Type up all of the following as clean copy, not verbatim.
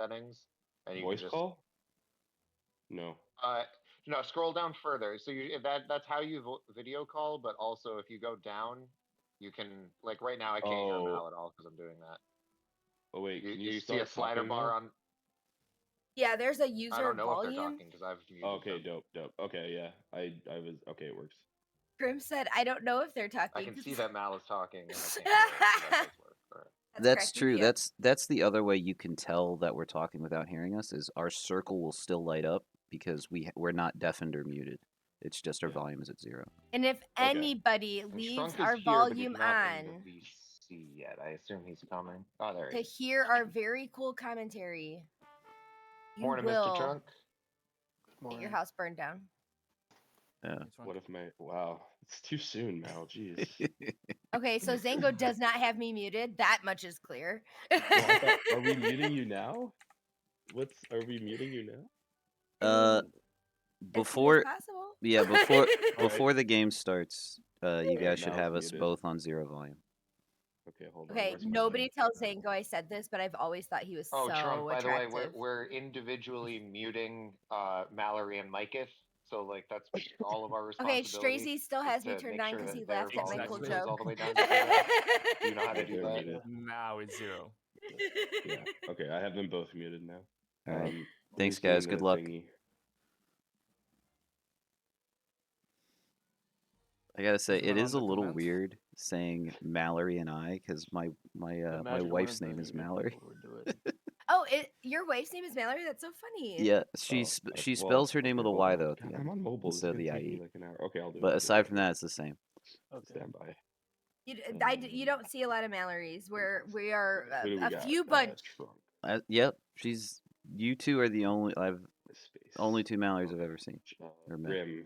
settings, and you can Voice just call? No. no, scroll down further. So if that's how you video call, but also if you go down, you can like right now I can't hear Mal at all because I'm doing that. Oh wait, can You you see a start slider talking bar now? on. Yeah, there's a I user don't know if they're volume. talking because I've muted Okay, them. dope. Okay, yeah. I was okay. It works. Grim said, "I don't know if they're talking." I can see that Mal is talking, and I can't hear it, so that does work. All right. That's true. That's the other way you can tell that we're talking without hearing us is our circle will still light up because we're not deafened or muted. It's just our volume is at 0. And if anybody leaves our volume on Yet, I assume he's coming. Oh, there he to is. hear our very cool commentary, you Morning, will Mr. Trunk. get your house burned down. Yeah. What if wow, it's too soon, Mal. Jeez. Okay, so Zango does not have me muted. That much is clear. Well, are we muting you now? Are we muting you now? Before yeah, before the game starts, you guys should have us muted. both on 0 volume. Okay, hold on. Okay, nobody tells Zango I said this, but I've always thought he was so Trump, by attractive. the way, we're individually muting Mallory and Micah, so like that's all of our responsibility. Okay, StraYzie still has me turned on because he laughed at my cool joke. All the way down to 0. Do you know how to do that? Now it's 0. Yeah. Okay, I have them both muted now. All right. Thanks, guys. Good luck. Thingy. I gotta say, it is a little weird saying Mallory and I because my wife's name is Mallory. Oh, your wife's name is Mallory? That's so funny. Yeah, she spells her name with a Y though at the end. I'm on mobile. Instead of the IE. Like an hour. Okay, I'll do it. But aside from that, it's the same. Okay. Stand by. You don't see a lot of Mallories. We are a few, but yep, you two are the only 2 Mallories I've ever seen. Grim,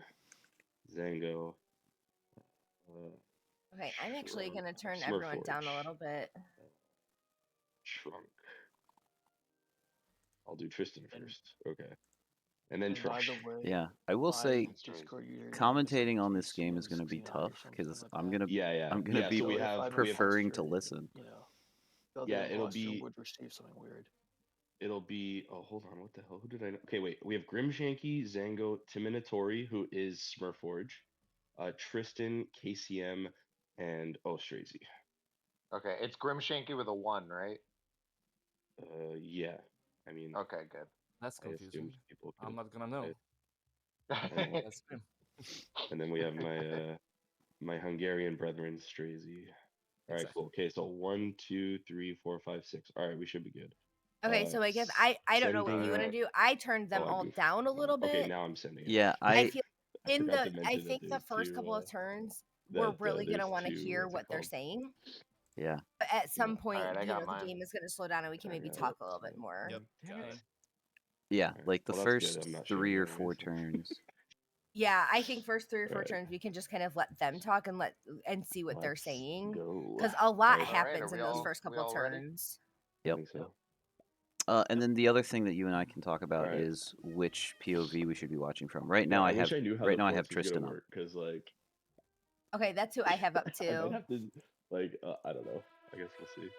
Zango. Okay, I'm actually gonna turn everyone down a little bit. Trunk. I'll do Tristan first. Okay. And then Trunk. Yeah, I will say commentating on this game is going to be tough because I'm going to be preferring to listen. Yeah, it'll be would receive something weird. It'll be hold on, what the hell? Who did I know? Okay, wait. We have Grimshanky, Zango, Timinatori, who is Smurforge, Tristan, KCM, and StraYzie. Okay, it's Grimshanky with a 1, right? Yeah. I mean, okay, good. That's confusing. I'm not gonna know. That's good. And then we have my Hungarian brethren, StraYzie. All right, cool. Okay, so 1, 2, 3, 4, 5, 6. All right, we should be good. Okay, so I guess I don't know what you want to do. I turned them all down a little bit. Okay, now I'm sending it. Yeah, I feel I think the first couple of turns we're really gonna want to hear what they're saying. Yeah. But at some point, the game is gonna slow down and we can maybe talk a little bit more. Yep. Yeah, like the first 3 or 4 turns. Yeah, I think first 3 or 4 turns we can just kind of let them talk and see what they're saying because a lot happens in those first couple of turns. Yep. And then the other thing that you and I can talk about is which POV we should be watching from. Right now, I have Tristan up. Because like, okay, that's who I have up too. I don't know. I guess we'll see.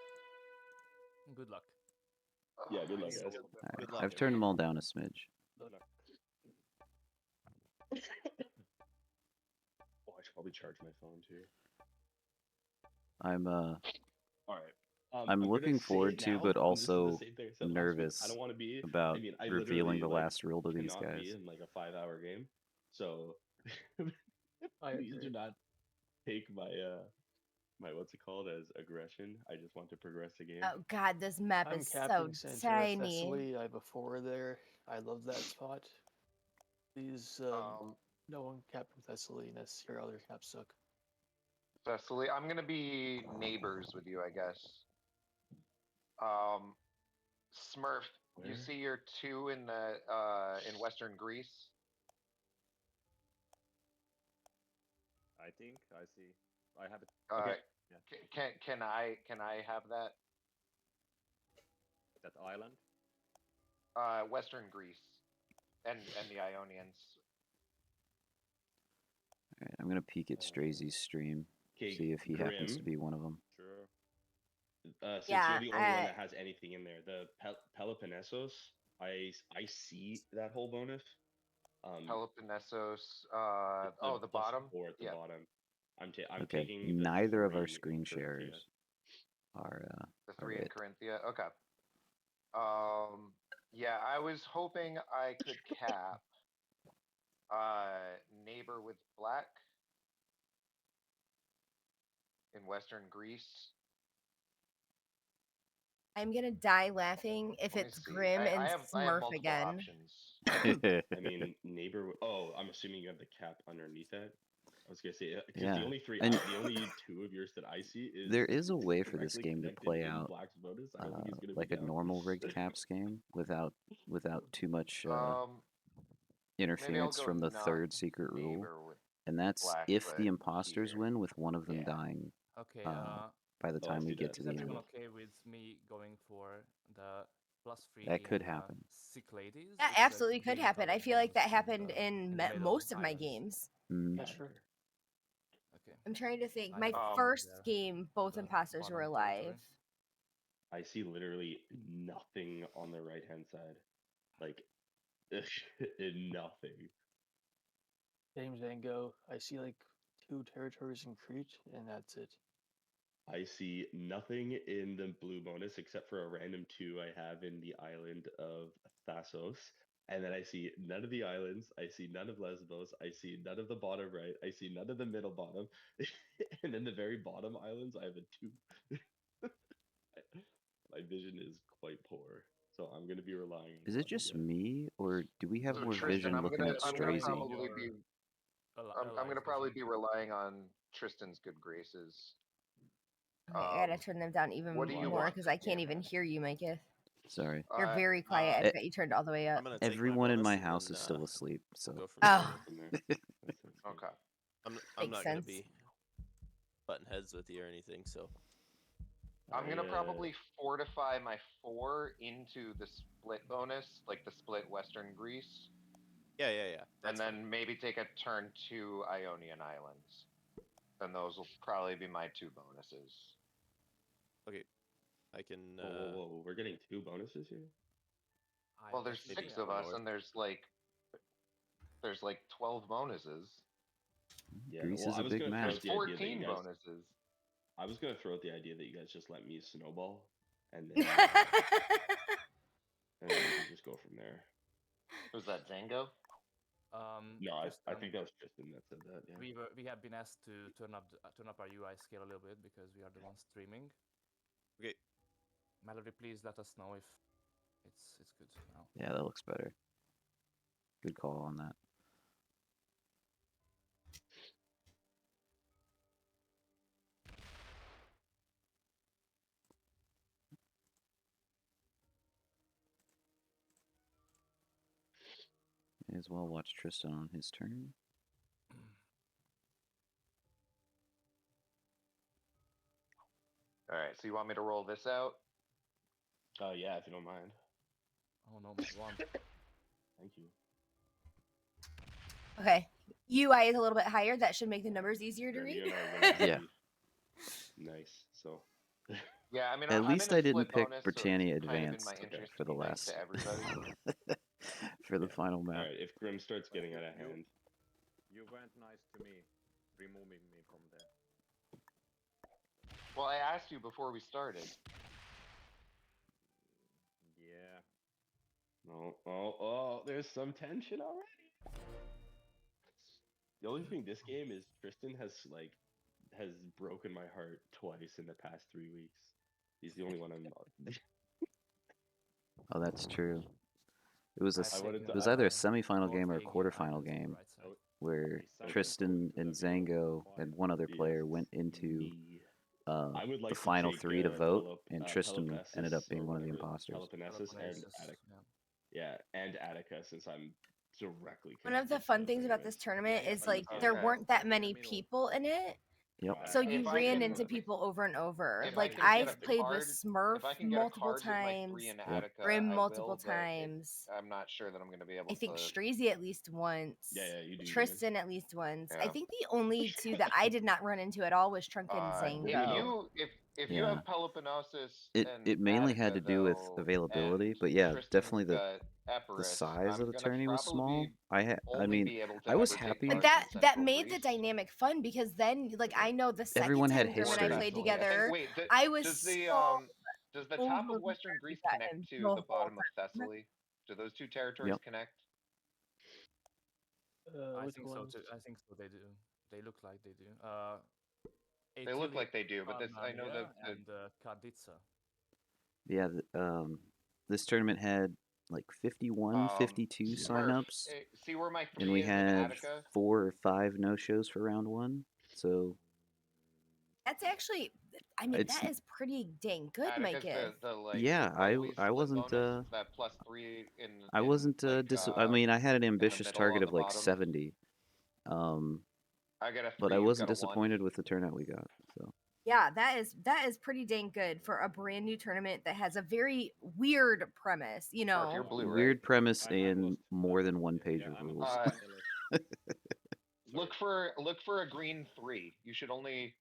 Good luck. Yeah, good luck, guys. Right. Good luck, I've turned them all down a smidge. I should probably charge my phone too. I'm all right. I'm looking forward to, but also nervous about revealing the last rule to these guys. Be in like a 5-hour game, so please do not take my my what's it called as aggression. I just want to progress the game. Oh God, this map is so tiny. I have a 4 there. I love that spot. Please, no one Captain Thessaly unless your other caps suck. Thessaly, I'm gonna be neighbors with you, I guess. Smurf, you see your 2 in the in Western Greece? I think I see. I have it. Okay. Can I have that? That island? Western Greece, and the Ionians. All right, I'm gonna peek at StraYzie's stream, see if he happens to be one of them. Sure. Since Yeah, you're the only one that has anything in there, the Peloponnesos, I see that whole bonus. Peloponnesos. The The plus bottom. 4 at the bottom. I'm Okay, taking the neither of our 3 screen in Corinthia. shares are The are 3 in it. Corinthia. Okay. Yeah, I was hoping I could cap neighbor with black in Western Greece. I'm gonna die laughing if Let me it's see. Grim and I have Smurf multiple again. options. I mean, neighbor. Oh, I'm assuming you have the cap underneath that. I was gonna say because Yeah. the only three, And- the only 2 of yours that I see is There is a way for this directly game to connected play in out Black's bonus. I don't think he's gonna like be a down. normal rigged caps game without too much Maybe I'll interference go from the not third secret rule, neighbor with and that's black, if but the imposters here. win, with one of them Yeah. dying Okay. by the I time we see get that. to Is the everyone end. okay with me going for the +3 That could in, happen. Cyclades? That It's a absolutely could green happen. I colored feel like that bonus happened the in middle most of my islands. games. Mm. Yeah, sure. Okay. I'm trying to think. I My have first there game, both the imposters were bottom alive. territory. I see literally nothing on the right hand side, like nothing. James Van Gogh. I see like 2 territories in Crete, and that's it. I see nothing in the blue bonus except for a random 2 I have in the island of Thassos. And then I see none of the islands. I see none of Lesbos. I see none of the bottom right. I see none of the middle bottom. And then the very bottom islands, I have a 2. My vision is quite poor. So I'm going to be relying on Is luck it just again. me, or do we have So more Tristan, vision looking at I'm gonna StraYzie? probably be I'm gonna probably be relying on Tristan's good graces. Okay, I gotta turn them down even what do you more want because to I can't even camera? hear you, Micah. Sorry. You're very quiet. I've got you turned all the way up. I'm gonna take Everyone in my bonus and house then, is still asleep, so. go from Oh. there. Okay. I'm Makes not gonna sense. be butting heads with you or anything, so. I'm gonna probably fortify my 4 into the split bonus, like the split Western Greece. Yeah. And then maybe take a turn to Ionian Islands. Then those will probably be my 2 bonuses. Okay. I can. Whoa! We're getting 2 bonuses here. Well, there's 6 of us, and there's like 12 bonuses. Yeah, Greece well, is I a was big gonna map. throw out There's the idea that 14 you guys. bonuses. I was gonna throw out the idea that you guys just let me snowball, and then, and then we can just go from there. Was that Zango? No, I think that was Tristan that said that. Yeah. We have been asked to turn up our UI scale a little bit because we are the ones streaming. Okay. Mallory, please let us know if it's good now. Yeah, that looks better. Good call on that. May as well watch Tristan on his turn. All right, so you want me to roll this out? Oh yeah, if you don't mind. Oh no, my one. Thank you. Okay. UI is a little bit higher. That should make the numbers easier to Then read. you and I are gonna Yeah. be nice. So. Yeah, I mean, At I'm least in a I didn't split pick bonus, Britannia so it's kind of in Advanced my interest for to the be nice last to everybody. for the final map. All right, if Grim starts getting out of hand. You weren't nice to me, removing me from there. Well, I asked you before we started. Yeah. Oh, there's some tension already. The only thing this game is Tristan has broken my heart twice in the past 3 weeks. He's the only one I'm not. Oh, that's true. It was It was either a semifinal game or a quarterfinal game where Tristan and Zango and one other player went into I would like the final to take, 3 to vote, and Tristan ended up being one of the imposters. Peloponnesus and Attica. Yeah, and Attica, since I'm directly One of the connected fun to things about those. this tournament is like Okay. there weren't that many people in it. Yep. So you If I ran can- into people over and over. If I Like can get a I've played card- with Smurf If I can get a multiple card with my times, 3 in Yep. Attica, Grim I multiple will, but times. I'm not sure that I'm going to be able I think to. StraYzie at least once. Yeah, you do. Tristan at least once. I Yeah. think the only 2 that I did not run into at all was Trunk and Zango. If If you have Peloponnesus it and it mainly had Attica, to do with though, availability, and but yeah, Tristan's definitely got the Epirus, size I'm of the gonna tourney was small. probably I only mean, be able to I was ever take happy. But cards in that Central made the Greece. dynamic fun because then, like, I know the second Everyone had time Grim and I history. played Exactly. together, Wait, I was does so the top of overly Western Greece at connect him to the the whole bottom of time. Thessaly? Do those two territories Yep. connect? I Which think so ones? too. I think so. They do. They look like they do. They look like they do, but this I know Armenia that and Karditsa. Yeah, this tournament had like 51, 52 Smurf, signups, see where my and 3 we is in had Attica? 4 or 5 no-shows for round 1. So That's actually, I mean, it's that is pretty dang good, Attica's Micah. the like yeah, the always I split wasn't bonus, that +3 I wasn't I mean, I had an ambitious middle target on of the like bottom. 70. I got a 3, But I you've wasn't got a 1. disappointed with the turnout we got. So Yeah, that is pretty dang good for a brand new tournament that has a very weird premise, you Mark, you're know. blue, right? weird premise I'm and lost. more than one page Yeah, of I'm rules. Look for a green 3. You should only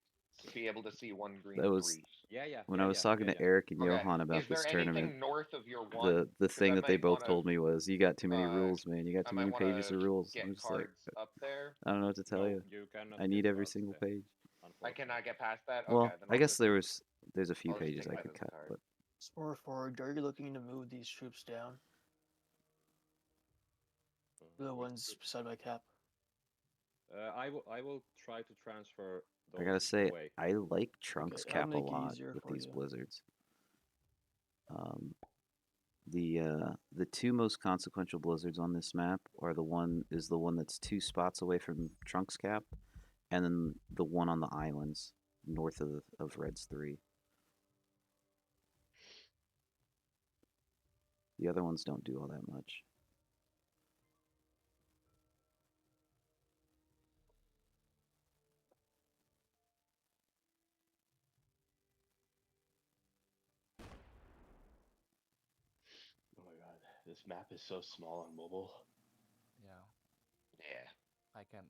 be able to see one green That was 3. Yeah. when I was talking to Eric and Okay. Johan about Is there this tournament. anything north of your 1? The 'Cause thing I that they might both wanna, told me was, "You got too many rules, man. You got I too might many pages wanna of rules." get I'm just like, cards up there. I don't know what to tell you. You cannot I need get every cards single there, page. I cannot get past that. Well, Okay, then I I'll guess just, there's a few I'll just pages take I that could as a cut, card. but Smurforge, are you looking to move these troops down? The ones beside my cap. I will try to transfer those I gotta say, away. I like Trunks Okay, I'll Cap a make it lot easier with for these you. blizzards. The 2 most consequential blizzards on this map are the one that's 2 spots away from Trunks Cap, and then the one on the islands north of Red's 3. The other ones don't do all that much. Oh my god, this map is so small on mobile. Yeah.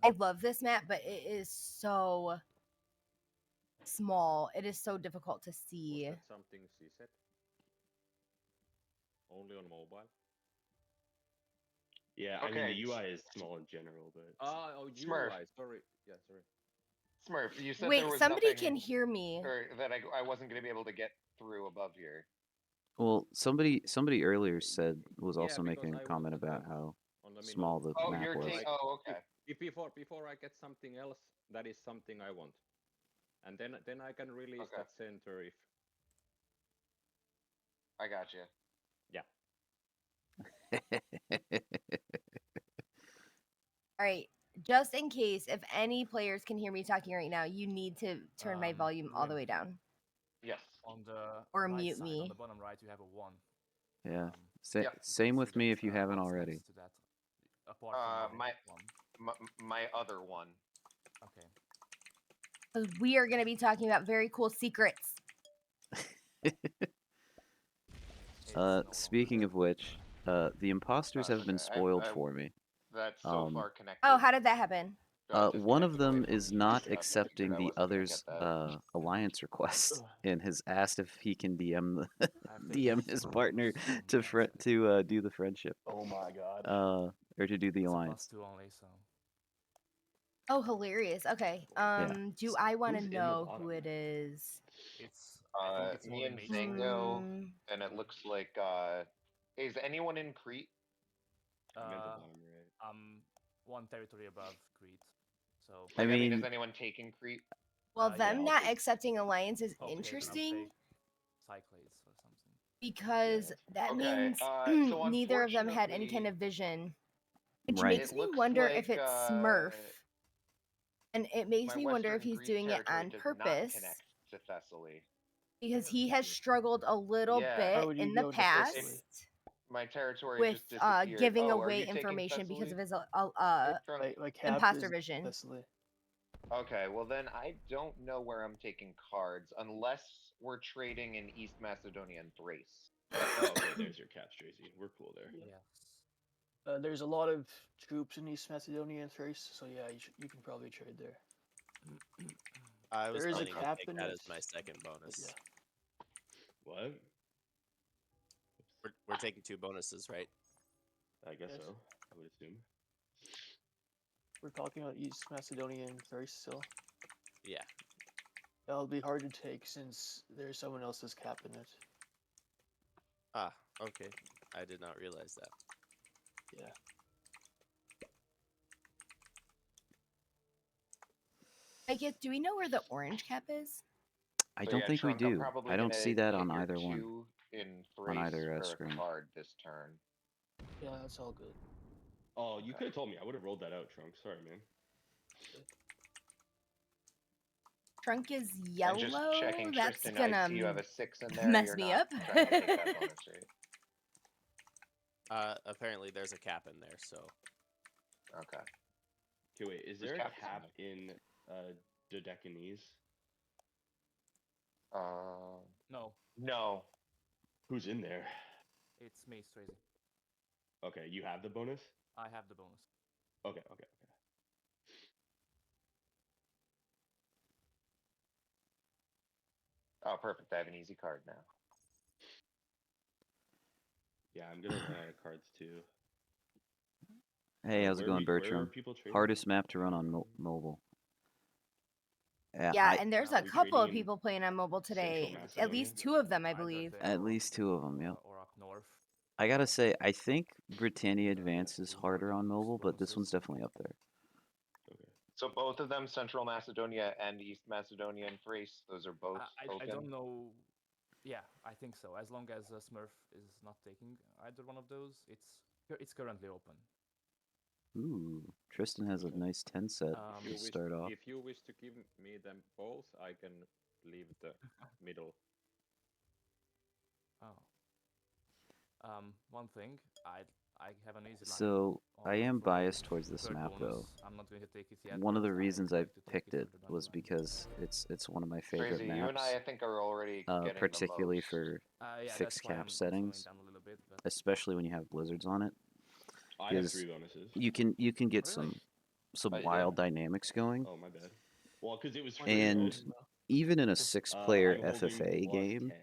I love this map, but it is so small. It is so difficult to see. Was that something she said? Only on mobile? Yeah, I mean the UI is small in general, but Smurf. UI. Sorry. Yeah, sorry. Smurf, you said Wait, there was somebody nothing, can hear me. or that I wasn't going to be able to get through above here. Well, somebody earlier was Yeah, also making a because I comment wanted about them how on the small the middle. map was. Like, okay. If before I get something else, that is something I want, and then I can release that center if. I got you. Yeah. All right. Just in case, if any players can hear me talking right now, you need to turn my volume all the way down. Yes. On the or right mute side, me. on the bottom right, you have a 1. Yeah. Yeah. Same with me if you haven't already. To that, apart from my other one. Okay. Because we are going to be talking about very cool secrets. Speaking of which, the imposters have been spoiled for me. That's so far connected. Oh, how did that happen? One of them is not accepting the other's alliance request and has asked if he can DM his partner to do the friendship. Oh my god. Or to do the alliance. +2 only, so. Oh, hilarious. Okay. Do I want to know who it is? It's me and Zango, and it looks like is anyone in Crete? One territory above Crete. So I mean, is anyone taking Crete? Well, them not accepting alliance is interesting. Cyclades or something. Because that means so neither of them had any kind of vision. Which makes me wonder if it's Smurf. And it makes me wonder if he's doing it on purpose. To Thessaly. Because he has struggled a little bit in the past my territory with just giving away information because of his imposter vision. Okay, well then I don't know where I'm taking cards unless we're trading in East Macedonia and Thrace. Oh, okay, there's your cap, StraYzie. We're cool there. Yeah. There's a lot of troops in East Macedonia and Thrace, so yeah, you can probably trade there. I was There is a planning to cap take in that it. as my second bonus. Yeah. What? We're taking 2 bonuses, right? I guess Yes. so. I would assume. We're talking about East Macedonia and Thrace still. Yeah. That'll be hard to take since there's someone else's cap in it. Ah, okay. I did not realize that. Yeah. I guess. Do we know where the orange cap is? I So don't yeah, think we Trunk, I'm do. probably I don't gonna see that get on your either one. 2 in On Thrace either for screen. a card this turn. Yeah, that's all good. Oh, you Okay. could have told me. I would have rolled that out, Trunk. Sorry, man. Trunk is And yellow. just checking, That's Tristan, gonna I see you have a 6 in there. mess You're me not up. trying to take that bonus, right? Apparently there's a cap in there, so Okay. Okay, wait. Is Whose there a cap is in cap in Dodecanese? No, No. Who's in there? it's me, StraYzie. Okay, you have the bonus? I have the bonus. Okay. Oh, perfect. I have an easy card now. Yeah, I'm gonna run out of cards too. Hey, how's it going, Where are Bertram? people trading? Hardest map to run on mobile. Yeah, and there's a we couple of trading in people playing on mobile today. Central At least Macedonia? 2 of them, I Either believe. there At least 2 of them, yep. Or up north. I gotta say, I think Britannia Advance is harder on mobile, but this one's definitely up there. Okay. So both of them, Central Macedonia and East Macedonia and Thrace, those are both I open? don't know. Yeah, I think so. As long as Smurf is not taking either one of those, it's currently open. Ooh, Tristan has a nice 10 set to start off. If you wish to give me them both, I can leave the middle. Oh. One thing, I have an easy line. So, I am for biased towards this third map, bonus. though. I'm not going to take it yet. One of but the reasons I like to take picked it further down the was line. because it's one of my favorite StraYzie, you and maps, I think, are already getting particularly the most. for Yeah, fixed that's why cap I'm slowing settings, down a little bit, but especially when you have blizzards on it. I have Is 3 bonuses. you can get Really? some Yeah. wild dynamics going, Oh, my bad. Well, because it was free, and right? even in a 6-player I'm holding FFA game, +10.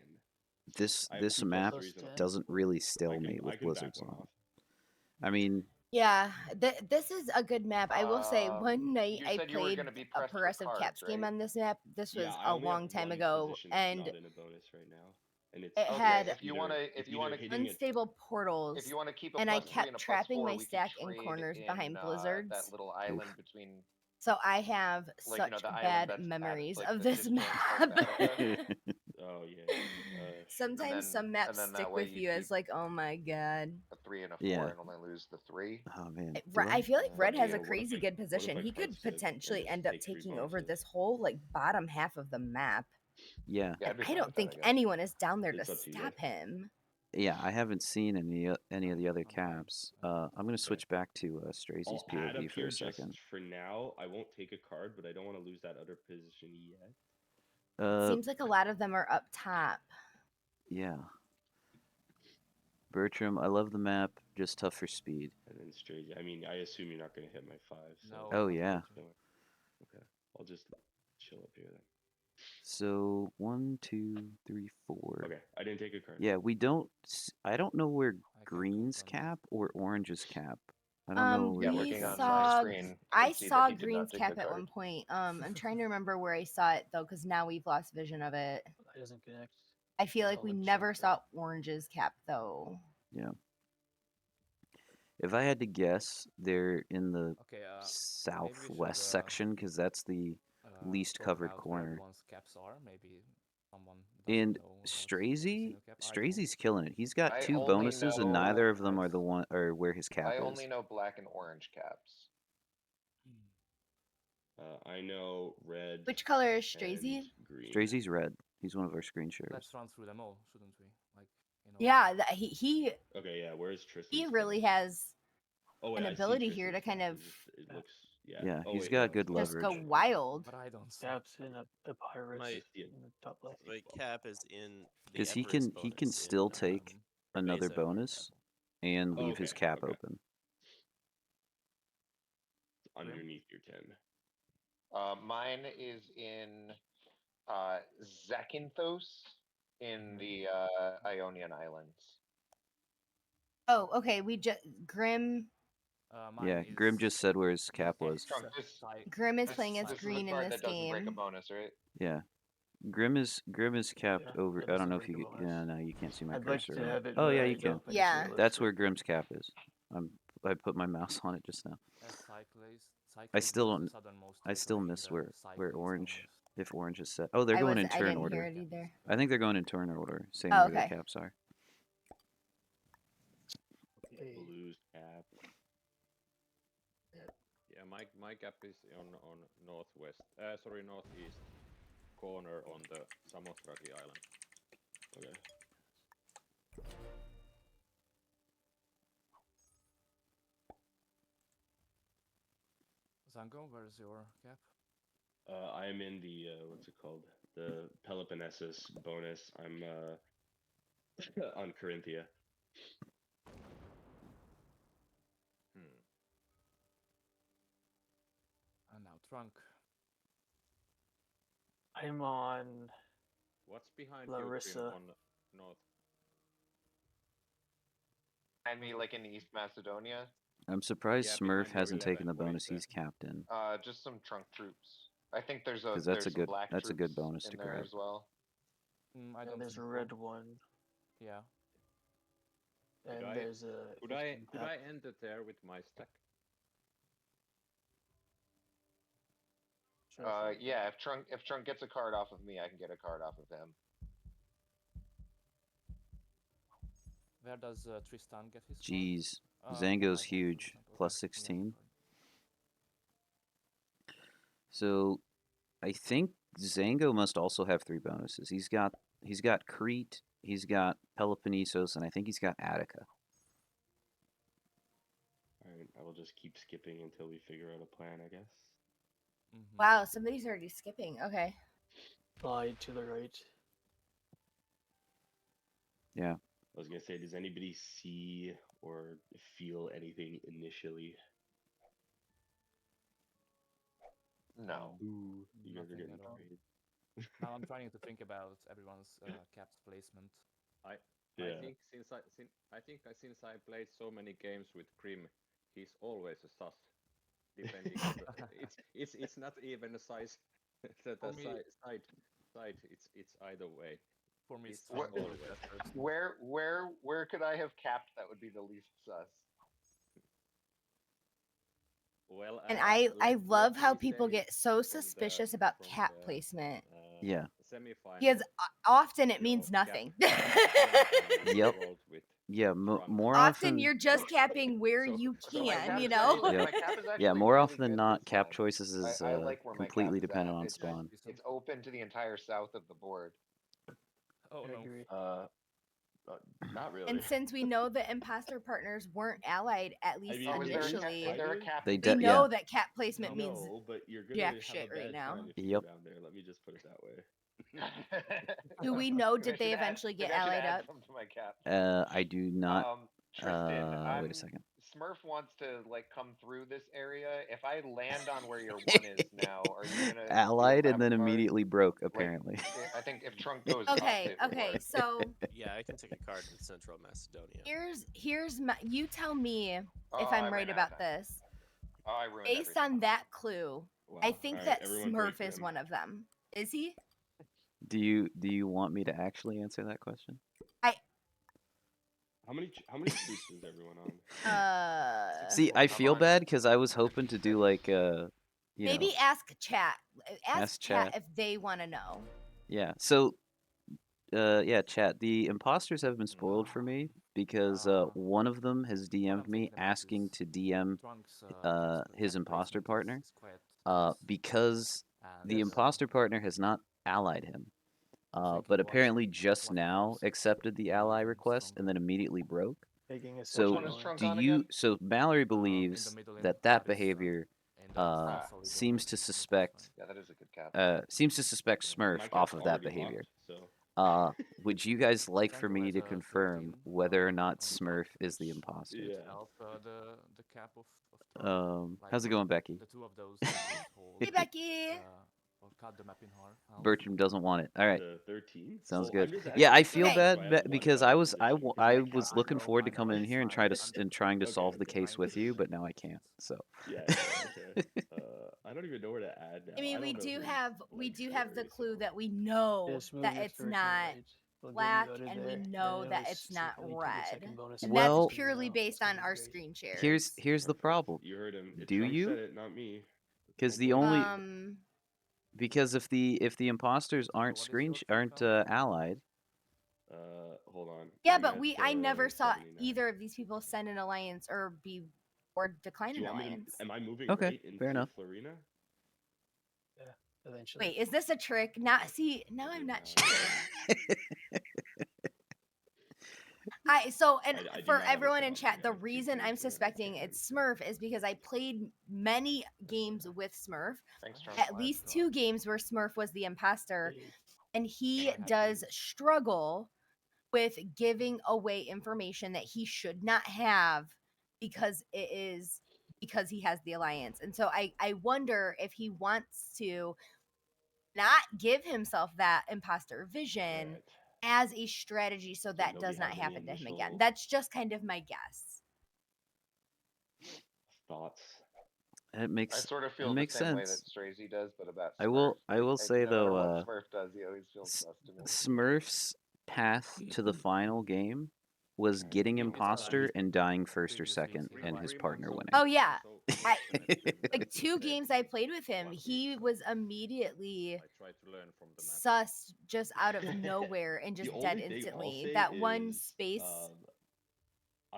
this I have 2 map +3s and a doesn't +4. really I stalemate can with back blizzards one on. off. I mean, Yeah, this is a good map. I will say, one night You I said you were played gonna be a pressed for progressive cards, caps game right? on this map. This was Yeah, I a only have long time 1 ago, position that's and not in a bonus right now, and it's it Okay, had if you want to, it's either hitting it. unstable portals, if you want to keep a and I +3 and kept a trapping +4, my we could stack in trade corners in behind blizzards. that little island between, So I have like, you know, such the island bad that's memories like of the this disjoint map. Battlefield. Oh yeah. Sometimes some maps and then stick that way with you you as keep like, oh my god. a 3 and a 4 Yeah. and only lose the 3. oh man, I feel like Red Yeah, has a what if crazy I- good what if position. I He could card sieve and potentially just end up take 3 taking over bonuses? this whole like bottom half of the map. yeah, Yeah, I'd be I fine don't with that, think I guess. anyone is down there to It's up to you stop guys. him. yeah. I haven't seen any of the other caps. I'm gonna switch back to StraYzie's I'll add up POV for here a second. just for now. I won't take a card, but I don't want to lose that other position yet. Seems like a lot of them are up top. Yeah. Bertram, I love the map, just tough for speed. And then StraYzie. I mean, I assume you're not going to hit my 5. So. No. Oh yeah. Okay. I'll just chill up here then. So 1, 2, 3, 4. Okay, I didn't take a card. Yeah, we don't. I don't know where I can't green's confirm cap or orange's cap. I don't know where Yeah, your looking on caps my are. screen, I see that saw he did not Green's take cap the at card. one point. I'm trying to remember where I saw it though, because now we've lost vision of it. It doesn't connect. I feel like I'll we check never that. saw Orange's cap though. Yeah. If I had to guess, they're in the Okay. southwest should, section because that's the least talk covered about where corner. everyone's caps are. Maybe someone doesn't And know about StraYzie, single cap. I don't. StraYzie's killing it. He's got I 2 only bonuses, and neither of them know- are the one or where his cap I is. only know black and orange caps. I know red. Which color is and StraYzie? green. StraYzie's red. He's one of our screen shares. Let's run through them all, shouldn't we? Like, Yeah, he Okay, yeah. Where's Tristan? he really has Oh, wait, an I see ability here to Tristan's kind cap. of It looks. Yeah. Yeah, Oh, he's wait, got no, good it's not. just go leverage. wild. But I don't see. Caps in a pirate My- in the top left. My cap is in the Because he Empress can bonus still in, take another Preveza, for bonus example. and leave his cap okay. open. Underneath your 10. Mine is in Zakynthos in the Ionian Islands. Oh, okay. We just Grim. Yeah, Grim just said where his cap was. Grim is playing as this green is the card in this that doesn't break a game. bonus, right? Yeah. Grim is capped over. I don't know if you. Yeah, no, you can't see my cursor. Oh yeah, you can. Yeah. That's where Grim's cap is. I put my mouse on it just now. I still don't. I still miss where orange. If orange is set. Oh, they're going in turn order. I didn't hear it either. I think they're going in turn order, same Oh, where their okay. caps are. Blues cap. Yeah, my cap is on northwest. Sorry, northeast corner on the StraYzie island. Okay. Zango, where's your cap? I'm in the what's it called? The Peloponnesus bonus. I'm on Corinthia. And now Trunk. I'm on. What's behind Larissa. you, Grim, on north? And me like in East Macedonia. I'm surprised Yeah, Smurf behind your hasn't taken the 11 bonus points he's capped in. Just some trunk troops. I think there's a 'Cause that's a some good- black that's a good troops bonus in to there grab. as well. I don't There's a think so. red one. Yeah. And Could I- there's a. Could I enter there with my stack? Yeah, if Trunk gets a card off of me, I can get a card off of him. Where does Tristan get his? Jeez, card? Zango's I huge, don't know. plus 16. So, I think Zango must also have 3 bonuses. He's got Crete, he's got Peloponnesos, and I think he's got Attica. Alright, I will just keep skipping until we figure out a plan, I guess. Wow, somebody's already skipping. Okay. Slide to the right. Yeah. I was gonna say, does anybody see or feel anything initially? No. Ooh, you guys are Nothing getting at all. afraid. Now I'm trying to think about everyone's caps placement. I think since I played so many games with Grim, he's always a sus. Depending on the, it's not even a size. the side. It's either way. For me, It's it's Trunk always. Where could I have capped that would be the least sus? Well, And I love how me people say get so from suspicious about from cap the, placement. Yeah. Semifinal. Because often it you know, means nothing. Yep. with Yeah, more Often often. you're just capping where So- you so my can, cap you is know? actually- Yeah. My cap is Yeah, actually more really often than good not, this cap time. choices is I like where my cap completely is dependent at. on It's spawn. It's open to the entire south of the board. Oh I no. agree. Not really. And since we know the imposter partners weren't allied, at least mean, is initially, Is there a cap? They we de- know yeah. that cap placement means No, but you're gonna jack have shit a right bad now. time if you Yep. go down there. Let me just put it that way. Do we know? Maybe I Did they should add- eventually get maybe I should allied add up? some to my cap. I do not. Tristan, Wait a second. Smurf wants to like come through this area. If I land on where your one is now, are you gonna do a Allied and grab then card? immediately broke, apparently. I think if Trunk goes up, Okay, it will okay. work. So Yeah, I can take a card in Central Macedonia. here's my. You tell me if Oh, I'm I right ran out about of time. this. Oh, I ruined Based everything. on that clue, Wow. I think All right, that everyone break Smurf is Grim. one of them. Is he? Do you want me to actually answer that question? How many troops is everyone on? See, I I'm feel on bad because I was hoping to do 56. like Maybe ask chat. Ask chat chat. if they want to know. Yeah. So yeah, chat. The imposters have been spoiled for me because one of them has DM'd me asking to DM his imposter partner because the imposter partner has not allied him. But apparently just now accepted the ally request and then immediately broke. So one is Trunk do on you? again? So Mallory believes that behavior seems to suspect Yeah, that is a good cap. Smurf My cap's off of that already behavior. locked, so Would you guys like for me to confirm whether or not Smurf is the imposter? The cap of How's it going, Becky? The two of those. Hey, Becky. Cut the map in half. Bertram doesn't want it. All right. The 13. Sounds Well, good. Yeah, I feel bad because I was I looking forward to coming in here and trying to solve the case with you, but now I can't. So. Yeah. Okay. I don't even know where to add now. I mean, we do have the clue that we know that it's not black, and we know that it's not red. And that's purely based on our screen shares. Here's the problem. You heard him. Do Trump you? said it, not me. Because the only because if the imposters aren't allied. Hold on. Yeah, but I never saw either of these people send an alliance or decline an alliance. Am I moving right into fair enough. Florina? Yeah, eventually. Wait, is this a trick? Now I'm not sure. For everyone in chat, the reason I'm suspecting it's Smurf is because I played many games with Smurf. At least 2 games where Smurf was the imposter, and he does struggle with giving away information that he should not have because he has the alliance. And so I wonder if he wants to not give himself that imposter vision as a strategy so that does not happen to him again. That's just kind of my guess. Thoughts? It makes I sort of feel the same way that StraYzie does, but about Smurf. I will say though, Smurf does, he always feels sus to me. Smurf's path to the final game was getting imposter and dying first or second, and his partner winning. Oh yeah, like 2 games I played with him, he was immediately sus just out of nowhere and just dead instantly. That one space.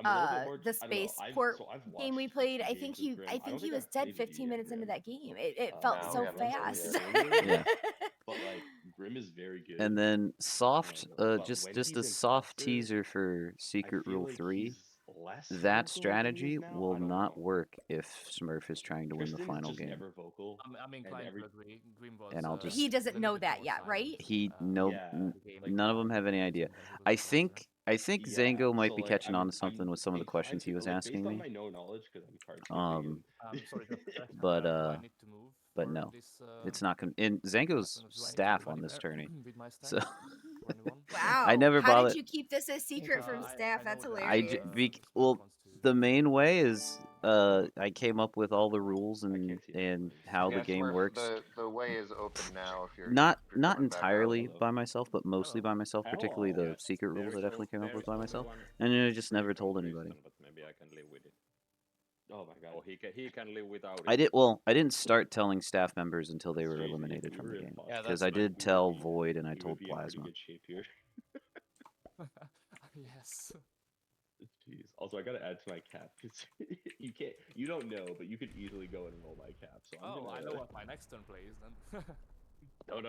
The spaceport game we played, I think he was dead 15 minutes into that game. It felt so fast. Yeah. But like Grim is very good. And then just a soft teaser for Secret Rule 3. That strategy will not work if Smurf is trying to win the final game. I'm inclined to agree. Grim was, and I'll just. He doesn't know that yet, right? None of them have any idea. I think Zango might be catching on to something with some of the questions he was asking me. But no, it's not. And Zango's staff on this tourney, so. Wow! I never How bothered. did you keep this a secret from staff? That's hilarious. The main way is I came up with all the rules and how the game works. The way is open now. If you're not entirely by myself, but mostly by myself. Particularly the secret rules, I definitely came up with by myself, and I just never told anybody. But maybe I can live with it. Oh my god! Oh, he can live without it. I didn't start telling staff members until they were eliminated from the game, because I did tell Void and I told Plasma. Yes. Jeez. Also, I gotta add to my cap because you don't know, but you could easily go and roll my cap. So I know what my next turn play is then. No.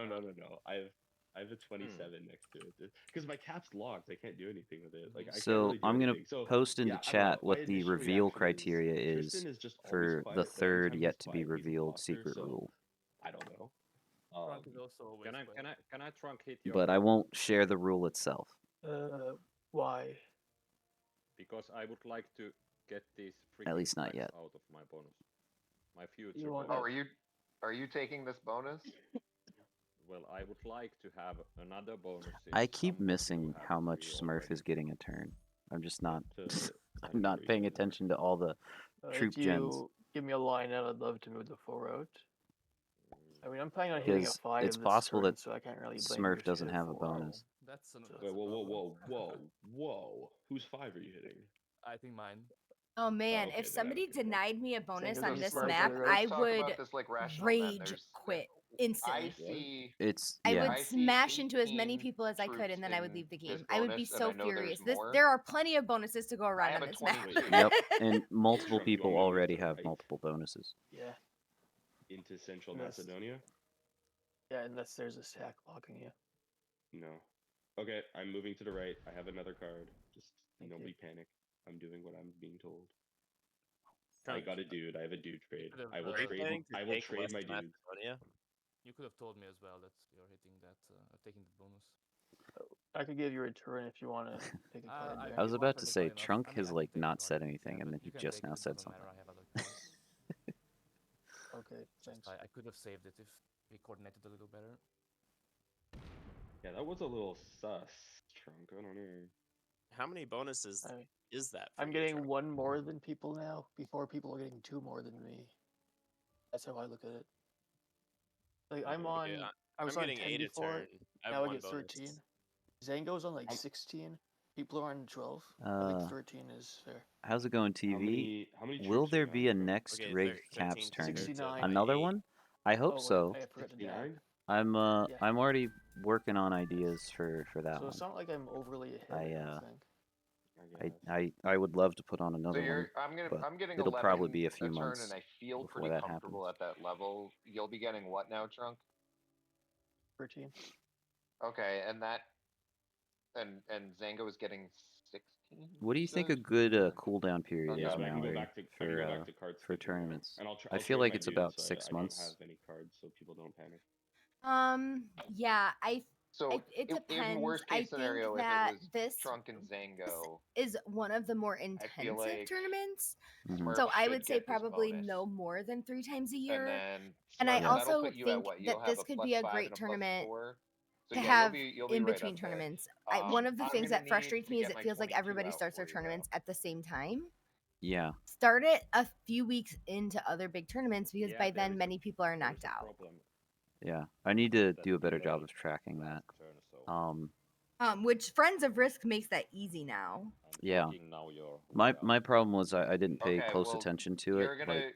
I have a 27 next to it because my cap's locked. I can't do anything with it. Like I'm gonna post into chat what the reveal criteria is for the third yet to be revealed secret rule. I don't know. Can I trunk hit your? But I won't share the rule itself. Why? Because I would like to get these at least not yet out of my bonus. My future. Are you taking this bonus? Well, I would like to have another bonus. I keep missing how much Smurf is getting a turn. I'm just not. I'm not paying attention to all the troop gens. Give me a line out. I'd love to move the 4 out. I mean, I'm planning on hitting a 5. It's possible turn, that so I can't really Smurf doesn't have a bonus. That's whoa! Whose 5 are you hitting? I think mine. Oh man, if somebody denied me a bonus on this map, I would rage quit instantly. I would smash into as many people as I could, and then I would leave the game. I would be so furious. There are plenty of bonuses to go around on this map. Yep, and multiple people already have multiple bonuses. Yeah. Into Central Macedonia? Yeah, unless there's a sack blocking you. No. Okay, I'm moving to the right. I have another card. Just nobody panic. I'm doing what I'm being told. I got a dude. I have a dude trade. I will trade my dude. You could have told me as well that you're hitting that, taking the bonus. I could give you a turn if you want to take a card. I was about to say Trunk has like not said anything, and then he just now said something. Okay, thanks. I could have saved it if we coordinated a little better. Yeah, that was a little sus, Trunk. I don't know. How many bonuses is that? I'm getting one more than people now. Before, people are getting 2 more than me. That's how I look at it. Like I was on 10 before. Now I get 13. Zango's on like 16. People are on 12. I think 13 is fair. How's it going, TV? How many Will there be a next rig caps tournament? Another one? I hope so. I'm already working on ideas for that one. So it's not like I'm overly ahead. I would love to put on another one. I'm getting it'll 11 probably be a few turn, months and I feel before pretty that comfortable happens. at that level. You'll be getting what now, Trunk? 13. Okay, and Zango is getting 16. What do you think a good cooldown period is, Mallory, for tournaments? I feel like it's about 6 months. I don't have any cards, so people don't panic. Yeah, So it depends. In worst case scenario, think that if it was this Trunk and Zango is one of the more intensive like tournaments. Mhm. So I would say probably no more than 3 times a year. And I also think that this could be a great tournament to have in between tournaments. One of the things that frustrates me is it feels like everybody starts their tournaments at the same time. Yeah. Start it a few weeks into other big tournaments because by then many people are knocked out. Yeah, I need to do a better job of tracking that. Which Friends of Risk makes that easy now. Yeah. My problem was I didn't pay close attention to it like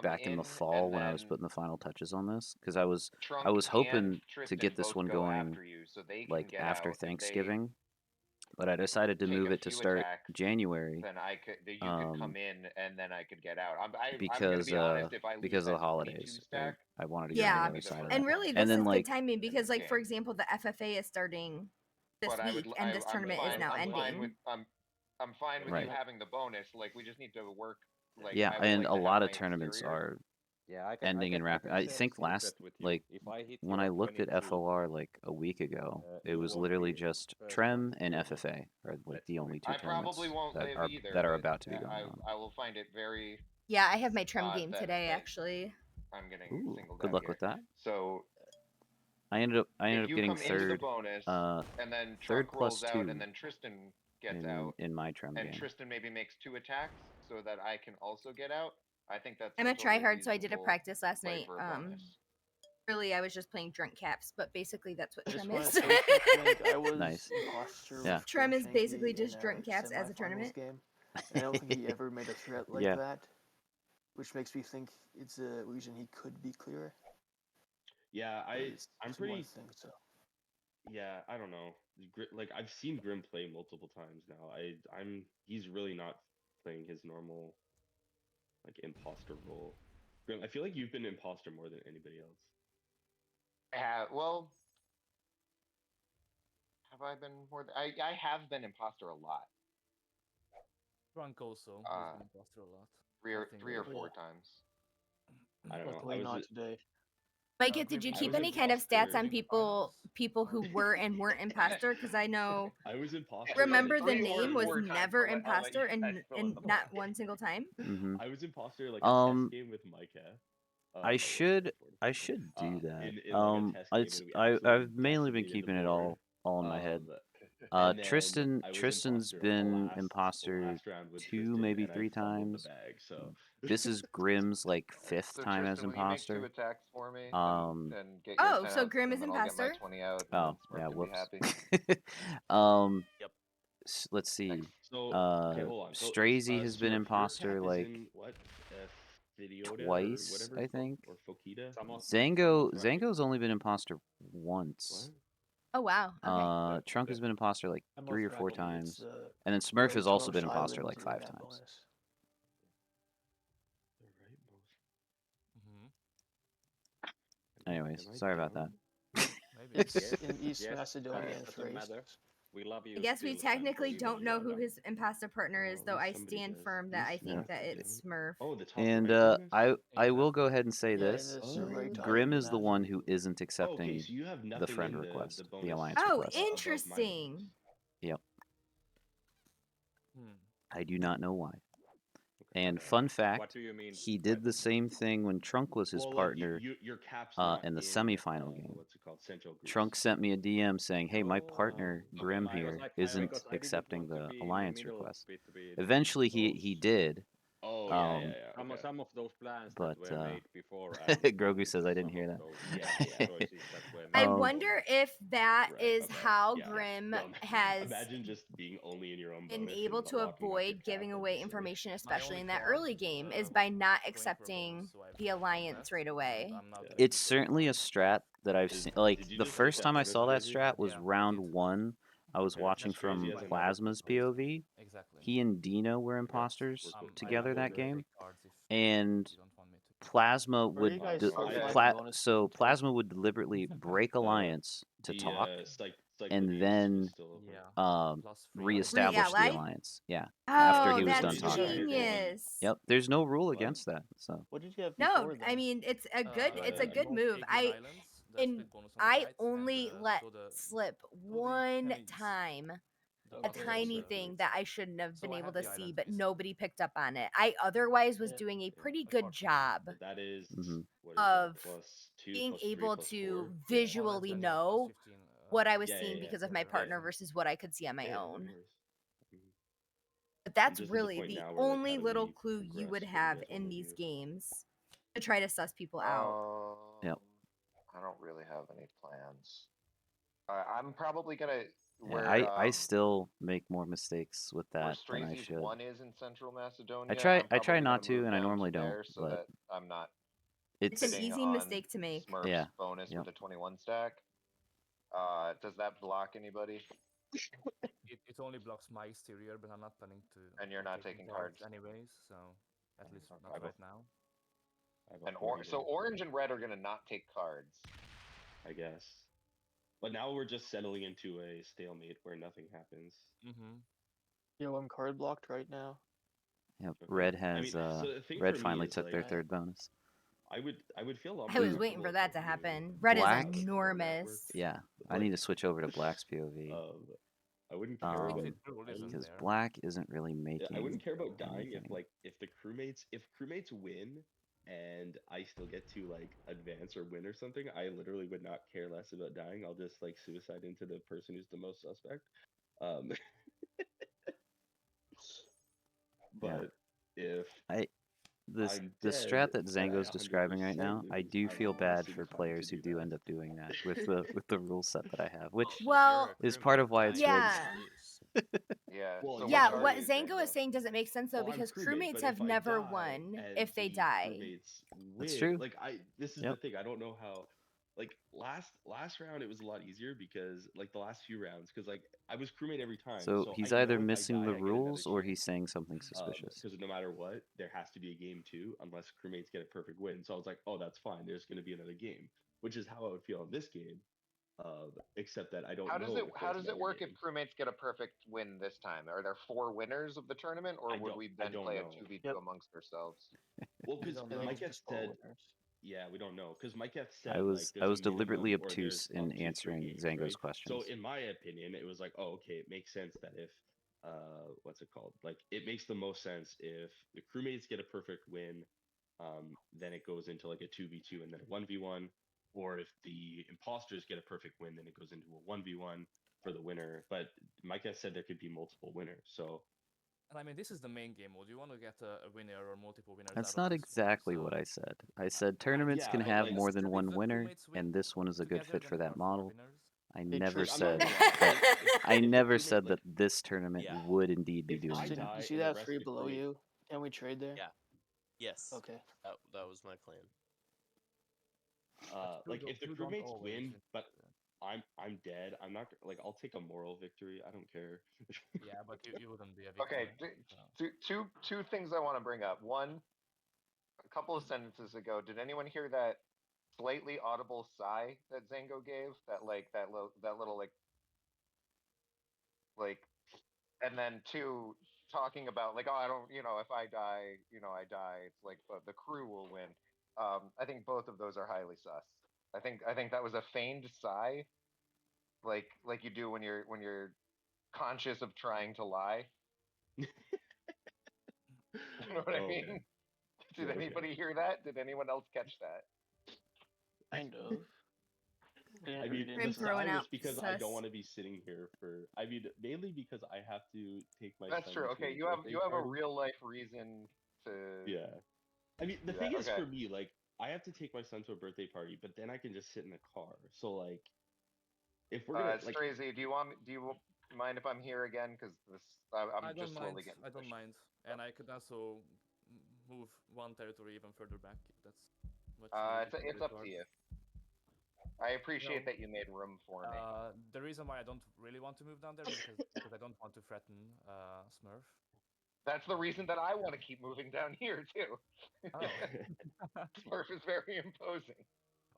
back in the fall when I was putting the final touches on this, because I was hoping to get this one going like after Thanksgiving, but I decided to move it to start January. Then you could come in and then I could get out. Because of the holidays, I wanted to get on the other side of that. And really, this is good timing because, like, for example, the FFA is starting this week, and this tournament is now ending. I'm fine with you having the bonus. Like, we just need to work. Like, yeah, and a lot of tournaments are ending and wrapping. I think when I looked at FOR like a week ago, it was literally just Trem and FFA are like the only 2 tournaments that are about to be going on. I will find it very. Yeah, I have my Trem game today, actually. I'm getting singled good out luck here. with that. So I ended up getting third. Bonus, and then third plus 2. And then Tristan gets out in my Trem game. And Tristan maybe makes 2 attacks so that I can also get out. I think that's. I'm a tryhard, so I did a practice last night. Really, I was just playing drunk caps, but basically that's what Trem is. Nice. Yeah. Trem is basically just drunk caps as a tournament. Game. I don't think he ever made a threat like that, which makes me think it's a reason he could be clearer. Yeah, I'm pretty. Yeah, I don't know. Like, I've seen Grim play multiple times now. He's really not playing his normal like imposter role. Grim, I feel like you've been imposter more than anybody else. Well, have I been more? I have been imposter a lot. Drunk also has been imposter a lot. 3 or 4 times. I don't know. Not today. Mike, did you keep any kind of stats on people who were and weren't imposter? Because I know. I was imposter. Remember, the name was never imposter, and not one single time. Mm-hmm. I was imposter like a test game with Micah. I should do that. I've mainly been keeping it all in my head. Tristan's been imposter 2, maybe 3 times. This is Grim's like 5th time as imposter. 2 attacks for me. So Grim is imposter. Oh yeah, whoops. Yep. Let's see. So, StraYzie has been imposter like twice, whatever, I think. Or Fokita. Zango's only been imposter once. Oh wow. Okay. Trunk has been imposter like 3 or 4 times, and then Smurf has also been imposter like 5 times. Anyways, sorry about that. In East Macedonia, we love you. I guess we still, technically Sanko, don't even know though- who his imposter partner is, though I somebody stand does. firm that I think that it's Smurf. Oh, the top And right bonus? I will go ahead and say Yeah, this: in the right top Grim of is the map. one who isn't accepting Okay, so you have the nothing friend in request, the the bonus. alliance Oh, request. above my interesting. bonus. Yep. Hmm. I do not know why. Okay, And okay. fun What fact, do you mean? he did the same thing when Trunk was his Well, partner like your cap's not in the in, semifinal game. What's it called? Central Greece. Trunk sent me a DM saying, "Hey, my partner Oh, Grim I was here like, isn't because I didn't accepting want to the be in the alliance middle request." between Eventually, he those. did. Oh yeah. Okay. Some of those plans But that were made before. And Grogu says I didn't some hear of that. those choices that were made I Um, wonder if that Right, is okay, how yeah. Grim Well, has imagine just being only in your own been bonus able and to locking off your avoid cap giving and away just, like, information, My especially only in that card, early game, is was by not going for a accepting bonus, so I the picked up alliance that, right and away. I'm now Yeah. taking It's the certainly a alliance. strat that I've Is- seen. Like did you the just take first that time I bonus, saw that StraYzie? strat was Yeah, I round did. 1. I was Okay. watching StraYzie from has another Plasma's bonus. POV. Exactly. He and Dino were Okay. imposters We're together I'm that happy to game, take cards if and you don't want me to. Plasma Where do you would guys de- start okay. finding bonus so points? Plasma would deliberately break alliance to The talk Cyclades and then was still open. Yeah. Plus 3 reestablish the Ally? alliance. Yeah, after Oh, he was that's done Did you have talking. before? genius. Yep, there's no rule What? against that. So What did you have No, before then? I mean it's a good it's a the good most move. Aegean Islands, the In split bonus on the I right, only and let so the slip the one pennies, time the a Okay, buttons on tiny the so- thing right that I side. shouldn't have So been I able have to the see, island but basically. nobody picked up on it. I otherwise was Yeah. doing a pretty Apart good from job But that is Mhm. what is of that? Plus 2, being plus 3, able plus to 4? more or less visually than plus know 15. what I was Yeah, seeing yeah, because of for my partner everything. versus what I could see on my Yeah, own. no worries. Mhm. But I'm that's just at the really point the now where, like, how only do little we clue you would progress? What do you have guys want in to these do? games to try to suss people out. Yep. I don't really have any plans. I'm probably gonna Yeah, I still make more mistakes with where that than I StraYzie's should. one is in Central Macedonia. I try I'm not probably to, and I gonna move normally down to don't, there so but that I'm not It's an it's bidding easy on mistake to make. Smurf's Yeah, bonus yep. with a 21 stack. Does that block anybody? It only blocks my exterior, but I'm not planning to. And you're not taking cards anyways, so at least Okay. not right now. And so orange and red are gonna not take cards. I guess. But now we're just settling into a stalemate where nothing happens. Mm-hmm. Yo, I'm card blocked right now. Yep. Okay. Red I has mean, so the thing Red for me finally is, took their like, third bonus. I would feel a lot I more was waiting for comfortable that if I to knew happen. Red Black? is enormous. Yeah, I Like, need to switch over to Black's POV. I wouldn't care about because there. Black isn't really making. I wouldn't care about dying anything. if the crewmates win and I still get to, like, advance or win or something. I literally would not care less about dying. I'll just, like, suicide into the person who's the most suspect. But if the strat that Zango's describing right now, I do feel bad for players who do end up doing that with the rule set that I have, which Well, is part of why it's yeah. Yeah. Well, So Yeah, which are what you, Zango is saying doesn't make sense though, well, I'm because crewmate, crewmates but have if I never die won and if they the die. crewmates That's win, true. like, this is the thing. I don't know how. Like, last round it was a lot easier because, like, the last few rounds, because, like, I was crewmate every time. So he's I either know if I missing die, the I get another rules or chance. he's saying something suspicious. Because no matter what, there has to be a game 2 unless crewmates get a perfect win. So I was like, oh, that's fine. There's going to be another game, which is how I would feel in this game. Except that I don't know. How does it work if crewmates get a perfect win this time? Are there 4 winners of the tournament, or would we then play a 2v2 amongst ourselves? Well, because Mike had said, yeah, we don't know, because Mike had said, I was like, deliberately obtuse in answering Zango's questions. So in my opinion, it was like, oh, okay, it makes sense that if what's it called? Like, it makes the most sense if the crewmates get a perfect win, then it goes into, like, a 2v2 and then a 1v1, or if the imposters get a perfect win, then it goes into a 1v1 for the winner. But Mike has said there could be multiple winners, so. And I mean, this is the main game mode. You want to get a winner or multiple winners. That's not exactly what I said. I said tournaments can have more than one winner, and this one is a good fit for that model. I never said I never said that this tournament would indeed be doing that. You see that free below you? Can we trade there? Yeah. Yes. Okay. That was my plan. Like, if the crewmates win, but I'm dead, I'm not, like, I'll take a moral victory. I don't care. Yeah, but you wouldn't be a victory. Okay, two things I want to bring up. One, a couple of sentences ago, did anyone hear that slightly audible sigh that Zango gave? That little like like, and then 2, talking about like, oh, I don't, if I die, I die. It's like the crew will win. I think both of those are highly sus. I think that was a feigned sigh, like you do when you're conscious of trying to lie. You know what I mean? Did anybody hear that? Did anyone else catch that? Kind of. I mean, the sigh was because I don't want to be sitting here for. I mean, mainly because I have to take my. That's true. Okay, you have a real life reason to. Yeah, I mean, the thing is for me, like, I have to take my son to a birthday party, but then I can just sit in the car. So like, if we're gonna like, StraYzie, do you mind if I'm here again? Because I'm just slowly getting. I don't mind, and I could also move one territory even further back. If that's what it's up to you. I appreciate that you made room for me. The reason why I don't really want to move down there is because I don't want to threaten Smurf. That's the reason that I want to keep moving down here too. Oh. Smurf is very imposing.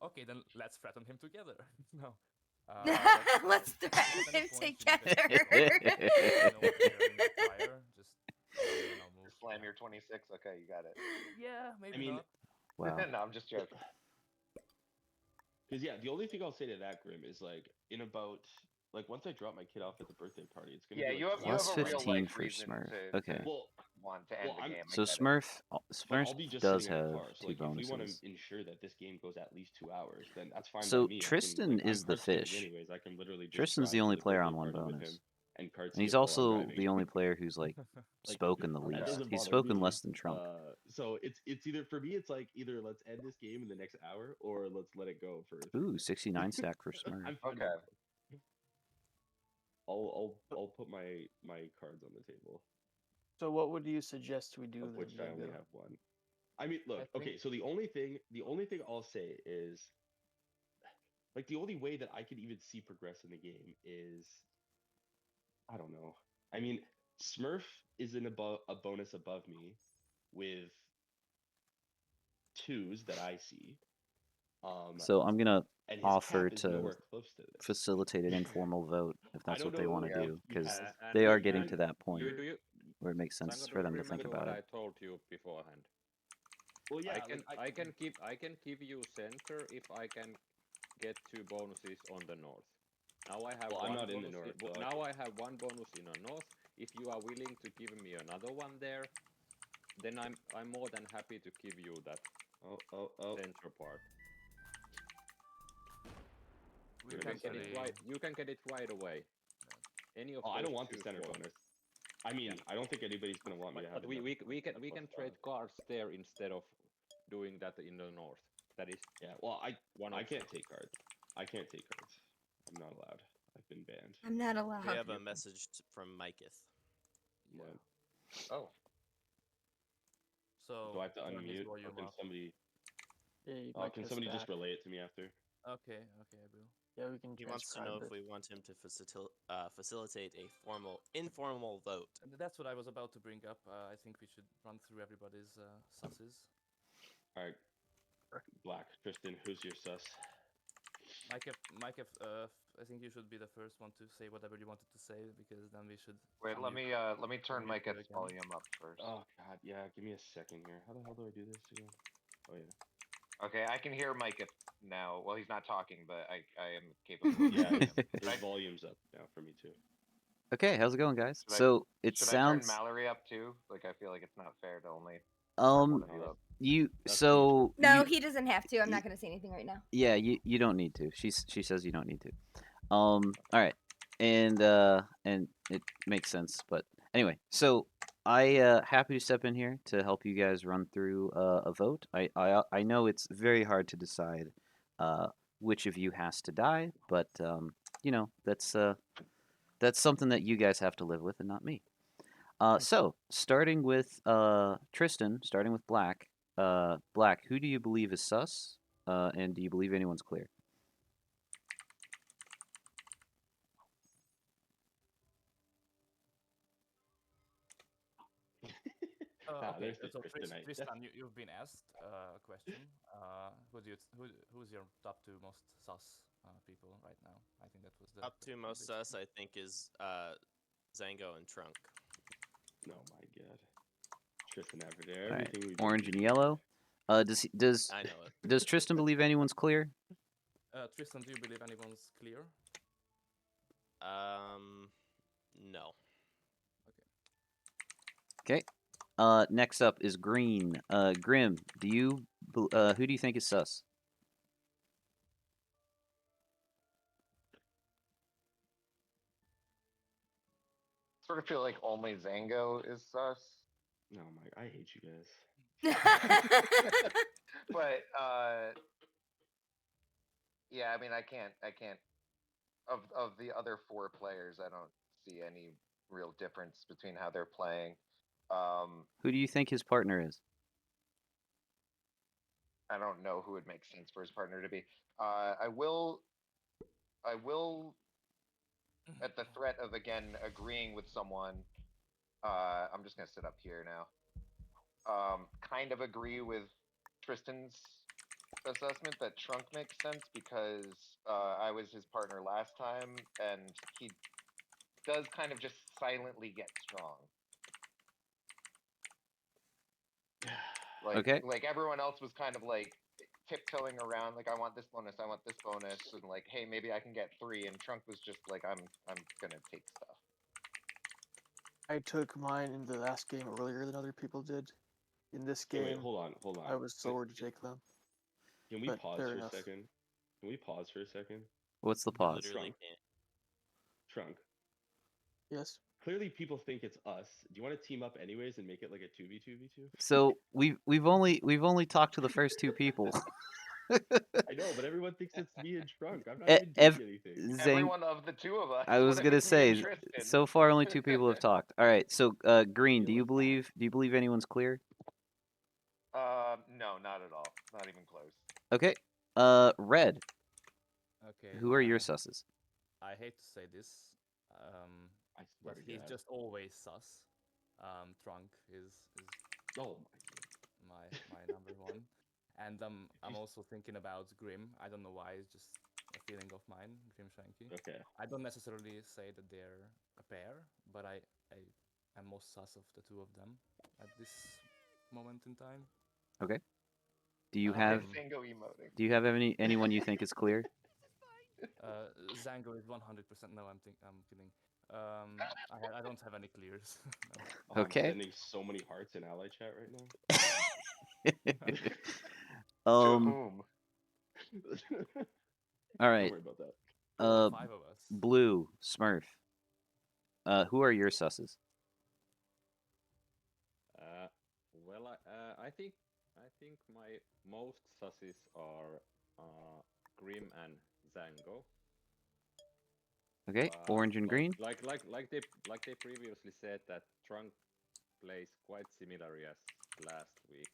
Okay, then let's threaten him together. No. Let's threaten him together. Just slam your 26. Okay, you got it. Yeah, maybe not. Wow. No, I'm just joking. Because the only thing I'll say to that, Grim, is like in about once I drop my kid off at the birthday party, it's gonna be like, you have plus a real 15 life for Smurf. Okay. Want to end the game. So Smurf does have so 2 bonuses. If we want to ensure that this game goes at least 2 hours, then that's fine. So by me. Tristan is the fish. Anyways, I can literally just Tristan's the only player on 1 bonus. And he's also the only player who's spoken the least. He's spoken less than Trump. So it's either for me, it's either let's end this game in the next hour or let's let it go for. Ooh, 69 stack for Smurf. Okay. I'll put my cards on the table. So what would you suggest we do? Of which I only have 1. I mean, look. Okay, so the only thing I'll say is, the only way that I could even see progress in the game is, I don't know. I mean, Smurf is a bonus above me with 2s that I see. So I'm gonna offer to facilitate an informal vote if that's what they want to do, because they are getting to that point where it makes sense for them to think about it. I told you beforehand. Well, yeah, I can give you center if I can get 2 bonuses on the north. Now I have. I'm not in the north. Now I have 1 bonus in the north. If you are willing to give me another one there, then I'm more than happy to give you that center part. You can get it right away. Any of I don't want the center bonus. I mean, I don't think anybody's gonna want me to have. But we can trade cards there instead of doing that in the north. That is. Yeah. Well, I can't take cards. I can't take cards. I'm not allowed. I've been banned. I'm not allowed. We have a message from Miketh. Yeah. Oh. So. Do I have to unmute? Or can somebody? Yeah, can somebody just relay it to me after? Okay, I will. Yeah, we can. He wants to know if we want him to facilitate a informal vote. And that's what I was about to bring up. I think we should run through everybody's susses. All right. Black, Tristan, who's your sus? Mike, I think you should be the first one to say whatever you wanted to say, because then we should. Wait, let me turn Mike's volume up first. Oh God, yeah. Give me a second here. How the hell do I do this again? Oh yeah. Okay, I can hear Mike now. Well, he's not talking, but I am capable. His volume's up now for me too. Okay, how's it going, guys? Should I turn Mallory up too? I feel like it's not fair to only. He doesn't have to. I'm not going to say anything right now. Yeah, you don't need to. She says you don't need to. All right, and it makes sense. But anyway, so I happy to step in here to help you guys run through a vote. I know it's very hard to decide which of you has to die, but that's something that you guys have to live with and not me. So starting with Tristan, starting with Black. Black, who do you believe is sus? And do you believe anyone's clear? Okay, so Tristan, you've been asked a question. Who's your top 2 most sus people right now? I think that was the top 2 most sus. I think is Zango, and Trunk. Oh my god. Tristan after there. Everything we Orange and yellow. Does I know it. Does Tristan believe anyone's clear? Tristan, do you believe anyone's clear? No. Okay. Next up is green. Grim, do you who do you think is sus? Sort of feel like only Zango is sus. No, I hate you guys. But yeah, I mean, I can't. Of the other 4 players, I don't see any real difference between how they're playing. Who do you think his partner is? I don't know who would make sense for his partner to be. I will, at the threat of again agreeing with someone, I'm just gonna sit up here now. Kind of agree with Tristan's assessment that Trunk makes sense because I was his partner last time, and he does kind of just silently get strong. Like, okay. Like everyone else was kind of like tiptoeing around, like I want this bonus, and like, hey, maybe I can get 3. And Trunk was just like, I'm gonna take stuff. I took mine in the last game earlier than other people did. In this game, wait, hold on. I was slower to take them. Can we pause for a second? What's the pause? Literally can't. Trunk. Yes. Clearly, people think it's us. Do you want to team up anyways and make it like a 2v2v2? So we've only talked to the first 2 people. I know, but everyone thinks it's me and Trunk. I'm not even doing anything. Everyone of the 2 of us. I was gonna say, so far only 2 people have talked. All right, so green, do you believe anyone's clear? No, not at all. Not even close. Okay. Red. Okay. Who are your susses? I hate to say this, but he's just always sus. Trunk is oh my number 1, and I'm also thinking about Grim. I don't know why, it's just a feeling of mine, Grimshanky. Okay. I don't necessarily say that they're a pair, but I am most sus of the 2 of them at this moment in time. Okay. Do you have anyone you think is clear? Zango is 100%. No, I'm kidding. I don't have any clears. No. Okay. I'm sending so many hearts in ally chat right now. To whom? All right. Don't worry about that. 5 of us. Blue, Smurf. Who are your susses? Well, I think my most susses are Grim and Zango. Okay, orange and green. Like they previously said that Trunk plays quite similarly as last week.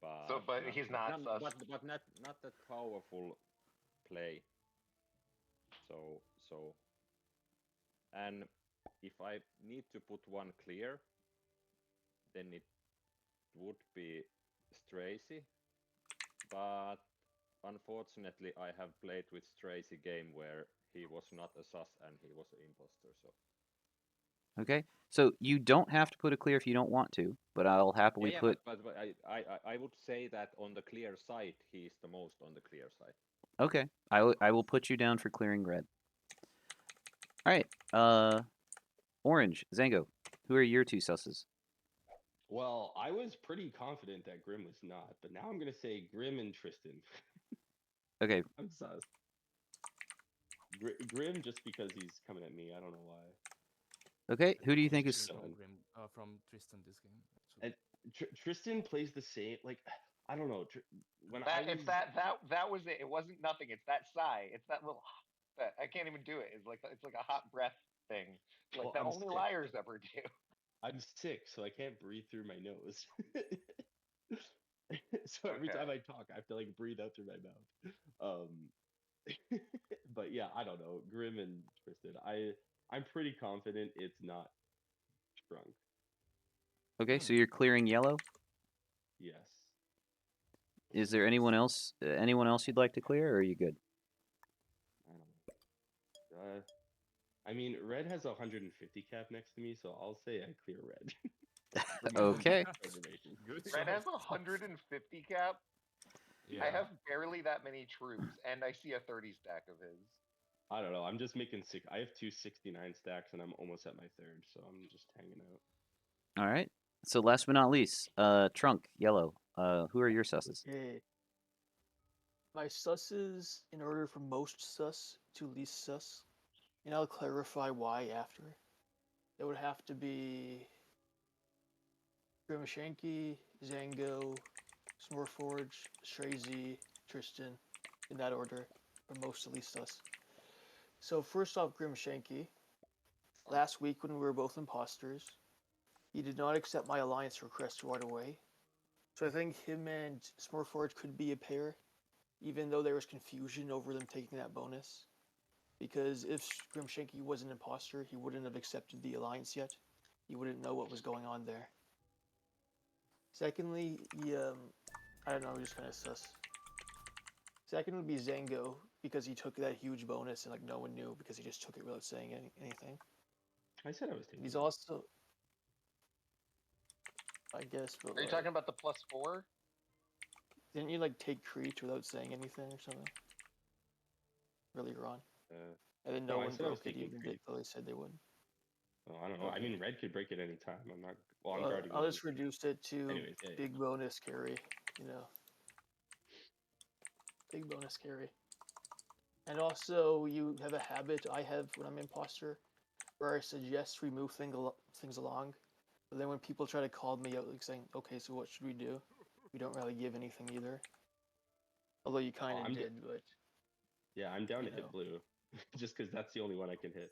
But he's not sus. But not that powerful play. So and if I need to put one clear, then it would be StraYzie. But unfortunately, I have played with StraYzie game where he was not a sus and he was an imposter. So. Okay, so you don't have to put a clear if you don't want to, but I'll happily put. But I would say that on the clear side, he's the most on the clear side. Okay, I will put you down for clearing red. All right, orange, Zango, who are your 2 susses? Well, I was pretty confident that Grim was not, but now I'm gonna say Grim and Tristan. Okay. I'm sus. Grim just because he's coming at me. I don't know why. Okay, who do you think is Grim from Tristan this game? And Tristan plays the same. Like I don't know. That was it. It wasn't nothing. It's that sigh. It's that little. I can't even do it. It's like a hot breath thing. Like that only liars ever do. I'm sick, so I can't breathe through my nose. So every time I talk, I have to like breathe out through my mouth. But yeah, I don't know. Grim and Tristan. I'm pretty confident it's not Trunk. Okay, so you're clearing yellow? Yes. Is there anyone else you'd like to clear, or are you good? I don't know. I mean, red has 150 cap next to me, so I'll say I clear red. Okay. Good Red has choice. 150 cap. Yeah. I have barely that many troops, and I see a 30 stack of his. I don't know. I'm just making six. I have 269 stacks, and I'm almost at my third, so I'm just hanging out. All right. So last but not least, Trunk, yellow. Who are your susses? Okay. My susses in order from most sus to least sus, and I'll clarify why after. It would have to be Grimshanky, Zango, Smurforge, StraYzie, Tristan, in that order, from most to least sus. So first off, Grimshanky. Last week when we were both imposters, he did not accept my alliance request right away. So I think him and Smurforge could be a pair, even though there was confusion over them taking that bonus. Because if Grimshanky was an imposter, he wouldn't have accepted the alliance yet. He wouldn't know what was going on there. Secondly, I don't know, just kind of sus. Second would be Zango, because he took that huge bonus and like no one knew because he just took it without saying anything. I said I was taking. He's also, I guess. But Are you talking about the +4? Didn't you like take Creech without saying anything or something? Earlier on. And then no one broke it, even though they said they would. Oh, I don't know. I mean, red could break it any time. I'm not. Well, I'm guarding. I'll just reduce it to big bonus carry. You know, big bonus carry. And also, you have a habit I have when I'm imposter, where I suggest we move things along. But then when people try to call me out, like saying, "Okay, so what should we do?" We don't really give anything either. Although you kind of did, but. Yeah, I'm down to hit blue, just because that's the only one I can hit.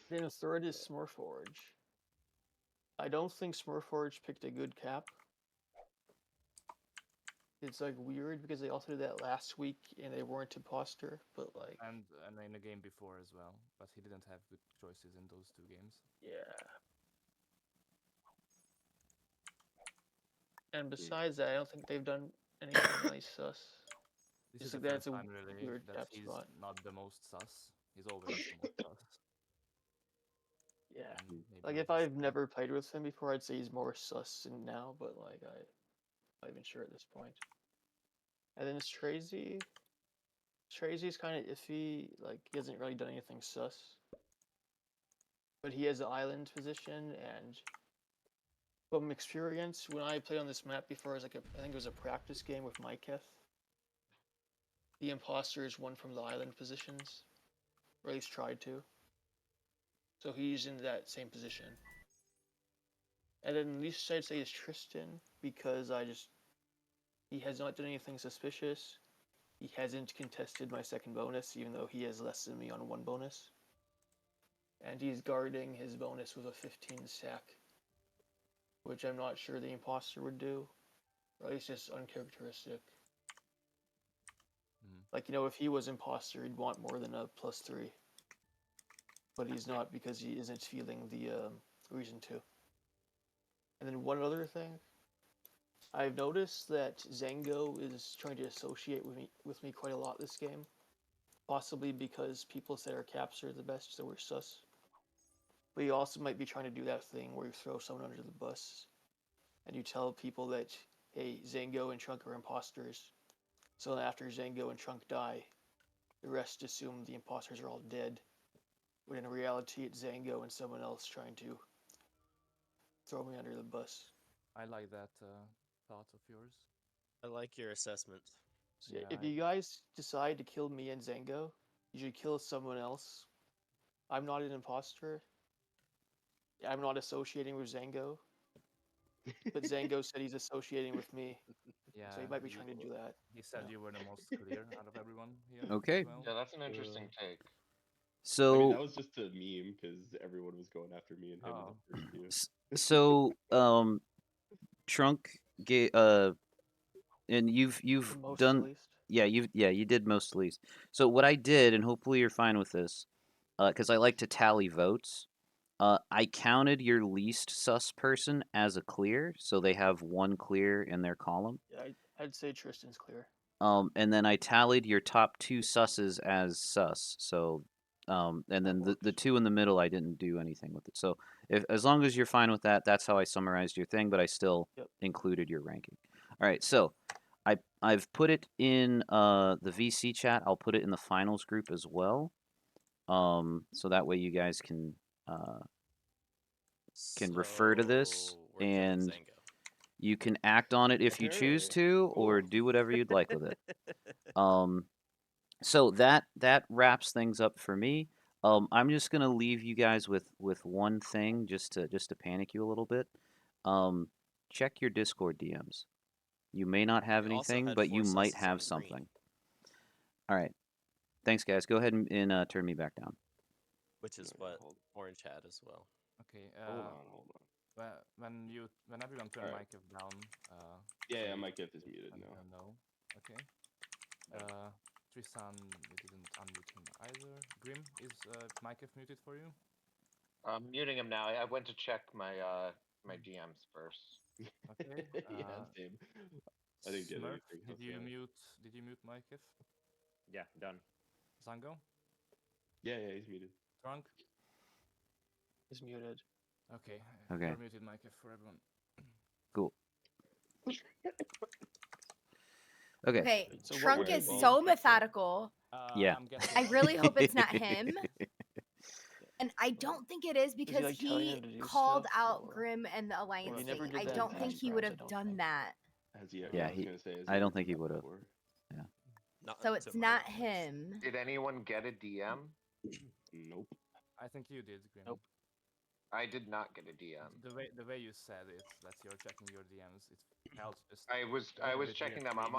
Then the third is Smurforge. I don't think Smurforge picked a good cap. It's like weird because they also did that last week and they weren't imposter, but like. And in a game before as well, but he didn't have good choices in those 2 games. Yeah. And besides that, I don't think they've done anything really sus. This is the first time really weird that he's not the most sus. He's always the most sus. Yeah. Like if I've never played with him before, I'd say he's more sus than now, but like I'm not even sure at this point. And then StraYzie. StraYzie's kind of iffy. Like he hasn't really done anything sus. But he has an island position, and from experience, when I played on this map before, it was like I think it was a practice game with Myketh. The imposters won from the island positions, or at least tried to. So he's in that same position. And then least I'd say is Tristan, because he has not done anything suspicious. He hasn't contested my second bonus, even though he has less than me on 1 bonus. And he's guarding his bonus with a 15 stack, which I'm not sure the imposter would do, or at least just uncharacteristic. Like, you know, if he was imposter, he'd want more than a +3. But he's not because he isn't feeling the reason to. And then one other thing. I've noticed that Zango is trying to associate with me quite a lot this game. Possibly because people said our caps are the best, so we're sus. But you also might be trying to do that thing where you throw someone under the bus. And you tell people that, hey, Zango and Trunk are imposters. So after Zango and Trunk die, the rest assume the imposters are all dead. When in reality, it's Zango and someone else trying to throw me under the bus. I like that thought of yours. I like your assessment. So yeah, if you guys decide to kill me and Zango, you should kill someone else. I'm not an imposter. I'm not associating with Zango. But Zango said he's associating with me. Yeah. So he might be trying to do that. He said you were the most clear out of everyone here. Okay. Well. Yeah, that's an interesting take. So I mean, that was just a meme because everyone was going after me and him in the first two. So Trunk and you've done you did most least. So what I did, and hopefully you're fine with this, because I like to tally votes. I counted your least sus person as a clear, so they have 1 clear in their column. Yeah, I'd say Tristan's clear. And then I tallied your top 2 susses as sus. So And then the two in the middle, I didn't do anything with it. So as long as you're fine with that, that's how I summarized your thing. But I still included your ranking. All right, so I've put it in the VC chat. I'll put it in the finals group as well. So that way you guys can refer to this, and you can act on it if you choose to, or do whatever you'd like with it. So that wraps things up for me. I'm just gonna leave you guys with one thing, just to panic you a little bit. Check your Discord DMs. You may not have anything, but you might have something. All right. Thanks, guys. Go ahead and turn me back down. Which is what Orange had as well. Okay. Hold on. When everyone turn mic down. Yeah, mic is muted now. No. Okay. Tristan, you didn't unmute him either. Grim, is mic muted for you? I'm muting him now. I went to check my my DMs first. Okay. Yeah, same. I didn't get Smurf, anything. Did you mute Mike? Yeah, done. Zango? Yeah, he's muted. Trunk? He's muted. Okay. Okay. You're muted, Mike, for everyone. Cool. Okay. Okay. So Trunk is so methodical. Yeah. I really hope it's not him. And I don't think it is because like, he called out Grim and the Alliance thing. I don't think he would have done that. Yeah, I don't think he would have. Yeah. So it's not him. Did anyone get a DM? Nope. I think you did, Grim. Nope. I did not get a DM. The way you said it, that you're checking your DMs, it felt just. I was checking them. I'm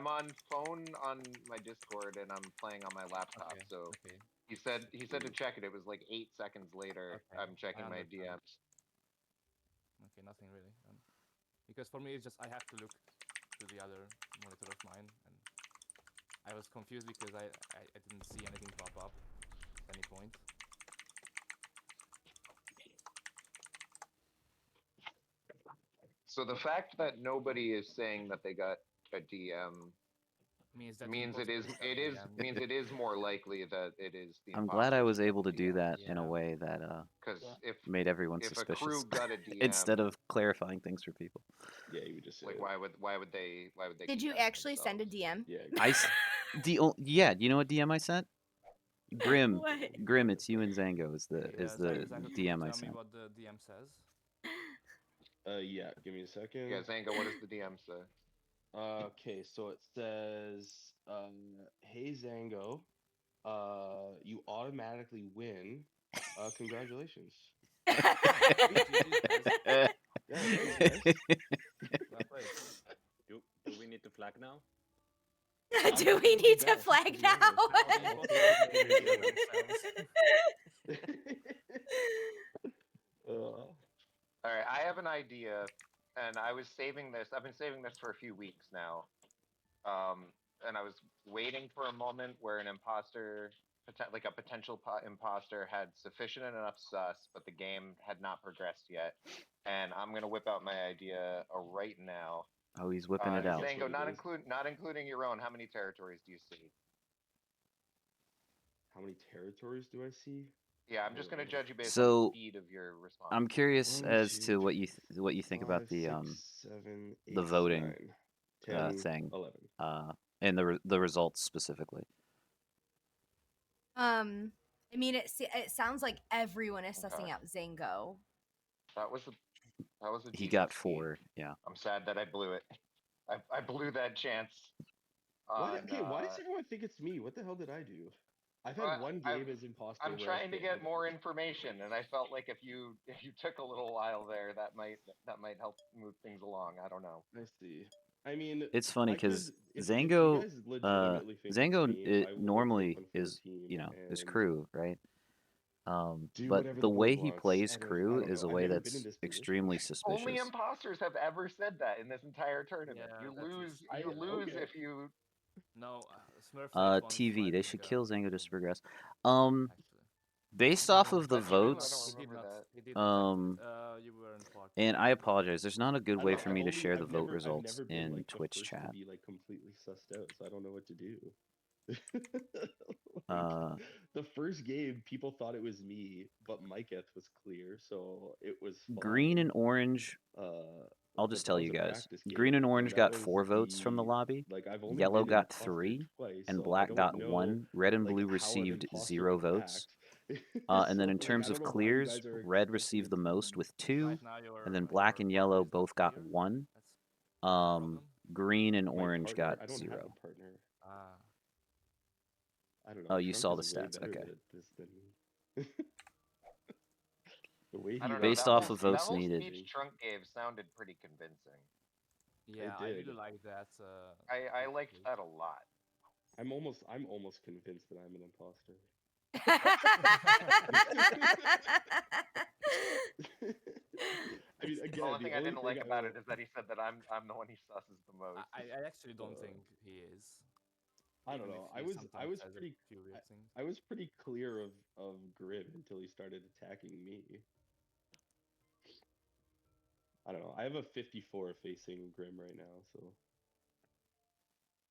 on phone on my Discord and I'm playing on my laptop. Okay, So okay. he said to check it. It was like 8 seconds later. Okay, I'm checking my DMs. Okay, nothing really. Because for me, it's just I have to look to the other monitor of mine, and I was confused because I didn't see anything pop up at any point. So the fact that nobody is saying that they got a DM means it is more likely that it is the I'm glad I was able to do that in a way that made everyone if suspicious a crew got a DM, instead of clarifying things for people. Yeah, you would just say like why would they Did you actually send a DM? Yeah. Yeah, you know what DM I sent? Grim. What? Grim, it's you and Zango is the Zango, DM I tell sent. me what the DM says. Yeah, give me a second. Yeah, Zango, what does the DM say? Okay, so it says, hey Zango, you automatically win. Congratulations. Do we need to flag now? Do we need to flag now? All right, I have an idea, and I was saving this. I've been saving this for a few weeks now, and I was waiting for a moment where an imposter, like a potential imposter, had sufficient enough sus, but the game had not progressed yet. And I'm gonna whip out my idea right now. Oh, he's whipping it out. Zango, not including your own. How many territories do you see? How many territories do I see? Yeah, I'm just gonna judge you based on the speed of your response. I'm curious as to what you think about the the voting 10, thing, 11. and the results specifically. I mean, it sounds like everyone is sussing out Zango. That was a he got 4. Yeah. I'm sad that I blew it. I blew that chance. Why does everyone think it's me? What the hell did I do? I've had one game as imposter. I'm trying to get more information, and I felt like if you took a little while there, that might help move things along. I don't know. I see. I mean, it's funny because Zango normally is is crew, right? But the way he plays crew is a way that's extremely suspicious. Only imposters have ever said that in this entire tournament. Yeah, you lose if you. No, TV. They should kill Zango just to progress. Based off of the votes, and I apologize. There's not a good way for me to share the vote results in Twitch chat. To be like completely sussed out, so I don't know what to do. The first game, people thought it was me, but Myketh was clear, so it was fine. Green and orange. I'll just tell you guys. Green and orange got 4 votes from the lobby. Yellow got 3, and black got 1. Red and blue received 0 votes. And then in terms of clears, red received the most with 2, and then black and yellow both got 1. Green and orange got 0. I don't know. Oh, you saw the stats. Okay. The way I don't know, based off of votes needed. That whole speech Trunk gave sounded pretty convincing. Yeah, I really like that. I liked that a lot. I'm almost convinced that I'm an imposter. I mean, again, the only thing I didn't like about it is that he said that I'm the one he susses the most. I actually don't think he is. I don't know. I was pretty clear of Grim until he started attacking me. I don't know. I have a 54 facing Grim right now, so.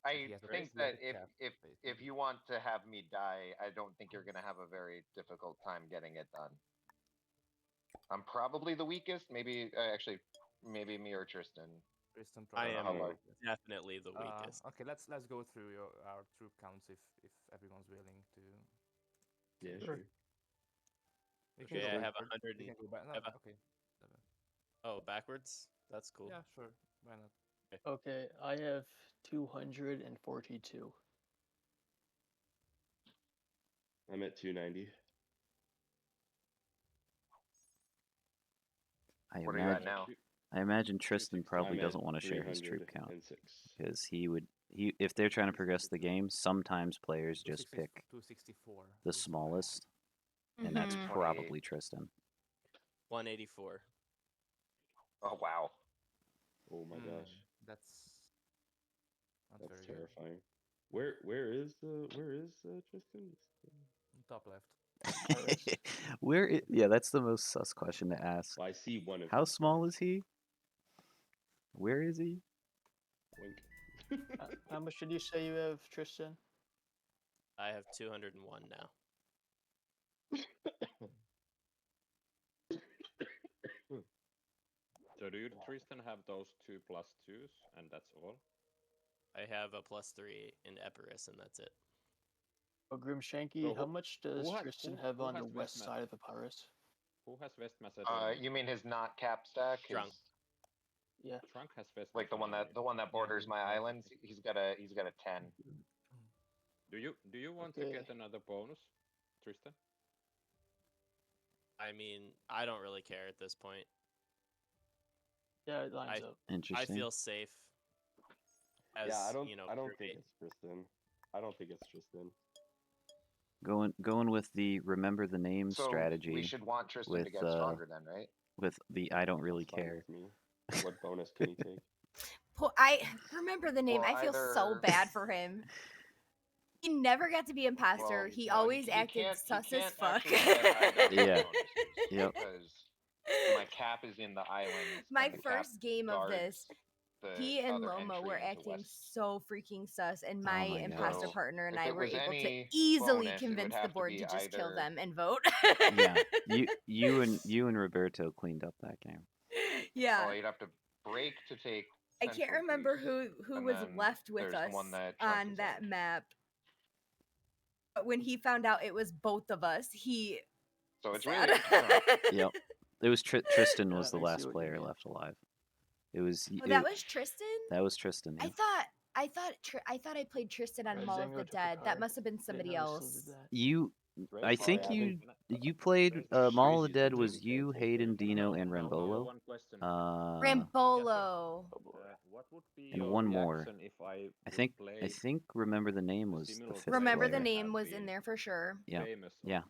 I think that if you want to have me die, I don't think you're gonna have a very difficult time getting it done. I'm probably the weakest. Maybe actually, maybe me or Tristan. I am definitely the weakest. Okay, let's go through our troop counts if everyone's willing to. Yeah, sure. Okay, I have 100. We can go back. No, okay. Oh, backwards? That's cool. Yeah, sure. Why not? Okay, I have 242. I'm at 290. What are you at now? I imagine Tristan probably doesn't want to share his troop count because he if they're trying to progress the game, sometimes players just pick 264. The smallest, and that's probably Tristan. 184. Oh wow! Oh my gosh, that's terrifying. Where is Tristan? Top left. Yeah, that's the most sus question to ask. Well, I see one of How small is he? Where is he? Wink. How much did you say you have, Tristan? I have 201 now. So do you, Tristan, have those 2 +2s, and that's all? I have a +3 in Epirus, and that's it. Oh, Grimshanky, so how much does Tristan have on the west side of Epirus? Who has West Macedonia? You mean his not cap stack? Trunk. Yeah. Trunk has West. Like the one that borders my islands. He's got a 10. Do you want to get another bonus, Tristan? I mean, I don't really care at this point. Yeah, it lines up. Interesting. I feel safe. As, yeah, I don't crewmate. think it's Tristan. I don't think it's Tristan. Going with the remember the name strategy. We should want Tristan to get stronger then, right? With the I don't really care. What bonus can he take? I remember the name. I feel so bad for him. He never got to be imposter. He always acted sus as fuck. Yeah. Yep. Because my cap is in the islands. My first game of this, he and Loma were acting so freaking sus, and my imposter partner and I were able to easily convince the board to just kill them and vote. Yeah, you and Roberto cleaned up that game. Yeah. Oh, you'd have to break to take. I can't remember who was left with us on that map. But when he found out it was both of us, he. So it's really. Yep. It was Tristan was the last player left alive. It was. That was Tristan. That was Tristan. Yeah. I thought I played Tristan on Mall of the Dead. That must have been somebody else. I think you played Mall of the Dead was you, Hayden, Dino, and Rambolo. Rambolo. What would be and one more. If I think Remember the Name was the fifth Remember player. the Name was in there for sure. Yeah. Yeah.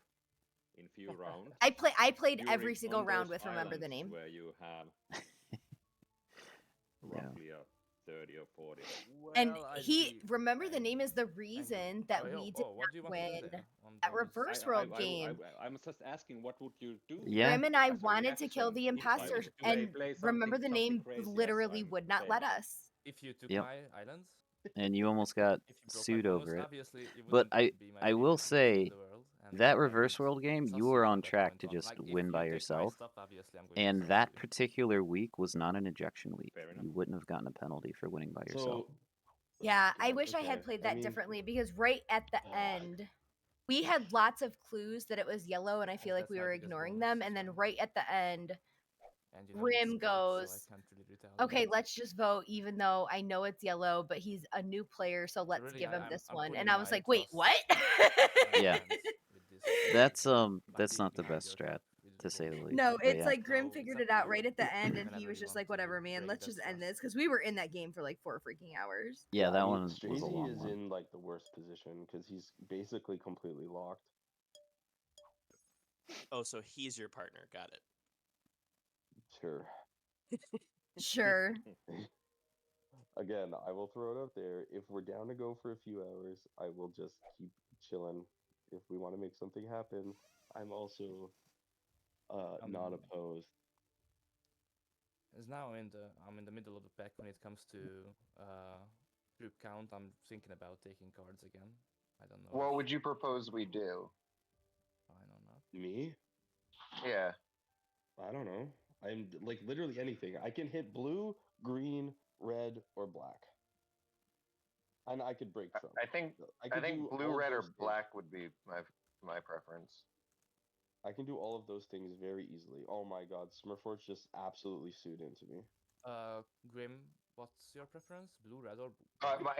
In few rounds. I played every single round with Remember the Name. Where you have roughly 30 or 40. And Remember the Name is the reason that we did not win that Reverse World game. I'm just asking, what would you do? Yeah. Grim and I wanted to kill the imposter, and Remember the Name literally would not let us. If you took my islands? and you almost got sued over it. It But be my I will favorite say in the world, and that I reverse would world game, you suss were you on from that track point to on. just Like, if win you by take my yourself. stuff, obviously I'm going to And suss that you. particular week was not an ejection week. Fair enough. You wouldn't have gotten a penalty for winning by yourself. So Yeah, I wish I okay, had played I that mean- differently because right at the end, we had lots of clues that it was yellow, and I feel like That's we my were biggest ignoring bonus them. as And then well. right at the end, And Grim it's paid, so I goes, can't really retaliate. okay, let's just vote, even though I know it's yellow, but he's a new player, so let's really, give him this I'm one. And putting I was my like, wait, trust what? in Yeah. hands with this, That's by not being the behind best your strat, cup with to say the voting. least. No, But it's yeah. like Grim So, figured it's it up to out you right at the end, and he whenever was you just want like, to whatever, man, break let's that just end trust. this. Because we were in that game for like 4 freaking hours. Yeah, that I mean, one was a StraYzie long is one. in like the worst position because he's basically completely locked. Oh, so he's your partner. Got it. Sure. Sure. Again, I will throw it out there. If we're down to go for a few hours, I will just keep chilling. If we want to make something happen, I'm also not opposed. Is now I'm in the middle of the pack when it comes to group count. I'm thinking about taking cards again. I don't know. What would you propose we do? Fine or not? Me? Yeah. I don't know. I'm like literally anything. I can hit blue, green, red, or black. And I could break Trump. I think do blue, all of red, or those black would be my preference. I can do all of those things very easily. Oh my god, Smurforge just absolutely sued into me. Grim, what's your preference? Blue, red, or black?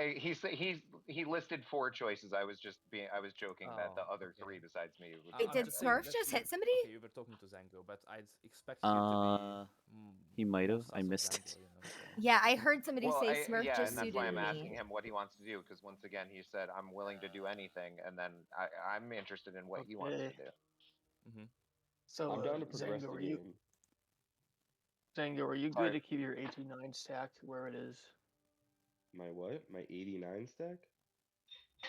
He listed 4 choices. I was joking that the other okay. 3 besides me would. Wait, did Smurf just hit somebody? Okay, you were talking to Zango, but I'd expect you to be. He might have. more I sus of missed Zango, it. you know, so. Yeah, I heard somebody Well, say Smurf yeah, just and that's suited why I'm me. asking him what he wants to do, because once again he said I'm willing to do anything, and then I'm interested in what he wants to do. So I'm down to progress Zango, the are game. Zango, are you good to keep your 89 stack where it is? My what? My 89 stack?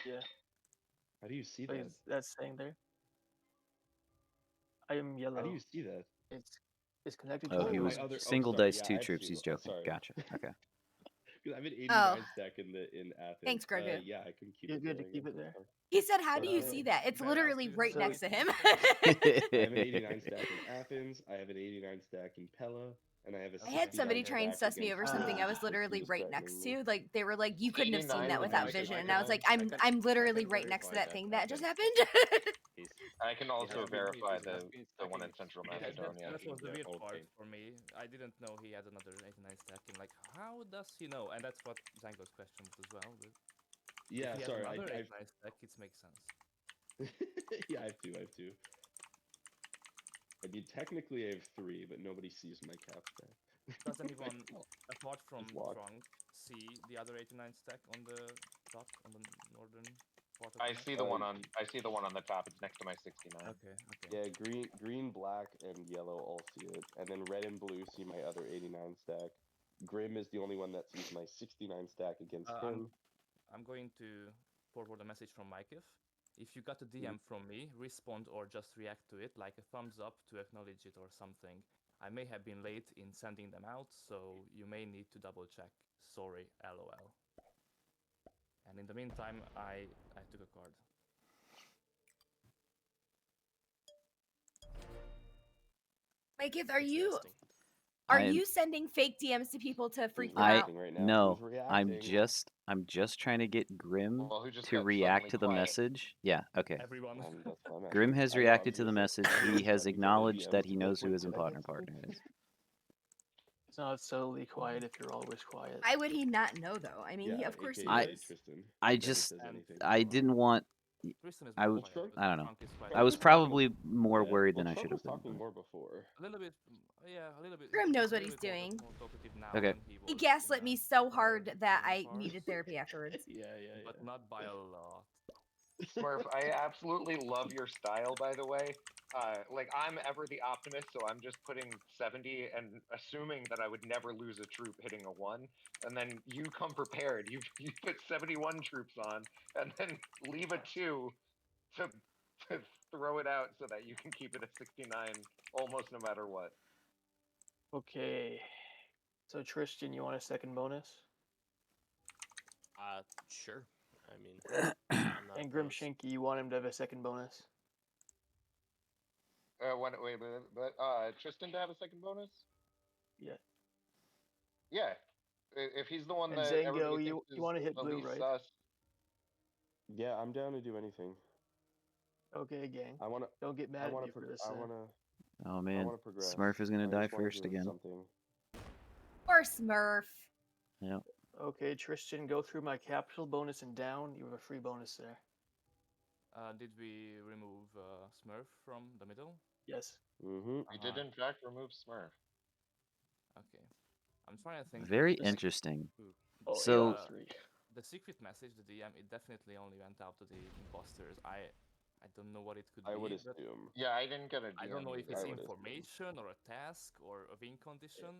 Yeah. How do you see Like, that? that's saying there. I am yellow. How do you see that? It's connected to Oh, my he was message. single sorry, dice yeah, I 2 have troops. two. He's Oh, joking. sorry. Gotcha. Okay. I'm an 89 Oh. stack in Athens. Thanks, Grogu. Yeah, I can keep You're it good there. to keep it there. He said, how do you Uh, see that? It's Better literally ask you right how next to him. I have an 89 stack in Athens. I have an 89 stack in Pella, and I have a. I had somebody 69 try and stack suss me over against something I Grim, was which he literally was right threatening next me. to. Like, they were like, you couldn't have seen 89 that would without be vision. sick. And I was like, I I'm can literally right next to verify that thing. that That just happened. happened. I can also has been- verify it has the been one in stacking- Central it has been Macedonia. That was the the weird whole part game. for me. I didn't know he had another 89 stack, and like, how does he know? And that's what Zango's question was as well. But Yeah, if he sorry. has another 89 stack, it makes sense. Yeah, I have two. I mean, technically I have 3, but nobody sees my cap stack. Does anyone, apart from It's locked. Trunk, see the other 89 stack on the top, on the northern part of I the map? see the one on the top. It's next to my 69. Okay. Yeah, green, black, and yellow all see it, and then red and blue see my other 89 stack. Grim is the only one that sees my 69 stack against him. I'm going to forward a message from Mikeif. If you got a DM from me, respond or just react to it, like a thumbs up to acknowledge it or something. I may have been late in sending them out, so you may need to double check. Sorry, LOL. And in the meantime, I took a card. Mikeith, are you I'm- sending fake DMs to people to freak them I- out? right now. No, Who's I'm reacting? just trying to get Grim Well, who just to got react suddenly to the quiet? message. Yeah, okay. Everyone. That's what I'm Grim asking. has I know, reacted I to the was message. gonna say, He has let me get the acknowledged that DMs he real knows who quick. his Can I partner get some? is. It's not solely quiet if you're always quiet. Why would he not know, though? I mean, Yeah, of course he AKA knows. Tristan. I Never just says anything. I didn't want. Tristan is I more was quiet, but I don't know. Trunk is quite I was was talking- probably more Yeah, worried well, than I Trump should have was talking been. more before. a little bit, yeah, a little bit. Grim knows what a he's little bit doing. more talkative now Okay. than He was gaslit in, me so the hard that I beginning needed therapy afterwards. Yeah. but not by a lot. Smurf, I absolutely love your style, by the way. Like, I'm ever the optimist, so I'm just putting 70 and assuming that I would never lose a troop hitting a 1. And then you come prepared. You put 71 troops on, and then leave a 2 to throw it out so that you can keep it at 69 almost no matter what. Okay. So Tristan, you want a second bonus? Sure. I mean, and Grimshanky, you want him to have a second bonus? But Tristan to have a second bonus? Yeah. Yeah. If he's the one And that Zango, everybody you thinks want to is hit the blue, least right? sus. Yeah, I'm down to do anything. Okay, gang. I wanna. Don't get mad at me for this. I wanna. Oh man, wanna progress. Smurf is gonna I die just wanna first do again. Something. Poor Smurf. Yep. Okay, Tristan, go through my capital bonus and down. You have a free bonus there. Did we remove Smurf from the middle? Yes. Mm-hmm. We did in fact remove Smurf. Okay. I'm trying to think. Very interesting. Oh, So the secret message, the DM, it definitely only went out to the imposters. I don't know what it could be. I would assume. Yeah, I didn't get a DM. I don't know if it's I would information or a task or a win condition,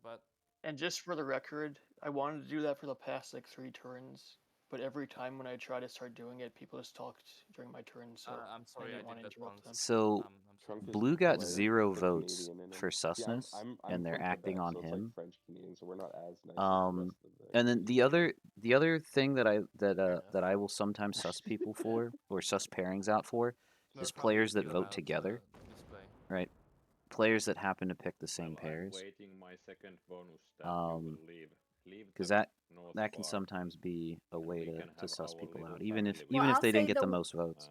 but. And just for the record, I wanted to do that for the past like 3 turns, but every time when I try to start doing it, people just talked during my turn. So I'm sorry, I didn't want to did that interrupt once. them. So Blue got 0 votes for susness, I'm and they're from acting Quebec, on so it's him. like French Canadian, so we're not as nice as the rest of And then the other thing that I will sometimes sus people for, or sus pairings out for, is players that vote together, right? Players that happen to pick the same pairs. I'm waiting my second bonus that you will leave because that can sometimes be a way to suss people out, even if I'll they didn't say get the most votes.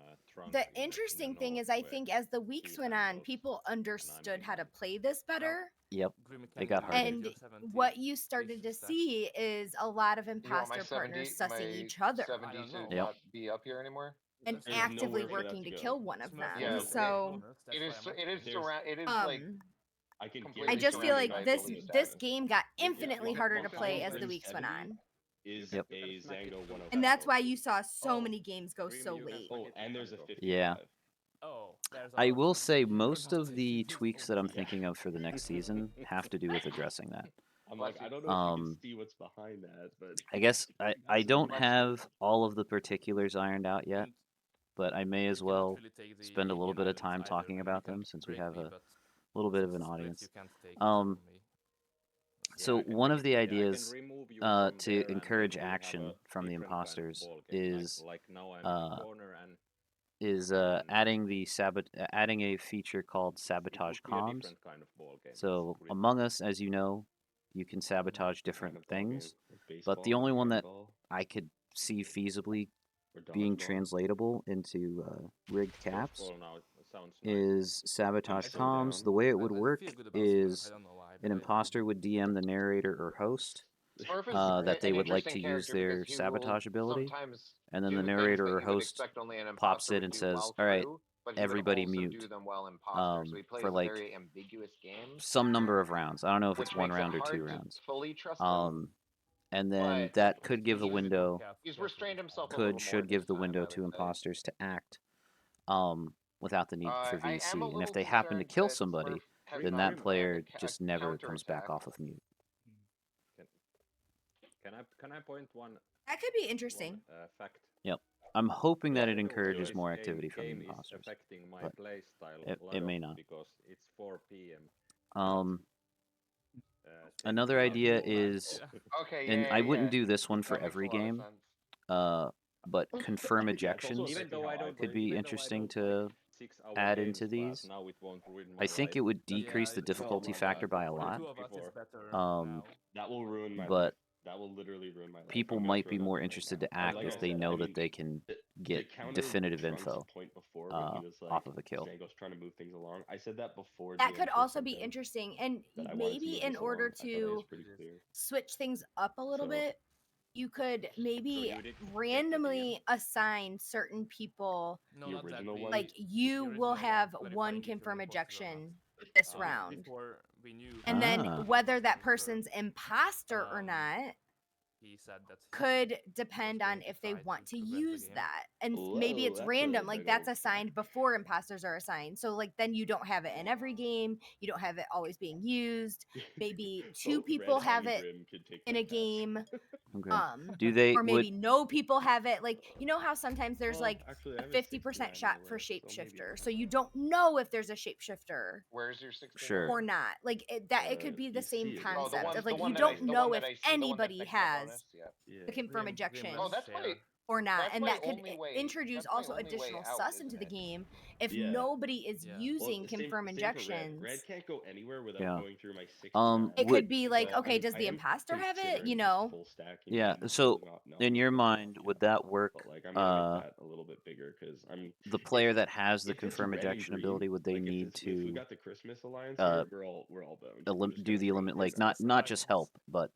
The interesting thing is, I think as the weeks went on, people understood how to play this better. Yep, it got harder. And what you started to see is a lot of imposter partners sussing each other. 70 to not be up here anymore. And actively working to kill one of them. Yeah, so it is like I just feel like this game got infinitely harder to play as the weeks went on. Is Yep. a Zango 105. And that's why you saw so many games go so late. Oh, and there's a 55. Yeah. I will say most of the tweaks that I'm thinking of for the next season have to do with addressing that. I'm like, I don't know if you can see what's behind that, but I guess I don't have all of the particulars ironed out yet, but I may as well spend a little bit of time talking about them since we have a little bit of an audience. So one of the ideas to encourage action from the imposters is adding a feature called sabotage comms. So Among Us, as you know, you can sabotage different things, but the only one that I could see feasibly being translatable into rigged caps is sabotage comms. The way it would work is an imposter would DM the narrator or host that they would like to use their sabotage ability, and then the narrator or host pops it and says, "All right, everybody mute for like some number of rounds. I don't know if it's 1 round or 2 rounds. And then that could give the window, should give the window to imposters to act without the need for VC. And if they happen to kill somebody, then that player just never comes back off of mute. Can I point one? That could be interesting. Fact. Yep. I'm hoping that it encourages more activity from the game imposters. Is affecting my but playstyle it may not. Because it's 4 p.m. Another idea is, and I wouldn't do this one for every game, but confirm ejections could be interesting to add into these. I think it would decrease the difficulty factor by a lot. That will ruin my but that will literally ruin my life. people might be more interested to act if they know that they can get definitive info off of a kill. Django's trying to move things along. I said that before. That could also be interesting, and maybe in order to switch things up a little bit, you could maybe randomly assign certain people. Like you will have one confirm ejection this round, and then whether that person's imposter or not could depend on if they want to use that. And maybe it's random, like that's assigned before imposters are assigned. So like then you don't have it in every game, you don't have it always being used. Maybe 2 people have it in a game, Okay. Do they? Or maybe no people have it. Like, you know how sometimes there's like actually, a 50% shot for shapeshifter, so you don't know if there's a shapeshifter. Where's your 69? Sure. Or not. Like it could be the same concept of like you that don't know if the anybody bonus, has yeah. the confirm ejection. Oh, that's my or not, that's and my that could only way. introduce That's my also only way additional out, sus into isn't the it? game if Yeah. nobody is using Well, confirm same for injections. Red can't go anywhere without Yeah. going through my 69. It could be like, So okay, does I the am imposter have it? considering You just know. full stacking Yeah. and So not in your going mind, off, would that work? But like I'm gonna make that a little bit bigger because I'm The player that has the if it's confirm red and ejection green, ability, would they like need if we to got the Christmas alliance here, we're all boned. I'm just do gonna the throw element it like out not just help, but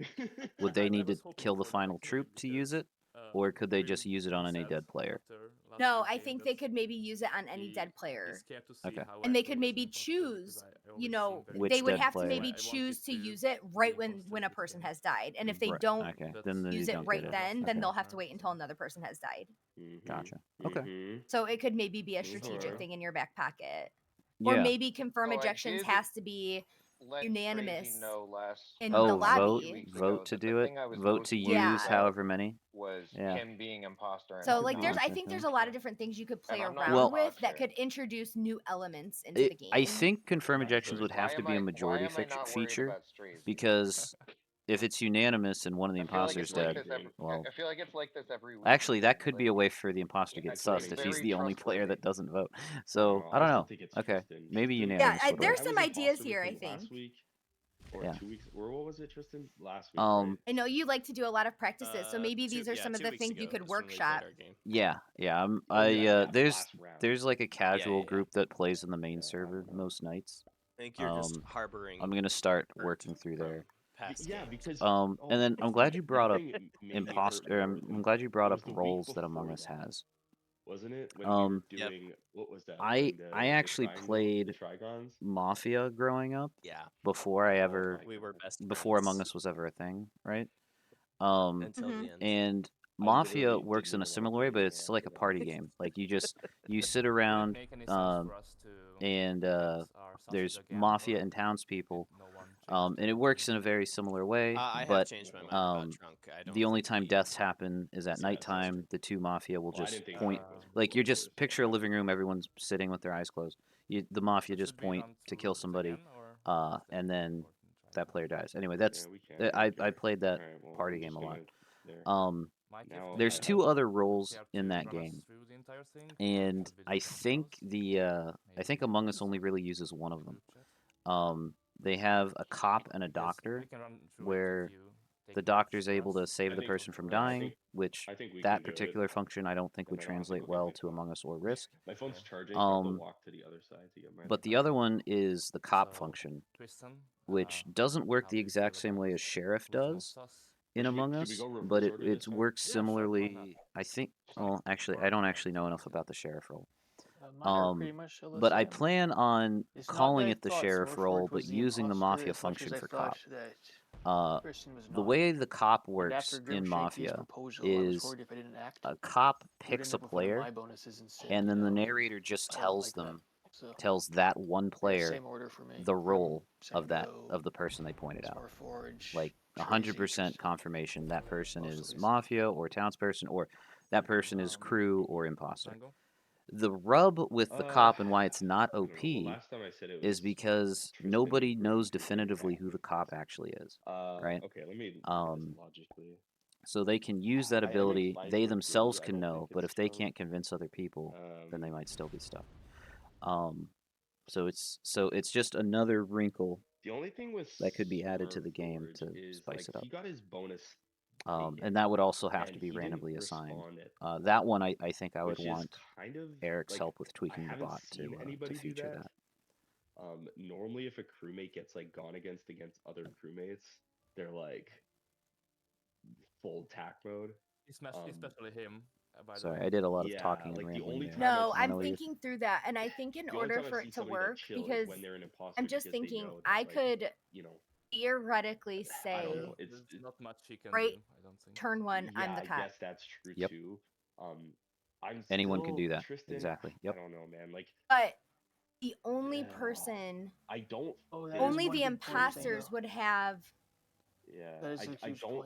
would they I need to was hoping kill the for final Viking troop to use it, or could they just use it on any dead player? No, I think they could maybe use it on any dead player. Okay. And they could maybe choose, you know, Which they would dead have player? to maybe choose to use it right when a person has died. And if they Right, don't okay, then they use it don't right get it. then Okay. they'll have to wait until another person has died. Gotcha. Okay. So it could maybe be a strategic Mhm. thing in your back pocket. Or Yeah. maybe confirm So I ejections did has to be let unanimous StraYzie know last in Oh, the vote lobby. vote to that the do it. thing I was Vote most to worried Yeah. use about however many. was Yeah. him being imposter and So like there's I Gotcha. think there's a lot of different things you could play I'm not around an with that imposter. could introduce new elements into the game. I think confirm ejections would Why have to am be a I- majority why am I not worried feature about StraYzie? because if it's unanimous and one of the I feel like imposters it's like dead, this every, well, I feel like it's like this every week. actually that man. could be Like, a way for the imposter to get it's like sussed if he's very the only player trustworthy. that doesn't vote. So I don't know. Okay, maybe Tristan- unanimous Yeah, would there's work. some ideas here, I think. Last week or Yeah. 2 weeks, or what was it, Tristan? Last week, right? I know you like to do a lot of practices, so maybe these are some of the things you could workshop. Yeah. There's like a casual group that plays in the main server most nights. I think you're just harboring. I'm gonna start working through there. Yeah, because and then I'm glad you brought up made me hurt imposter. more I'm glad you brought it up was the week roles that before Among Us that. has. Wasn't it when we were doing what was that? I When I the actually triangle- played the Trigons? Mafia growing up. Yeah. Before I ever we were best before friends. Among Us was ever a thing, right? Until the end. And Mafia works in a similar way, but it's still like a party game. Like you sit around, and there's Mafia and townspeople, and it works in a very similar way. I but have changed my mind about Trunk. I don't the only think time he deaths happen is at nighttime. The two Mafia will Well, I just didn't think point, Trunk was like you're just picture a living room, everyone's sitting with their eyes closed. The Mafia just point to kill somebody, and then that player dies. Anyway, that's I played that party game a lot. There's two other roles in that game, and I think Among Us only really uses one of them. They have a cop and a doctor, where the doctor's able to save the person from dying, which that particular function I don't think would translate well to Among Us or Risk. My phone's charging, so I have to walk to the other side to get my But the other one is the cop function, which doesn't work the exact same way as Sheriff does in Among Us, but it works similarly. I think. Well, actually, I don't actually know enough about the Sheriff role. But I plan on calling it the Sheriff role, but using the Mafia function for cop. The way the cop works in Mafia is a cop picks a player, and then the narrator just tells that one player the role of the person they pointed out. Like 100% confirmation that person is Mafia or townsperson, or that person is crew or imposter. The rub with the cop and why it's not OP is because nobody knows definitively who the cop actually is, right? Okay, let me logically. So they can use that ability. They themselves can know, but if they can't convince other people, then they might still be stuck. So it's just another wrinkle. The only thing with that could be added to the game to spice it up. He got his bonus. And that would also have to be randomly assigned. That one, I think I would want Eric's help with tweaking the bot to feature that. Normally, if a crewmate gets gone against other crewmates, they're full attack mode. Especially him. Sorry, I did a lot of talking and rambling there. No, I'm thinking through that, and I think in order for it to work, because I'm just thinking I could theoretically say, there's not much he can right, do, I don't think. turn one, I'm the cop. I guess that's true too. Anyone can do that. Exactly. Yep. I don't know, man. But the only person, only the imposters would have. Yeah, I don't.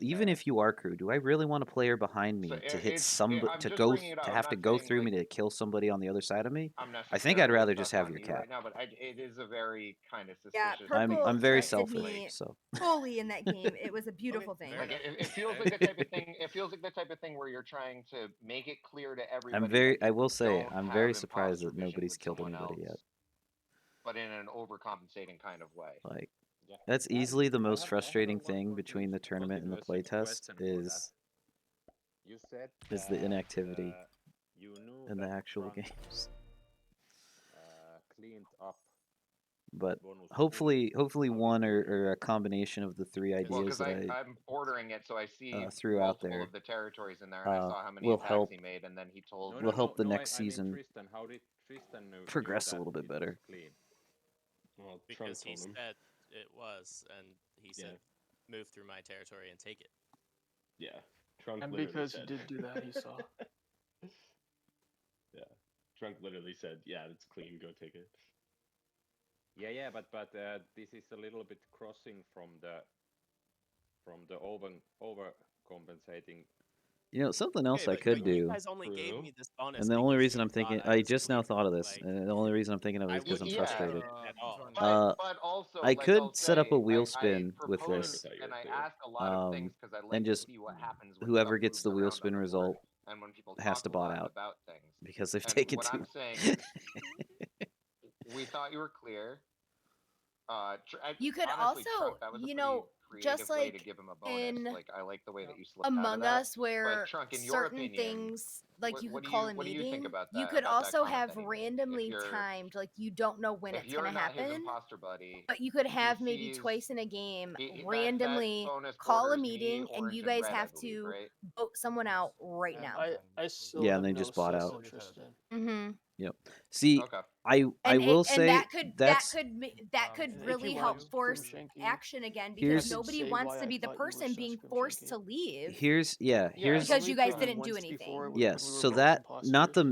even if you are crew, do I really want a player behind me to hit somebody to have to go through me to kill somebody on the other side of me? I think I'd rather just have your cat. Right now, but it is a very kind of Yeah, suspicious. purple I'm very tested selfish, me so fully in that game. It was a beautiful thing. Like it feels like the type of thing it feels like the type of thing where you're trying to make it clear to everybody. I will say, I'm very surprised that nobody's killed anybody yet. But in an overcompensating kind of way. Like, that's easily the most frustrating thing between the tournament and the playtest is the inactivity in the actual games. Cleaned up. But hopefully one or a combination of the three ideas that I'm ordering it, so I see threw out there of the territories in there, and I saw how many will attacks help. he made, and then he told. Will help the next I mean season Tristan, how did Tristan progress a little bit better. Clean? Well, because he said it was, and he said, "Move through my territory and take it." Yeah, Trunk. And literally because said. he did do that, he saw. Yeah, Trunk literally said, "Yeah, it's clean. Go take it." Yeah, but this is a little bit crossing from the overcompensating. You know, something else I could do. You guys only gave me this bonus, and the only reason I'm thinking, I just now thought of this, and the only reason I'm thinking of it is because I'm frustrated. But also, I could I'll set up a say, wheel spin with propose, this, and I ask a lot of things because I like and to just see what happens when whoever stuff gets the moves wheel around on spin the board, result and when people has talk to a bot lot out about things. because they've And taken what too. I'm saying is, we thought you were clear. You could honestly, also, Trump, that was a pretty just way to like give him a bonus. in Like I like the way that you slipped Among out of that. Us, where but Trunk, in your certain opinion, things, like you what could do call a what do you think meeting, about that? you could about that also comment have that he made? randomly timed, like you don't know when if it's you're gonna not his happen. imposter buddy, But you could he have maybe sees- twice in a game that randomly bonus call a borders me, meeting, and orange, you and guys red, I have believe, to right? vote someone out right now. I still Yeah, have and they no just bought sus out. on Tristan. Mm-hmm. Yep. See, Okay. I will and say that that's could if really you help want force Grimshanky, action again, Here's- because I could nobody say wants why to I be the thought you were person sus being Grimshanky. forced to leave. here's Because you guys only didn't do once anything. before yes. when we were So both that imposters.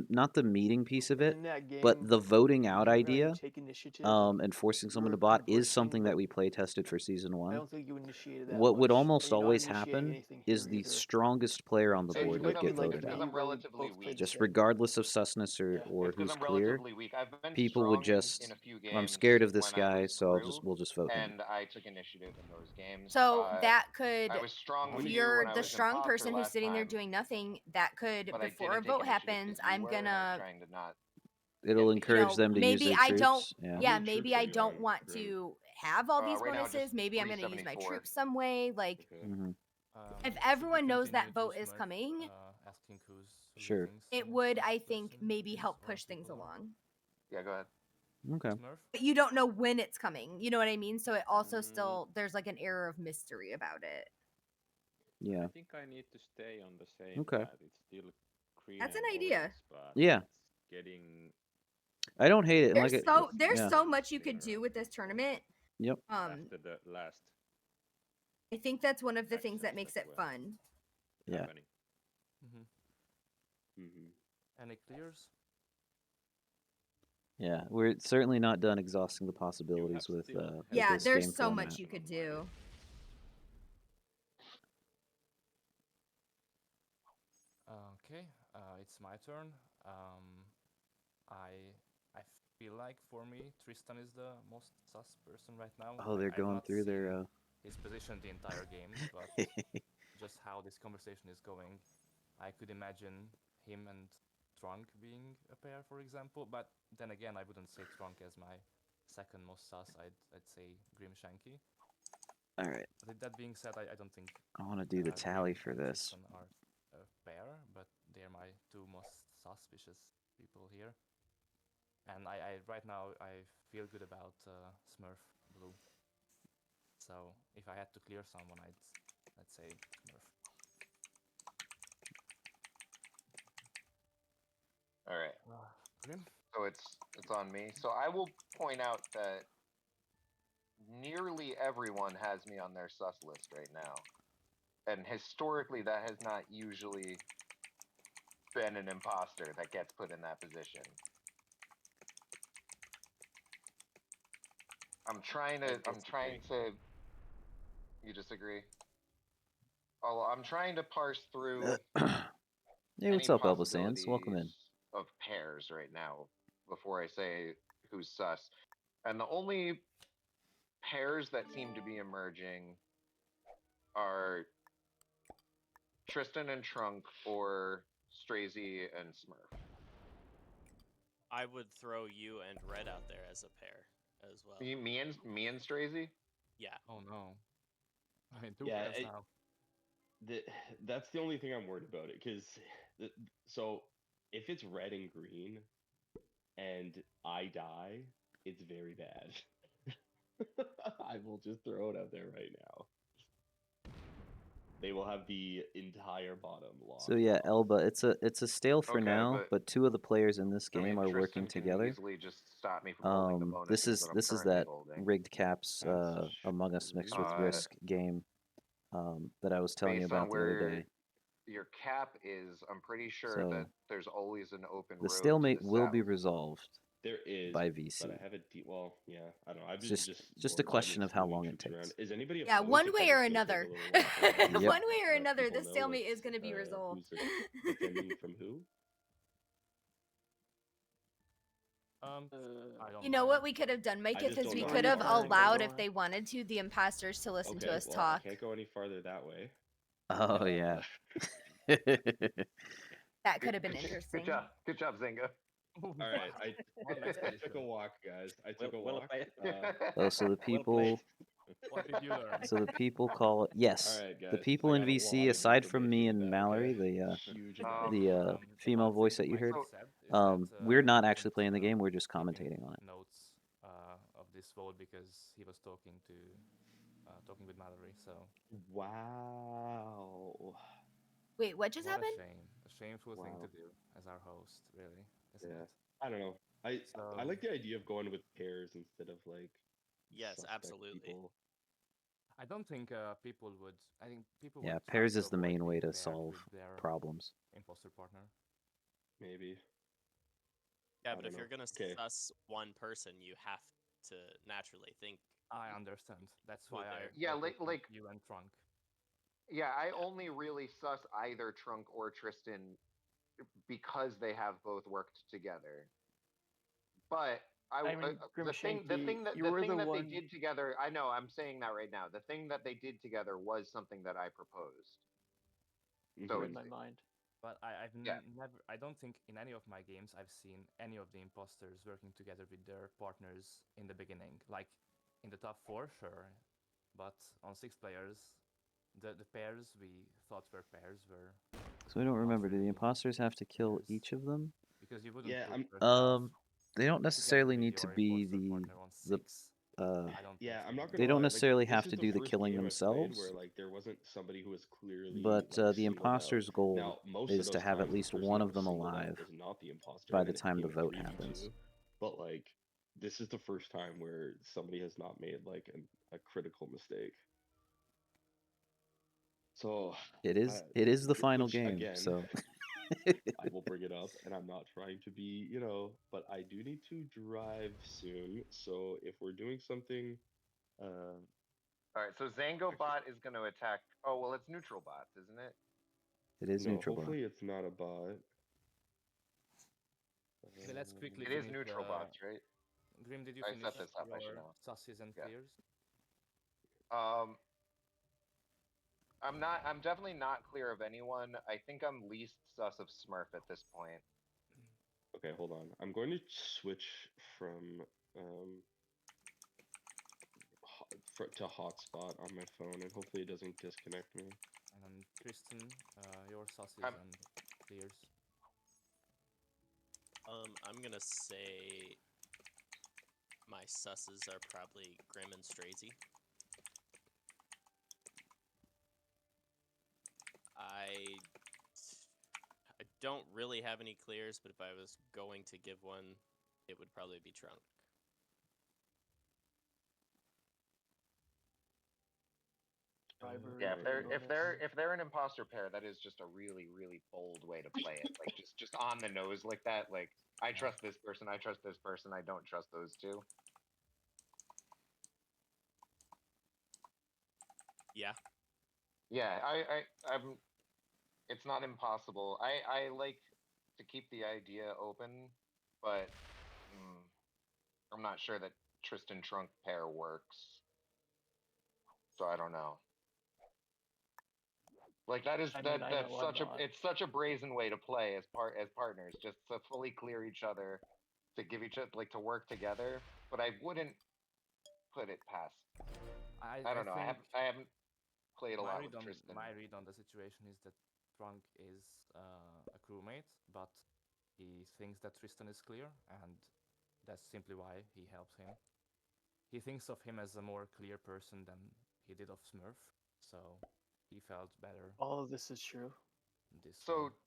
not the meeting piece of it, In that but game, the voting out you didn't really idea, take initiative. and forcing You someone were to bot kind of is something pushing, that but we play tested for season I 1. don't think you initiated that What would much, almost and you're not always initiating happen anything is here the either. strongest player on the It's board because would get I'm- voted because out. I'm relatively both played weak. the Just same. regardless of susness or It's who's because I'm clear, relatively weak. I've been people would strong just. in a few I'm games scared of this when I guy, was so through, we'll just vote him. and I took initiative in those games. So that could, I was strong if with you you're when I the was strong imposter person who's last sitting there time, doing nothing, that could, but I before a didn't take vote initiative happens, 'cause you I'm were, and I was gonna, trying to not. It'll encourage them to use maybe their I don't, troops. Yeah. yeah, maybe I don't want to have all these Right now, bonuses. just Maybe I'm gonna use my 374. troops some way. Like, Mm-hmm. if Should we everyone knows that continue vote to is Smurf, coming, asking who Sure. thinks it the would, sus I think, person maybe is, help or push things people are? along. Yeah, go ahead. Okay. Smurf? But you don't know when it's coming. You know what I mean? So it also Mm. still, there's like an air of mystery about it. Yeah. I think I need to stay on the same Okay. path. It's still green That's and an idea. orange, but Yeah. it's getting I don't hate it. And There's yeah. so much you could do with this tournament. Yep. after the last I think that's one of the things that actions makes that it were fun. Yeah. happening. Any clears? Yeah, we're certainly not done exhausting the possibilities with Yeah, this there's game so format. much you could do. Okay, it's my turn. I feel like for me Tristan is the most sus person right now. Oh, they're I've going not through seen their his position the entire game, but just how this conversation is going, I could imagine him and Trunk being a pair, for example. But then again, I wouldn't say Trunk as my second most sus. I'd say Grimshanky. All right. With that being said, I don't think I want to do the tally for this. Tristan are a pair, but they're my two most suspicious people here. And I right now I feel good about Smurf Blue. So if I had to clear someone, I'd say Smurf. All right. Grim? So it's on me. So I will point out that nearly everyone has me on their sus list right now. And historically, that has not usually been an imposter that gets put in that position. I'm trying to. You disagree? Oh, I'm trying to parse through. Hey, what's up, Elba Sands? Welcome in. Of pairs right now before I say who's sus. And the only pairs that seem to be emerging are Tristan and Trunk or StraYzie and Smurf. I would throw you and Red out there as a pair as well. Me and StraYzie? Yeah. Oh no. I mean, that's the only thing I'm worried about it, because so if it's red and green and I die, it's very bad. I will just throw it out there right now. They will have the entire bottom lost. So yeah, Elba, it's a stale for now, but two of the players in this game are Tristan working together. Easily just stop me from holding the bonuses this is that rigged caps Among Us mixed with Risk game that I was telling you about the other day. Your cap is, I'm pretty sure that there's always an open road. The stalemate will be resolved. There is by VC. But I have well, yeah, I don't know. I've just a question of how long it takes. Is anybody? Yeah, one way or another. One way or another, the stalemate is going to be resolved. From who? You know what we could have done, Mike, is we could have allowed, if they wanted to, the imposters to listen to us talk. I can't go any farther that way. Oh yeah. That could have been interesting. Good job, Zinga. All right, I took a walk, guys. I took a walk. So the people. What did you learn? So the people call it yes. All right, guys, the people in VC, aside from me and Mallory, the female voice that you heard, we're not actually playing the game. We're just commentating on it. Notes of this vote because he was talking with Mallory. So. Wow. Wait, what just happened? A shameful thing to do as our host, really. Yeah, I don't know. I like the idea of going with pairs instead of like. Yes, absolutely. People. I don't think people would. I think people. Yeah, pairs is the main way to solve problems. Imposter partner. Maybe. Yeah, but if you're gonna sus one person, you have to naturally think. I understand. That's why like you and Trunk. Yeah, I only really sus either Trunk or Tristan because they have both worked together. But the thing that they did together, I know, I'm saying that right now. The thing that they did together was something that I proposed. So in my mind. But I've never. I don't think in any of my games I've seen any of the imposters working together with their partners in the beginning. Like in the top 4, sure, but on 6 players, the pairs we thought were pairs were. So I don't remember. Do the imposters have to kill each of them? Because you wouldn't. Yeah, they don't necessarily need to be the yeah, I'm not gonna they don't necessarily have to do the killing themselves. Where like there wasn't somebody who was clearly. But the imposter's goal is to have at least one of them alive by the time the vote happens. But like, this is the first time where somebody has not made like a critical mistake. So it is the final game. Again, so. I will bring it up, and I'm not trying to be, but I do need to drive soon. So if we're doing something, all right. So Zango bot is going to attack. Oh well, it's neutral bots, isn't it? It is neutral hopefully bot. It's not a bot. Okay, let's quickly. It is neutral bots, right? Grim, did you finish your susses and clears? I'm definitely not clear of anyone. I think I'm least sus of Smurf at this point. Okay, hold on. I'm going to switch from to hotspot on my phone, and hopefully it doesn't disconnect me. And Tristan, your susses and clears. I'm gonna say my susses are probably Grim and StraYzie. I don't really have any clears, but if I was going to give one, it would probably be Trunk. Yeah, if they're an imposter pair, that is just a really, really bold way to play it. Like just on the nose like that. Like I trust this person, I trust this person, I don't trust those two. Yeah. Yeah, I'm. It's not impossible. I like to keep the idea open, but I'm not sure that Tristan Trunk pair works. So I don't know. Like that's such a brazen way to play as partners, just to fully clear each other, to give each other to work together. But I wouldn't put it past. I don't know. I haven't played a lot with Tristan. My read on the situation is that Trunk is a crewmate, but he thinks that Tristan is clear, and that's simply why he helps him. He thinks of him as a more clear person than he did of Smurf, so he felt better. All of this is true.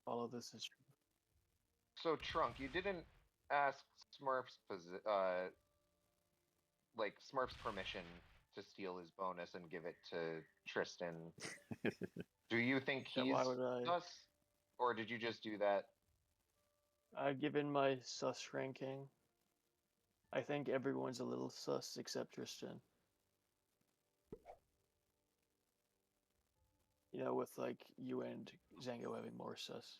All of this is true. So Trunk, you didn't ask Smurf's Smurf's permission to steal his bonus and give it to Tristan. Do you think he's sus, or did you just do that? Given my sus ranking, I think everyone's a little sus except Tristan. You know, with like you and Zango having more sus.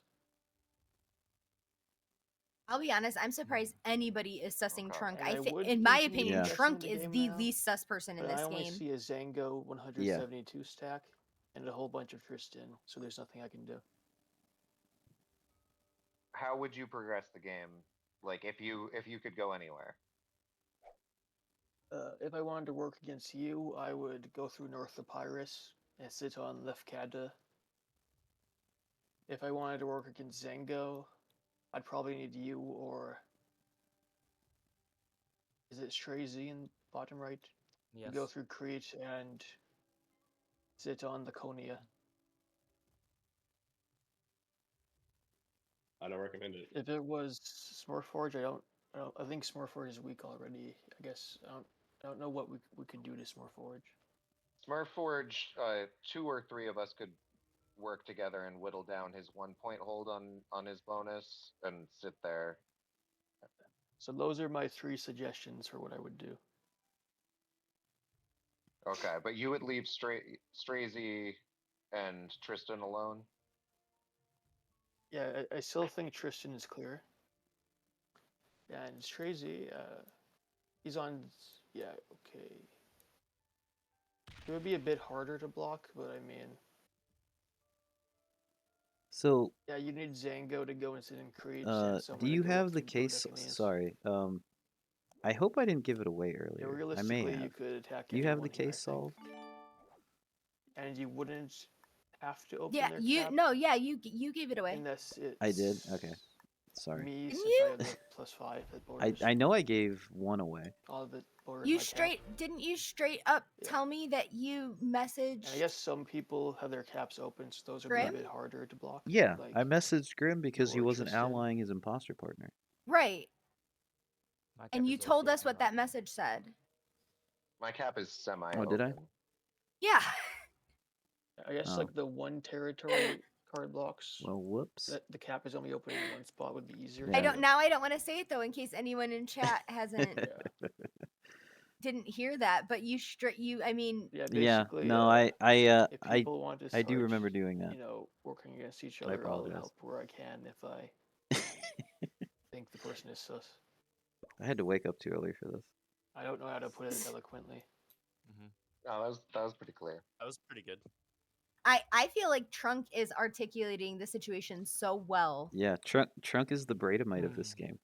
I'll be honest, I'm surprised anybody is sussing Trunk. In my opinion, Trunk is the least sus person in this game. I only see a Zango 172 stack and a whole bunch of Tristan, so there's nothing I can do. How would you progress the game? Like if you could go anywhere? If I wanted to work against you, I would go through North of Pyrus and sit on Lefkada. If I wanted to work against Zango, I'd probably need you or... Is it StraYzie in bottom right? Yes. Go through Crete and sit on Laconia. I don't recommend it. If it was Smurforge, I think Smurforge is weak already. I guess I don't know what we could do to Smurforge. Smurforge, 2 or 3 of us could work together and whittle down his 1 point hold on his bonus and sit there. So those are my 3 suggestions for what I would do. Okay, but you would leave StraYzie and Tristan alone? Yeah, I still think Tristan is clear. Yeah, and StraYzie, he's on... Yeah, okay. It would be a bit harder to block, but I mean... So... Yeah, you need Zango to go and sit in Crete. Do you have the case... Sorry, I hope I didn't give it away earlier. Yeah, realistically, you could attack. Do you have the case solved? And you wouldn't have to open their cap? You gave it away. Unless it's I did? Okay. Sorry. Me, since I have the +5 at borders. I know I gave 1 away. All of it borders you didn't you straight up tell me that you messaged... And I guess some people have their caps open, so those are a bit harder to block. Yeah, I messaged Grim because he wasn't allying his imposter partner. Right. And you told us what that message said. My cap is semi. Oh, did I? Yeah. I guess like the 1 territory card blocks. Well, whoops. The cap is only open in 1 spot would be easier. I don't want to say it though in case anyone in chat hasn't didn't hear that, but I mean no, I do remember doing that. You know, working against each other, I'll help where I can if I think the person is sus. I had to wake up too early for this. I don't know how to put it eloquently. Oh, that was pretty clear. That was pretty good. I feel like Trunk is articulating the situation so well. Yeah, Trunk is the Braidamite of this game.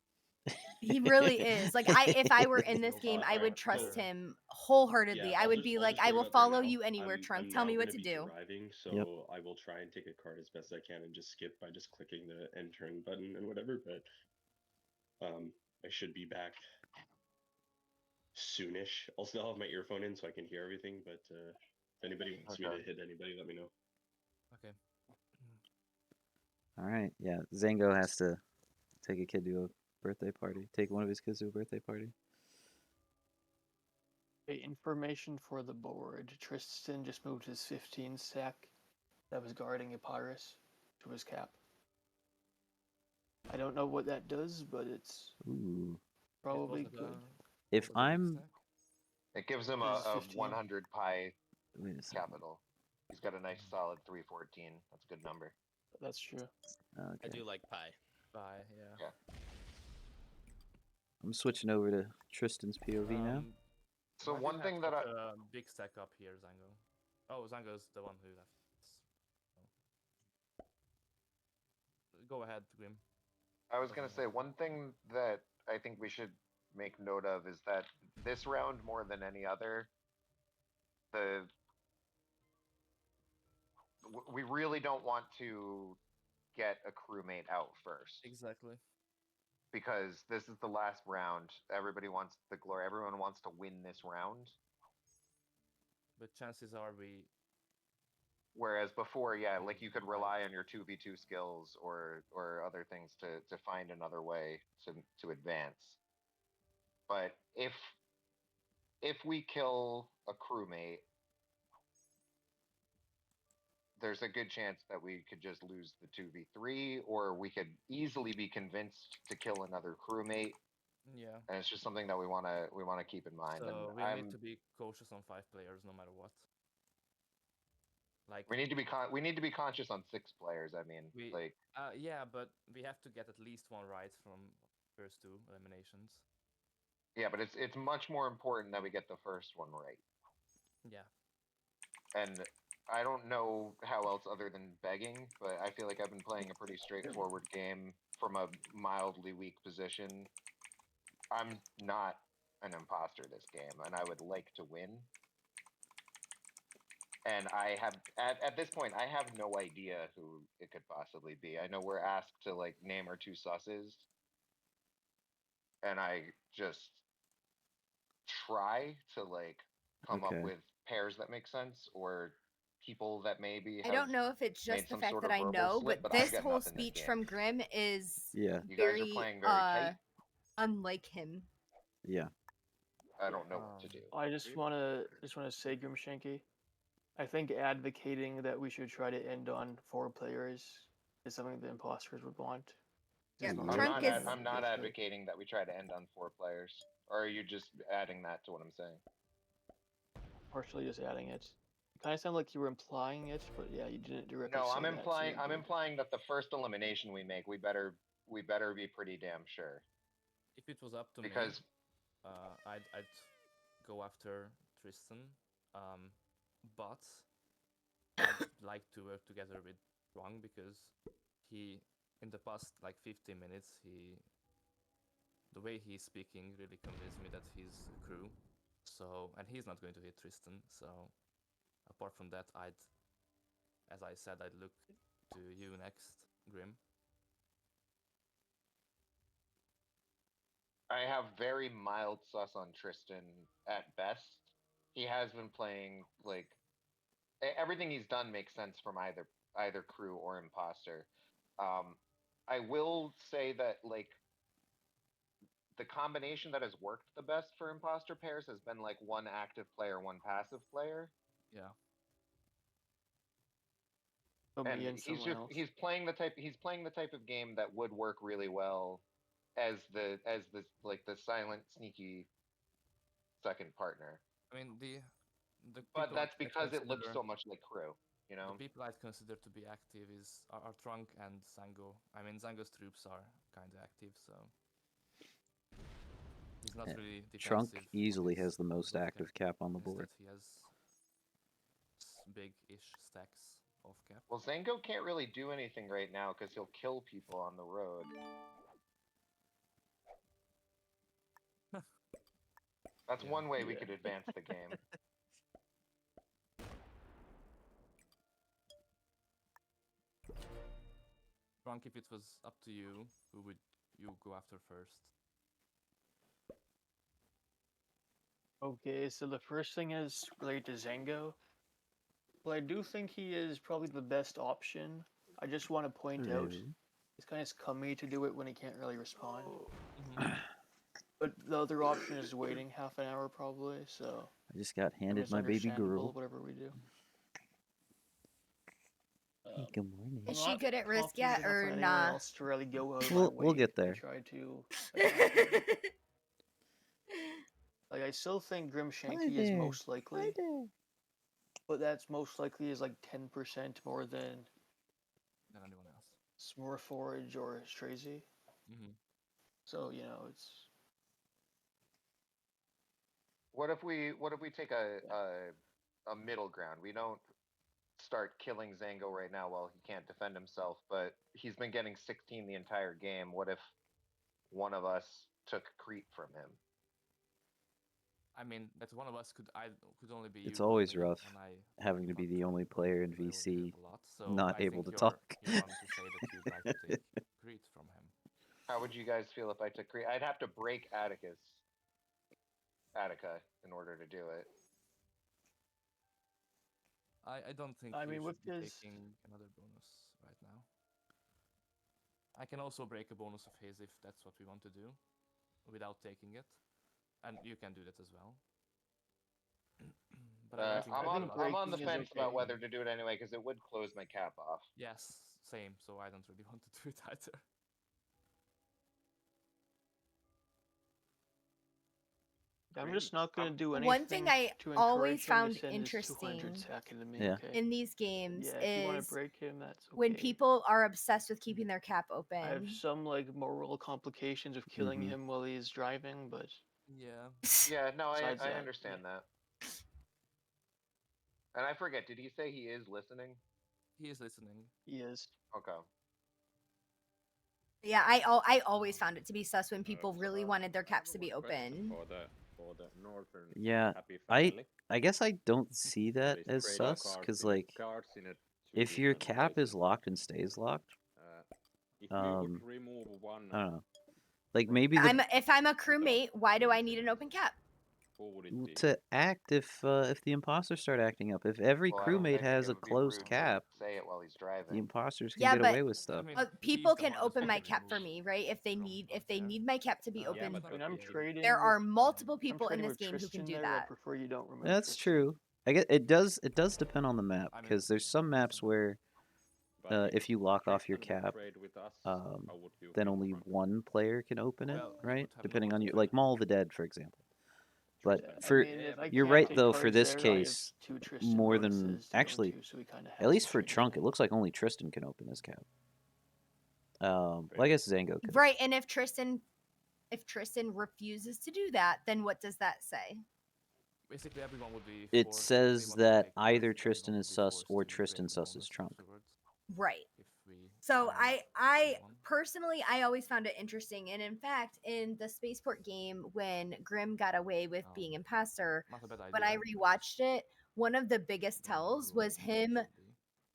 He really is. Like if I were in this game, I would trust him wholeheartedly. Yeah, I would be like, I will follow you anywhere, Trunk. Tell me what to do. Driving, so I will try and take a card as best I can and just skip by just clicking the end turn button and whatever. But I should be back soonish. I'll still have my earphone in so I can hear everything. But if anybody wants me to hit anybody, let me know. Okay. All right. Yeah, Zango has to take a kid to a birthday party. Take one of his kids to a birthday party. Information for the board. Tristan just moved his 15 stack that was guarding Epirus to his cap. I don't know what that does, but it's probably good. If I'm... It gives him a 100 pi capital. He's got a nice solid 314. That's a good number. That's true. Okay. I do like pi. Pi, yeah. I'm switching over to Tristan's POV now. So one thing that big stack up here, Zango. Oh, Zango's the one who left. go ahead, Grim. I was gonna say one thing that I think we should make note of is that this round, more than any other, we really don't want to get a crewmate out first. Exactly. Because this is the last round. Everybody wants the glory. Everyone wants to win this round. But chances are we. Whereas before, yeah, like you could rely on your 2v2 skills or other things to find another way to advance. But if we kill a crewmate, there's a good chance that we could just lose the 2v3, or we could easily be convinced to kill another crewmate. Yeah. And it's just something that we wanna keep in mind. So and we need to be cautious on 5 players no matter what. Like we need to be conscious on 6 players. I mean, yeah, but we have to get at least one right from first 2 eliminations. Yeah, but it's much more important that we get the first one right. Yeah. And I don't know how else other than begging, but I feel like I've been playing a pretty straightforward game from a mildly weak position. I'm not an imposter this game, and I would like to win. And I have, at this point, I have no idea who it could possibly be. I know we're asked to, like, name our 2 susses. And I just try to, like, come up with pairs that make sense, or people that maybe I don't know if it's just the fact that I know, but this whole speech from Grim is you guys are playing very tight. Unlike him. Yeah. I don't know what to do. I just wanna say, Grimshanky, I think advocating that we should try to end on 4 players is something the imposters would want. Yeah, I'm not advocating that we try to end on 4 players. Or are you just adding that to what I'm saying? Partially just adding it. It kind of sounded like you were implying it, but yeah, you didn't directly. No, say I'm that, implying. so I'm implying that the first elimination we make, we better be pretty damn sure. If it was up to because me, I'd go after Tristan, but I'd like to work together with Wang because he, in the past like 15 minutes, the way he's speaking really convinced me that he's a crew. So, and he's not going to hit Tristan. So, apart from that, as I said, I'd look to you next, Grim. I have very mild sus on Tristan at best. He has been playing, like, everything he's done makes sense from either crew or imposter. I will say that, like, the combination that has worked the best for imposter pairs has been like 1 active player, 1 passive player. Yeah. And he's playing the type of game that would work really well as the silent, sneaky second partner. I mean but that's because it looks so much like crew, you know. The people I'd consider to be active are Trunk and Zango. I mean, Zango's troops are kind of active, so he's not really defensive. Trunk easily has the most active cap on the board. He has big-ish stacks of cap. Well, Zango can't really do anything right now because he'll kill people on the road. That's one way we could advance the game. Trunk, if it was up to you, who would you go after first? Okay, so the first thing is related to Zango. Well, I do think he is probably the best option. I just want to point out, it's kind of scummy to do it when he can't really respond. But the other option is waiting half an hour probably, so... I just got handed my baby girl. Whatever we do. Good morning. Is she good at risk yet, or nah? To really go out we'll get there. Try to... like, I still think Grimshanky is most likely. But that's most likely is like 10% more than anyone else. Smurforge or StraYzie. So, you know, it's... What if we take a middle ground? We don't start killing Zango right now while he can't defend himself, but he's been getting 16 the entire game. What if one of us took creep from him? I mean, that one of us could only be. It's you, always really, rough having to be the only player in VC so not able to talk. You want to say that you'd like to take creep from him. How would you guys feel if I took creep? I'd have to break Attica in order to do it. I don't think you should be taking another bonus right now. I can also break a bonus of his if that's what we want to do, without taking it, and you can do that as well. But I'm on the fence about whether to do it anyway because it would close my cap off. Yes, same. So I don't really want to do it either. I'm just not going to do anything. One thing I always found interesting in these games is break him, that's okay. when people are obsessed with keeping their cap open. I have some like moral complications of killing him while he's driving, but yeah, no, I understand that. And I forget, did he say he is listening? He is listening. He is. Okay. Yeah, I always found it to be sus when people really wanted their caps to be open. For the northern happy family. I guess I don't see that as sus, because like if your cap is locked and stays locked, if we would remove one, I don't know. Like maybe if I'm a crewmate, why do I need an open cap? Who would it be? To act if the imposters start acting up. If every crewmate has a closed cap, say it while he's driving. The imposters can get away with stuff. I mean, people can open my cap for me, right? If they need my cap to be open. I mean, I'm trading. There are multiple people in this game who can do that. I prefer you don't remove That's true. I guess it does depend on the map, because there's some maps where if you lock off your cap, then only one player can open it, right? Depending on you, like Mall of the Dead, for example. But you're right though, for this case, more than actually, at least for Trunk, it looks like only Tristan can open his cap. Well, I guess Zango could. Right, and if Tristan refuses to do that, then what does that say? Basically, everyone would be. It says that either Tristan is sus or Tristan sus is Trunk. Right. So I personally, I always found it interesting, and in fact, in the Spaceport game, when Grim got away with being imposter, when I rewatched it, one of the biggest tells was him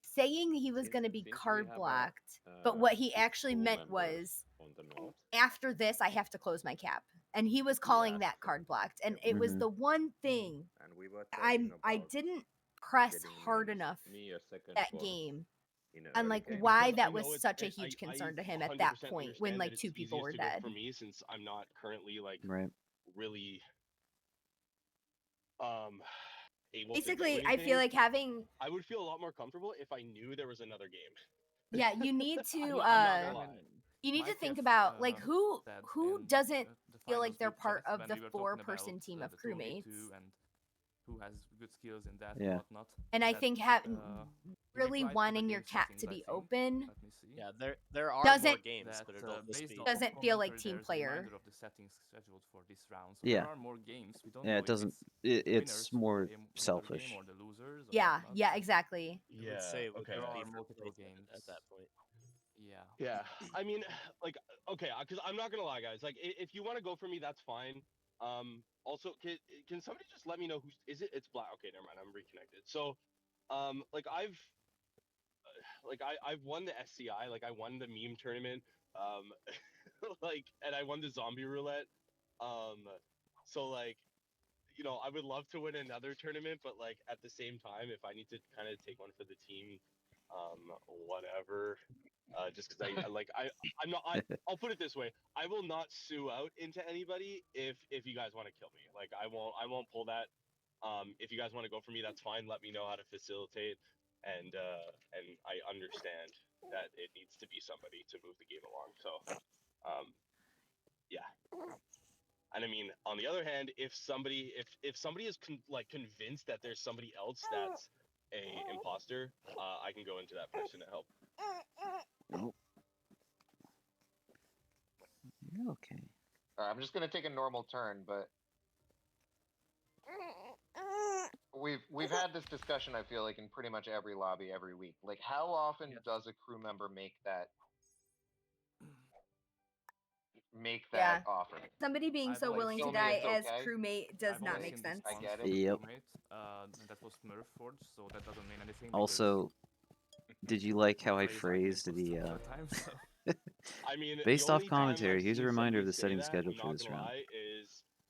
saying he was going to be card blocked, but what he actually meant was, after this, I have to close my cap, and he was calling that card blocked, and it was the one thing I didn't press hard enough that game. And like why that was such a huge concern to him at that point when like two people were dead. For me, since I'm not currently like really able basically to I feel like having I would feel a lot more comfortable if I knew there was another game. Yeah, you need to you need to think about like who doesn't feel like they're part of the 4-person team of crewmates. Who has good skills in that and whatnot. And I think really wanting your cap to be open. Yeah, there are more games, but it'll doesn't feel like team player. Of the settings scheduled for this round. So yeah. There are more games. We don't it doesn't. It's more selfish. Yeah. Yeah. Exactly. Yeah. Would say okay. There are multiple games at that point. Yeah. Yeah. I mean, like, okay, because I'm not gonna lie, guys. Like, if you want to go for me, that's fine. Also, can somebody just let me know who's is it? It's black. Okay, never mind. I'm reconnected. So, like I've won the SCI. Like I won the meme tournament. Like, and I won the zombie roulette. So like, you know, I would love to win another tournament, but like at the same time, if I need to kind of take one for the team, whatever. Just because I'll put it this way, I will not sue out into anybody if you guys want to kill me. Like I won't pull that. If you guys want to go for me, that's fine. Let me know how to facilitate, and I understand that it needs to be somebody to move the game along. So, yeah. And I mean, on the other hand, if somebody is convinced that there's somebody else that's a imposter, I can go into that person to help. Nope. You're okay. I'm just gonna take a normal turn, but we've had this discussion, I feel like, in pretty much every lobby every week. Like, how often does a crew member make that offer? Somebody being so willing to die as crewmate does not make sense. I get it. Yep. That was Smurforge, so that doesn't mean anything. Also, did you like how I phrased the? I mean, based off commentary, here's a reminder of the setting schedule for this round.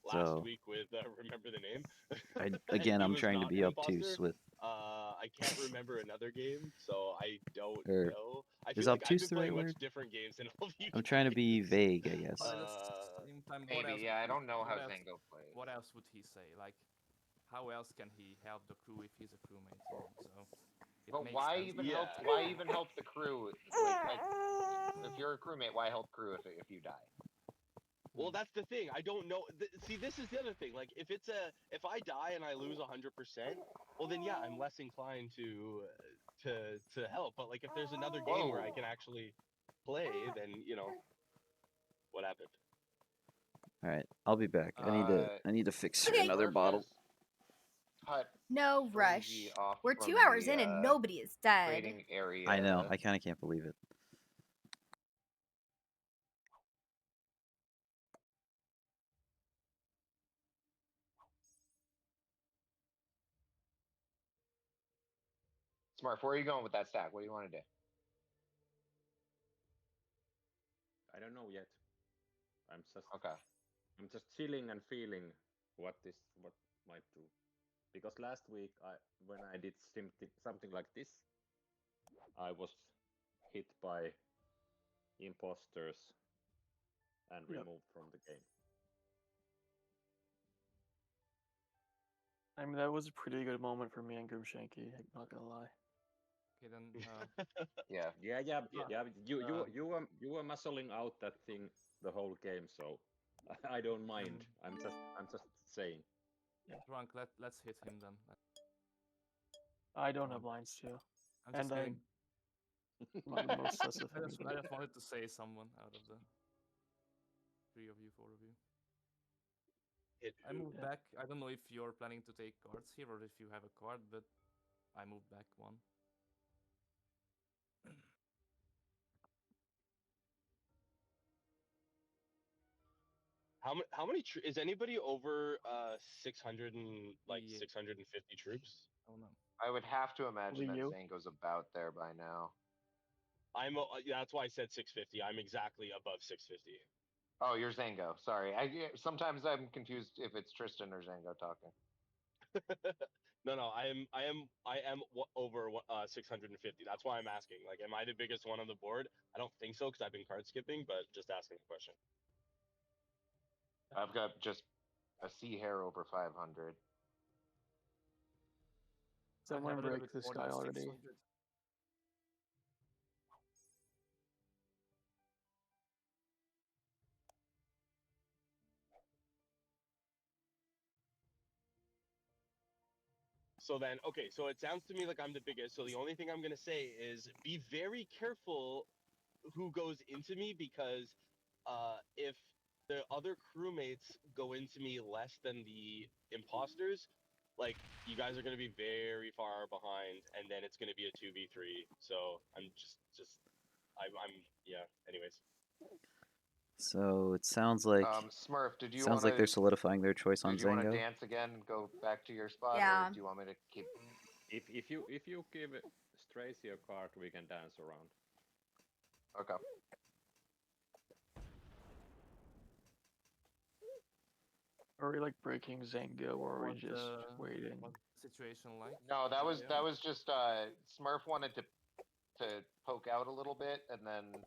Last week with remember the name. Again, I'm trying to be obtuse with. I can't remember another game, so I don't know. I is feel like obtuse I've been the right playing word? much different games than all of you. I'm trying to be vague, I guess. Maybe, yeah. I don't know how Zango plays. What else would he say? Like, how else can he help the crew if he's a crewmate? So. But why even help? Why even help the crew? Like, if you're a crewmate, why help crew if you die? Well, that's the thing. I don't know. See, this is the other thing. Like, if I die and I lose 100%, well, then yeah, I'm less inclined to help. But like, if there's another game where I can actually play, then what happened? All right, I'll be back. I need to fix another bottle. No rush. We're 2 hours in and nobody is dead. Area. I know. I kind of can't believe it. Smart, where are you going with that stack? What do you want to do? I don't know yet. I'm just chilling and feeling what might do. Because last week, when I did something like this, I was hit by imposters and removed from the game. I mean, that was a pretty good moment for me and Grimshanky. I'm not gonna lie. Okay, then. Yeah. You were muscling out that thing the whole game, so I don't mind. I'm just saying. Yeah. Drunk. Let's hit him then. I don't have lines too. I'm not the most sus of I just wanted to say someone out of the 3 of you, 4 of you. I moved back. I don't know if you're planning to take cards here or if you have a card, but I moved back 1. How many is anybody over 600 and 650 troops? Oh no. I would have to imagine that Zango's about there by now. That's why I said 650. I'm exactly above 650. Oh, you're Zango. Sorry. Sometimes I'm confused if it's Tristan or Zango talking. No. I am over 650. That's why I'm asking. Like, am I the biggest one on the board? I don't think so because I've been card skipping, but just asking the question. I've got just a sea hair over 500. Someone break this guy already. So then, okay, so it sounds to me like I'm the biggest. So the only thing I'm going to say is be very careful who goes into me because if the other crewmates go into me less than the imposters, like, you guys are going to be very far behind, and then it's going to be a 2v3. So I'm anyways. So it sounds like Smurf, did you sounds like they're solidifying their choice on Zango. Do you want to dance again and go back to your spot? Yeah. Or do you want me to keep? If you give StraYzie a card, we can dance around. Okay. Are we like breaking Zango, or are we just waiting? What's the situation like? No, that was just Smurf wanted to poke out a little bit, and then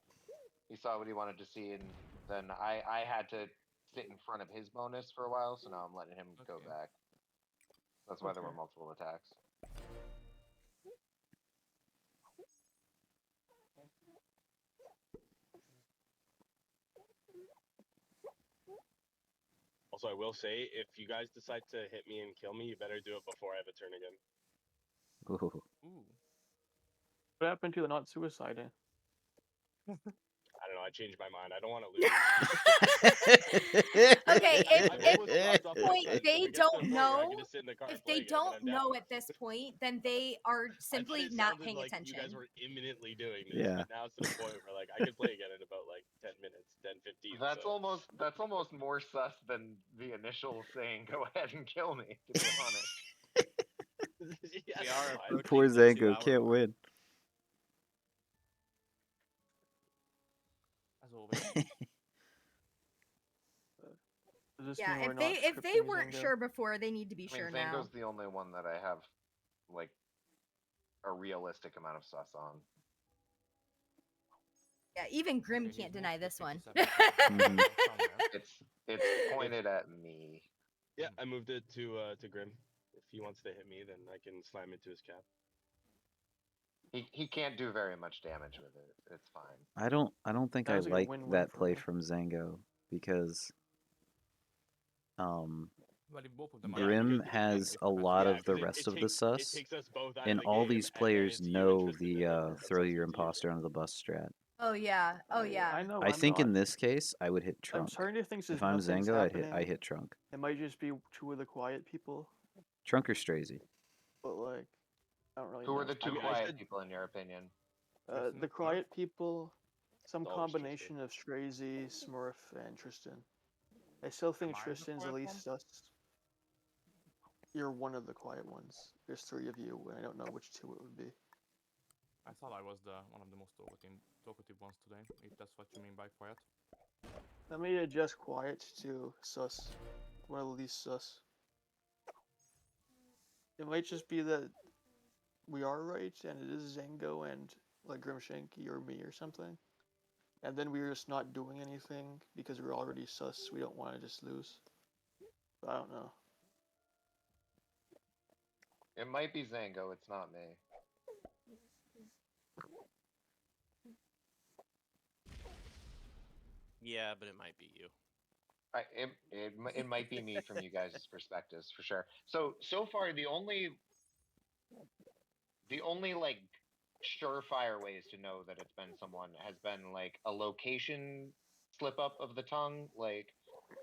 he saw what he wanted to see, and then I had to sit in front of his bonus for a while, so now I'm letting him go back. That's why there were multiple attacks. Also, I will say, if you guys decide to hit me and kill me, you better do it before I have a turn again. Ooh. What happened to the not suiciding? I don't know. I change my mind. I don't want to lose. Okay, if they don't know, if they don't know at this point, then they are simply not paying like attention. You guys were imminently doing this, but now it's to the point where like I could play again in about like 10 minutes, 10, 15. That's almost more sus than the initial saying "go ahead and kill me." To be honest. We are Poor Zango can't win. As always. Yeah, if they weren't sure before, they need to be sure now. Zango's the only one that I have like a realistic amount of sus on. Yeah, even Grim can't deny this one. It's pointed at me. Yeah, I moved it to Grim. If he wants to hit me, then I can slam into his cap. He can't do very much damage with it. It's fine. I don't think I like that play from Zango because Grim has a lot of the rest of the sus, and all these players know the throw your imposter under the bus strat. Oh yeah, oh yeah. I know. I think in this case, I would hit Trunk. I'm starting to think if I'm Zango, I hit Trunk. It might just be two of the quiet people. Trunk or StraYzie? But like, I don't really. Who are the two quiet people in your opinion? The quiet people, some combination of StraYzie, Smurf, and Tristan. I still think Tristan's at least sus. You're one of the quiet ones. There's three of you, and I don't know which two it would be. I thought I was one of the most talkative ones today, if that's what you mean by quiet. Let me adjust quiet to sus. One of the least sus. It might just be that we are right, and it is Zango and like Grimshanky or me or something. And then we're just not doing anything because we're already sus. We don't want to just lose. But I don't know. It might be Zango. It's not me. Yeah, but it might be you. It might be me from you guys' perspectives for sure. So far the only like surefire ways to know that it's been someone has been like a location slip up of the tongue, like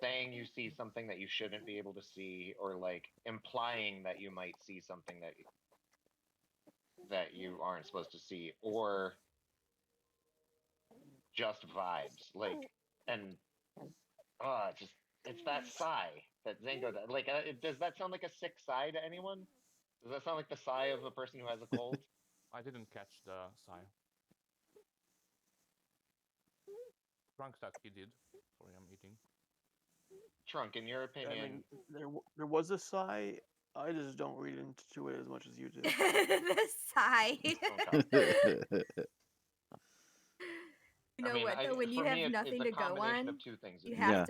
saying you see something that you shouldn't be able to see, or like implying that you might see something that you aren't supposed to see, or just vibes, like, and it's that sigh that Zango does. Like, does that sound like a sick sigh to anyone? Does that sound like the sigh of a person who has a cold? I didn't catch the sigh. Trunk that he did. Sorry, I'm eating. Trunk, in your opinion, I mean, there was a sigh. I just don't read into it as much as you do. The sigh. You know what though, when you have nothing to go on, you have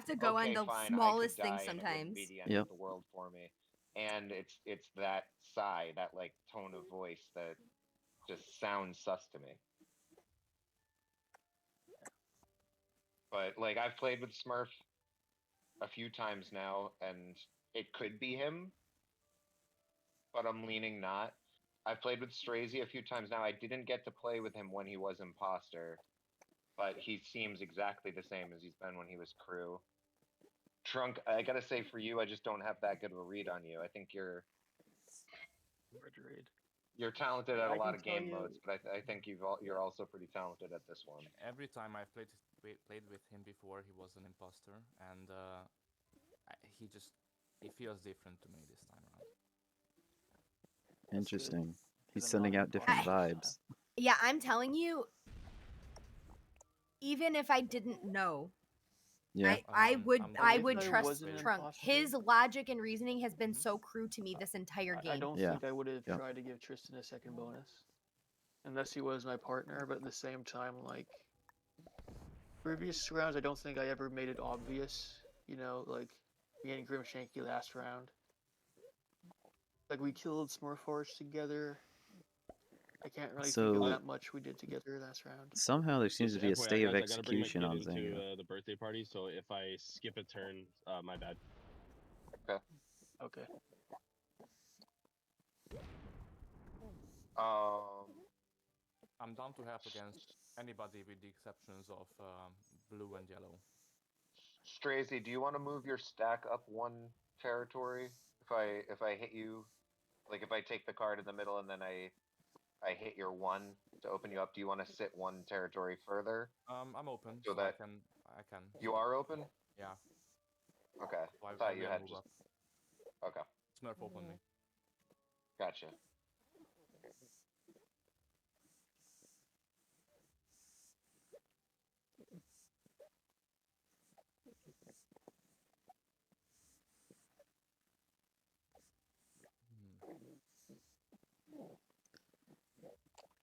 to go on the smallest thing sometimes. Yeah. The world for me, and it's that sigh, that like tone of voice that just sounds sus to me. But like I've played with Smurf a few times now, and it could be him, but I'm leaning not. I've played with StraYzie a few times now. I didn't get to play with him when he was imposter, but he seems exactly the same as he's been when he was crew. Trunk, I gotta say for you, I just don't have that good of a read on you. I think you're talented at a lot of game modes, but I think you're also pretty talented at this one. Every time I've played with him before, he was an imposter, and he feels different to me this time around. Interesting. He's sending out different vibes. Yeah, I'm telling you, even if I didn't know, I would trust Trunk. His logic and reasoning has been so cruel to me this entire game. I don't think I would have tried to give Tristan a second bonus, unless he was my partner. But at the same time, like previous rounds, I don't think I ever made it obvious. You know, like me and Grimshanky last round. Like, we killed Smurforge together. I can't really think of that much we did together last round. Somehow there seems to be a stay of execution on Zango. The birthday party, so if I skip a turn, my bad. Okay. I'm down to help against anybody with the exceptions of blue and yellow. StraYzie, do you want to move your stack up one territory? If I hit you, like if I take the card in the middle and then I hit your 1 to open you up, do you want to sit one territory further? I'm open, so that that I can. You are open? Yeah. Okay. So I thought you had move just. up. Okay. Smurf open me. Gotcha.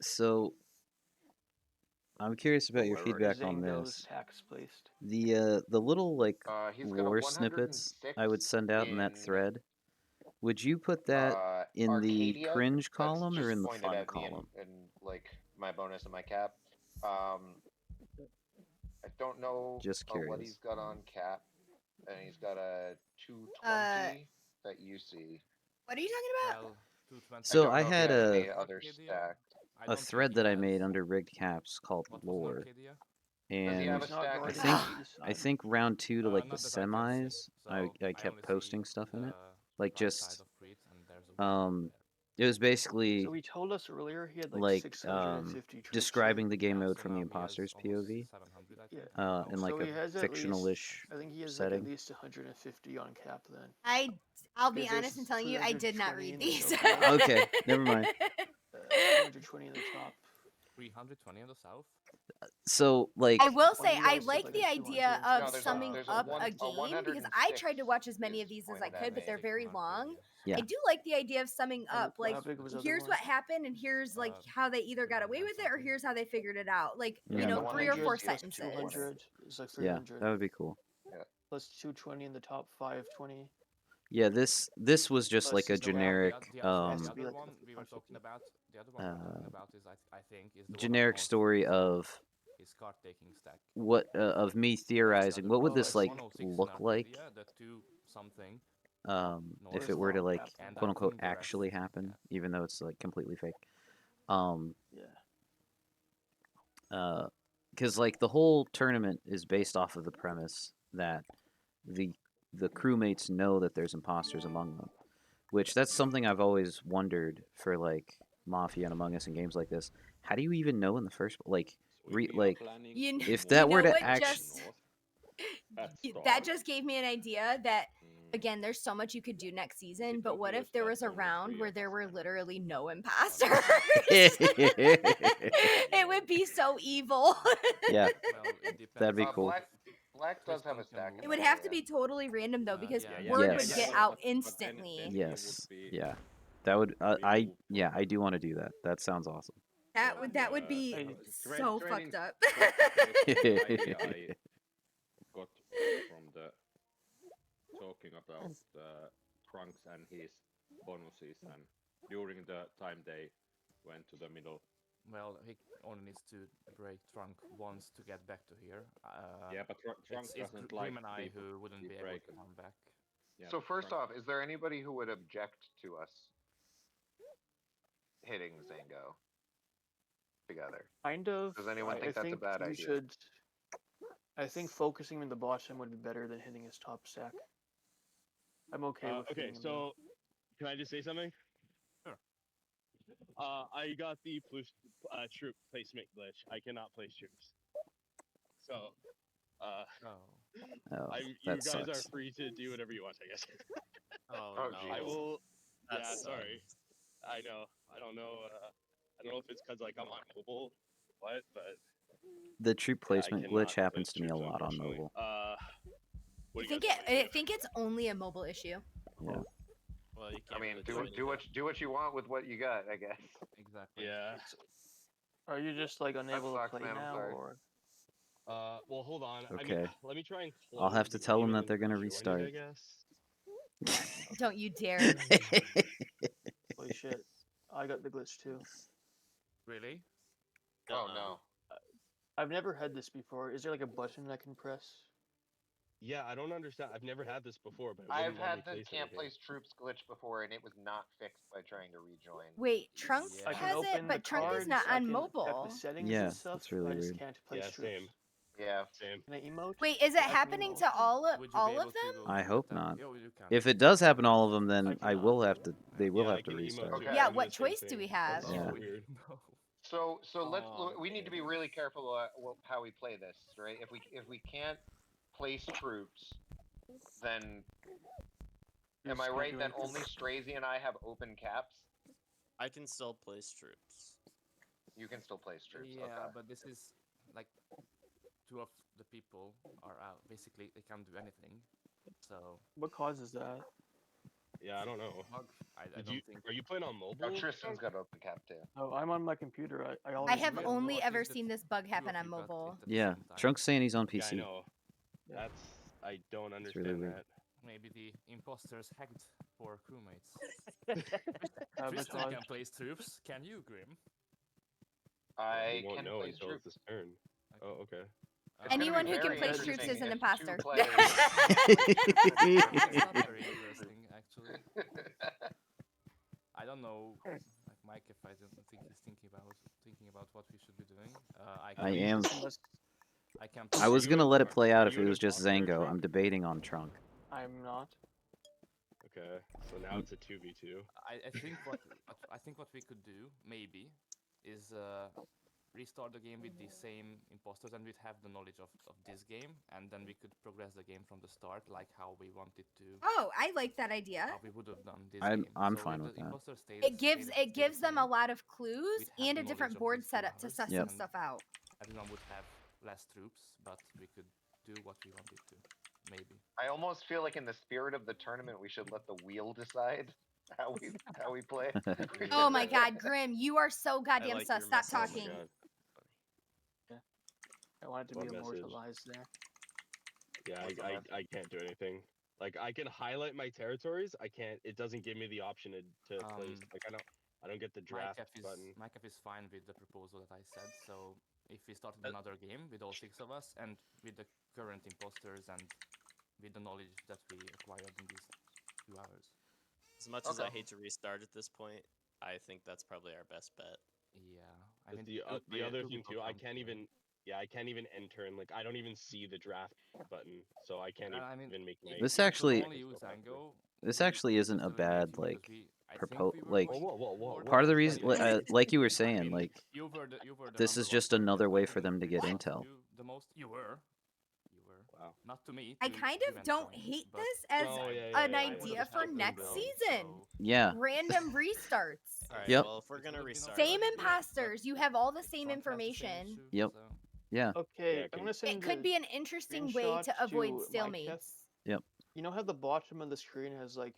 So, I'm curious about your feedback on this. Tax placed. The little like He's got a lore snippets 106 I would send out in that in, thread. Would you put that in the Arcadia. cringe That's column or just in the pointed fun at me column? in like my bonus and my cap. I don't know Just what curious. he's got on cap, and he's got a 220 that you see. What are you talking about? Well, 220. So I I don't know if had you have a any other stack. a thread that I made under rigged caps called What was lore, Arcadia? Does he have and a stack? I think round 2 to like the Not that I can see. semis, So I kept only posting see stuff in the it, like right just side of Crete, and there's a it was basically So he told us earlier he had like 650 troops describing there. the game Yeah, mode so from the now he has imposter's almost POV, 700, I Yeah. think. in like So a he has at least, fictional-ish I think he has setting. like at least 150 on cap then. I'll be Because honest in telling you, I did not 320 read in the these. south. Okay, never mind. 220 in the top. 320 in the south. So like I will say 20 I goes to, like like, the a idea 200. of there's summing a up one- a a game because I 106 tried to watch as many is of these as I pointed at could, but me. they're very long. Yeah. I do like the idea of summing How- up, like how big was the other here's one? what happened and here's like how they either got away with it or here's how they figured it out. Like, Yeah, you know, the 3 or 4 100 plus sentences. 200 is like yeah, 300. that would be cool. Plus 220 in the top, 520. Yeah, this was just like a Plus, generic The has other to be like one we were 150. talking about. The other one we were talking about is I think is the one generic up north. story of His card taking stack. what of me theorizing what would Oh, this it's like 106 in look like Arcadia, the 2 something. if North it were to on like cap. And I quote unquote think the rest, actually happen, even though it's like completely fake. Yeah. Because like the whole tournament is based off of the premise that the crewmates know that there's imposters among them, which that's something I've always wondered for like Mafia and Among Us and games like this. How do you even know in the first like if that were to actually that just gave me an idea that again there's so much you could do next season, but what if there was a round where there were literally no imposters? It would be so evil. Yeah, well, it depends. that'd be cool. Black does have a stack. It would have to be totally random though, because yeah. word Yes. would get out instantly. Yes, yeah, that would I do want to do that. That sounds awesome. That would be so fucked up. I got from the talking about Trunks and his bonuses, and during the time they went to the middle. Well, he only needs to break Trunk once to get back to here. Yeah, but Trunk doesn't like Grim and I people who wouldn't to be break. able to come back. Yeah, So first Trunk- off, is there anybody who would object to us hitting Zango together? Kind of. Does anyone I think that's a bad you idea? Should, I think focusing in the bottom would be better than hitting his top stack. I'm okay with okay, hitting him, so can I just say something? Sure. I got the troop placement glitch. I cannot place troops. So, you guys sucks. are free to do whatever you want, I guess. Oh, Oh, no. geez. I will. That yeah, sucks. sorry. I know. I don't know. I don't know if it's because like I'm on mobile, what, but The troop placement I glitch cannot happens to place me a troops, lot on unfortunately. mobile. What I do you think guys want me to I do? think it's only a mobile issue. Yeah. Well, you I can't mean, really do what you want with what you got, I guess. Exactly. Yeah. Are you just like unable sucks, to play man, I'm now, sorry. or? Well, hold on. I Okay. mean, let me try and. I'll have to close the tell them game that and they're gonna rejoin it, restart. I guess. Don't you dare. Holy shit! I got the glitch too. Really? Oh no. I've never had this before. Is there like a button I can press? Yeah, I don't understand. I've never had this before, but I've had the can't place troops glitch before, and it was not fixed by trying to rejoin. Wait, Trunk has it, but Trunk is not on mobile. Yeah, that's really weird. Can't place troops. Same. Yeah, same. Can I emote? Wait, is it happening to all of them? I hope not. If it does happen to all of them, then I will have to. They will have to restart. Okay. Yeah, what choice do we have? Yeah. Weird. So we need to be really careful how we play this, right? If we can't place troops, then am I right that only StraYzie and I have open caps? I can still place troops. You can still place troops. Yeah, okay. but this is like 2 of the people are out. Basically, they can't do anything. So. What causes that? Yeah, I don't know. I don't think. Are you playing on mobile? Oh, Tristan's got open cap too. Oh, I'm on my computer. I have only ever seen this bug happen on mobile. Yeah, Trunk's saying he's on PC. Yeah, I know. I don't understand really that. Maybe the imposters hacked poor crewmates. Tristan can place troops. Can you, Grim? I won't can know place until troops. this turn. Oh, okay. Anyone who can place troops is an imposter. It's not very interesting, actually. I don't know, like Mike, if I don't think he's thinking about what we should be doing. I am. I can. I was gonna let it play out if it was just Zango. I'm debating on Trunk. I'm not. Okay, so now it's a 2v2. I think what we could do maybe is restart the game with the same imposters, and we'd have the knowledge of this game, and then we could progress the game from the start, like how we wanted to. Oh, I like that idea. How we would have done this I'm fine with that. It gives them a lot of clues and a different board setup to suss some stuff out. Everyone would have less troops, but we could do what we wanted to. Maybe. I almost feel like in the spirit of the tournament, we should let the wheel decide how we play. Oh my God, Grim, you are so goddamn sus. Stop talking. Yeah, I want it to be immortalized there. Yeah, I can't do anything. Like I can highlight my territories. I can't. It doesn't give me the option to place. Like I don't get the draft button. Mycaf is fine with the proposal that I said. So if we started another game with all 6 of us and with the current imposters and with the knowledge that we acquired in these 2 hours. As much as I hate to restart at this point, I think that's probably our best bet. Yeah, I mean the other thing too, I can't even enter, and like I don't even see the draft button, so I can't even make. This actually isn't a bad like like part of the reason like you were saying like this is just another way for them to get intel. You were. Wow. Not to me. I kind of don't hate this as an idea for next season. Yeah. Random restarts. Right, yep. Well, if we're gonna restart, same imposters. You have all the same information. Yep. Yeah. Okay, I'm gonna send. It could be an interesting way to avoid stalemates. Yep. You know how the bottom of the screen has like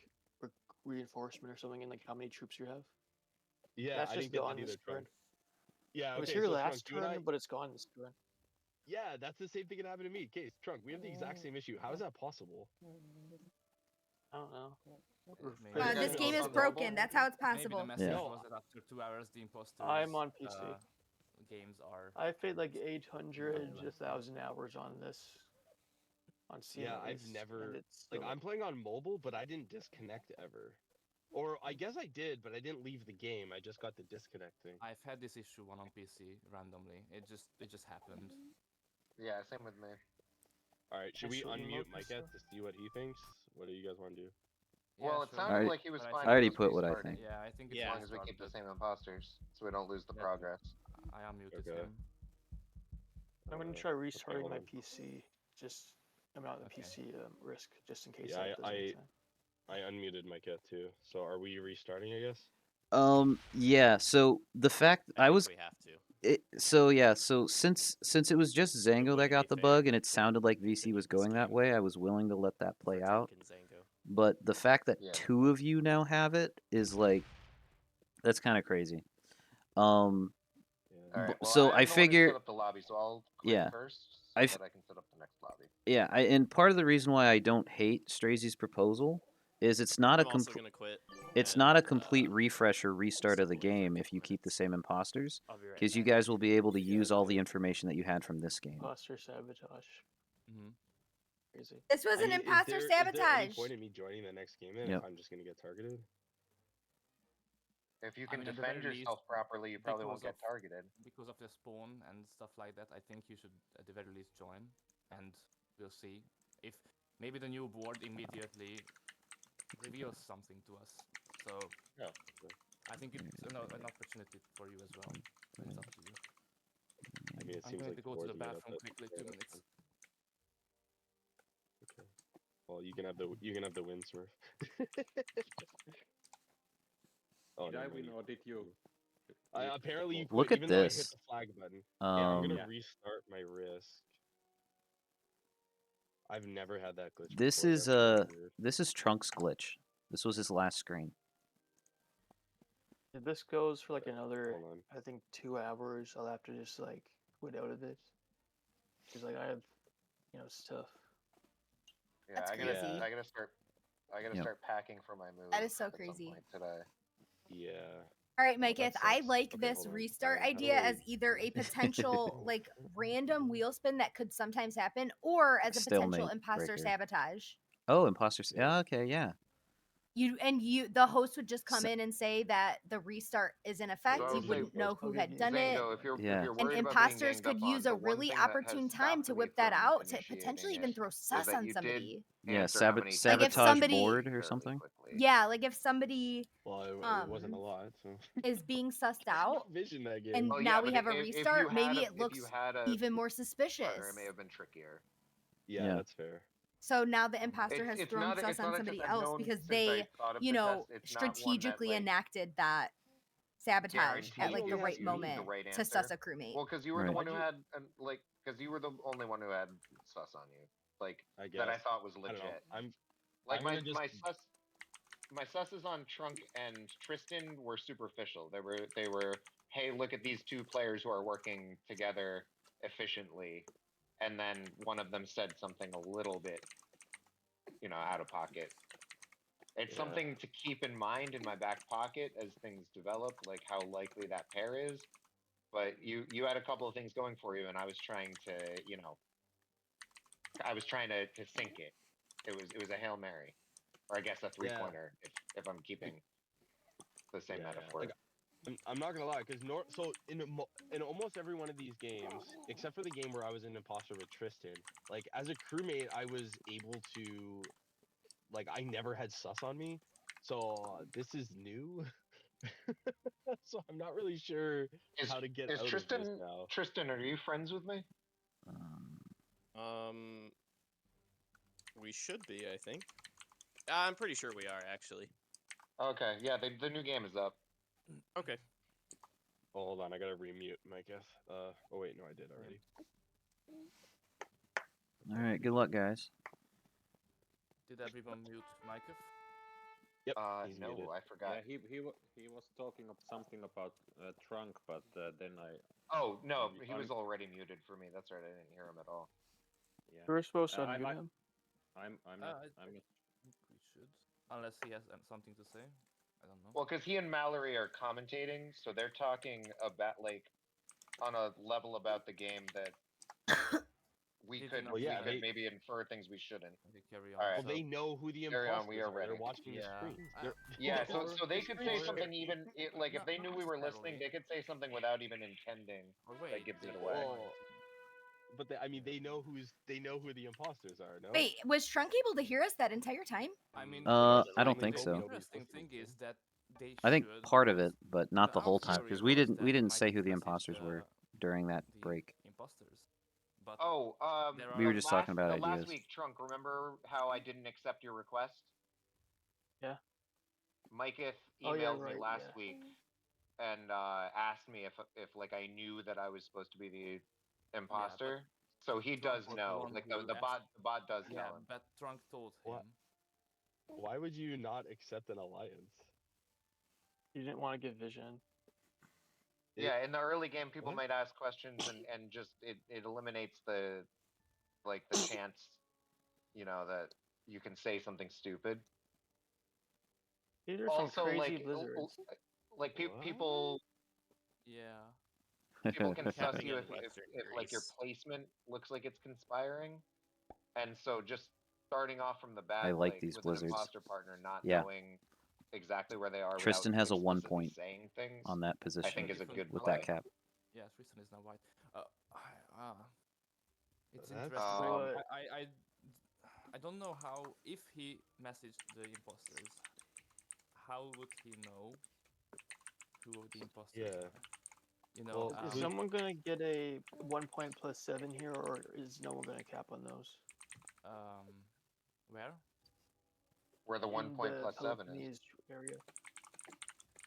reinforcement or something, and like how many troops you have? Yeah, that's just gone this turn. Yeah, it was here last turn, but it's gone this turn. Yeah, that's the same thing that happened to me. Case Trunk, we have the exact same issue. How is that possible? I don't know. This game is broken. That's how it's possible. Maybe the message was that after 2 hours, the imposters. I'm on PC. Games are. I've played like 800, 1,000 hours on this. On CS. Yeah, I've never. Like I'm playing on mobile, but I didn't disconnect ever. Or I guess I did, but I didn't leave the game. I just got the disconnect thing. I've had this issue on PC randomly. It just happened. Yeah, same with me. All right, should we unmute Micah to see what he thinks? What do you guys want to do? Well, it sounded like he was fine. I already put what I think. Yeah, I think it's as long as we keep the same imposters, so we don't lose the progress. I unmuted him. I'm gonna try restarting my PC. Just I'm out of the PC risk, just in case. I unmuted Micah too. So are we restarting? I guess. Yeah. So the fact we have to. So since it was just Zango that got the bug and it sounded like VC was going that way, I was willing to let that play out. But the fact that 2 of you now have it is like, that's kind of crazy. Right, well, so I figure. Set up the lobby, so I'll quit first, so that I can set up the next lobby. Yeah, and part of the reason why I don't hate StraYzie's proposal is it's not a complete refresh or restart of the game if you keep the same imposters, because you guys will be able to use all the information that you had from this game. Imposter sabotage. crazy. This was an imposter sabotage. Is there any point in me joining the next game then if I'm just gonna get targeted? If you can defend yourself properly, you probably won't get targeted. Because of the spawn and stuff like that, I think you should at the very least join, and we'll see if maybe the new board immediately reveals something to us. So yeah, I think it's an opportunity for you as well. It's up to you. I mean, it I'm seems going like to go to the bathroom quickly. 2 minutes. Okay. Well, you can have the win, Smurf. Did I win or did you? Apparently, you look at even this. though I hit the flag button. I'm gonna restart my risk. I've never had that glitch. This is Trunk's glitch. This was his last screen. If this goes for like another, I think 2 hours, I'll have to just like quit out of it. Cause like I have, stuff. Yeah, I gotta start packing for my move. That is so crazy. Today. Yeah. All right, Miketh, I like this restart idea as either a potential like random wheel spin that could sometimes happen, or as a potential imposter sabotage. Oh, imposter. Yeah. Okay. Yeah. The host would just come in and say that the restart is in effect. You wouldn't know who had done it. And imposters could use a really opportune time to whip that out to potentially even throw sus on somebody. Yeah, sabotage board or something. Yeah, like if somebody well, it wasn't a lot, so. is being sussed out, vision that game. and now we have a restart, maybe it looks even more suspicious. It may have been trickier. Yeah, that's fair. So now the imposter has thrown sus on somebody else because they, strategically enacted that sabotage at like the right moment to sus a crewmate. Well, because you were the one who had, because you were the only one who had sus on you, that I thought was legit. My susses on Trunk and Tristan were superficial. They were, hey, look at these 2 players who are working together efficiently. And then one of them said something a little bit, out of pocket. It's something to keep in mind in my back pocket as things develop, like how likely that pair is. But you had a couple of things going for you, and I was trying to, to sink it. It was a Hail Mary, or I guess a 3-pointer if I'm keeping the same metaphor. Like, I'm not gonna lie, because in almost every one of these games, except for the game where I was an imposter with Tristan, like as a crewmate, I was able to, like, I never had sus on me, so this is new. So I'm not really sure how to get out of this now. Tristan, are you friends with me? We should be, I think. I'm pretty sure we are, actually. Okay, yeah, the new game is up. Okay. Oh, hold on, I gotta remute my guess. Oh wait, no, I did already. All right, good luck, guys. Did everyone mute Miketh? Yep. No, muted. I forgot. Yeah, he was talking of something about Trunk, but then I. Oh no, he was already muted for me. That's right, I didn't hear him at all. Yeah. You were supposed to unmute him. I'm not. We should, unless he has something to say. I don't know. Well, because he and Mallory are commentating, so they're talking about on a level about the game that we could maybe infer things we shouldn't. Carry on. All right, well, they know who the imposters we are ready. They're watching the screens. So they could say something even if they knew we were listening, they could say something without even intending. That gives it away. But they know who the imposters are. No. Wait, was Trunk able to hear us that entire time? I mean, I don't think so. The interesting thing is that I think part of it, but not the whole time, because we didn't say who the imposters were during that break. Imposters. But we were just talking about ideas. Last week, Trunk, remember how I didn't accept your request? Yeah. Miketh emailed me last week and asked me if I knew that I was supposed to be the imposter. So he does know. Like the bot does know him. But Trunk told him. Why would you not accept an alliance? You didn't want to give vision. Yeah, in the early game, people might ask questions, and just it eliminates the chance, that you can say something stupid. These are some crazy blizzards. People. Yeah. People can suss you if your placement looks like it's conspiring, and so just starting off from the bat, I like these with blizzards. an imposter partner not Yeah. knowing exactly where they are. Tristan has a 1 point saying things on that position. I think is a good with play. that cap. Yeah, Tristan is now white. It's That's interesting. I don't know how, if he messaged the imposters, how would he know who the imposters are? You know, is someone gonna get a 1 point plus 7 here, or is no one gonna cap on those? Where? Where the 1 point plus 7 is. Area.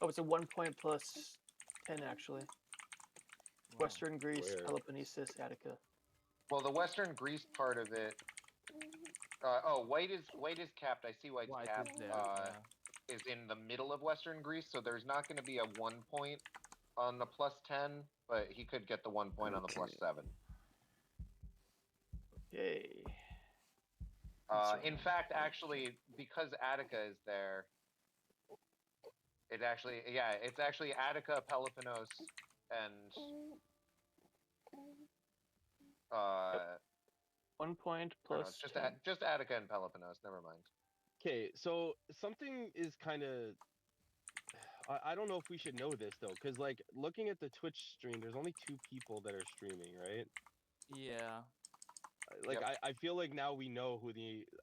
Oh, it's a 1 point plus 10 actually. Wow. Western Greece, Peloponnesus, Attica. Well, the Western Greece part of it. White is capped. I see white's capped. Is in the middle of Western Greece, so there's not going to be a 1 point on the plus 10, but he could get the 1 point on the plus 7. Yay. In fact, actually, because Attica is there, it's actually Attica, Peloponnesus, and 1 point plus. Just Attica and Peloponnesus. Never mind. Okay, so something is kind of. I don't know if we should know this though, because like looking at the Twitch stream, there's only 2 people that are streaming, right? Yeah. Like I feel like now we know who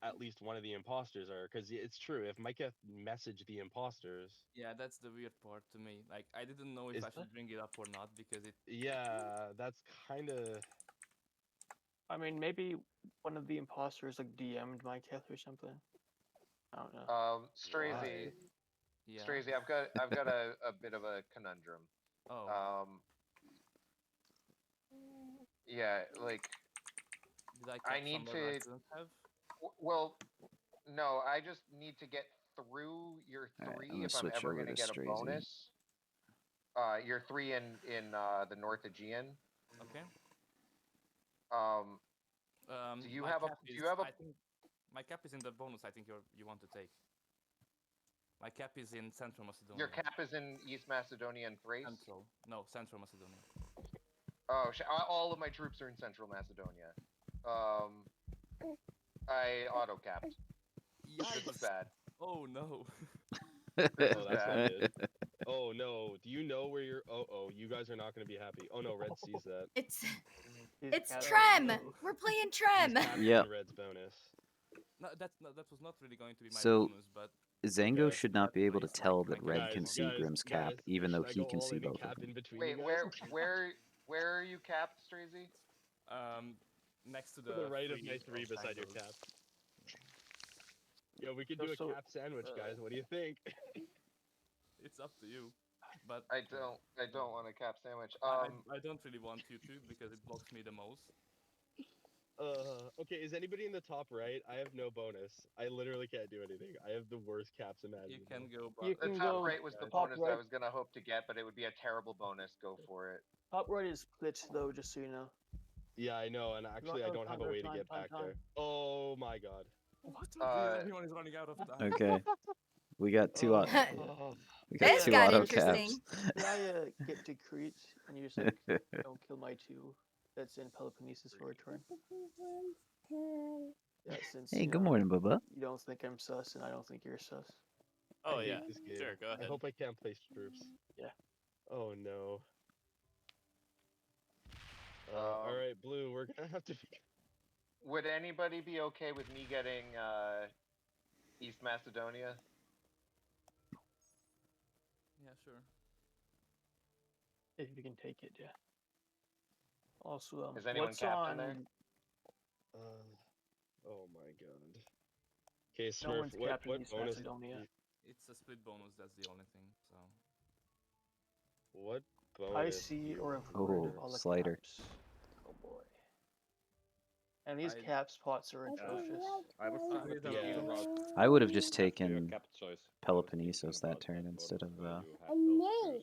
at least one of the imposters are, because it's true. If Micah messaged the imposters. Yeah, that's the weird part to me. Like I didn't know if I should bring it up or not because it. Yeah, that's kind of. I mean, maybe one of the imposters like DM'd Micah or something. I don't know. StraYzie. Yeah. StraYzie, I've got a bit of a conundrum. Oh. Yeah, like. I need to. Well, no, I just need to get through your 3 if I'm ever going to get a bonus. Your 3 in the North Aegean. Okay. Do you have a? I think my cap is in the bonus. I think you want to take. My cap is in Central Macedonia. Your cap is in East Macedonia and Thrace? Central Macedonia. Oh, all of my troops are in Central Macedonia. I auto-capped. This is bad. Oh, no. This is bad. Oh, no. Do you know where you're... Oh, you guys are not going to be happy. Oh, no, Red sees that. It's Trem! We're playing Trem! Yeah. Red's bonus. No, that was not really going to be my bonus, but... Zango should not be able to tell that Red can see Grim's cap, even though he can see both of them. Wait, where are you capped, StraYzie? Next to the right of my 3 beside your cap. Yeah, we could do a cap sandwich, guys. What do you think? It's up to you. But I don't want a cap sandwich. I don't really want you to because it blocks me the most. Okay, is anybody in the top right? I have no bonus. I literally can't do anything. I have the worst caps imaginable. You can go. The top right was the bonus I was gonna hope to get, but it would be a terrible bonus. Go for it. Top right is split though, just so you know. Yeah, I know, and actually I don't have a way to get back there. Oh my god. What? Everyone is running out of time. Okay. We got 2 auto. This got interesting. Can I get to Crete and you just like don't kill my 2? That's in Peloponnesus for a turn. Yeah, since, hey, good morning, Bubba. You don't think I'm sus, and I don't think you're sus. Oh yeah, sure, go ahead. I hope I can't place troops. Yeah. Oh no. All right, Blue, we're gonna have to. Would anybody be okay with me getting East Macedonia? Yeah, sure. If you can take it, yeah. Also, is anyone capped in there? Oh my god. Okay, Smurf, no one's what bonus? Macedonia? It's a split bonus. That's the only thing. So. What bonus? I see or have heard all the slider. Caps. Oh boy. And these cap spots are atrocious. I would have just taken Peloponnesos that turn instead of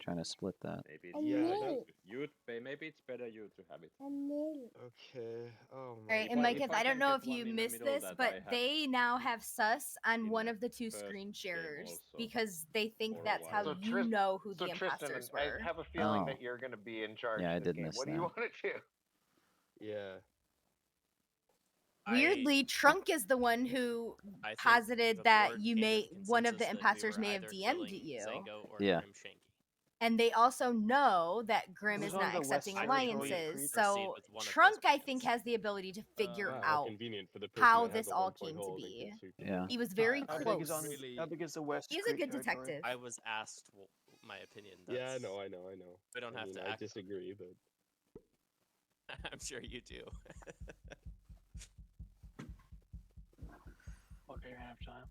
trying to split that. Maybe it's better you to have it. Okay. Oh my. Alright, and Micah, I don't know if you missed this, but they now have sus on one of the 2 screen sharers because they think that's how you know who the imposters were. I have a feeling that you're going to be in charge. Yeah, I did miss miss What that. do you want to do? Yeah. Weirdly, Trunk is the one who posited that one of the imposters may have DM'd you. Zango or Yeah. Grimshanky. And they also know that Grim is not accepting alliances. So Trunk, I think, has the ability to figure out how this all came to be. Yeah. He was very close. How big is the West? He's a good detective. I was asked my opinion. Yeah, I know. We don't have to I act. disagree, but I'm sure you do. Okay, I have time.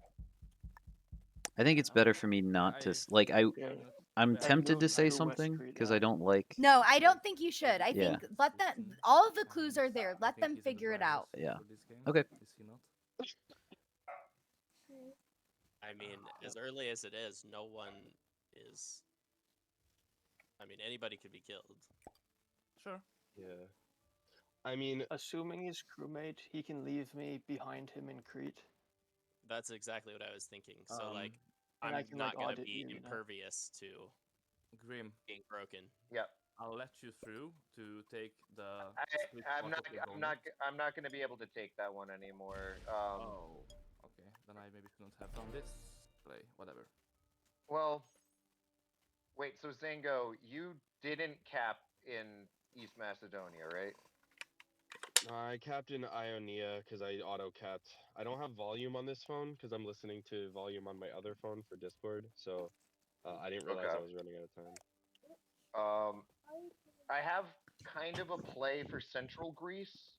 I think it's better for me not to like I'm tempted to say something because I don't like. No, I don't think you should. I think let them. All of the clues are there. Let them figure it out. Yeah. Okay. I mean, as early as it is, no one is. I mean, anybody could be killed. Sure. Yeah. I mean, assuming he's crewmate, he can leave me behind him in Crete. That's exactly what I was thinking. So like, I'm not gonna be impervious to Grim being broken. Yep. I'll let you through to take the. I'm not gonna be able to take that one anymore. Oh, okay. Then I maybe shouldn't have done this. Play whatever. Well, wait. So Zango, you didn't cap in East Macedonia, right? I capped in Ionia because I auto-capped. I don't have volume on this phone because I'm listening to volume on my other phone for Discord, so I didn't realize I was running out of time. I have kind of a play for Central Greece,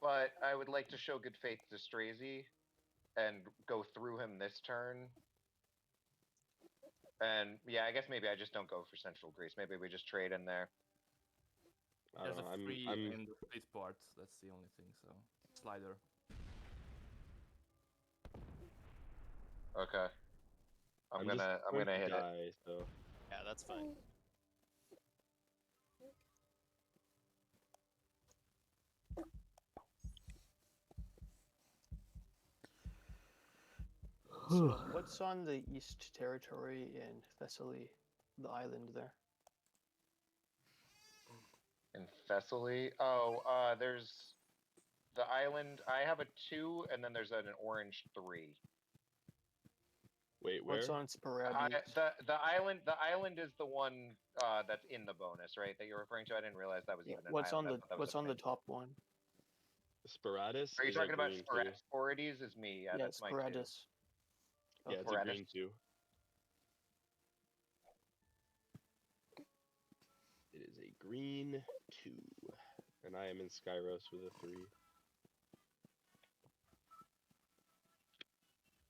but I would like to show good faith to StraYzie and go through him this turn. And yeah, I guess maybe I just don't go for Central Greece. Maybe we just trade in there. There's a free in the split part. That's the only thing. So slider. Okay. I'm gonna hit it. So. Yeah, that's fine. So what's on the East Territory in Thessaly, the island there? In Thessaly? Oh, there's the island. I have a 2, and then there's an orange 3. Wait, where? What's on Sporadic? The island is the one that's in the bonus, right? That you're referring to. I didn't realize that was even an island. What's on the top one? Sporadis? Are you talking about Sporades? Is me? Yeah, that's my 2. Yeah, it's a green 2. It is a green 2. And I am in Skyros with a 3.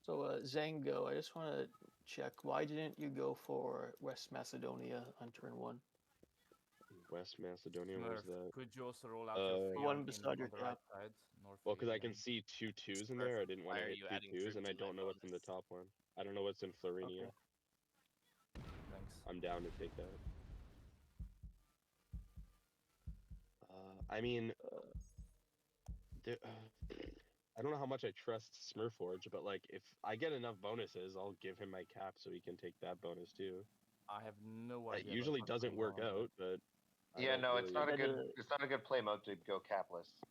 So, Zango, I just want to check, why didn't you go for West Macedonia on turn 1? West Macedonia, where's that? Could you also roll out your one beside your cap? Right side, well, because I can see 2 2s in there. I didn't want to hit 2 2s, and I don't know what's in the top one. I don't know what's in Florinia. Okay. Thanks. I'm down to take that. I mean, I don't know how much I trust Smurforge, but like, if I get enough bonuses, I'll give him my cap so he can take that bonus too. I have no idea. It usually doesn't work out, but yeah, no, it's not a good play mode to go capless.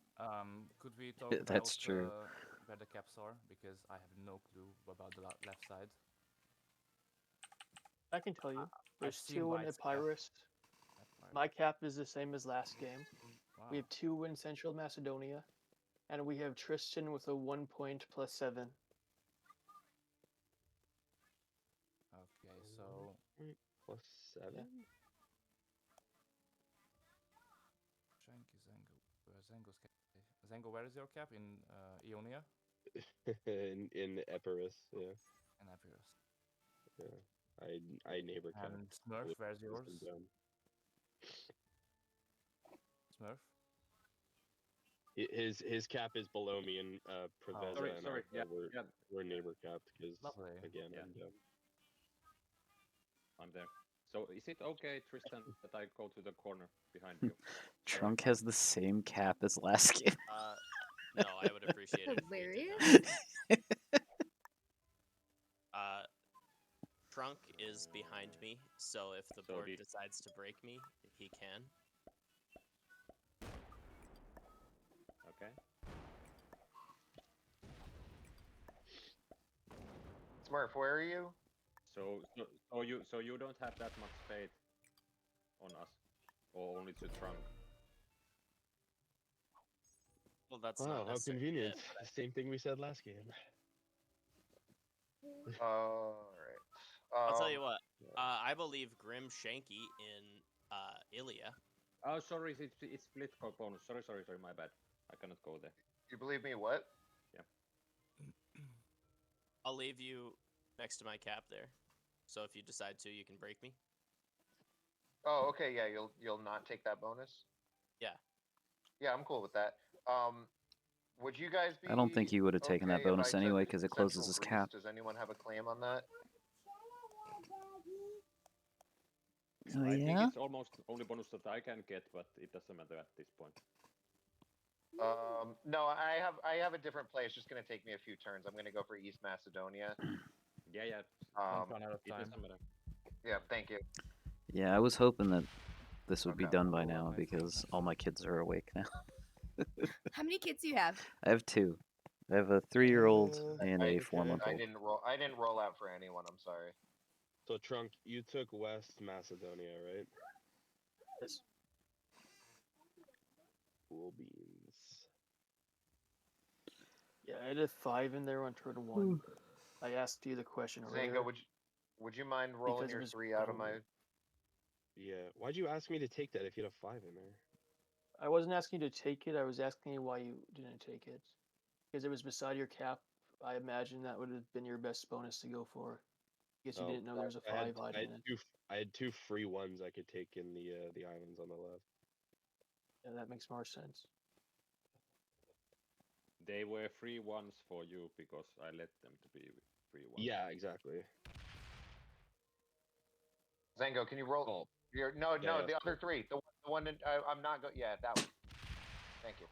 Could we talk about where the caps are, because I have no clue about the left side. I can tell you. There's 2 in Epirus. My cap is the same as last game. Wow. We have 2 in Central Macedonia, and we have Tristan with a 1 point plus 7. Okay, so plus 7. Yeah. Zango's cap. Zango, where is your cap? In Ionia? in Epirus, yeah. In Epirus. Yeah. I neighbor cap. And Smurf, where's yours? Smurf? His cap is below me in Preveza. Sorry. Yeah, we're neighbor capped because again I'm there. So is it okay, Tristan, that I go to the corner behind you? Trunk has the same cap as last game. No, I would appreciate it. Hilarious. Trunk is behind me, so if the board decides to break me, he can. Okay. Smurf, where are you? So you don't have that much faith on us, or only to Trunk. Well, that's wow, not how convenient. it. The same thing we said last game. All right. I'll tell you what. I believe Grimshanky in Ilya. Oh, sorry, it's split bonus. Sorry, my bad. I cannot go there. You believe me? What? Yeah. I'll leave you next to my cap there. So if you decide to, you can break me. Oh, okay. Yeah, you'll not take that bonus. Yeah. Yeah, I'm cool with that. Would you guys be? I don't think he would have taken that okay if bonus I anyway took because it closes Central his Greece? cap. Does anyone have a claim on that? Oh, I think yeah? it's almost only bonus that I can get, but it doesn't matter at this point. No, I have a different play. It's just gonna take me a few turns. I'm gonna go for East Macedonia. Yeah. Run out of It time. doesn't matter. Yeah, thank you. Yeah, I was hoping that this would be Okay. done by now because all my kids are awake now. How many kids do you have? I have 2. I have a 3-year-old and a I 4-month-old. didn't roll out for anyone. I'm sorry. So Trunk, you took West Macedonia, right? Yes. Cool beans. Yeah, I had a 5 in there on turn 1. I asked you the question earlier. Zango, would you mind rolling Because your it was 3 out of my? Yeah. Why'd you ask me to take that if you had a 5 in there? I wasn't asking you to take it. I was asking you why you didn't take it. Because it was beside your cap. I imagine that would have been your best bonus to go for. Guess you didn't know there was a 5 hiding in it. I had 2 free ones I could take in the islands on the left. Yeah, that makes more sense. They were free ones for you because I let them to be free ones. Yeah, exactly. Zango, can you roll? Oh, no, yeah, the other 3. The one that I'm not going. Yeah, that one. Thank you.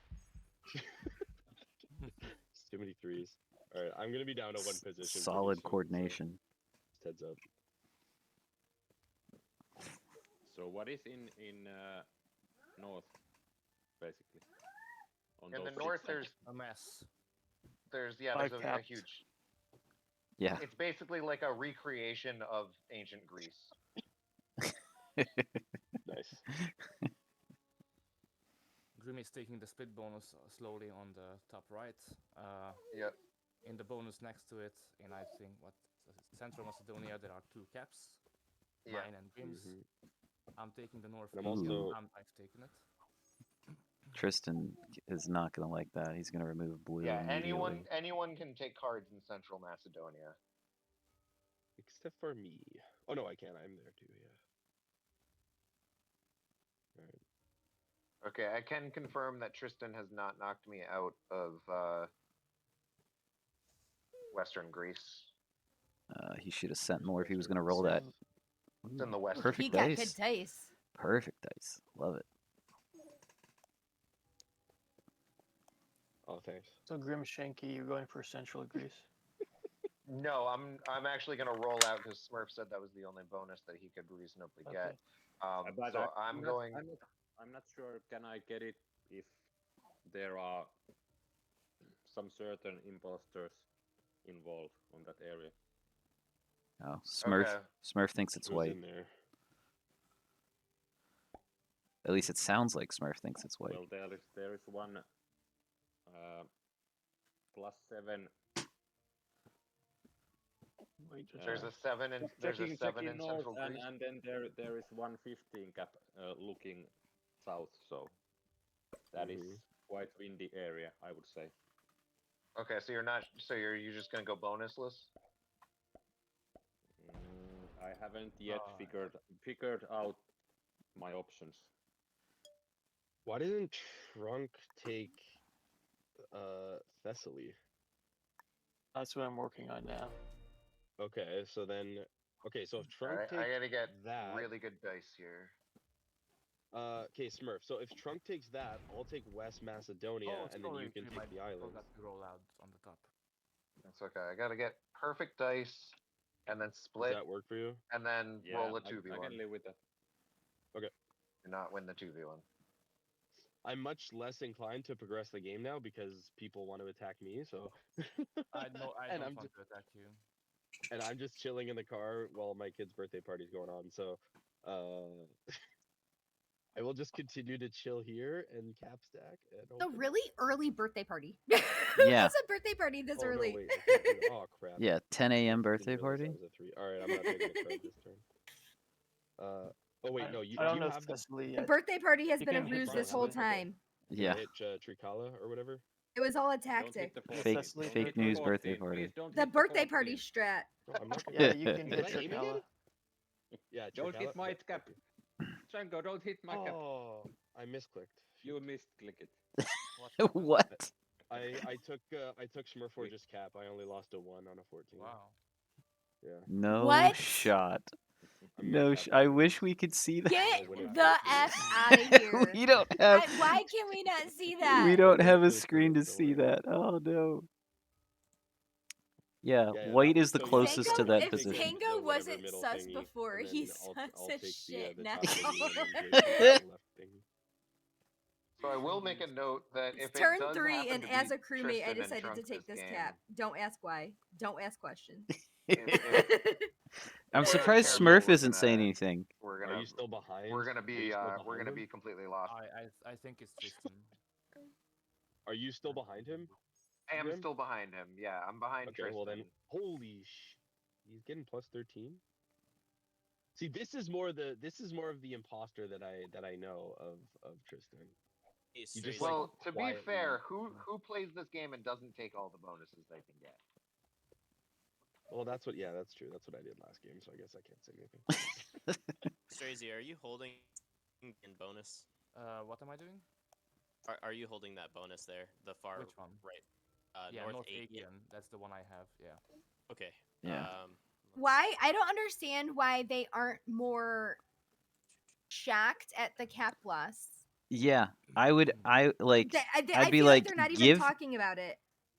It's too many 3s. All right, I'm gonna be down to 1 position. Solid pretty soon, coordination. So just heads up. So what is in north, basically? On In the those north, six there's A mess. there's a caps. huge. Yeah. It's basically like a recreation of ancient Greece. Nice. Grim is taking the split bonus slowly on the top right. Yep. In the bonus next to it, in I think Central Macedonia, there are 2 caps. Yeah. Mine and Grim's. I'm taking the north. I'm also. I've taken it. Tristan is not going to like that. He's going to remove blue. Yeah. immediately. Anyone can take cards in Central Macedonia. Except for me. Oh no, I can. I'm there too. Yeah. All right. Okay, I can confirm that Tristan has not knocked me out of Western Greece. He should have sent more if he was going to roll that. It's in the west. Perfect He got dice. good dice. Perfect dice. Love it. Oh, thanks. So Grimshanky, you're going for Central Greece? No, I'm actually gonna roll out because Smurf said that was the only bonus that he could reasonably get. But So I'm going. I'm not sure. Can I get it if there are some certain imposters involved on that area? Oh, Smurf. Okay. Smurf thinks it's Who's white. in there? At least it sounds like Smurf thinks it's white. Well, there is one +7. Wait, There's a 7 in checking north, Central Greece. and then there is 115 cap looking south. So that is quite windy area, I would say. Okay, so you're just gonna go bonusless. I haven't yet figured out my options. Why didn't Trunk take Thessaly? That's what I'm working on now. Okay, so if Trunk Alright, takes I gotta get that, really good dice here. okay, Smurf. So if Trunk takes that, I'll take West Macedonia, and then you can take the islands. Roll out on the top. That's okay. I gotta get perfect dice, and then split. Does that work for you? And then roll a 2v1. I can live with that. Okay. Do not win the 2v1. I'm much less inclined to progress the game now because people want to attack me. So. I don't want to attack you. and I'm just chilling in the car while my kid's birthday party's going on. So, I will just continue to chill here and cap stack. And A really early birthday party. Yeah. What's a birthday party this early? No, wait, I can't do it. Oh crap. Yeah, 10 a.m. birthday Didn't realize party. that was a 3. All right, I'm not taking a card this turn. Oh wait, no, you I don't do know have The birthday party has been a ruse this whole time. Yeah. Hit Trikala or whatever. It was all a tactic. Fake news birthday party. The birthday party strat. No, I'm not Yeah, you can Is hit that aim again? Trikala. Yeah, Don't hit Trikala. my cap. Django, don't hit my cap. Oh, I misclicked. You misclick it. What? I took Smurforge's cap. I only lost a 1 on a 14. Wow. Yeah. No What? shot. I'm No, not I happy. wish we could see that. Get winning the F out of here. We don't have. Why can we not see that? We don't have a Please, screen to don't see worry. that. Oh no. Yeah, Yeah, white that- is the so yeah, closest to Zango, that if position. Zango The whatever wasn't middle sus thingy, before, and then he's I'll sus take as shit the now. top thingy and then Drake the left thingy. So I will make a note that if It's it turn does 3, happen and to as be a crewmate, I Tristan and decided to Trunks take this game, cap. Don't ask why. Don't ask questions. I'm we're surprised careful, Smurf we're isn't saying gonna- anything. We're Are gonna you still behind? we're gonna Are you be still we're behind gonna him? be completely lost. I think it's Tristan. Are you still behind him? I am Grim? still behind him. Yeah, I'm behind Okay, Tristan. well then, holy he's getting plus 13. See, this is more of the imposter that I know of Tristan. He's You just StraYzie. Well, to be quietly- fair, who plays this game and doesn't take all the bonuses they can get? Well, that's true. That's what I did last game, so I guess I can't say anything. StraYzie, are you holding in bonus? What am I doing? Are you holding that bonus there? The far Which one? right. Yeah, North 8. Aegean. That's the one I have. Yeah. Okay. Yeah. Why? I don't understand why they aren't more shocked at the cap loss. Yeah, I would. I like. I I'd be feel like, they're not even give. talking about it.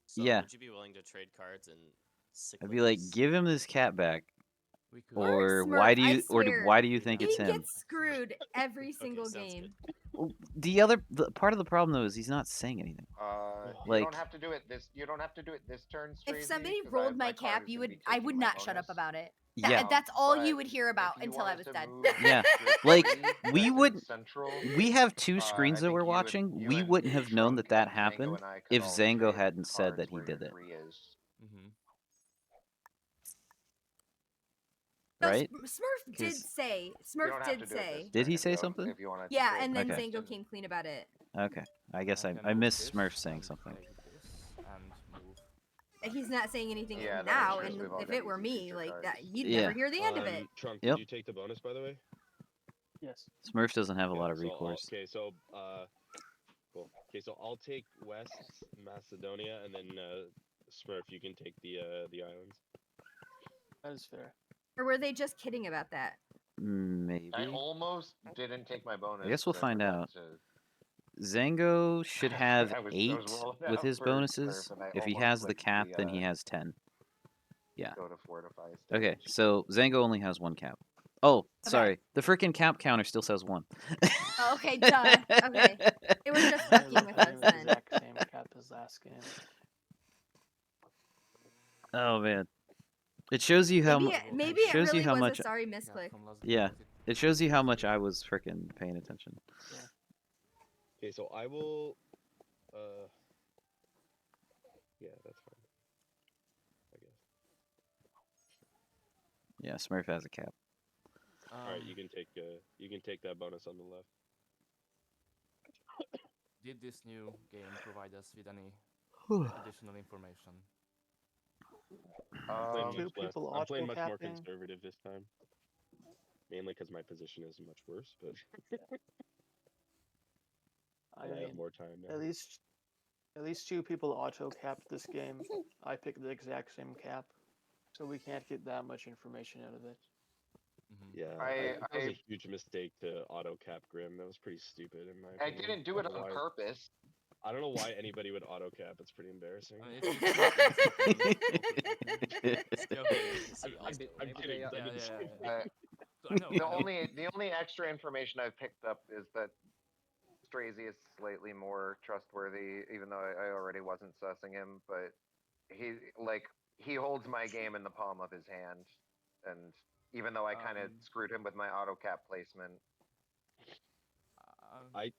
So Yeah. would you be willing to trade cards and I'd be like, cyclicals? give him this cat back, We could. or Smurf, why do I you, or swear. why do you think He it's him? gets screwed every single sounds game. The part of the problem though is he's not saying anything. You Like- don't have to do it this. You don't have to do it this turn. If StraYzie, somebody 'cause rolled my card cap, is you gonna would. be I taking would my not shut up bonus. about it. Yeah. That's all But you would hear about if you until I wanted was to dead. move Yeah, your like, three we that's in would- Central, We have two I screens that think we're you and- watching. you We and wouldn't have known Trunk that and Zango happened and I could if all Zango trade hadn't said cards that he where your did it. three is. Mm-hmm. No, Right? Smurf did 'Cause- say. You don't Smurf have did to do it say. this Did he turn, say though, something? If you wanted to Yeah, trade and then Okay. Zango came clean about it. Okay, I guess I can missed move Smurf this saying and something. take this and move. He's not saying anything Yeah, that now, ensures and we've all if got it were easy me, feature like cards. that, you'd Yeah. never hear the end of it. Trunk, Yep. did you take the bonus by the way? Yes. Smurf doesn't have a lot of So recourse. cool. Okay, so I'll take West Macedonia, and then Smurf, you can take the islands. That is fair. Or were they just kidding about that? Maybe. I almost didn't take my bonus. I guess we'll 'cause find forgot out. to- Zango should have I was 8 rolling with out his for bonuses. Smurf, and I If he almost has the clicked cap, then he has 10. Yeah. Go to fortify Okay, stage. so Zango only has 1 cap. Oh, sorry. The freaking cap counter still says 1. Oh, okay, duh. Okay. It was just I fucking with have us the then. exact same cap as last game. Oh man. It shows you how much. Maybe it shows you really how was much. a sorry misclick. Yeah. It shows you how much I was freaking paying attention. Okay, so I will. Yeah, that's fine. I guess. Yeah, Smurf has a cap. All right, you can take that bonus on the left. Did this new game provide us with any additional information? Two people I'm playing much more auto-capping. conservative this time. Mainly because my position is much worse, but I I have mean, more time now. at least 2 people auto-capped this game. I picked the exact same cap, so we can't get that much information out of it. Mm-hmm. Yeah, that was a huge mistake to auto cap Grim. That was pretty stupid in my I opinion. didn't do it I don't know on why- purpose. I don't know why anybody would auto cap. It's pretty embarrassing. I mean, it's I'm kidding. Yeah, I didn't yeah, say yeah, that. So I know, The only extra information I've picked up is that StraYzie is slightly more trustworthy, even though I already wasn't sussing him. But he holds my game in the palm of his hand, and even though I kind of screwed him with my auto cap placement. I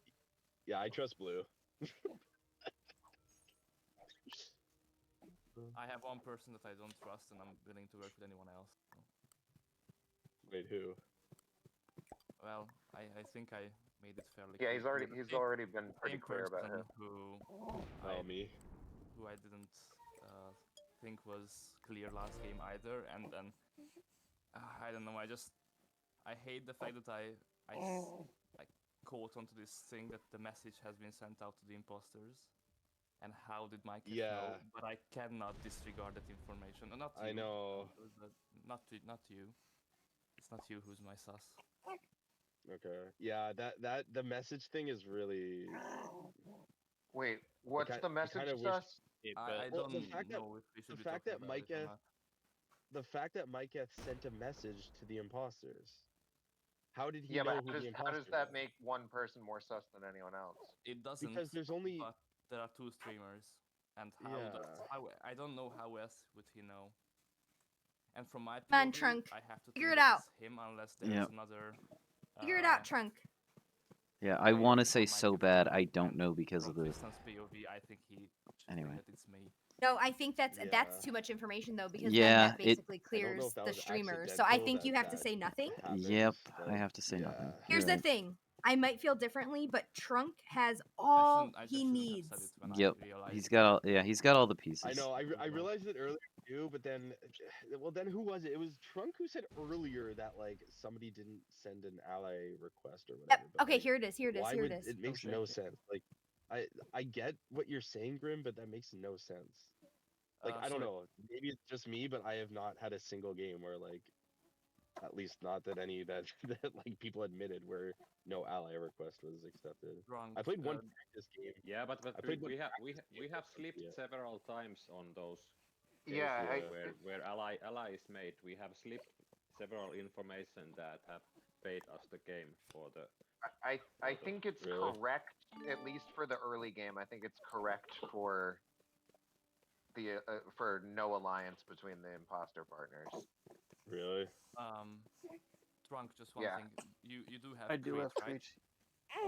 trust blue. I have one person that I don't trust, and I'm willing to work with anyone else. So. Wait, who? Well, I think I made it fairly. Yeah, clear. he's already been pretty clear about him. Who me? Who I didn't think was clear last game either, and then I don't know. I hate the fact that I caught onto this thing that the message has been sent out to the imposters. And how did my cat know? But I cannot disregard that information. Not you, I know. Not you. It's not you who's my sus. Okay. Yeah, that the message thing is really. Wait, what's the message sus? I don't know if we should be talking about it or not. The fact that Micah sent a message to the imposters. How did he know who the imposter how does that make one person more sus than anyone else? It doesn't. Because there's only. But there are 2 streamers, and I don't know how else would he know. And from my POV, Trunk. I have to figure it out. Him unless there's another. Figure it out, Trunk. Yeah, I want to say so bad. I don't know because of the. POV, I think he. Anyway. That it's me. No, I think that's too much information though, because then that basically clears the streamers. So I think you have to say nothing. Yep, I have to say nothing. Here's the thing. I might feel differently, but Trunk has all he needs. Yep, he's got all. Yeah, he's got all the pieces. I know. I realized it earlier too, but then, then who was it? It was Trunk who said earlier that like somebody didn't send an ally request or whatever. Yep. Okay, here it is. Here it is. Here it is. It makes no sense. Like, I get what you're saying, Grim, but that makes no sense. Like, I don't know. Maybe it's just me, but I have not had a single game where like. At least not that any that like people admitted where no ally request was accepted. I played one practice game. Yeah, but we have slipped several times on those. Yeah, where ally is made, we have slipped several information that have paid us the game for the. I think it's correct, at least for the early game. I think it's correct for the for no alliance between the imposter partners. Really? Trunk, just one thing. You do have. I do have right?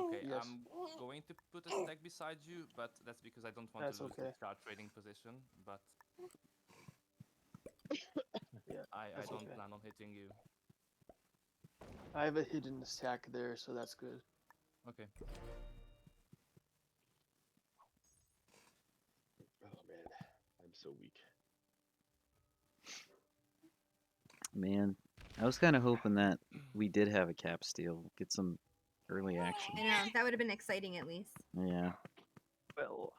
Okay, yes. I'm going to put a stack beside you, but that's because I don't want to lose the card trading position. But I don't plan on hitting you. I have a hidden stack there, so that's good. Okay. Oh man, I'm so weak. Man, I was kind of hoping that we did have a cap steal, get some early action. I know, that would have been exciting at least. Yeah. Well,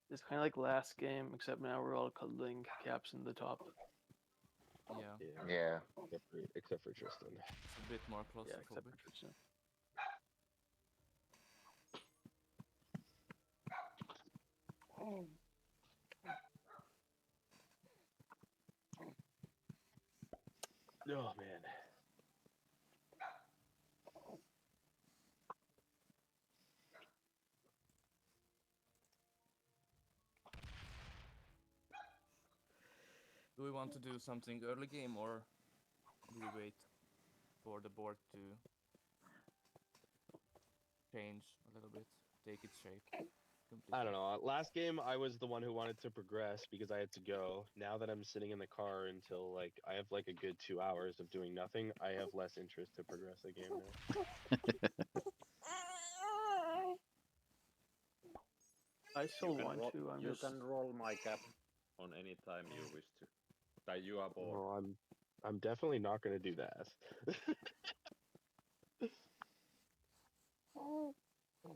it's kind of like last game, except now we're all cuddling caps in the top. Yeah. Except for Tristan. It's a bit more close. Yeah, except for Tristan. Oh man. Do we want to do something early game, or do we wait for the board to change a little bit, take its shape? I don't know. Last game, I was the one who wanted to progress because I had to go. Now that I'm sitting in the car until like I have like a good 2 hours of doing nothing, I have less interest to progress the game now. I still want to. You can roll my cap on any time you wish to. That you are bored. Well, I'm definitely not going to do that.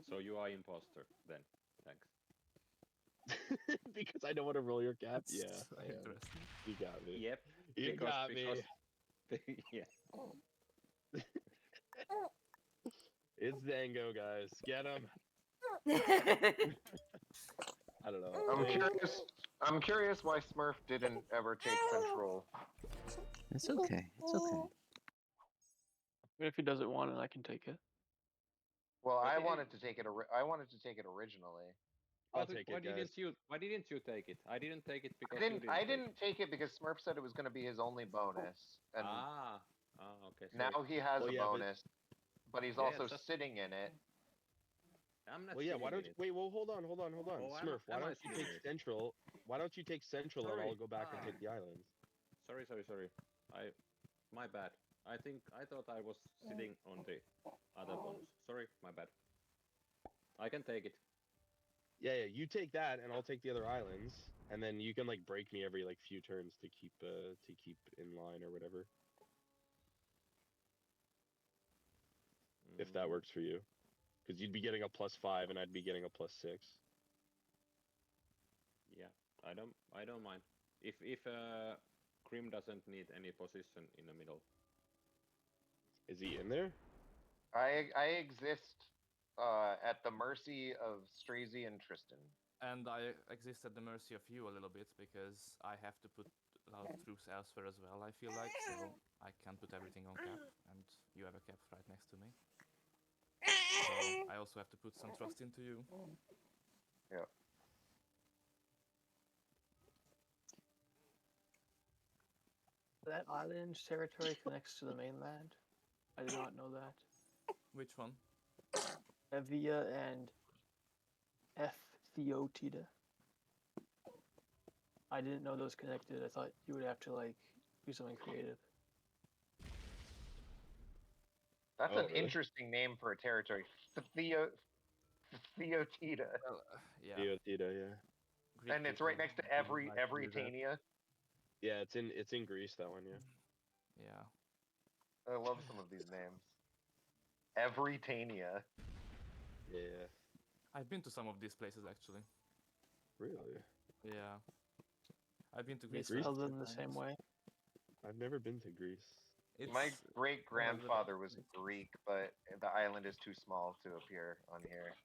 So you are imposter then. Thanks. Because I don't want to roll your cap. That's interesting. You got me. Yep. You got me. Yeah. It's Zango, guys. Get him. I don't know. I'm curious why Smurf didn't ever take control. It's okay. It's okay. If he doesn't want it, I can take it. Well, I wanted to take it. I wanted to take it originally. I'll take it, guys. Why didn't you take it? I didn't take it because I didn't take it because Smurf said it was going to be his only bonus. And okay. Now he has a bonus, but he's also just... sitting in it. I'm not. Well, yeah. Why don't you, wait? Well, hold on. Oh, Smurf, why don't you take Central? Why don't you take Central and I'll go back and take the islands? Sorry. My bad. I thought I was sitting on the other bonus. Sorry, my bad. I can take it. Yeah, you take that, and I'll take the other islands, and then you can like break me every like few turns to keep in line or whatever. If that works for you, because you'd be getting a +5 and I'd be getting a +6. Yeah, I don't mind. If Grim doesn't need any position in the middle. Is he in there? I exist at the mercy of StraYzie and Tristan. And I exist at the mercy of you a little bit because I have to put troops elsewhere as well, I feel like, so I can't put everything on cap, and you have a cap right next to me. So I also have to put some trust into you. Yeah. That island territory connects to the mainland. I did not know that. Which one? Evia and Theotida. I didn't know those connected. I thought you would have to like do something creative. That's an interesting name for a territory. Theotida. Yeah. Theotida, yeah. And it's right next to Everytania. Yeah, it's in Greece, that one, yeah. Yeah. I love some of these names. Everytania. Yeah. I've been to some of these places actually. Really? Yeah. I've been to Greece. Spell them the same way. I've never been to Greece. My great-grandfather was Greek, but the island is too small to appear on here.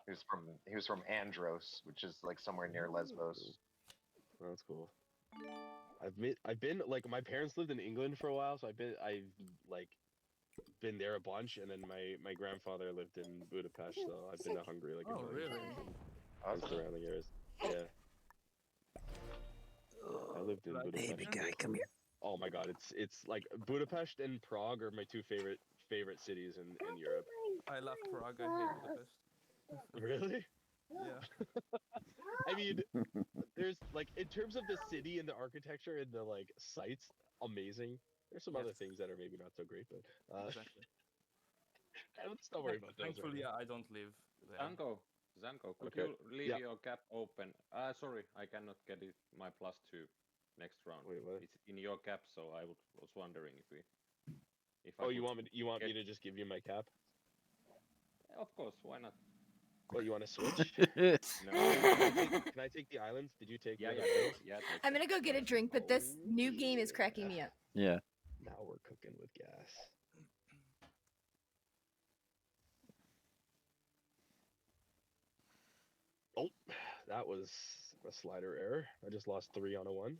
He was from Andros, which is like somewhere near Lesbos. That's cool. I've been like, my parents lived in England for a while, so I've been there a bunch, and then my grandfather lived in Budapest, so I've been to Hungary like a bunch. Really? And surrounding areas. Yeah. I lived in Budapest. Baby guy, come here. Oh my god, it's like Budapest and Prague are my two favorite cities in Europe. I love Prague. I hate Budapest. Really? Yeah. I mean, there's like, in terms of the city and the architecture and the like sites, amazing. There's some other things that are maybe not so great, but exactly. Let's not worry about those. Thankfully, I don't live there. Zanko, could you leave your cap open? Sorry, I cannot get it. My +2 next round. Wait, what? It's in your cap, so I was wondering if we. You want me to just give you my cap? Of course, why not? Well, you want to switch? No. Can I take the islands? Did you take? Yeah. I'm gonna go get a drink, but this new game is cracking me up. Yeah. Now we're cooking with gas. Oh, that was a slider error. I just lost 3 on a 1.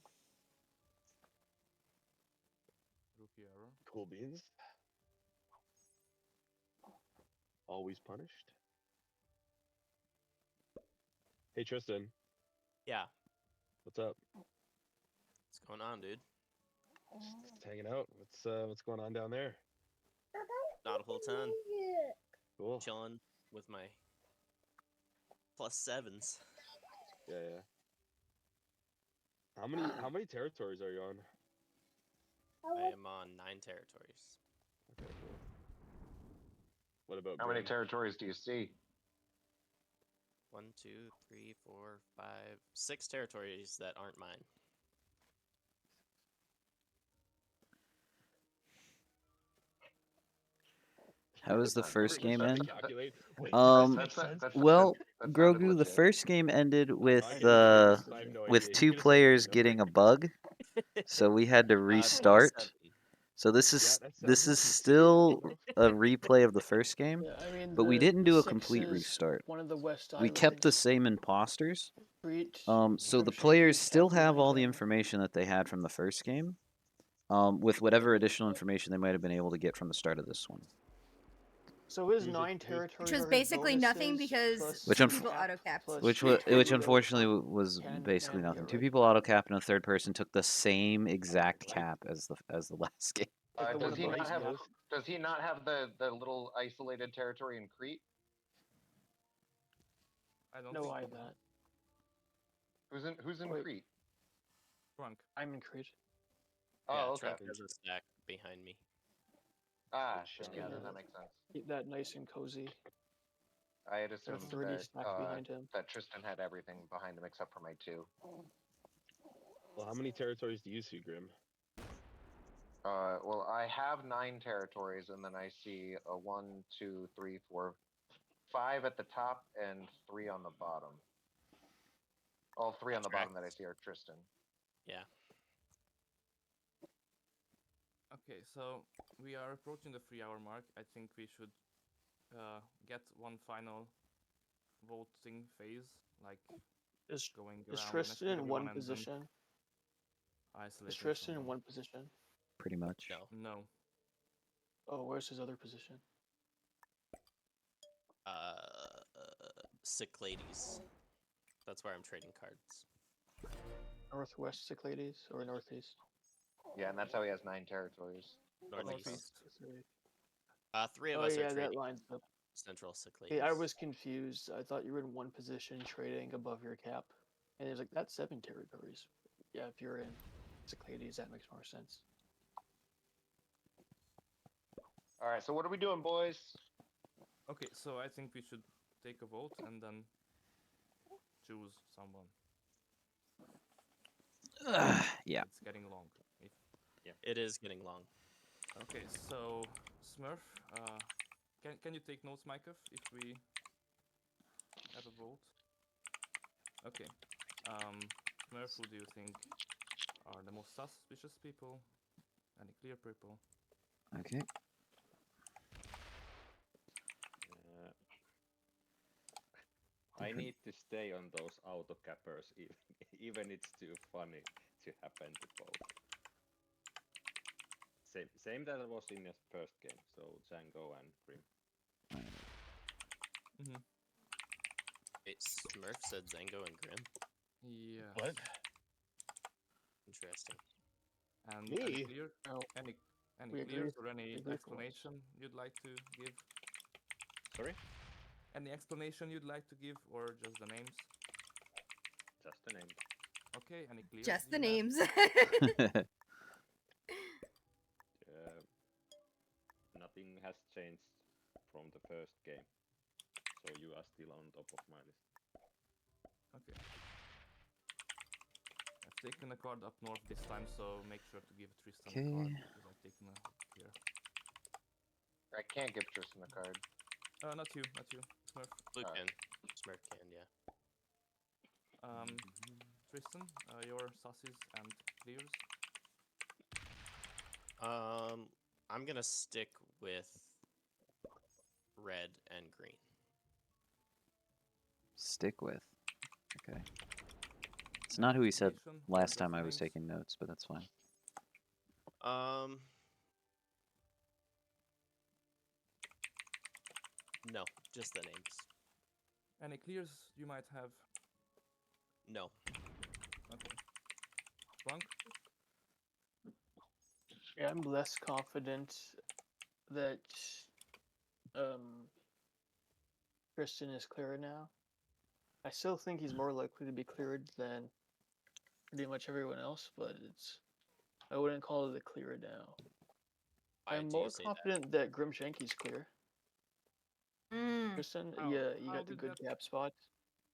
Rookie error. Cool beans. Always punished. Hey Tristan. Yeah. What's up? What's going on, dude? Just hanging out. What's going on down there? Not a whole ton. Cool. Chilling with my +7s. Yeah. How many territories are you on? I am on 9 territories. Okay, cool. What about how many territories do you see? 1, 2, 3, 4, 5, 6 territories that aren't mine. How does the first game end? Well, Grogu, the first game ended with 2 players getting a bug, so we had to restart. So this is still a replay of the first game, but we didn't do a complete restart. We kept the same imposters. So the players still have all the information that they had from the first game, with whatever additional information they might have been able to get from the start of this one. So is 9 territories, which was basically nothing because which people auto-capped. Which unfortunately was basically nothing. 2 people auto-capped and a third person took the same exact cap as the last game. Does he not have the little isolated territory in Crete? I don't know think I have that. Who's in Crete? Trunk. I'm in Crete. Yeah, Oh, okay. Trunk has a stack behind me. Ah, shit. Yeah, then that makes sense. Keep that nice and cozy. I had assumed 30 stack behind him. that Tristan had everything behind him except for my 2. Well, how many territories do you see, Grim? Well, I have 9 territories, and then I see a 1, 2, 3, 4, 5 at the top and 3 on the bottom. All 3 on the bottom that I see are Tristan. Yeah. Okay, so we are approaching the 3-hour mark. I think we should get one final voting phase, like going around. Is Tristan in one position? Is Tristan in one position? Pretty much. No. Oh, where's his other position? Cyclades. That's where I'm trading cards. Northwest Cyclades or northeast? Yeah, and that's how he has 9 territories. Northeast. 3 of us are trading. That lines up. Central Cyclades. Hey, I was confused. I thought you were in one position trading above your cap. And it was like, that's 7 territories. Yeah, if you're in Cyclades, that makes more sense. Alright, so what are we doing, boys? Okay, so I think we should take a vote and then choose someone. Yeah. It's getting long. Yeah, it is getting long. Okay, so Smurf, can you take notes, Micah, if we have a vote? Okay. Smurf, who do you think are the most suspicious people? Any clear people? Okay. I need to stay on those auto cappers, even it's too funny to happen to both. Same that was in the first game, so Django and Grim. Wait, Smurf said Zango and Grim? Yeah. What? Interesting. And Me? any clears or any explanation you'd like to give? Sorry? Any explanation you'd like to give, or just the names? Just the names. Okay, any clears? Just the names. Nothing has changed from the first game, so you are still on top of my list. Okay. I've taken a card up north this time, so make sure to give Tristan a card, because I've taken a here. I can't give Tristan a card. Not you. Smurf. Blue can. Smurf can, yeah. Tristan, your sussies and clears? I'm gonna stick with red and green. Stick with. Okay. It's not who he said last time I was taking notes, but that's fine. No, just the names. Any clears you might have? No. Okay. Blanc? Yeah, I'm less confident that Tristan is clear now. I still think he's more likely to be cleared than pretty much everyone else, but I wouldn't call it a clear now. I'm more confident that Grimshanky's clear. Tristan, yeah, you got the good cap spot.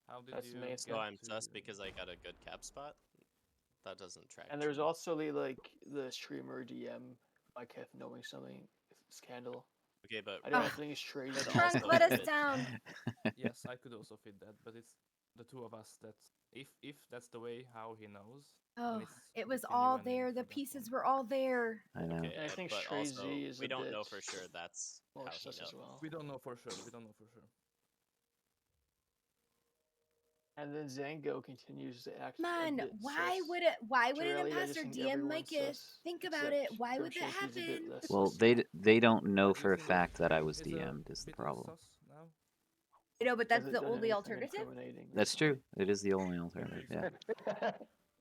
How did That's you? the main So I'm sus because I got a good cap spot. That doesn't track. And there's also the streamer DM might have knowing something scandal. Okay, but I don't think it's trade. Trunk, let us down. Yes, I could also fit that, but it's the two of us. That's if that's the way how he knows. Oh, it was all there. The pieces were all there. I know. Okay, I think but also, StraYzie is we don't know for sure that's how he knows. We don't know for sure. And then Zango continues to act. Man, why would an imposter DM Micah? Think about it. Why would that happen? Well, they don't know for a fact that I was DM'd is the problem. You know, but that's the only alternative. That's true. It is the only alternative. Yeah.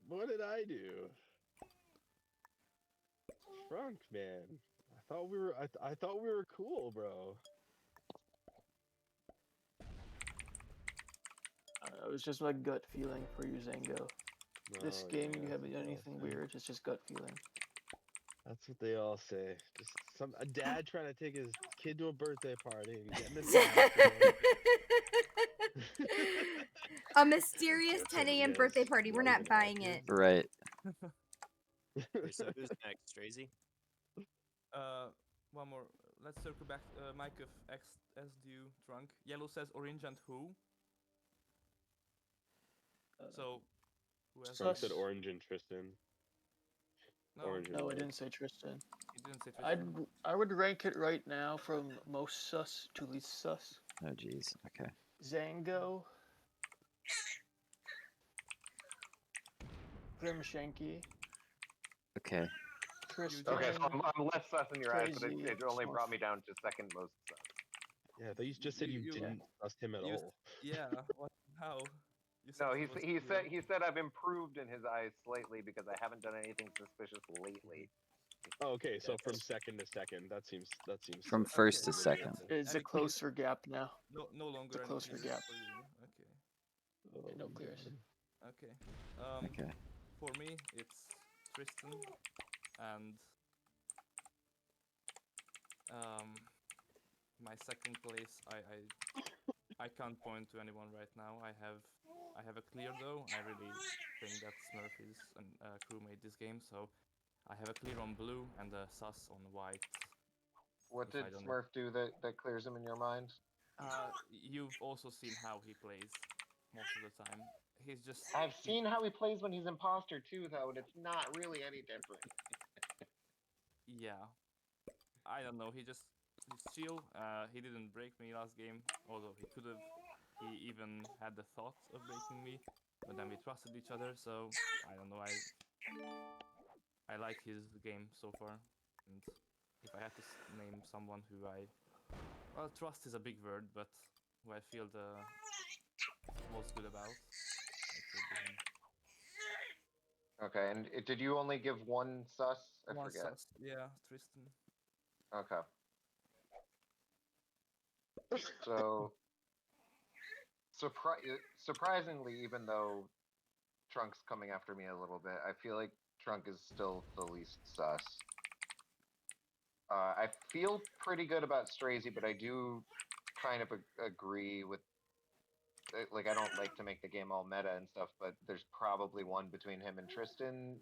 What did I do? Trunk, man. I thought we were cool, bro. It was just my gut feeling for you, Zango. This game, you haven't done anything weird. It's just gut feeling. That's what they all say. Just a dad trying to take his kid to a birthday party and getting a mysterious 10 a.m. birthday party. We're not buying it. Right. Okay, so who's next, StraYzie? One more. Let's circle back. Mike of XSDU Trunk. Yellow says orange and who? So, who has Trunk said orange and Tristan. No, I didn't say Tristan. You didn't say Tristan. I would rank it right now from most sus to least sus. Oh jeez. Okay. Zango, Grimshanky. Okay. Tristan. Okay, so I'm less sus in your eyes, but it only brought me down to second most sus. Yeah, but you just said you didn't trust him at all. Yeah. How? No, he said I've improved in his eyes slightly because I haven't done anything suspicious lately. Oh, okay, so from second to second, that seems from first to second. It's a closer gap now. No longer. It's a closer gap. Okay. No clears. Okay. Okay. For me, it's Tristan and my second place. I can't point to anyone right now. I have a clear though. I really think that Smurf is a crewmate this game, so I have a clear on blue and a sus on white. What did Smurf do that clears him in your mind? You've also seen how he plays most of the time. He's just. I've seen how he plays when he's imposter too, though, and it's not really any different. Yeah, I don't know. He's chill. He didn't break me last game, although he could have. He even had the thought of breaking me, but then we trusted each other. So I don't know. I like his game so far, and if I had to name someone who trust is a big word, but who I feel the most good about. Okay, and did you only give one sus? I forget. Sus. Yeah, Tristan. Okay. So, surprisingly, even though Trunk's coming after me a little bit, I feel like Trunk is still the least sus. I feel pretty good about StraYzie, but I do kind of agree with. Like, I don't like to make the game all meta and stuff, but there's probably one between him and Tristan.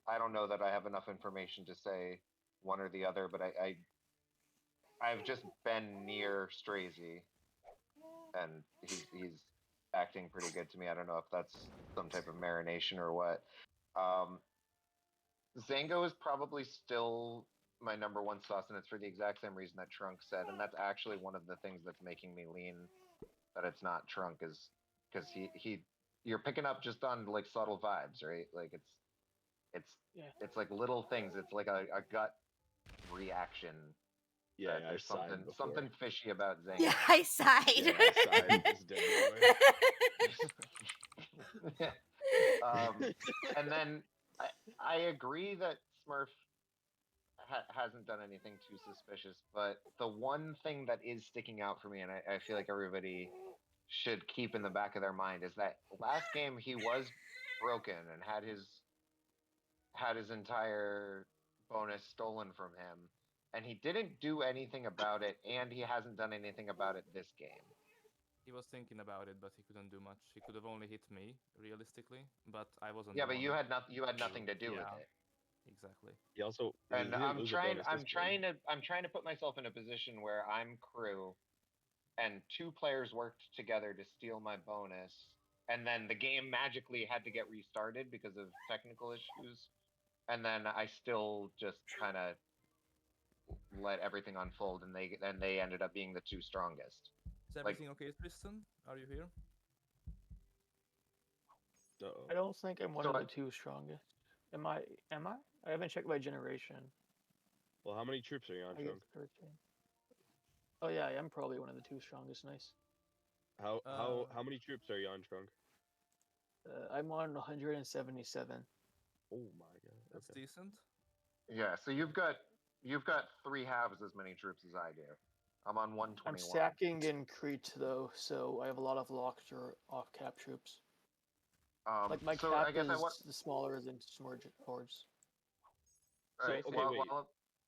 I don't know that I have enough information to say one or the other, but I've just been near StraYzie, and he's acting pretty good to me. I don't know if that's some type of marination or what. Zango is probably still my number one sus, and it's for the exact same reason that Trunk said, and that's actually one of the things that's making me lean that it's not Trunk, is because you're picking up just on like subtle vibes, right? Like it's like little things. It's like a gut reaction. Yeah, there's something fishy about Zango. Yeah, I sighed. Yeah, I sighed. Just dead away. And then I agree that Smurf hasn't done anything too suspicious, but the one thing that is sticking out for me, and I feel like everybody should keep in the back of their mind, is that last game he was broken and had his entire bonus stolen from him, and he didn't do anything about it, and he hasn't done anything about it this game. He was thinking about it, but he couldn't do much. He could have only hit me, realistically, but I wasn't. Yeah, but you had nothing to do with it. Exactly. He also, and I'm trying to put myself in a position where I'm crew, and two players worked together to steal my bonus, and then the game magically had to get restarted because of technical issues, and then I still just kind of let everything unfold, and they ended up being the two strongest. Is everything okay, Tristan? Are you here? I don't think I'm one of the two strongest. Am I? I haven't checked my generation. Well, how many troops are you on, Trunk? 13. Oh yeah, I am probably one of the two strongest. Nice. How many troops are you on, Trunk? I'm on 177. Oh my god, that's decent. Yeah, so you've got 3 halves as many troops as I do. I'm on 121. I'm stacking in Crete though, so I have a lot of locked or off-cap troops. Like my cap is smaller than Smurforge's. So,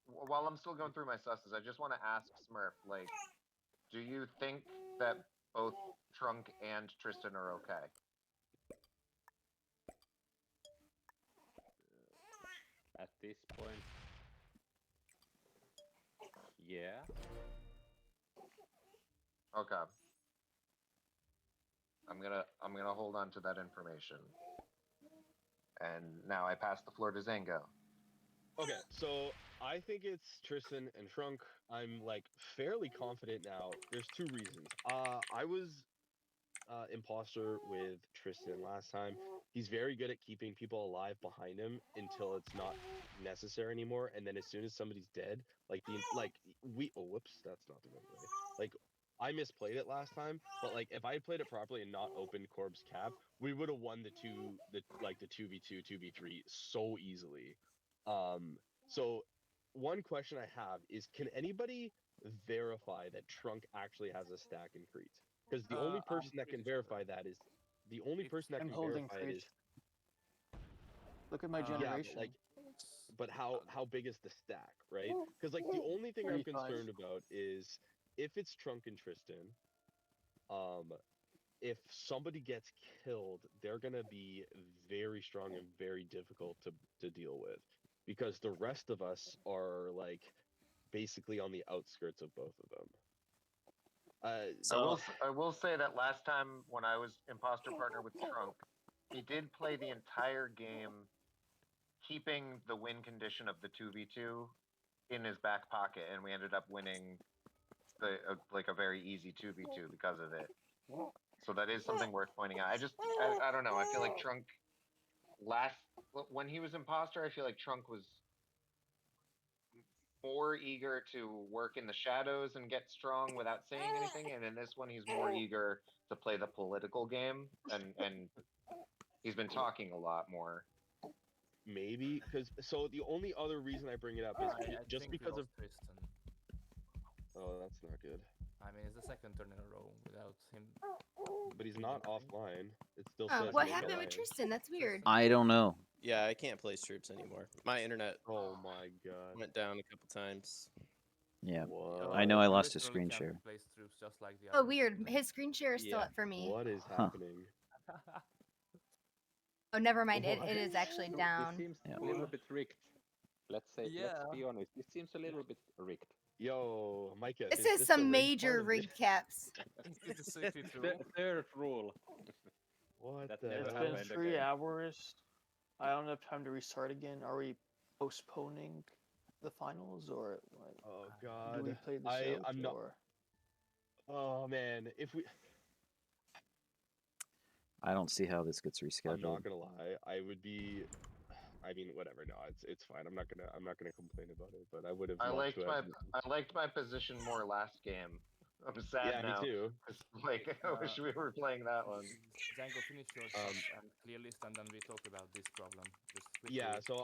while I'm still going through my susses, I just want to ask Smurf, like, do you think that both Trunk and Tristan are okay? At this point, yeah. Okay. I'm gonna hold on to that information. And now I pass the floor to Zango. Okay, so I think it's Tristan and Trunk. I'm like fairly confident now. There's 2 reasons. I was imposter with Tristan last time. He's very good at keeping people alive behind him until it's not necessary anymore. And then as soon as somebody's dead, whoops, that's not the right way. Like, I misplayed it last time, but like if I had played it properly and not opened Corb's cap, we would have won the 2v2, 2v3 so easily. So one question I have is, can anybody verify that Trunk actually has a stack in Crete? Because the only person that can verify that is Look at my generation. Yeah, but how big is the stack, right? Because like the only thing I'm concerned about is if it's Trunk and Tristan, if somebody gets killed, they're gonna be very strong and very difficult to deal with, because the rest of us are like basically on the outskirts of both of them. I will say that last time when I was imposter partner with Trunk, he did play the entire game keeping the win condition of the 2v2 in his back pocket, and we ended up winning a very easy 2v2 because of it. So that is something worth pointing out. I don't know. I feel like Trunk when he was imposter, I feel like Trunk was more eager to work in the shadows and get strong without saying anything, and in this one he's more eager to play the political game, and he's been talking a lot more. Maybe so the only other reason I bring it up is just because of Tristan. Oh, that's not good. I mean, it's the second turn in a row without him. But he's not offline. It still says. What happened with Tristan? That's weird. I don't know. Yeah, I can't place troops anymore. My internet. Oh my god. Went down a couple times. Yeah. I know I lost his screen share. Oh, weird. His screen share is still up for me. What is happening? Oh, never mind. It is actually down. It seems a little bit rigged. Let's be honest. It seems a little bit rigged. Yo, Micah. This is some major rigged caps. The third rule. What It's been 3 hours. I don't have time to restart again. Are we postponing the finals, or like? Oh god. Do we play the show? I'm not. Oh man, if we. I don't see how this gets rescheduled. I'm not gonna lie. I would be. I mean, whatever. No, it's fine. I'm not gonna complain about it. But I would have. I liked my position more last game. I'm sad now. Yeah, me too. Like, I wish we were playing that one. Django, finish your clear list, and then we talk about this problem. Yeah, so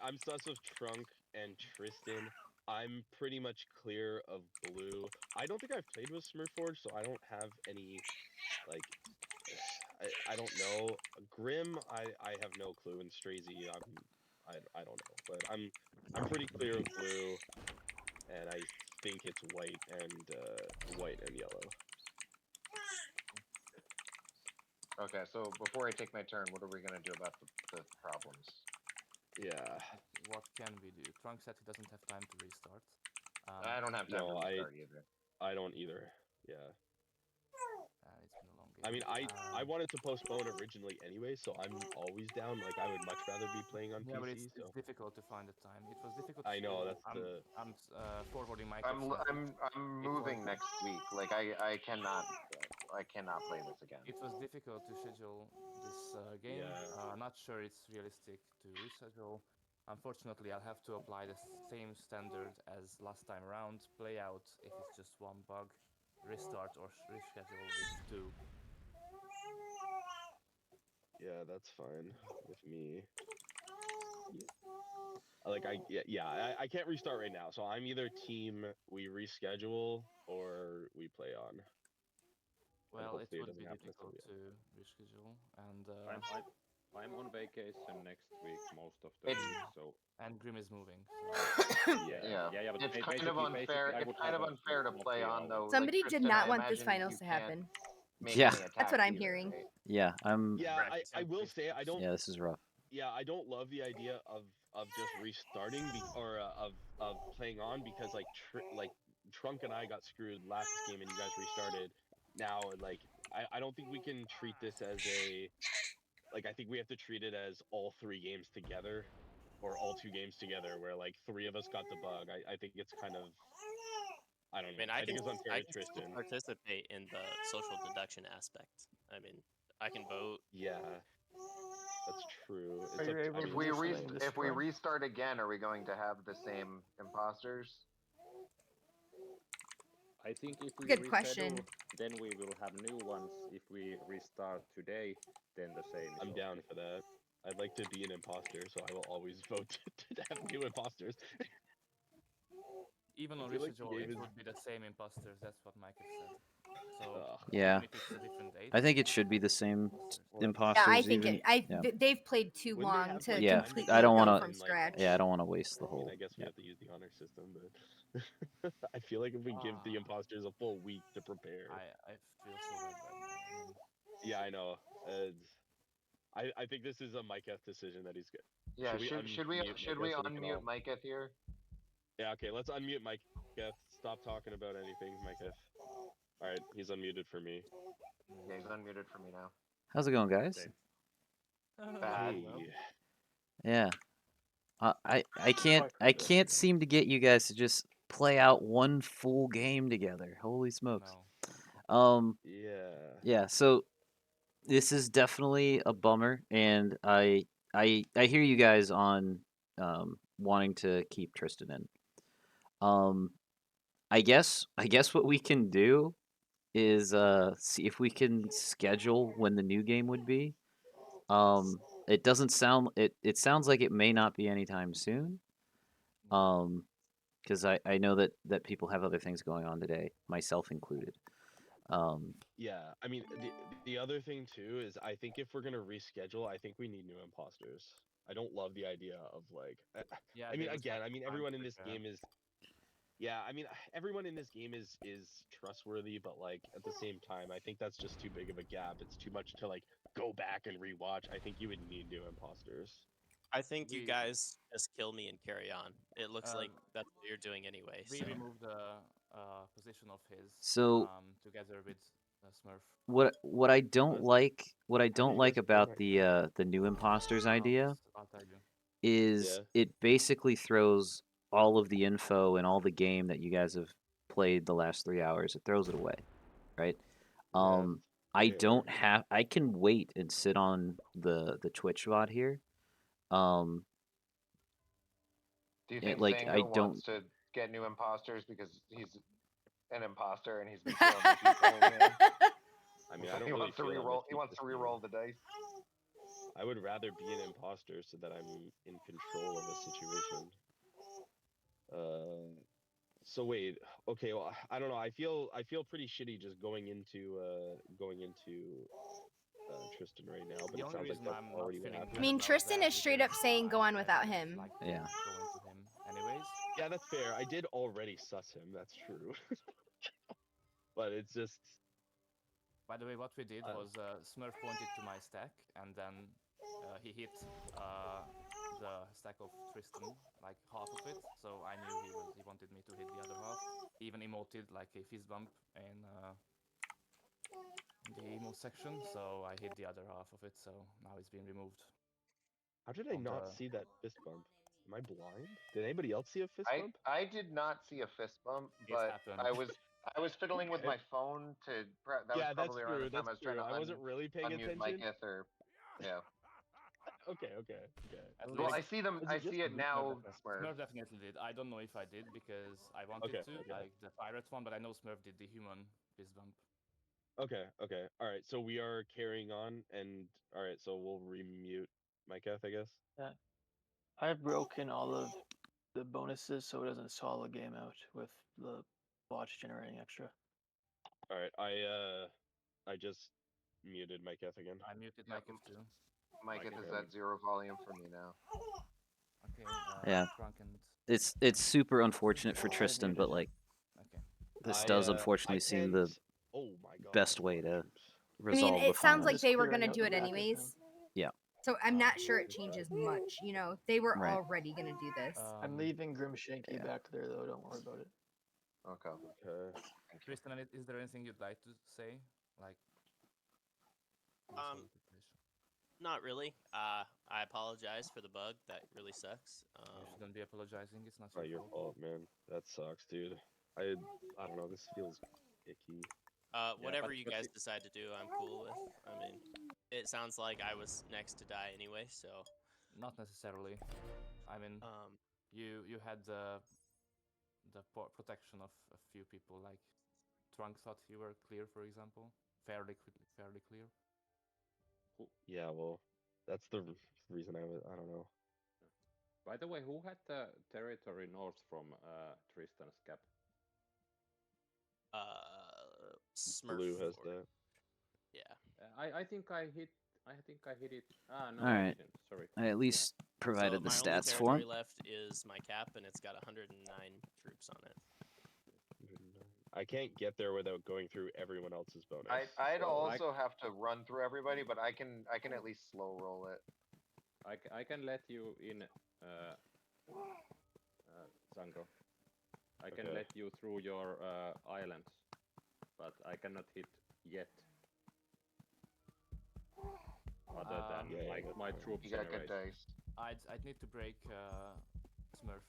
I'm sus of Trunk and Tristan. I'm pretty much clear of blue. I don't think I've played with Smurforge, so I don't have any, like, I don't know. Grim, I have no clue, and StraYzie, I don't know, but I'm pretty clear of blue, and I think it's white and yellow. Okay, so before I take my turn, what are we gonna do about the problems? Yeah. What can we do? Trunk said he doesn't have time to restart. I don't have time to restart either. I don't either. Yeah. It's been a long game. I mean, I wanted to postpone originally anyway, so I'm always down. Like, I would much rather be playing on PC. But it's difficult to find the time. It was difficult. I know that's I'm forwarding my. I'm moving next week. Like I cannot. I cannot play this again. It was difficult to schedule this game. Not sure it's realistic to reschedule. Unfortunately, I'll have to apply the same standard as last time around. Play out if it's just one bug, restart or reschedule with 2. Yeah, that's fine with me. Like I can't restart right now, so I'm either team we reschedule or we play on. Well, it would be difficult to reschedule, and I'm on vacation next week, most of the week, so. And Grim is moving. So. Yeah. But it's kind of unfair. It's kind of unfair to play on though. Somebody like, did Tristan, not I want this imagine finals you to can't happen. make Yeah. any That's what I'm attacks either, hearing. right? Yeah, I will say I don't. Yeah, this is rough. Yeah, I don't love the idea of just restarting or of playing on because like Trunk and I got screwed last game and you guys restarted. Now like I don't think we can treat this as a like I think we have to treat it as all 3 games together or all 2 games together where like 3 of us got the bug. I think it's kind of I don't know. I think can, it's unfair I to can Tristan. still participate in the social deduction aspect. I mean, I can vote. Yeah, that's true. If we restart again, are we going to have the same imposters? I think if we Good question. then we will have new ones. If we restart today, then the same. I'm down for that. I'd like to be an imposter, so I will always vote to have new imposters. Even on reschedule, it would be the same imposters. That's what Mike said. So yeah, if it's a different date, I think it should be the same imposters. Yeah, I think they've played too long to completely I don't want to from scratch. Yeah, I don't want to waste the whole. I guess we have to use the honor system, but I feel like if we give the imposters a full week to prepare, I feel so bad right now. Yeah, I know. I think this is a Micah decision that he's good. Yeah, should we unmute Micah here? Yeah, okay, let's unmute Micah. Stop talking about anything, Micah. All right, he's unmuted for me. Yeah, he's unmuted for me now. How's it going, guys? Bad. Yeah. I can't seem to get you guys to just play out one full game together. Holy smokes. No. Yeah, so this is definitely a bummer, and I hear you guys on wanting to keep Tristan in. I guess what we can do is see if we can schedule when the new game would be. It doesn't sound it sounds like it may not be anytime soon. Because I know that people have other things going on today, myself included. Yeah, I mean the other thing too is I think if we're gonna reschedule, I think we need new imposters. I don't love the idea of like. I mean, again, I mean everyone in this game is. Yeah, I mean everyone in this game is trustworthy, but like at the same time, I think that's just too big of a gap. It's too much to like go back and rewatch. I think you would need new imposters. I think you guys just kill me and carry on. It looks like that's what you're doing anyway. We removed the position of his together with Smurf. What I don't like about the new imposters idea is it basically throws all of the info and all the game that you guys have played the last 3 hours. It throws it away, right? I can wait and sit on the Twitch VOD here. Do you think Zango wants to get new imposters because he's an imposter and he's been killing people again? I mean, I don't he really wants to reroll. He wants to reroll the dice. I would rather be an imposter so that I'm in control of a situation. So wait, okay, well, I don't know. I feel pretty shitty just going into Tristan right now, but it sounds like that's already what happened. I mean, Tristan is straight up saying go on without him. Yeah. Going to him anyways. Yeah, that's fair. I did already suss him. That's true. But it's just. By the way, what we did was Smurf pointed to my stack, and then he hit the stack of Tristan, like half of it. So I knew he wanted me to hit the other half. He even emoted like a fist bump in the emo section, so I hit the other half of it. So now it's been removed. How did I not see that fist bump? Am I blind? Did anybody else see a fist bump? I did not see a fist bump, but I was I was fiddling with my phone to. That was probably around the time I was trying to. I wasn't really paying attention. Myceth or, yeah. Okay. Well, I see them. I see it now. Smurf definitely did. I don't know if I did because I wanted to, like the pirate one, but I know Smurf did the human fist bump. Okay. All right. So we are carrying on, and all right. So we'll remute Myceth, I guess. Yeah. I've broken all of the bonuses so it doesn't stall the game out with the watch generating extra. All right. I just muted Myceth again. I muted Myceth too. Myceth is at 0 volume for me now. Okay. Yeah. It's super unfortunate for Tristan, but like, this does unfortunately seem the best way to resolve. I mean, it sounds like they were gonna do it anyways. Yeah. So I'm not sure it changes much. You know, they were already gonna do this. I'm leaving Grimshanky back there though. Don't worry about it. Okay. Tristan, is there anything you'd like to say? Like. Not really. I apologize for the bug. That really sucks. You shouldn't be apologizing. It's not your fault, man. That sucks, dude. I don't know. This feels icky. Whatever you guys decide to do, I'm cool with. I mean, it sounds like I was next to die anyway, so. Not necessarily. I mean, you had the protection of a few people. Like, Trunk thought you were clear, for example, fairly clear. Yeah, well, that's the reason I don't know. By the way, who had the territory north from Tristan's cap? Smurf. Blue has that. Yeah. I think I hit it. No. All right. Sorry. I at least provided the stats for him. My only territory left is my cap, and it's got 109 troops on it. I can't get there without going through everyone else's bonus. I'd also have to run through everybody, but I can at least slow roll it. I can let you in, Zango. I can let you through your islands, but I cannot hit yet. Other than my troops. You got good dice. I'd need to break Smurf.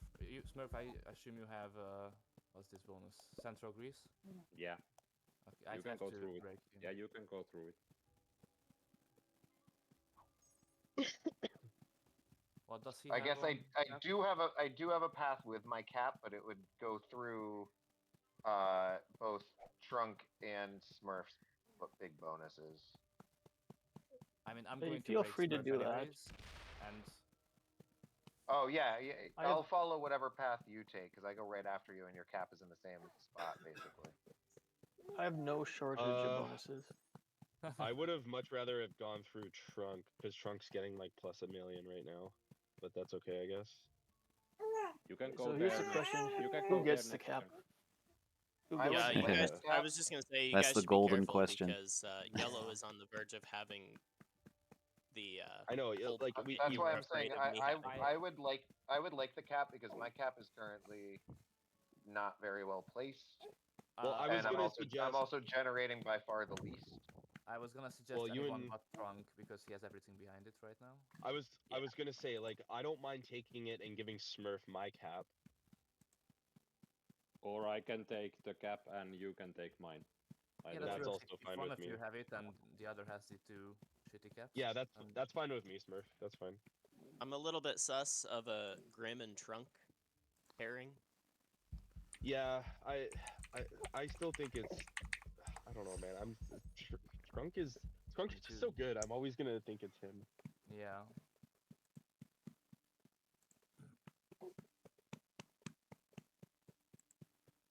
Smurf, I assume you have what's this bonus? Central Greece? Yeah. Okay, you can go through it. Yeah, you can go through it. What does he I guess I do have a path with my cap, but it would go through both Trunk and Smurf's big bonuses. I mean, I'm going to feel free to do that. And oh yeah, I'll follow whatever path you take because I go right after you, and your cap is in the same spot basically. I have no shortage of bonuses. I would have much rather have gone through Trunk because Trunk's getting like +1 million right now, but that's okay, I guess. You can go so there. Here's the question: Who gets the cap? I was just gonna say you That's guys the should golden be careful question. because yellow is on the verge of having the. I know, like that's why I'm saying I would like the cap because my cap is currently not very well placed. Well, I'm also generating by far the least. I was gonna suggest anyone but Trunk because he has everything behind it right now. I was gonna say, like, I don't mind taking it and giving Smurf my cap. Or I can take the cap and you can take mine. That's also fine with me. If you have it and the other has the 2 shitty caps. Yeah, that's fine with me, Smurf. That's fine. I'm a little bit sus of a Grim and Trunk pairing. Yeah, I still think it's. I don't know, man. Trunk is just so good. I'm always gonna think it's him. Yeah.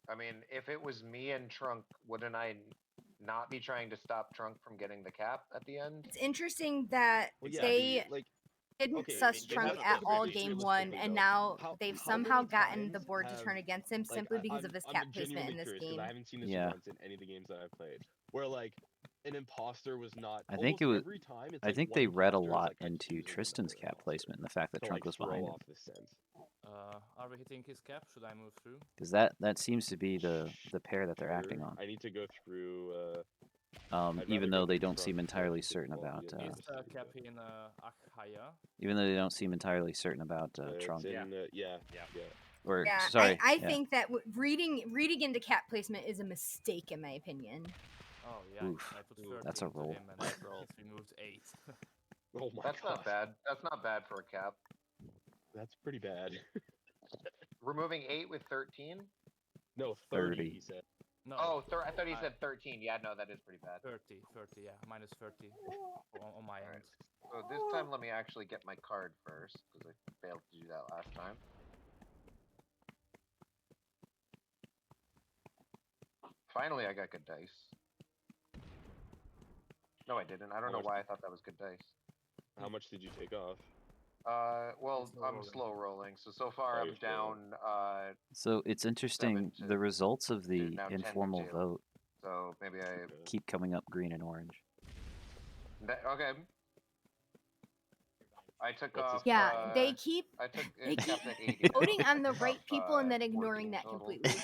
I mean, if it was me and Trunk, wouldn't I not be trying to stop Trunk from getting the cap at the end? It's interesting that they didn't suss Trunk at all game 1, and now they've somehow gotten the board to turn against him simply because of this cap placement in this game. I haven't seen this once in any of the games that I've played, where like an imposter was not. I think it was. I think they read a lot into Tristan's cap placement and the fact that Trunk was behind him. Are we hitting his cap? Should I move through? Because that seems to be the pair that they're acting on. I need to go through. Even though they don't seem entirely certain about. Cap in Akhaya. Even though they don't seem entirely certain about Trunk. Yeah. Or Yeah, sorry, I think that reading into cap placement is a mistake in my opinion. Oh yeah, Oof, I put 13 that's a roll. him and he removed 8. Oh my That's not bad. That's not bad for a cap. That's pretty bad. Removing 8 with 13? No, 30. He said. No. Oh, I thought he said 13. Yeah, no, that is pretty bad. 30, yeah, minus 30 on my end. So this time, let me actually get my card first because I failed to do that last time. Finally, I got good dice. No, I didn't. I don't know why I thought that was good dice. How much did you take off? Well, I'm slow rolling, so far I'm down. So it's interesting. The results of the informal vote. So maybe I keep coming up green and orange. Okay. I took off. Yeah, they keep. I took kept at 80. Voting on the right people and then ignoring that total. completely.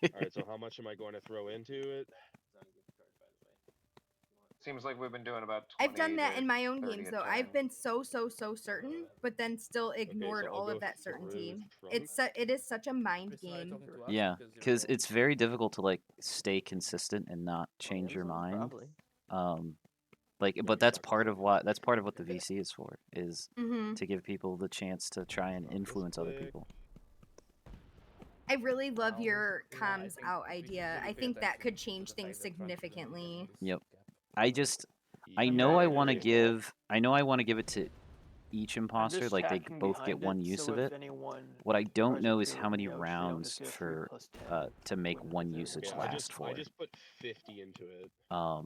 All right, so how much am I going to throw into it? Seems like we've been doing about 20 I've done that in my own games, though. I've turn. been so certain, but then still ignored all of that certainty. It is such a mind game. Yeah, because it's very difficult to like stay consistent and not change your mind. But that's part of what the VC is for, is to give people the chance to try and influence other people. I really love your comms out idea. I think that could change things significantly. Yep. I know I want to give it to each imposter, like they both get one use of it. What I don't know is how many rounds for to make one usage last for. I just put 50 into it.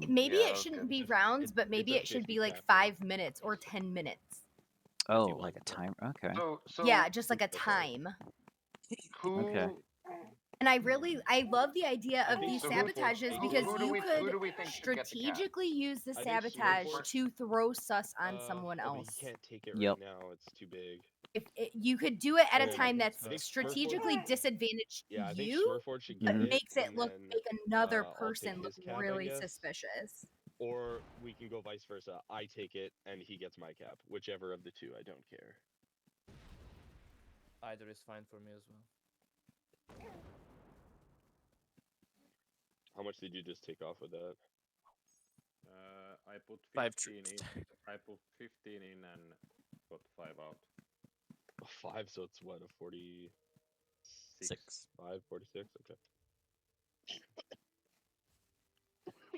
Maybe it shouldn't be rounds, but maybe it should be like 5 minutes or 10 minutes. Oh, like a timer. Okay. So yeah, just like a time. Okay. And I love the idea of these sabotages because you could strategically use the sabotage to throw sus on someone else. He can't take it right now. It's too big. If you could do it at a time that's strategically disadvantaged to you, but makes it make another person look really suspicious. Or we can go vice versa. I take it and he gets my cap. Whichever of the two, I don't care. Either is fine for me as well. How much did you just take off with that? I put 15 in. I put 15 in and got 5 out. 5, so it's what, a 46? 46, okay.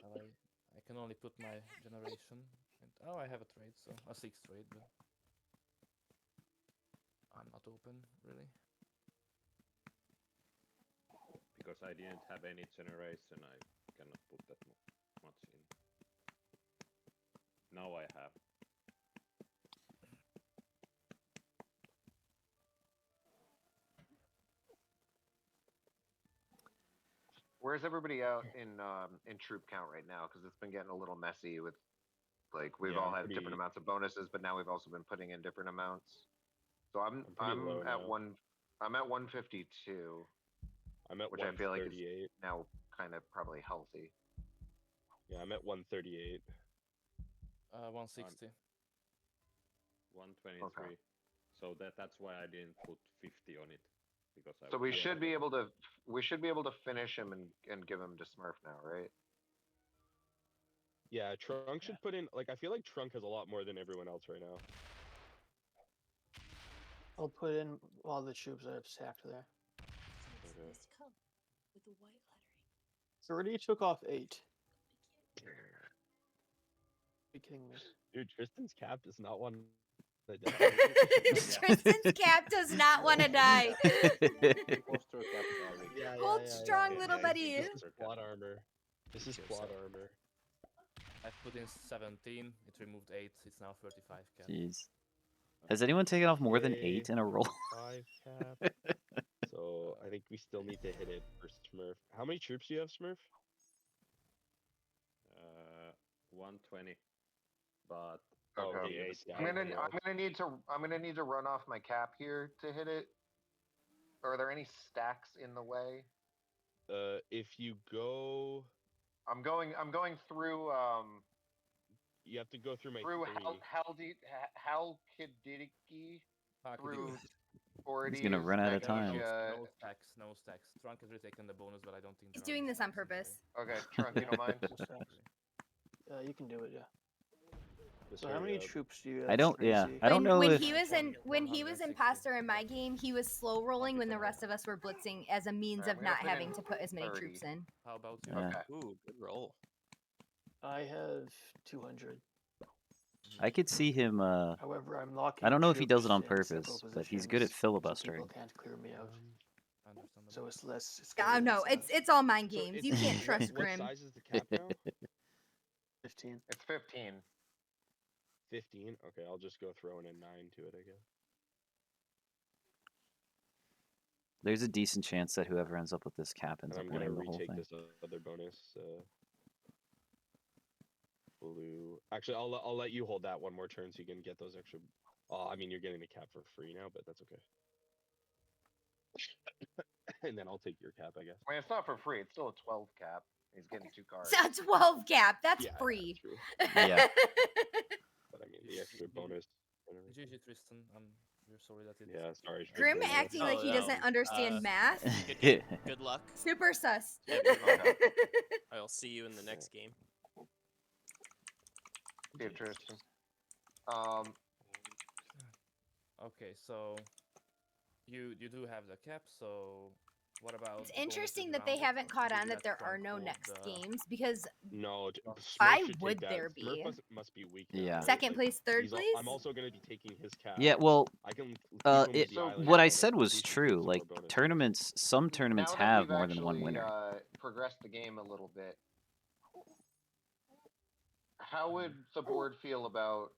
I can only put my generation. And, I have a trade, so a 6 trade, but I'm not open, really. Because I didn't have any generation, I cannot put that much in. Now I have. Where's everybody out in troop count right now? Because it's been getting a little messy with, like, we've all had different amounts of bonuses, but now we've also been putting in different amounts. So I'm at 152. I'm at which I feel like is now kind of probably healthy. Yeah, I'm at 138. 160. 123. Okay. So that's why I didn't put 50 on it. Because we should be able to finish him and give him to Smurf now, right? Yeah, Trunk should put in, like, I feel like Trunk has a lot more than everyone else right now. I'll put in all the troops I have stacked there. Okay. With the white lettering. So already took off 8. Are you kidding me? Dude, Tristan's cap does not want to die. Tristan's cap does not want to die. Hold strong, little buddy. This is plot armor. This is plot armor. I put in 17. It removed 8. It's now 35 cap. Jeez. Has anyone taken off more than 8 in a roll? 5 cap. So I think we still need to hit it for Smurf. How many troops do you have, Smurf? 120. But okay. I'm gonna need to run off my cap here to hit it. Are there any stacks in the way? If you go, I'm going through. You have to go through my Halkidiki through He's gonna run out of time. No stacks. Trunk has retaken the bonus, but I don't think he's doing this on purpose. Okay, Trunk, you don't mind? You can do it, yeah. So how many troops do you have? I don't. Yeah, I don't know when if he was imposter in my game, he was slow rolling when the rest of us were blitzing as a means of not having to put as many troops in. How about you? Okay. Ooh, good roll. I have 200. I could see him. However, I'm locking. I don't know if he does it on troops in purpose, several but he's good at positions, so filibustering. people can't clear me out. So it's less. No, it's all mind games. You can't trust Grim. What size is the cap now? 15. It's 15. 15? Okay, I'll just go throwing a 9 to it, I guess. There's a decent chance that whoever ends up with this cap ends up winning the whole thing. I'm gonna retake this other bonus. Blue. Actually, I'll let you hold that one more turn so you can get those extra. Oh, I mean, you're getting the cap for free now, but that's okay. And then I'll take your cap, I guess. I mean, it's not for free. It's still a 12 cap. He's getting 2 cards. It's a 12 cap. That's free. Yeah. But I mean, the extra bonus. GG, Tristan. We're sorry that it. Yeah, sorry. Grim acting like he doesn't understand math. Good luck. Super sus. I'll see you in the next game. See you, Tristan. Okay, so you do have the cap. So what about? It's interesting that they haven't caught on that there are no next games because no. why would there be? Smurf must be weak. Yeah. Second place, third place. I'm also going to be taking his cap. Yeah, well, I can. What I said was true. Like tournaments, some tournaments have more than one winner. Progressed the game a little bit. How would the board feel about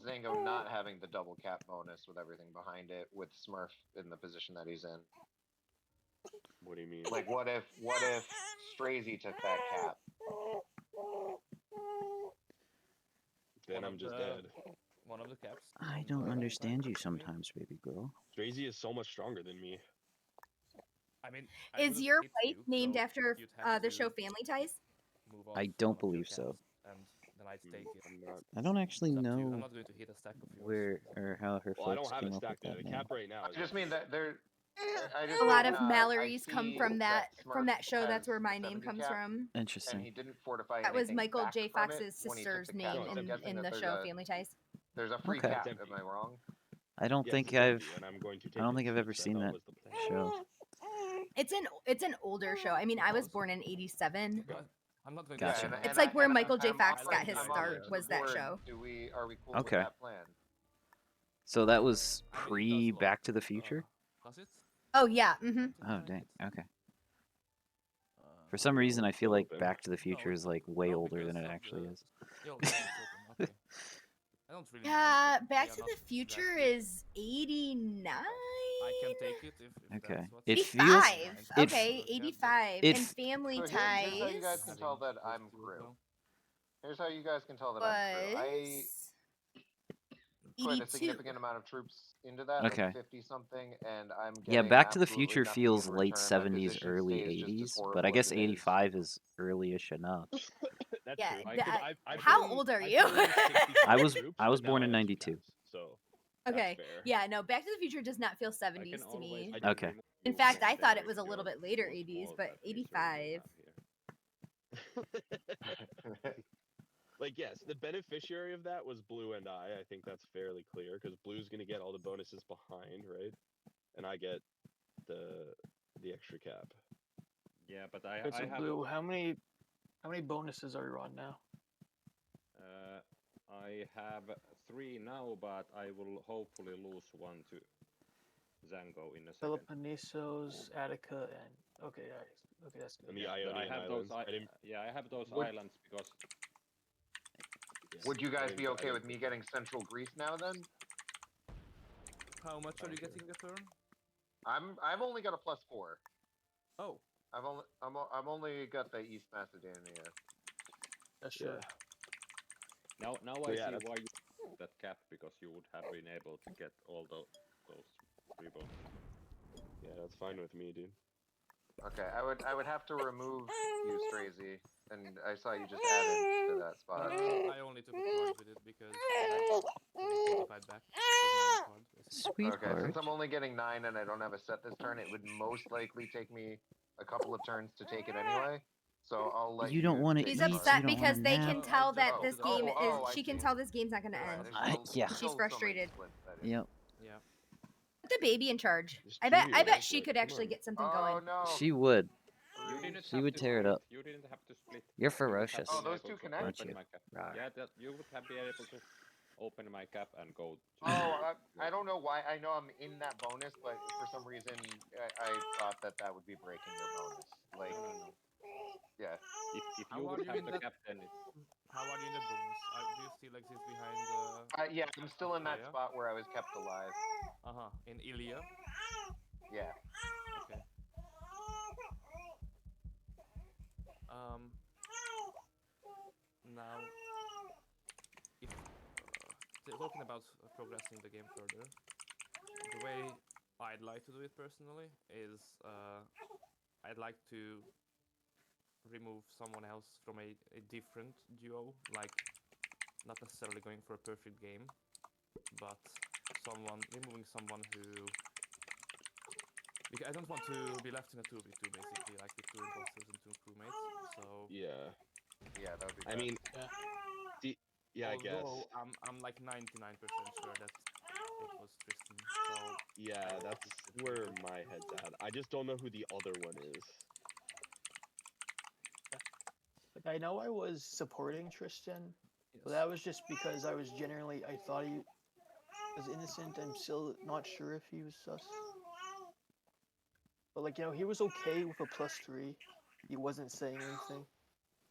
Zango not having the double cap bonus with everything behind it, with Smurf in the position that he's in? What do you mean? Like, what if StraYzie took that cap? Then I'm just dead. One of the caps. I don't understand you sometimes, baby girl. StraYzie is so much stronger than me. I mean, is your wife named after the show Family Ties? I don't believe so. And then I'd take it. I don't actually know I'm not going to hit a stack of yours. where or how her Well, I folks don't have came it up with stacked in that the name. cap right now. I just mean that there. A lot of Mallory's come from that show. That's where my name comes from. Interesting. And he didn't fortify. That was Michael back J. from it Fox's when he took sister's the cap. name So I'm guessing in that the there's show a- Family Ties. There's a free Okay. cap. Am I wrong? I don't Yes, think it's empty, I've. and I'm going to take I don't it think I've too, ever because I seen thought that it was the plan. show. It's an older show. I mean, I was born in '87. I'm not going Gotcha. to. It's like where Michael J. I'm Fox on- got his I'm on start. the Was that board. show? Are we cool Okay. with that plan? So that was I mean, it pre does Back look, to the Future. Does it? Oh yeah. Mm-hmm. Oh dang. Okay. For some reason, I feel like Back to the Future is like way older than it actually is. Yo, yeah, it's open. Okay. I don't really. Yeah, mind, but Back we are to not the Future exactly- is '89. I can take it if Okay. that's what. It 85. feels- it- Okay, 85. it- And Family So here's how you Ties guys can tell that I'm crew. Here's how you guys can tell that I'm crew. I was put a 82. significant amount of troops into that, Okay. like 50 something, and I'm Yeah, getting Back to the absolutely Future nothing feels in late return. My 70s, position early stays just as 80s, horrible but I as guess it is. 85 is early-ish enough. That's Yeah, true. how old are you? I was born in 92. So Okay. that's fair. Yeah, no, Back to the Future does not feel I 70s can to me. always Okay. remove In you fact, from I thought there it was a if little you're bit later so 80s, small but that we 85. surely have here. Like, yes, the beneficiary of that was Blue and I think that's fairly clear, because Blue's going to get all the bonuses behind, right? And I get the extra cap. Yeah, but I Okay, so have Blue, how many bonuses are you on now? I have 3 now, but I will hopefully lose 1 to Zango in a second. Peloponnesos, Attica, and okay, okay, that's good. And the Yeah, Ionian I have Islands. those. I didn't- Yeah, I have those Would- islands because. Would you I guys didn't- be I okay didn't with me think getting Central Greece now then? How much are you getting a turn? I've only got a +4. Oh, I've only got the East Macedonia. That's Yeah. true. Now So I yeah, see that's- why you took that cap, because you would have been able to get all those 3 bonuses. Yeah, that's fine with me, dude. Okay, I would have to remove you, StraYzie, and I saw you just added to that spot. I only took a card with it because I had 45 back. It was my own card, Sweetheart. Okay, since I'm only getting 9 and I don't have a set this turn, it would most likely take me a couple of turns to take it anyway. So I'll let you. You don't want to She's eat. upset you don't because they nap. can tell that this game is. I She can see. tell this game's not going to Right, end. there's Yeah. She's still so many frustrated. splits, that is. Yep. Yeah. Put the baby in charge. Just I bet curious, she like, could come actually on. get something Oh going. no! She would. You didn't She have would to tear it split. up. You didn't have to split. You're You would have ferocious. Oh, been those able two to connect? Aren't open you? my cap. Rawr. Yeah, that you would have been able to open my cap and go. Oh, I don't know why. I know I'm in that bonus, but for some reason I thought that would be breaking your bonus. Like, No. yeah. If How you are would you have in the that- cap, then it's How are you in the bonus? Do you still exist behind the? Yeah, I'm still in that Freya? spot where I was kept alive. In Ilya. Yeah. Okay. Now, if talking about progressing the game further, the way I'd like to do it personally is I'd like to remove someone else from a different duo, like not necessarily going for a perfect game, but removing someone who. Because I don't want to be left in a 2v2 basically, like with 2 imposters and 2 crewmates. So Yeah. Yeah, that would be. I mean, I guess. although I'm like 99% sure that it was Tristan. So Yeah, that's where my head's at. I just don't know who the other one is. Like, I know I was supporting Tristan, yes. but that was just because I thought he was innocent. I'm still not sure if he was sus. But like, he was okay with a +3. He wasn't saying anything.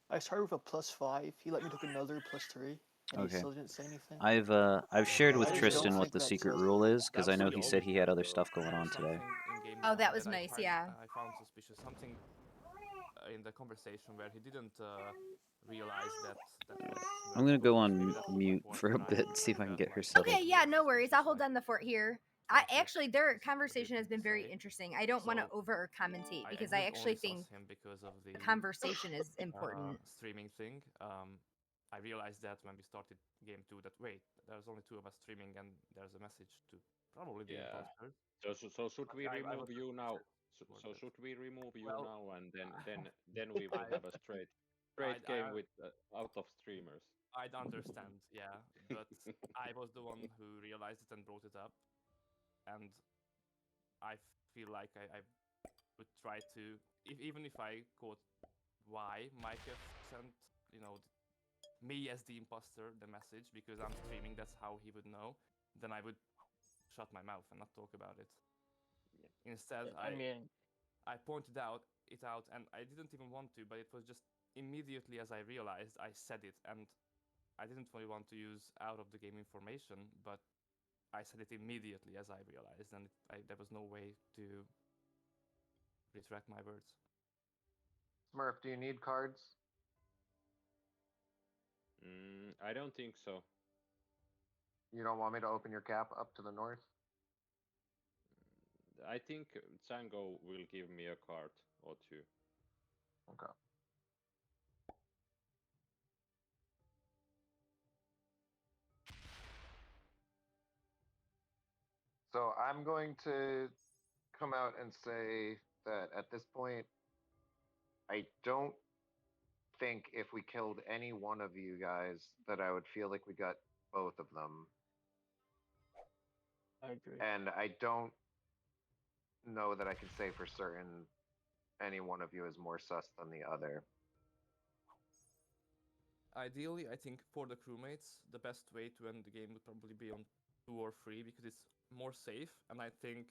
I started with a +5. He let me take another +3, and he still didn't say anything. I've shared with I just Tristan don't what think the that's secret sus. rule is because I know That's he the said he had other only stuff going on today. In-game Oh, that was I nice, find- yeah. I found suspicious. Something in the conversation where he didn't realize that was I'm gonna go Smurforge. on Maybe that's the mute point for a where bit I and see if I can got, get her like, settled. Okay, yeah, no suspicious, worries. I'll hold like, down the fort here. thank you. Actually, their It's a conversation weird has thing been to very say. interesting. I don't want to So, over commentate because I would actually only think sus him because of the the conversation is important. streaming thing. I realized that when we started game 2 that wait, there's only 2 of us streaming and there's a message to probably the imposters. So should we I remove was you now? towards So that. should we remove you Well, now and then we will have a straight game with out of streamers. I'd understand, yeah, but I was the one who realized it and brought it up, and I feel like I would try to, even if I caught why Micah sent, me as the imposter the message because I'm streaming, that's how he would know, then I would shut my mouth and not talk about it. Instead, I pointed it out, and I didn't even want to, but it was just immediately as I realized, I said it, and I didn't really want to use out of the game information, but I said it immediately as I realized, and there was no way to retract my words. Smurf, do you need cards? I don't think so. You don't want me to open your cap up to the north? I think Django will give me a card or 2. Okay. So I'm going to come out and say that at this point, I don't think if we killed any one of you guys that I would feel like we got both of them. I agree. And I don't know that I can say for certain any one of you is more sus than the other. Ideally, I think for the crewmates, the best way to end the game would probably be on 2 or 3 because it's more safe, and I think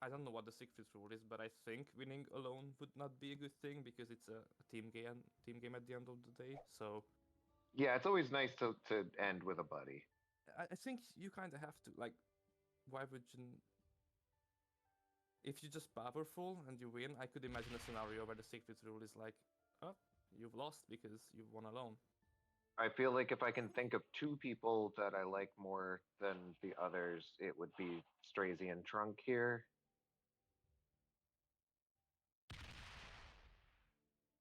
I don't know what the secret rule is, but I think winning alone would not be a good thing because it's a team game at the end of the day. So yeah, it's always nice to end with a buddy. I think you kind of have to, like, why would you? If you're just powerful and you win, I could imagine a scenario where the secret rule is like, oh, you've lost because you won alone. I feel like if I can think of 2 people that I like more than the others, it would be StraYzie and Trunk here.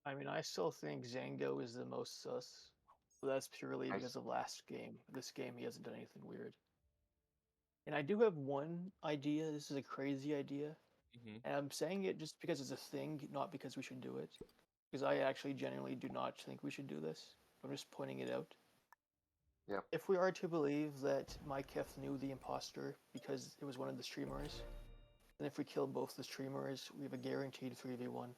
I mean, I still think Zango is the most sus. But that's purely because of last game. This game, he hasn't done anything weird. And I do have one idea. This is a crazy idea. And I'm saying it just because it's a thing, not because we should do it. Because I actually genuinely do not think we should do this. I'm just pointing it out. Yep. If we are to believe that Myketh knew the imposter because it was one of the streamers, then if we kill both the streamers, we have a guaranteed 3v1.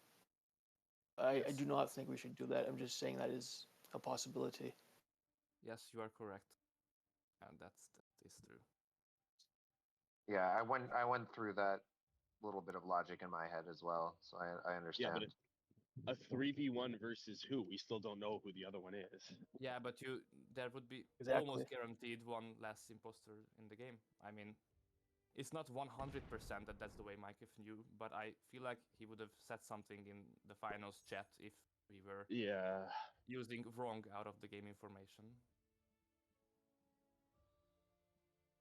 I do not think we should do that. I'm just saying that is a possibility. Yes, you are correct. And that is true. Yeah, I went through that little bit of logic in my head as well, so I understand. Yeah, but a 3v1 versus who? We still don't know who the other one is. Yeah, but there would be almost guaranteed one less imposter in the game. I mean, it's not 100% that that's the way Myketh knew, but I feel like he would have said something in the finals chat if we were using wrong out of the game information.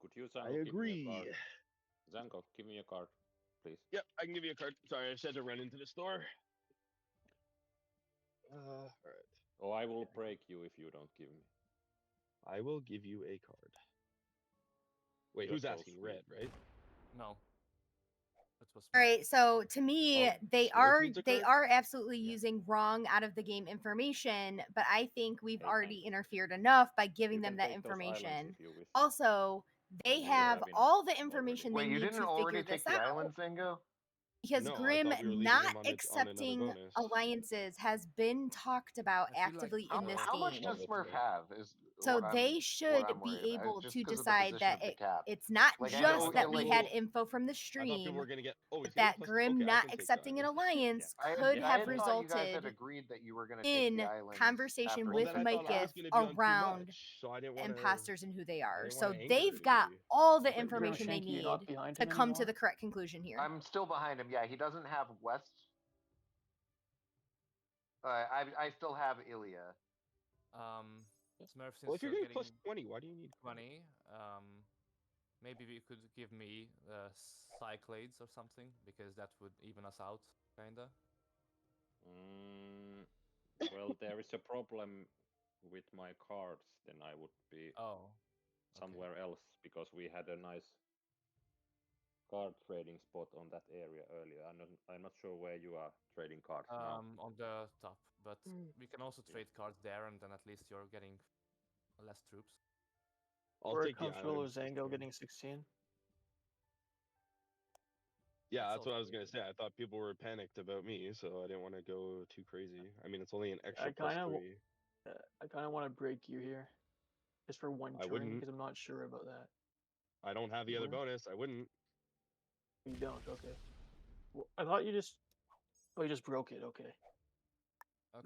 Could you, Zango, I agree. Zango, give me a card, please. Yep, I can give you a card. Sorry, I just had to run into the store. All right. Oh, I will break you if you don't give me. I will give you a card. Wait, who's asking? Red, right? No. All right, so to me, they are absolutely using wrong out of the game information, but I think we've already interfered enough by giving them that information. Also, they have all the information they need to figure this out. Because Grim not accepting alliances has been talked about actively in this game. How much does Smurf have? So they should be able to decide that it's not just that we had info from the stream, but that Grim not accepting an alliance could have resulted in conversation with Myketh around imposters and who they are. So they've got all the information they need to come to the correct conclusion here. I'm still behind him. Yeah, he doesn't have West. I still have Ilya. Smurf, since well, if you're getting plus 20, why do you need 20? Maybe we could give me Cyclades or something, because that would even us out, kinda. Well, there is a problem with my cards. Then I would be somewhere else, because we had a nice card trading spot on that area earlier. I'm not sure where you are trading cards now. On the top, but we can also trade cards there, and then at least you're getting less troops. We're comfortable with Zango getting 16. Yeah, that's what I was gonna say. I thought people were panicked about me, so I didn't want to go too crazy. I mean, it's only an extra plus 3. I kind of want to break you here, just for one turn, because I'm not sure about that. I don't have the other bonus. I wouldn't. You don't? Okay. Well, I thought you just... Oh, you just broke it. Okay.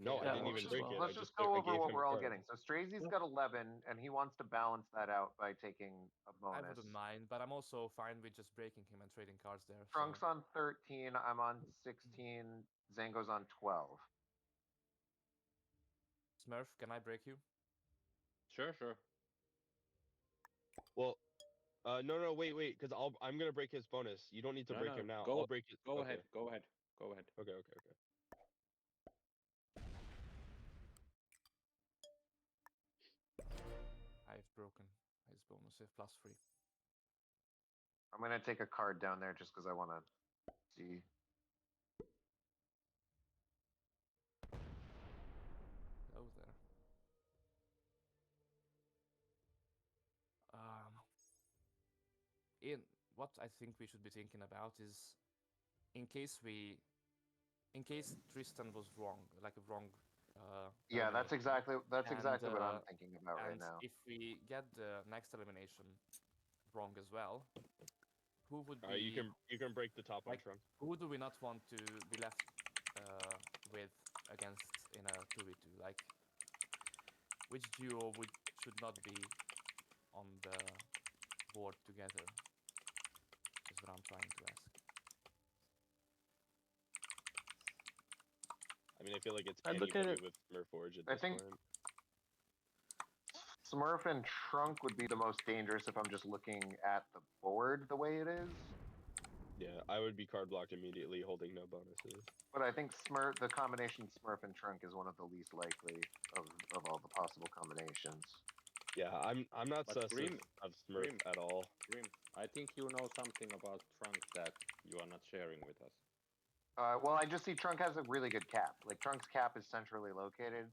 No, I didn't even break it. Let's just go over what we're all getting. So StraYzie's got 11, and he wants to balance that out by taking a bonus. I wouldn't mind, but I'm also fine with just breaking him and trading cards there. Trunk's on 13, I'm on 16, Zango's on 12. Smurf, can I break you? Sure. Well, no, wait, because I'm gonna break his bonus. You don't need to break him now. I'll break it. Go ahead. Okay. I've broken his bonus with plus 3. I'm gonna take a card down there just because I want to see. Oh, there. What I think we should be thinking about is, in case Tristan was wrong, like a wrong. Yeah, that's exactly what I'm thinking about right now. If we get the next elimination wrong as well, who would be? You can break the top one, Trunk. Who do we not want to be left with against in a 2v2? Like, which duo should not be on the board together? Is what I'm trying to ask. I mean, I feel like it's anybody with Smurforge at this point. Smurf and Trunk would be the most dangerous if I'm just looking at the board the way it is. Yeah, I would be card blocked immediately, holding no bonuses. But I think the combination Smurf and Trunk is one of the least likely of all the possible combinations. Yeah, I'm not sus Grim, of Smurf at all. Grim, I think you know something about Trunk that you are not sharing with us. Well, I just see Trunk has a really good cap. Like Trunk's cap is centrally located.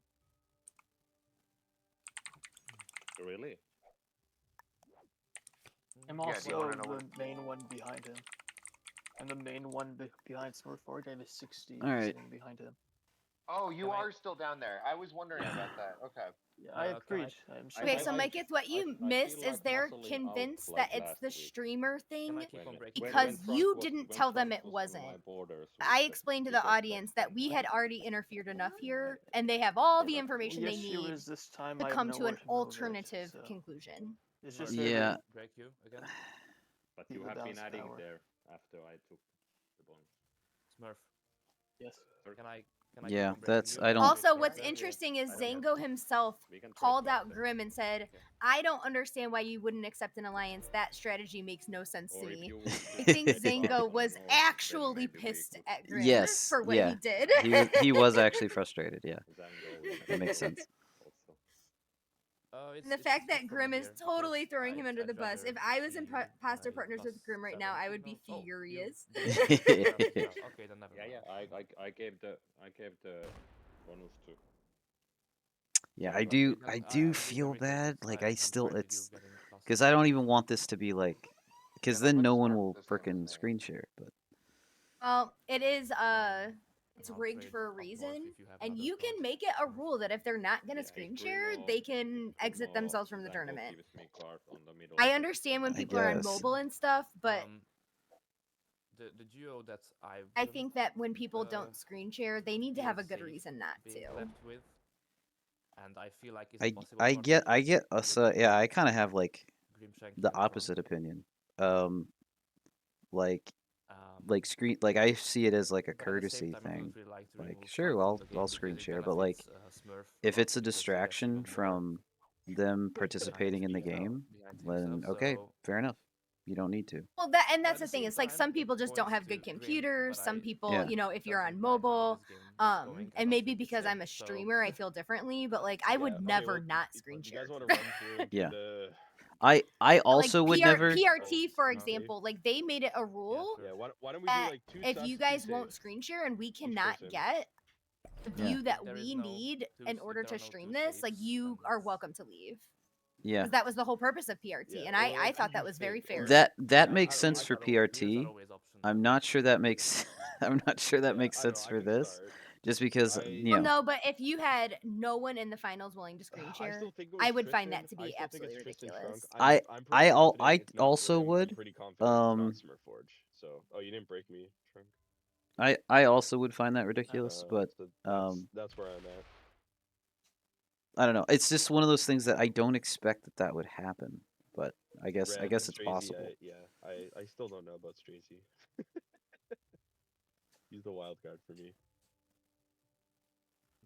Really? I'm also the main one behind him. I'm the main one behind Smurforge. I have a 60 sitting behind him. Oh, you are still down there. I was wondering about that. Okay. Yeah, I agreed. Okay, so Mike, what you missed is they're convinced that it's the streamer thing because you didn't tell them it wasn't. I explained to the audience that we had already interfered enough here, and they have all the information they need to come to an alternative conclusion. It's just yeah. Break you again. But you have been adding there after I took the bonus. Smurf. Yes. Can I yeah, that's I don't. Also, what's interesting is Zango himself called out Grim and said, "I don't understand why you wouldn't accept an alliance. That strategy makes no sense to me." I think Zango was actually pissed at Grim for what he did. he was actually frustrated. Yeah, that makes sense. And the fact that Grim is totally throwing him under the bus. If I was in imposter partners with Grim right now, I would be furious. Okay, then never mind. Yeah. I gave the bonus to. Yeah, I do feel bad. Like I still, it's because I don't even want this to be like, because then no one will frickin' screen share. But well, it is it's rigged for a reason, and you can make it a rule that if they're not gonna screen share, they can exit themselves from the tournament. I understand when people are on mobile and stuff, but the duo that I think that when people don't screen share, they need to have a good reason not to. And I feel like it's I get us. Yeah, I kind of have like the opposite opinion. Like screen, like I see it as like a courtesy thing. Like sure, I'll screen share, but like if it's a distraction from them participating in the game, then okay, fair enough. You don't need to. Well, that's the thing. It's like some people just don't have good computers. Some people, you know, if you're on mobile, and maybe because I'm a streamer, I feel differently. But like, I would never not screen share. Yeah. I also would never. PRT, for example, like they made it a rule. Yeah, why don't we do like two if you guys won't screen share and we cannot get the view that we need in order to stream this, like you are welcome to leave. Yeah, that was the whole purpose of PRT, and I thought that was very fair. That makes sense for PRT. I'm not sure that makes I'm not sure that makes sense for this. Just because, you know. Well, no, but if you had no one in the finals willing to screen share, I would find that to be absolutely ridiculous. I also would. Smurforge. So, oh, you didn't break me, Trunk. I also would find that ridiculous, but that's where I'm at. I don't know. It's just one of those things that I don't expect that would happen, but I guess it's possible. I still don't know about StraYzie. He's the wild card for me.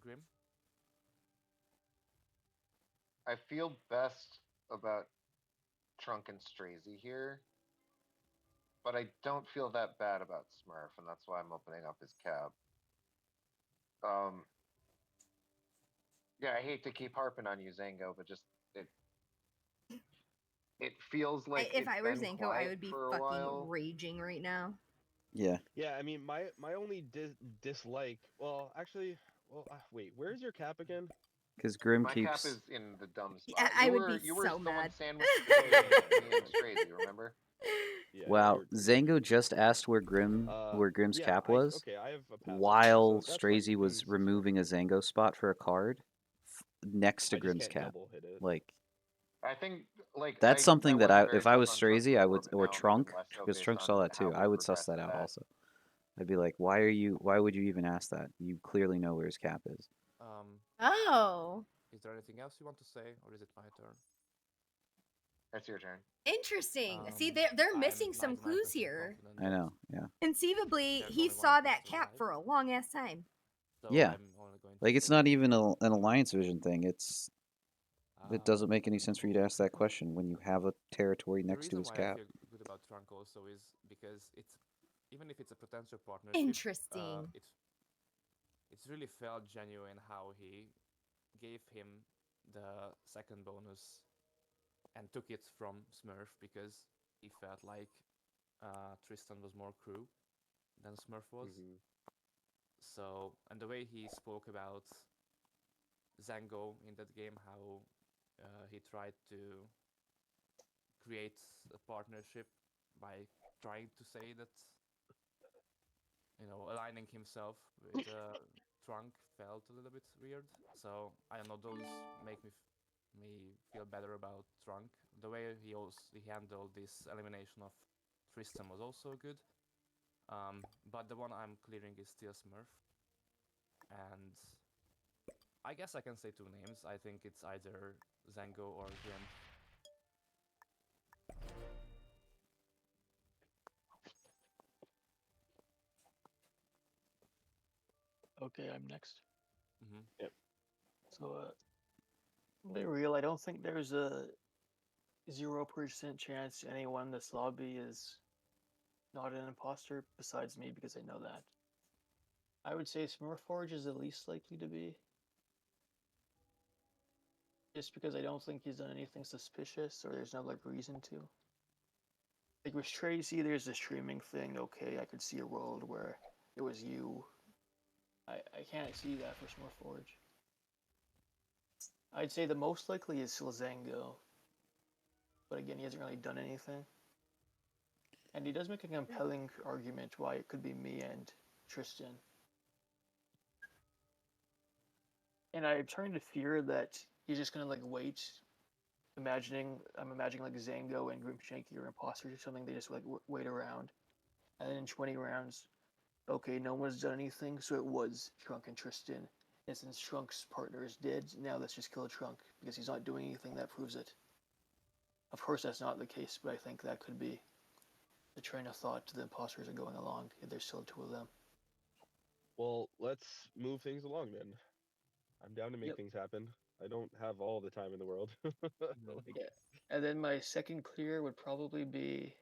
Grim? I feel best about Trunk and StraYzie here, but I don't feel that bad about Smurf, and that's why I'm opening up his cap. Yeah, I hate to keep harping on you, Zango, but just it feels like if I were Zango, I would be fucking raging right now. Yeah. Yeah, I mean, my only dislike. Well, actually, wait, where's your cap again? Because Grim my keeps. cap is in the dumb spot. Yeah, I would be you were so mad. Sandwiched between me and StraYzie, remember? Yeah, wow, Zango just asked where Grim's cap was, while StraYzie was removing a Zango spot for a card next to Grim's cap. Like, I think like that's something that if I was StraYzie, I would, or Trunk, because Trunk saw that too. I would suss that out also. I'd be like, why would you even ask that? You clearly know where his cap is. Oh. Is there anything else you want to say, or is it my turn? That's your turn. Interesting. See, they're missing some clues here. I know, yeah. Conceivably, he saw that cap for a long ass time. So yeah, like it's not even an Alliance Vision thing. It doesn't make any sense for you to ask that question when you have a territory next to his cap. The reason why I feel good about Trunk also is because even if it's a potential partnership, interesting. It's really felt genuine how he gave him the second bonus and took it from Smurf because he felt like Tristan was more crew than Smurf was. So, and the way he spoke about Zango in that game, how he tried to create a partnership by trying to say that, aligning himself with Trunk felt a little bit weird. So I don't know, those make me feel better about Trunk. The way he handled this elimination of Tristan was also good. But the one I'm clearing is still Smurf. And I guess I can say two names. I think it's either Zango or Grim. Okay, I'm next. Yep. So, to be real, I don't think there's a 0% chance anyone in this lobby is not an imposter besides me, because I know that. I would say Smurforge is the least likely to be. Just because I don't think he's done anything suspicious, or there's no reason to. Like with StraYzie, there's the streaming thing. Okay, I could see a world where it was you. I can't see that for Smurforge. I'd say the most likely is still Zango. But again, he hasn't really done anything. And he does make a compelling argument why it could be me and Tristan. And I'm starting to fear that he's just gonna wait. I'm imagining Zango and Grimshanky are imposters or something. They just wait around. And then in 20 rounds, okay, no one's done anything, so it was Trunk and Tristan. And since Trunk's partner is dead, now let's just kill Trunk, because he's not doing anything that proves it. Of course that's not the case, but I think that could be the train of thought the imposters are going along, if there's still two of them. Well, let's move things along then. I'm down to make things happen. I don't have all the time in the world. Yeah. And then my second clear would probably be,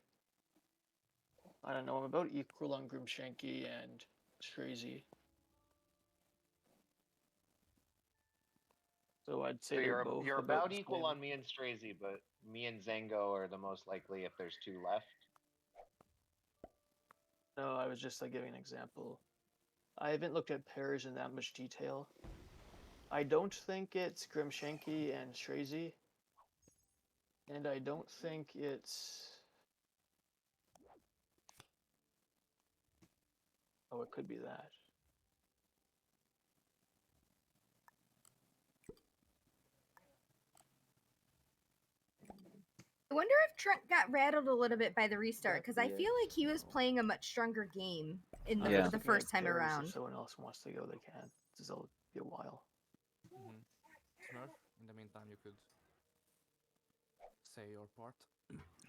I don't know, I'm about equal on Grimshanky and StraYzie. So I'd say you're about equal on me and StraYzie, but me and Zango are the most likely if there's two left. No, I was just giving an example. I haven't looked at pairs in that much detail. I don't think it's Grimshanky and StraYzie. And I don't think it's... Oh, it could be that. I wonder if Trent got rattled a little bit by the restart, because I feel like he was playing a much stronger game in the first time around. If someone else wants to go, they can. It'll be a while. Smurf, in the meantime, you could say your part.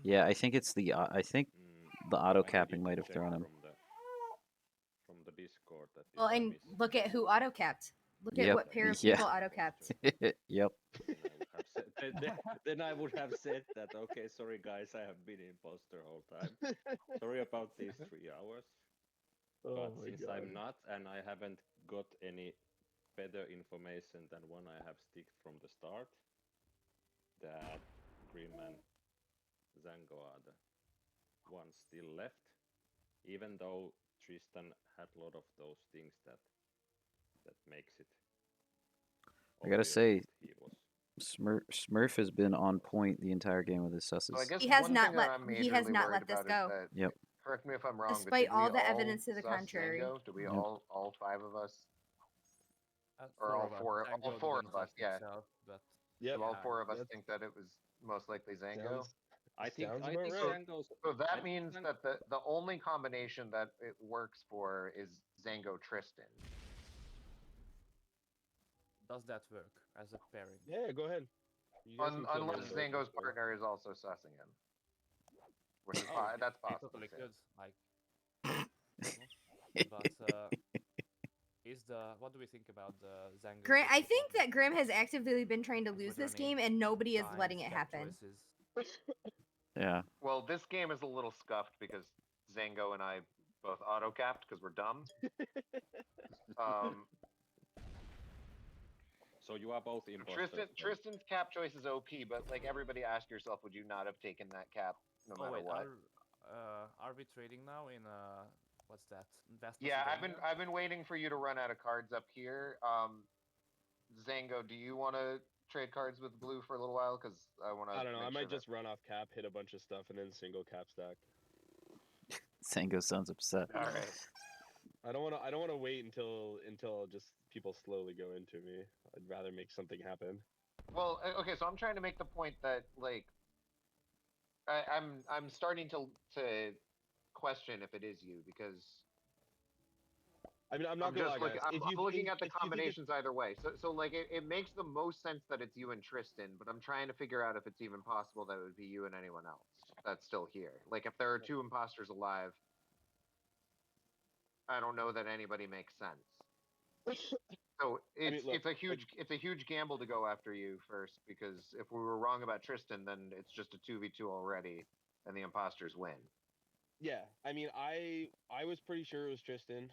Yeah, I think it's the auto capping might have thrown him. From the Discord. Well, and look at who auto capped. Look at what pair of people auto capped. Yep. Then I would have said that, okay, sorry guys, I have been imposter all time. Sorry about these 3 hours. But since I'm not, and I haven't got any better information than one I have sticked from the start, that Grim and Zango are the ones still left, even though Tristan had a lot of those things that makes it. I gotta say, Smurf has been on point the entire game with his susses. So I guess he has not let this go. Yep. Correct me if I'm wrong. Despite all the evidence to the contrary. Zango? Do we all 5 of us? Or all four of us, yeah. Yeah, all 4 of us think that it was most likely Zango. I think Zango's. So that means that the only combination that it works for is Zango Tristan. Does that work as a pairing? Yeah, go ahead. Unless Zango's partner is also sussing him. Which is that's possible. Totally good. But what do we think about the Zango? Grim, I think that Grim has actively been trying to lose this game, and nobody is letting it happen. Yeah. Well, this game is a little scuffed because Zango and I both auto-capped because we're dumb. So you are both imposters. Tristan's cap choice is OP, but like everybody ask yourself, would you not have taken that cap no matter what? Are we trading now in what's that? Yeah, I've been waiting for you to run out of cards up here. Zango, do you want to trade cards with Blue for a little while? Because I want to. I don't know. I might just run off cap, hit a bunch of stuff, and then single cap stack. Zango sounds upset. All right. I don't want to wait until just people slowly go into me. I'd rather make something happen. Well, okay, so I'm trying to make the point that like I'm starting to question if it is you, because I mean, I'm not gonna lie, guys. I'm looking at the combinations either way. So like it makes the most sense that it's you and Tristan, but I'm trying to figure out if it's even possible that it would be you and anyone else that's still here. Like if there are two imposters alive, I don't know that anybody makes sense. So it's a huge gamble to go after you first, because if we were wrong about Tristan, then it's just a 2v2 already, and the imposters win. Yeah, I mean, I was pretty sure it was Tristan.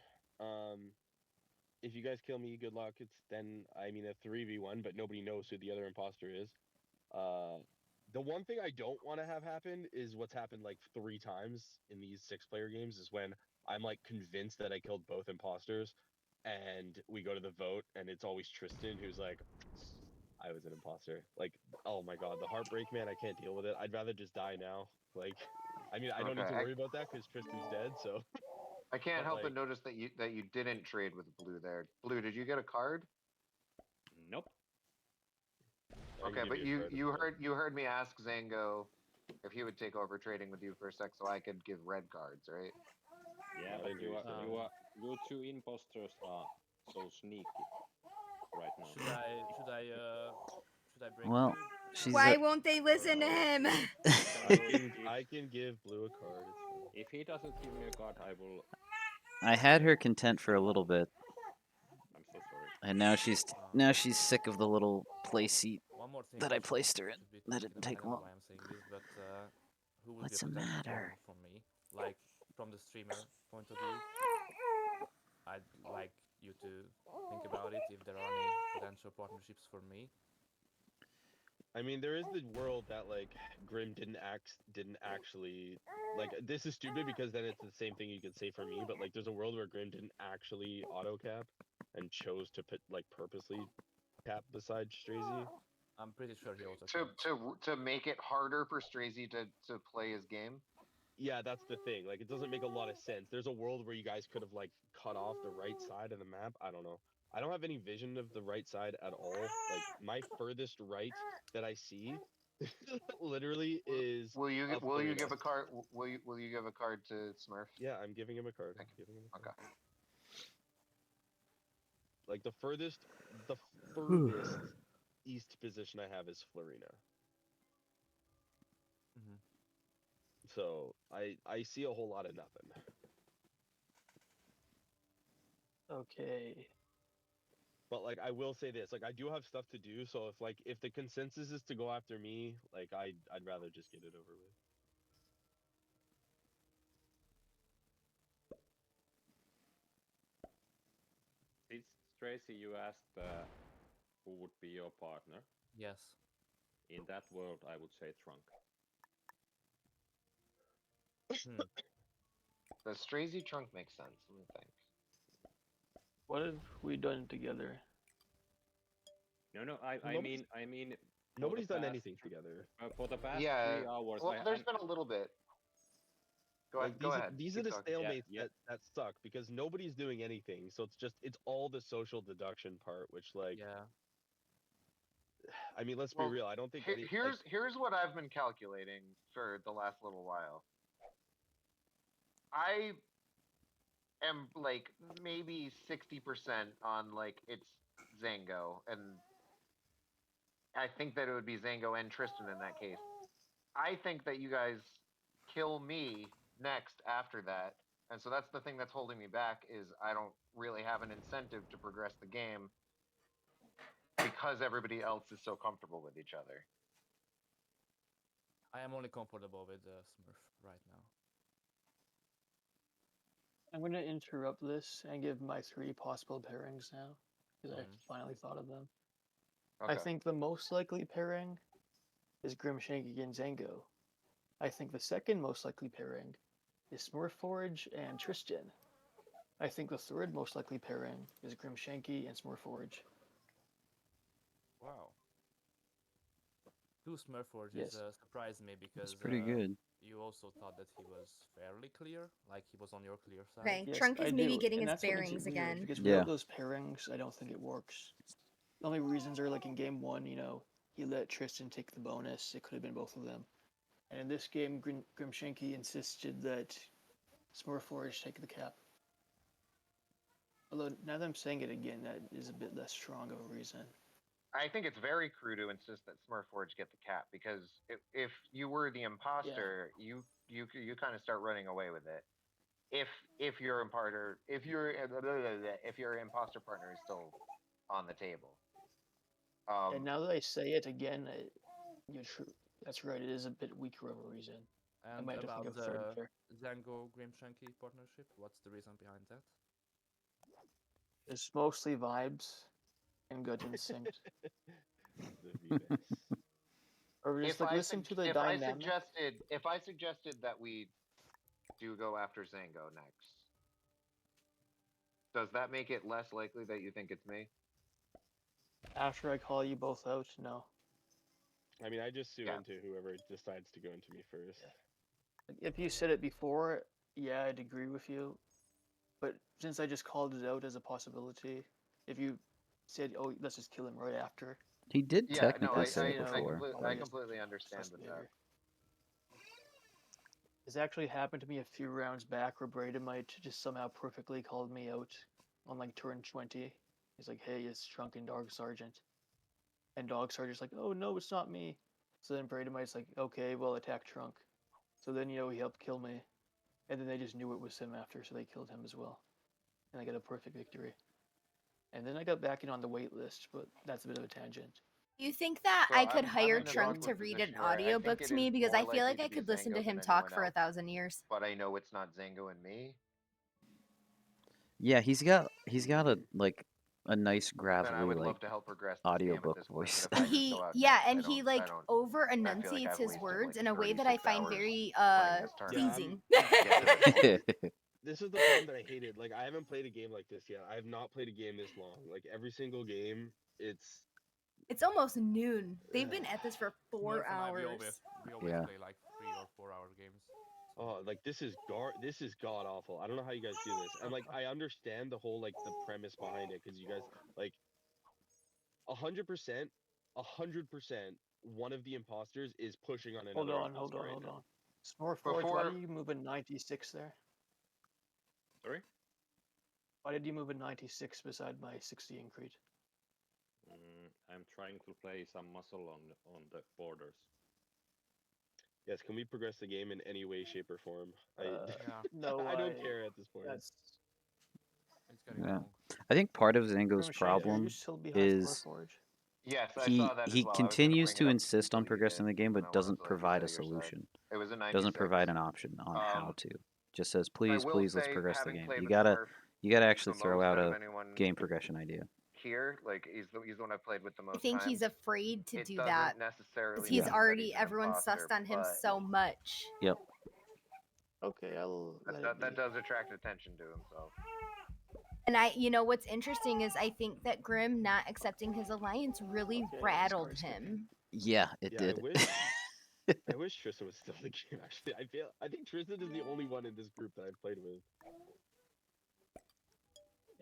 If you guys kill me, good luck. It's then, I mean, a 3v1, but nobody knows who the other imposter is. The one thing I don't want to have happen is what's happened like 3 times in these 6-player games, is when I'm like convinced that I killed both imposters, and we go to the vote, and it's always Tristan who's like, I was an imposter. Like, oh my god, the heartbreak, man, I can't deal with it. I'd rather just die now. Like, I mean, I don't need to worry about that because Tristan's dead, so. I can't help but notice that you didn't trade with Blue there. Blue, did you get a card? Nope. Okay, but you heard me ask Zango if he would take over trading with you for a sec, so I could give red cards, right? Yeah, but you two imposters are so sneaky right now. Should I break? Well, why won't they listen to him? I can give Blue a card. If he doesn't give me a card, I will. I had her content for a little bit. I'm so sorry. And now she's sick of the little play seat that I placed her in. That didn't take long. What's the matter? For me, like from the streamer point of view, I'd like you to think about it. If there are any potential partnerships for me. I mean, there is the world that like Grim didn't actually, like, this is stupid because then it's the same thing you could say for me, but like there's a world where Grim didn't actually auto cap and chose to put like purposely cap beside StraYzie. I'm pretty sure he also to make it harder for StraYzie to play his game. Yeah, that's the thing. Like, it doesn't make a lot of sense. There's a world where you guys could have like cut off the right side of the map. I don't know. I don't have any vision of the right side at all. Like, my furthest right that I see literally is. Will you give a card? Will you give a card to Smurf? Yeah, I'm giving him a card. Okay. Like the furthest east position I have is Florina. Mm-hmm. So I see a whole lot of nothing. Okay. But like, I will say this, like, I do have stuff to do, so if the consensus is to go after me, like, I'd rather just get it over with. It's StraYzie, you asked who would be your partner. Yes. In that world, I would say Trunk. The StraYzie Trunk makes sense, let me think. What have we done together? No, I mean. Nobody's done anything together. For the past 3 hours. Well, there's been a little bit. Go ahead. These are the stalemates that suck because nobody's doing anything. So it's all the social deduction part, which like. Yeah. I mean, let's be real. I don't think. Here's what I've been calculating for the last little while. I am like maybe 60% on like it's Zango, and I think that it would be Zango and Tristan in that case. I think that you guys kill me next after that, and so that's the thing that's holding me back, is I don't really have an incentive to progress the game because everybody else is so comfortable with each other. I am only comfortable with Smurf right now. I'm going to interrupt this and give my 3 possible pairings now, because I finally thought of them. I think the most likely pairing is Grimshanky and Zango. I think the second most likely pairing is Smurforge and Tristan. I think the third most likely pairing is Grimshanky and Smurforge. Wow. Two Smurforge surprised me because it's pretty good. You also thought that he was fairly clear, like he was on your clear side. Okay, Yes, Trunk is I maybe do. getting And his that's what makes it bearings weird, again. because without those pairings, I don't think it works. The only reasons are like in game 1, he let Tristan take the bonus. It could have been both of them. And in this game, Grimshanky insisted that Smurforge take the cap. Although, now that I'm saying it again, that is a bit less strong of a reason. I think it's very cruel to insist that Smurforge get the cap, because if you were the imposter, you kind of start running away with it. If your imposter partner is still on the table. And now that I say it again, that's right. It is a bit weaker of a reason. And I might have to think of a third pair. Zango Grimshanky partnership. What's the reason behind that? It's mostly vibes and gut instinct. Or just listen to the dynamic. If I suggested that we do go after Zango next, does that make it less likely that you think it's me? After I call you both out, no. I mean, I just sue into whoever decides to go into me first. If you said it before, yeah, I'd agree with you. But since I just called it out as a possibility, if you said, "Oh, let's just kill him right after," he did technically say it before. I completely understand that. This actually happened to me a few rounds back, where Bradamite just somehow perfectly called me out on like turn 20. He's like, "Hey, it's Trunk and Dog Sergeant," and Dog Sergeant's like, "Oh no, it's not me." So then Bradamite's like, "Okay, well, attack Trunk." So then he helped kill me. And then they just knew it was him after, so they killed him as well. And I got a perfect victory. And then I got back in on the wait list, but that's a bit of a tangent. You think that I could hire Trunk to read an audiobook to me? Because I feel like I could listen to him talk for 1,000 years. But I know it's not Zango and me. Yeah, he's got a nice gravelly I would love to help progress audiobook voice. He over enunciates his words in a way that I find very pleasing. This is the problem that I hated. Like, I haven't played a game like this yet. I have not played a game this long. Like, every single game, it's almost noon. They've been at this for 4 hours. We always play like 3 or 4 hour games. Oh, like this is god awful. I don't know how you guys do this. And like, I understand the whole the premise behind it, because you guys 100%, one of the imposters is pushing on another. Hold on. Smurforge, why did you move a 96 there? Sorry? Why did you move a 96 beside my 60 in Crete? I'm trying to play some muscle on the borders. Yes, can we progress the game in any way, shape, or form? No, I don't care at this point. I think part of Zango's problem is he continues to insist on progressing the game, but doesn't provide a solution. Doesn't provide an option on how to. Just says, please, let's progress the game. You gotta actually throw out a game progression idea. Here, he's the one I've played with the most. I think he's afraid to do that because he's already everyone's sussed on him so much. Yep. Okay, that does attract attention to himself. And what's interesting is I think that Grim not accepting his alliance really rattled him. Yeah, it did. I wish Tristan was still in the game. Actually, I think Tristan is the only one in this group that I've played with.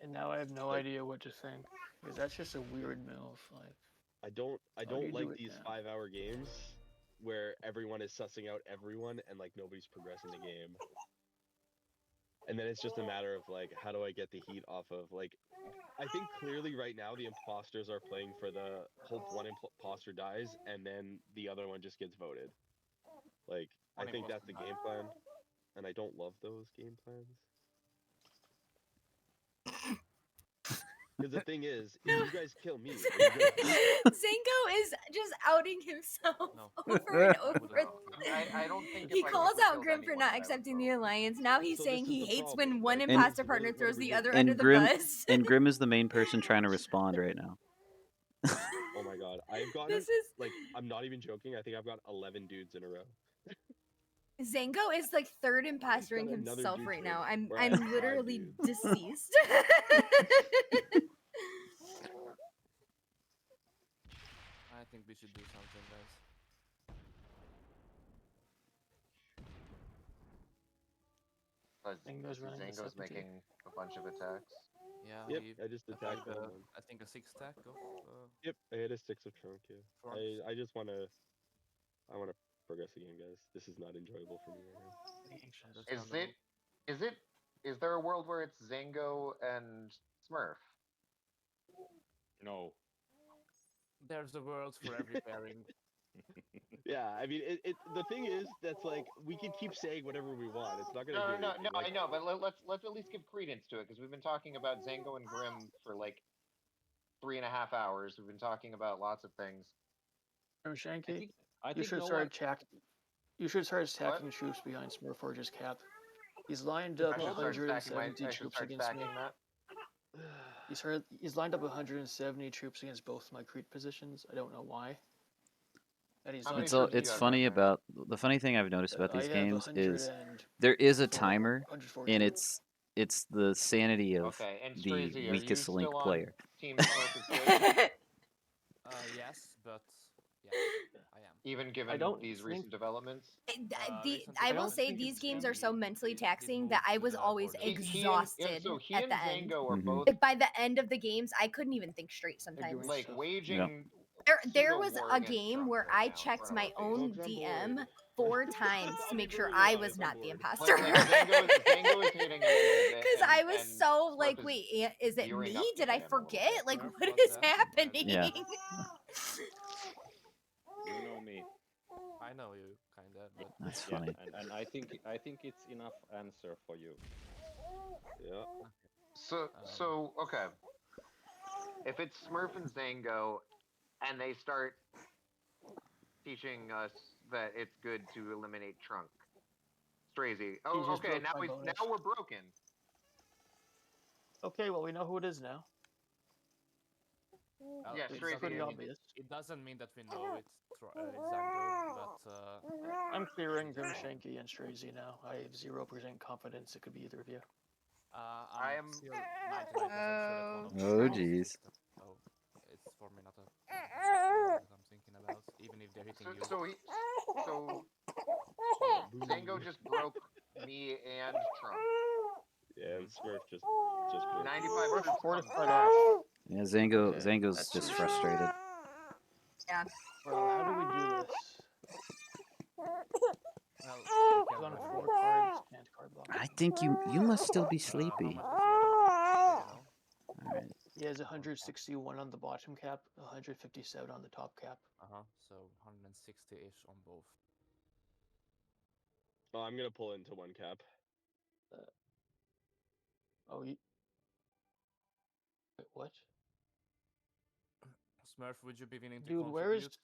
And now I have no idea what to think, because that's just a weird move. I don't like these 5-hour games where everyone is sussing out everyone and nobody's progressing the game. And then it's just a matter of how do I get the heat off of I think clearly right now the imposters are playing for the hope one imposter dies and then the other one just gets voted. I think that's the game plan, and I don't love those game plans. Because the thing is, if you guys kill me, Zango is just outing himself over and over. I don't think he calls out Grim for not accepting the alliance. Now he's saying he hates when one imposter partner throws the other under the bus. And Grim is the main person trying to respond right now. Oh my god. god, I've gotten like I'm not even joking. I think I've got 11 dudes in a row. Zango is like third impastoring himself right now. I'm literally deceased. I think we should do something, guys. Zango's making a bunch of attacks. Yeah. Yep. I just attacked him. I think a 6-stack of. Yep. I hit a 6 of trunk. Yeah. I just wanna. I wanna progress again, guys. This is not enjoyable for me right now. Is there a world where it's Zango and Smurf? No. There's a world for every pairing. Yeah, I mean, the thing is, that's like we can keep saying whatever we want. It's not gonna do anything. No, I know, but let's at least give credence to it because we've been talking about Zango and Grim for like 3.5 hours. We've been talking about lots of things. Grimshanky, you should start attacking. You should start attacking troops behind Smurforge's cap. He's lined up 170 troops against me. He's lined up 170 troops against both my Crete positions. I don't know why. It's funny about the funny thing I've noticed about these games is there is a timer, and it's the sanity of the weakest link player. Yes, but yeah, I am. Even given these recent developments? I will say these games are so mentally taxing that I was always exhausted at the end. Like by the end of the games, I couldn't even think straight sometimes. Like waging. There was a game where I checked my own DM 4 times to make sure I was not the imposter. Zango is hitting because I was so like, wait, is it me? Did I forget? Like, what is happening? Yeah. You know me. I know you, kinda. But that's funny. And I think it's enough answer for you. Yeah. So okay. If it's Smurf and Zango, and they start teaching us that it's good to eliminate Trunk, StraYzie. Oh, okay. Now we're broken. Okay, well we know who it is now. Yeah, it's pretty obvious. It doesn't mean that we know it's Zango, but I'm clearing Grimshanky and StraYzie now. I have 0% confidence it could be either of you. I am still 99% sure that one of Oh jeez. So it's for me not a that I'm thinking about, even if they're hitting you. So Zango just broke me and Trump. Yeah, and Smurf just 95%. Yeah, Zango's just frustrated. Yeah. Well, how do we do this? I think you must still be sleepy. Alright. He has 161 on the bottom cap, 157 on the top cap. So 160-ish on both. Oh, I'm gonna pull into one cap. Wait, what? Smurf, would you be willing to Dude, contribute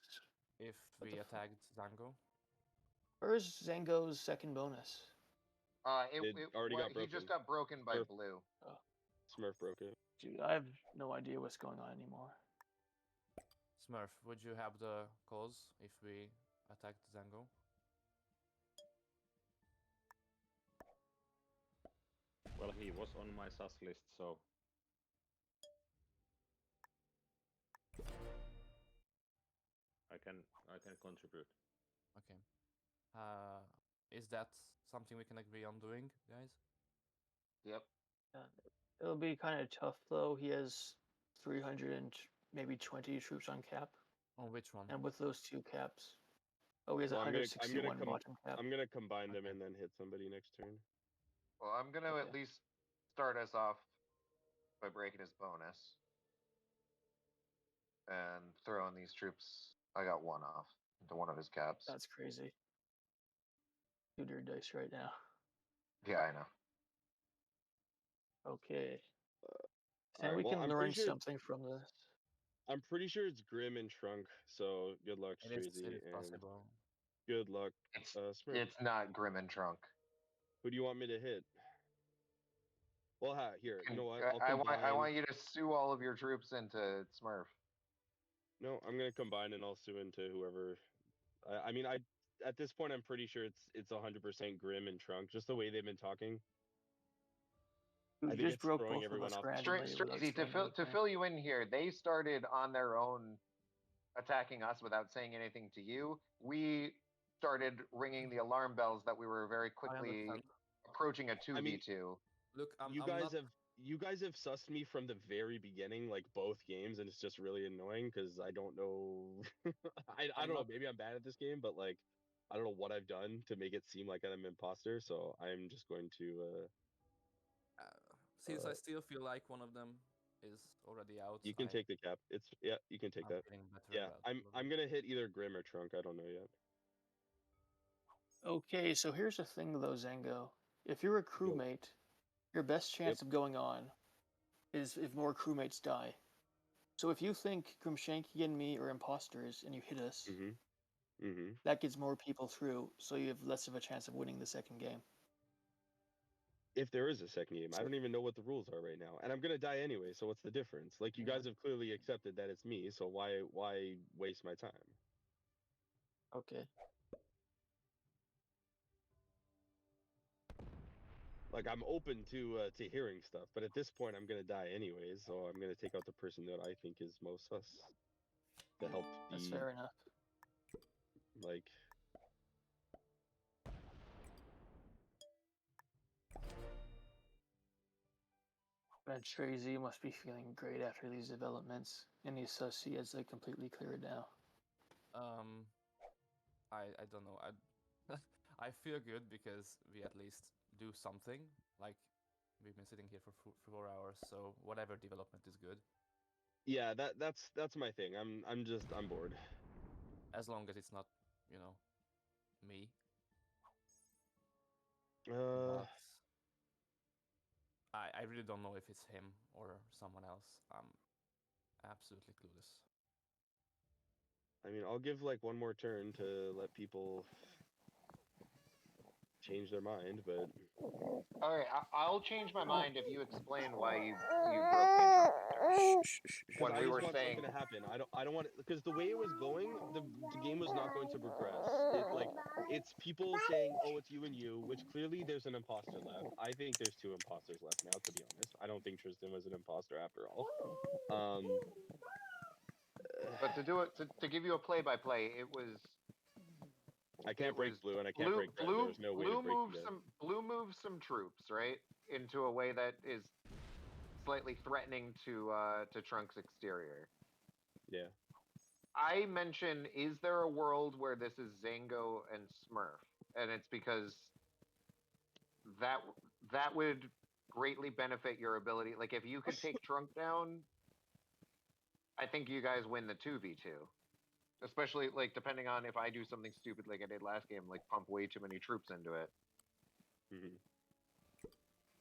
if we attacked Zango? Where's Zango's second bonus? He just got broken by Blue. Smurf broke it. Dude, I have no idea what's going on anymore. Smurf, would you have the cause if we attacked Zango? Well, he was on my sus list, so I can contribute. Okay. Is that something we can agree on doing, guys? Yep. It'll be kind of tough though. He has 300 and maybe 20 troops on cap. On which one? And with those 2 caps. Oh, he has 161 bottom cap. I'm gonna combine them and then hit somebody next turn. Well, I'm gonna at least start us off by breaking his bonus. And throwing these troops. I got 1 off into one of his caps. That's crazy. 2 dirty dice right now. Yeah, I know. Okay. And we can learn something from this. I'm pretty sure it's Grim and Trunk, so good luck, StraYzie. It is possible. Good luck, Smurf. It's not Grim and Trunk. Who do you want me to hit? Well, here, you know what? I want you to sue all of your troops into Smurf. No, I'm gonna combine and I'll sue into whoever. I mean, at this point I'm pretty sure it's 100% Grim and Trunk, just the way they've been talking. You just broke both of us randomly. StraYzie, to fill you in here, they started on their own attacking us without saying anything to you. We started ringing the alarm bells that we were very quickly approaching a 2v2. Look, you guys have sussed me from the very beginning, like both games, and it's just really annoying because I don't know. I don't know. Maybe I'm bad at this game, but like, I don't know what I've done to make it seem like I'm an imposter. So I'm just going to. Since I still feel like one of them is already out. You can take the cap. You can take that. Yeah, I'm gonna hit either Grim or Trunk. I don't know yet. Okay, so here's the thing though, Zango. If you're a crewmate, your best chance of going on is if more crewmates die. So if you think Grimshanky and me are imposters and you hit us, that gets more people through, so you have less of a chance of winning the second game. If there is a second game, I don't even know what the rules are right now, and I'm gonna die anyway. So what's the difference? Like, you guys have clearly accepted that it's me, so why waste my time? Okay. Like, I'm open to hearing stuff, but at this point, I'm gonna die anyways. So I'm gonna take out the person that I think is most sus to help. That's fair enough. Like. And StraYzie must be feeling great after these developments, and he's sussy as they completely clear it now. I don't know. I feel good because we at least do something. Like, we've been sitting here for 4 hours, so whatever development is good. Yeah, that's my thing. I'm bored. As long as it's not, me. I really don't know if it's him or someone else. I'm absolutely clueless. I mean, I'll give like one more turn to let people change their mind, but. All right, I'll change my mind if you explain why you broke the intro. When we were saying what's going to happen, I don't want it, because the way it was going, the game was not going to progress. It's people saying, "Oh, it's you and you," which clearly there's an imposter left. I think there's 2 imposters left now, to be honest. I don't think Tristan was an imposter after all. But to give you a play-by-play, it was. I can't break blue, and I can't break red. There's no way to break blue moves some troops, right, into a way that is slightly threatening to Trunk's exterior. Yeah. I mentioned, is there a world where this is Zango and Smurf? And it's because that would greatly benefit your ability. Like, if you could take Trunk down, I think you guys win the 2v2. Especially, like, depending on if I do something stupid like I did last game, like pump way too many troops into it.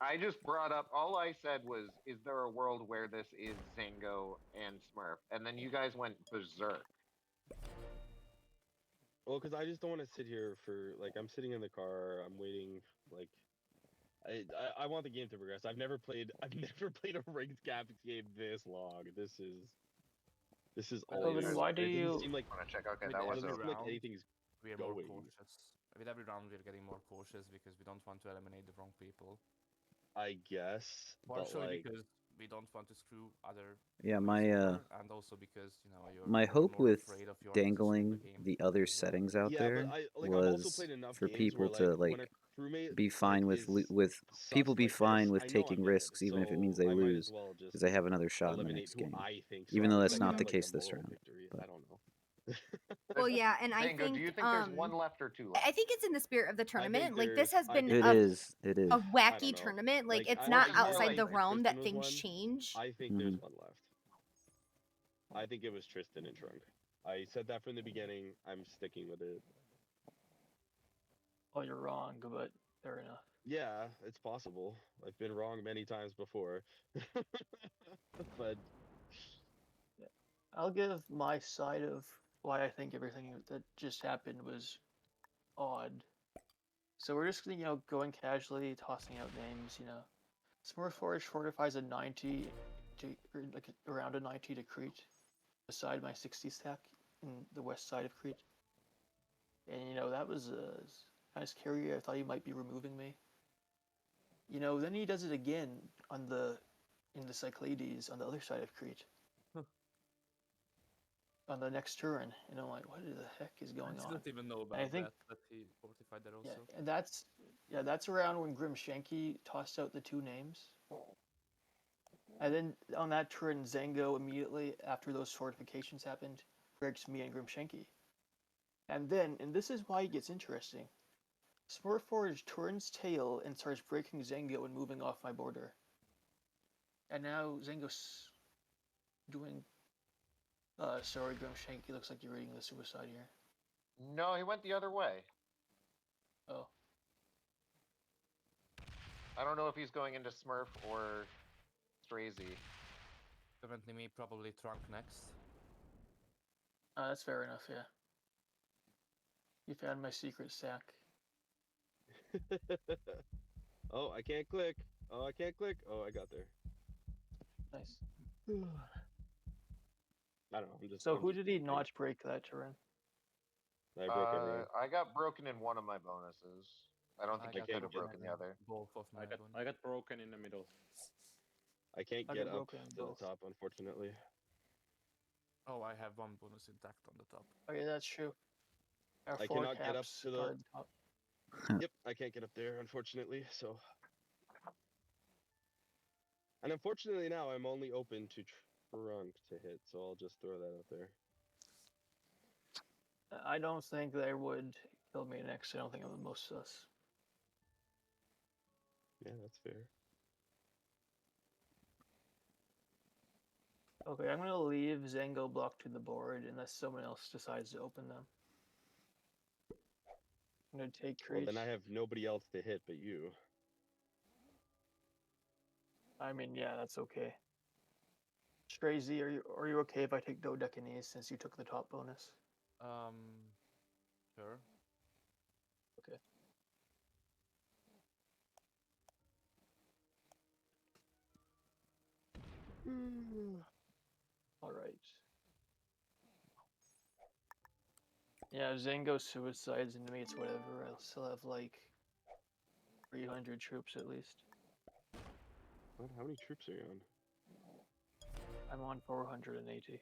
I just brought up, all I said was, is there a world where this is Zango and Smurf? And then you guys went berserk. Well, because I just don't want to sit here for, like, I'm sitting in the car, I'm waiting, like, I want the game to progress. I've never played a ranked Capix game this long. This is all. Why do you seem like want to check? Okay, that was like anything's we are more cautious. With every round, we're getting more cautious because we don't want to eliminate the wrong people. I guess. Partially because we don't want to screw other. Yeah, and also because you're my hope with afraid of your dangling the other settings out there was for people to like be fine with people be fine with taking risks even if it means they lose because they have another shot in the next game. Even though that's not the case this round. I don't know. Well, yeah, and I think. Do you think there's 1 left or 2 left? I think it's in the spirit of the tournament. Like, this has been It is. a wacky tournament. Like, it's not outside the realm that things change. I think there's 1 left. I think it was Tristan and Trunk. I said that from the beginning. I'm sticking with it. Oh, you're wrong, but fair enough. Yeah, it's possible. I've been wrong many times before. But I'll give my side of why I think everything that just happened was odd. So we're just going casually, tossing out names. Smurforge fortifies a 90 to around a 90 to Crete. beside my 60 stack in the west side of Crete. And, you know, that was kind of scary. I thought he might be removing me. You know, then he does it again in the Cyclades on the other side of Crete. On the next turn. And I'm like, what the heck is going on? I don't even know about that he fortified that also. Yeah, and that's around when Grimshanky tossed out the 2 names. And then on that turn, Zango immediately after those fortifications happened, breaks me and Grimshanky. And this is why it gets interesting. Smurforge turns tail and starts breaking Zango and moving off my border. And now Zango's doing... sorry, Grimshanky, looks like you're reading the suicide here. No, he went the other way. Oh. I don't know if he's going into Smurf or StraYzie. Definitely me, probably Trunk next. That's fair enough, yeah. You found my secret sack. Oh, I can't click. Oh, I can't click. Oh, I got there. Nice. I don't know. Who did he not break that turn? I broke everyone. I got broken in one of my bonuses. I don't think I could have broken the other. Both of my I got broken in the middle. I can't get up to the top, unfortunately. Oh, I have one bonus intact on the top. Okay, that's true. I cannot get up to the top. Yep, I can't get up there, unfortunately, so... And unfortunately now, I'm only open to Trunk to hit, so I'll just throw that out there. I don't think they would kill me next. I don't think I'm the most sus. Yeah, that's fair. Okay, I'm gonna leave Zango blocked to the board unless someone else decides to open them. I'm gonna take Crete. Well, then I have nobody else to hit but you. I mean, yeah, that's okay. StraYzie, are you okay if I take Dodecanese since you took the top bonus? Sure. Okay. All right. Yeah, Zango suicides into me, it's whatever. I'll still have like 300 troops at least. What? How many troops are you on? I'm on 480.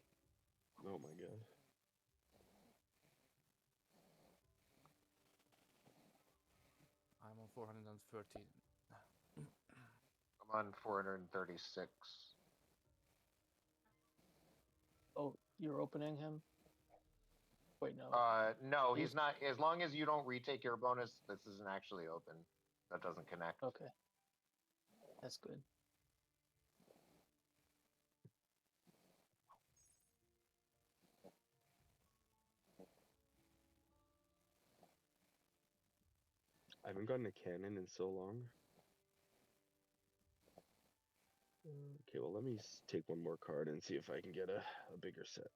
Oh my god. I'm on 430. I'm on 436. Oh, you're opening him? Wait, no. No, he's not. As long as you don't retake your bonus, this isn't actually open. That doesn't connect. Okay. That's good. I haven't gotten a cannon in so long. Okay, well, let me take one more card and see if I can get a bigger set.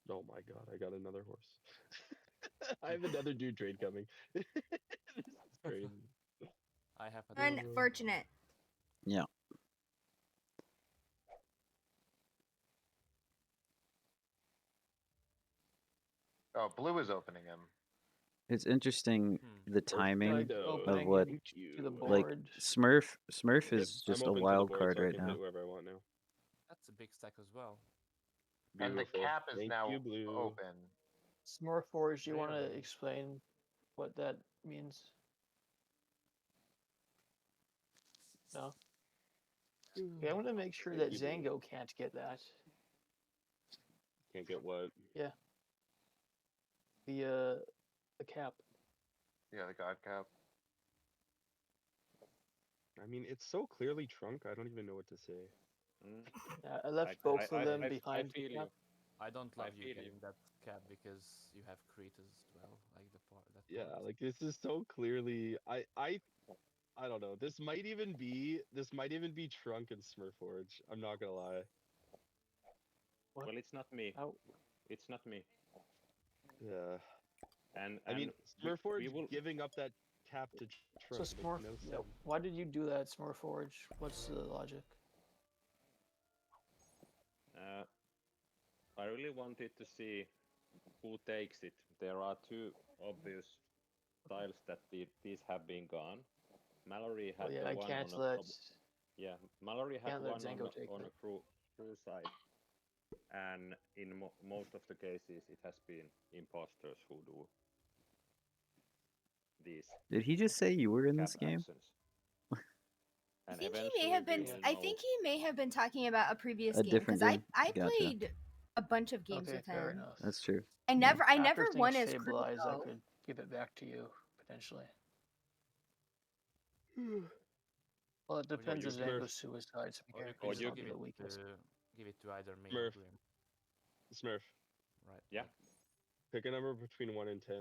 Oh my god, I got another horse. I have another dude trade coming. This is crazy. I have unfortunate. Yeah. Oh, blue is opening him. It's interesting the timing of what, like, Smurf is just a wild card right now. Whoever I want now. That's a big stack as well. And the cap is now open. Smurforge, do you want to explain what that means? No? Okay, I want to make sure that Zango can't get that. Can't get what? Yeah. The cap. Yeah, the god cap. I mean, it's so clearly Trunk, I don't even know what to say. Yeah, I left both of them behind the cap. I don't love you getting that cap because you have Crete as well, like the part that. Yeah, like this is so clearly. I don't know. This might even be Trunk and Smurforge. I'm not gonna lie. What? Well, it's not me. Oh. It's not me. Yeah. And I mean, Smurforge giving up that cap to So Trunk. No why did you do that, Smurforge? What's the logic? I really wanted to see who takes it. There are two obvious tiles that these have been gone. Mallory had the one on a Mallory had one on a crew side, and in most of the cases it has been imposters who do these. Did he just say you were in this game? I think he may have been. I think he may have been talking about a previous game because game. I played a bunch of games with him. That's true. I never won as crew. I could give it back to you potentially. Well, it depends on Zango's suicides. Or you give it to either me or Grim. Smurf. Right. Yeah. Pick a number between 1 and 10.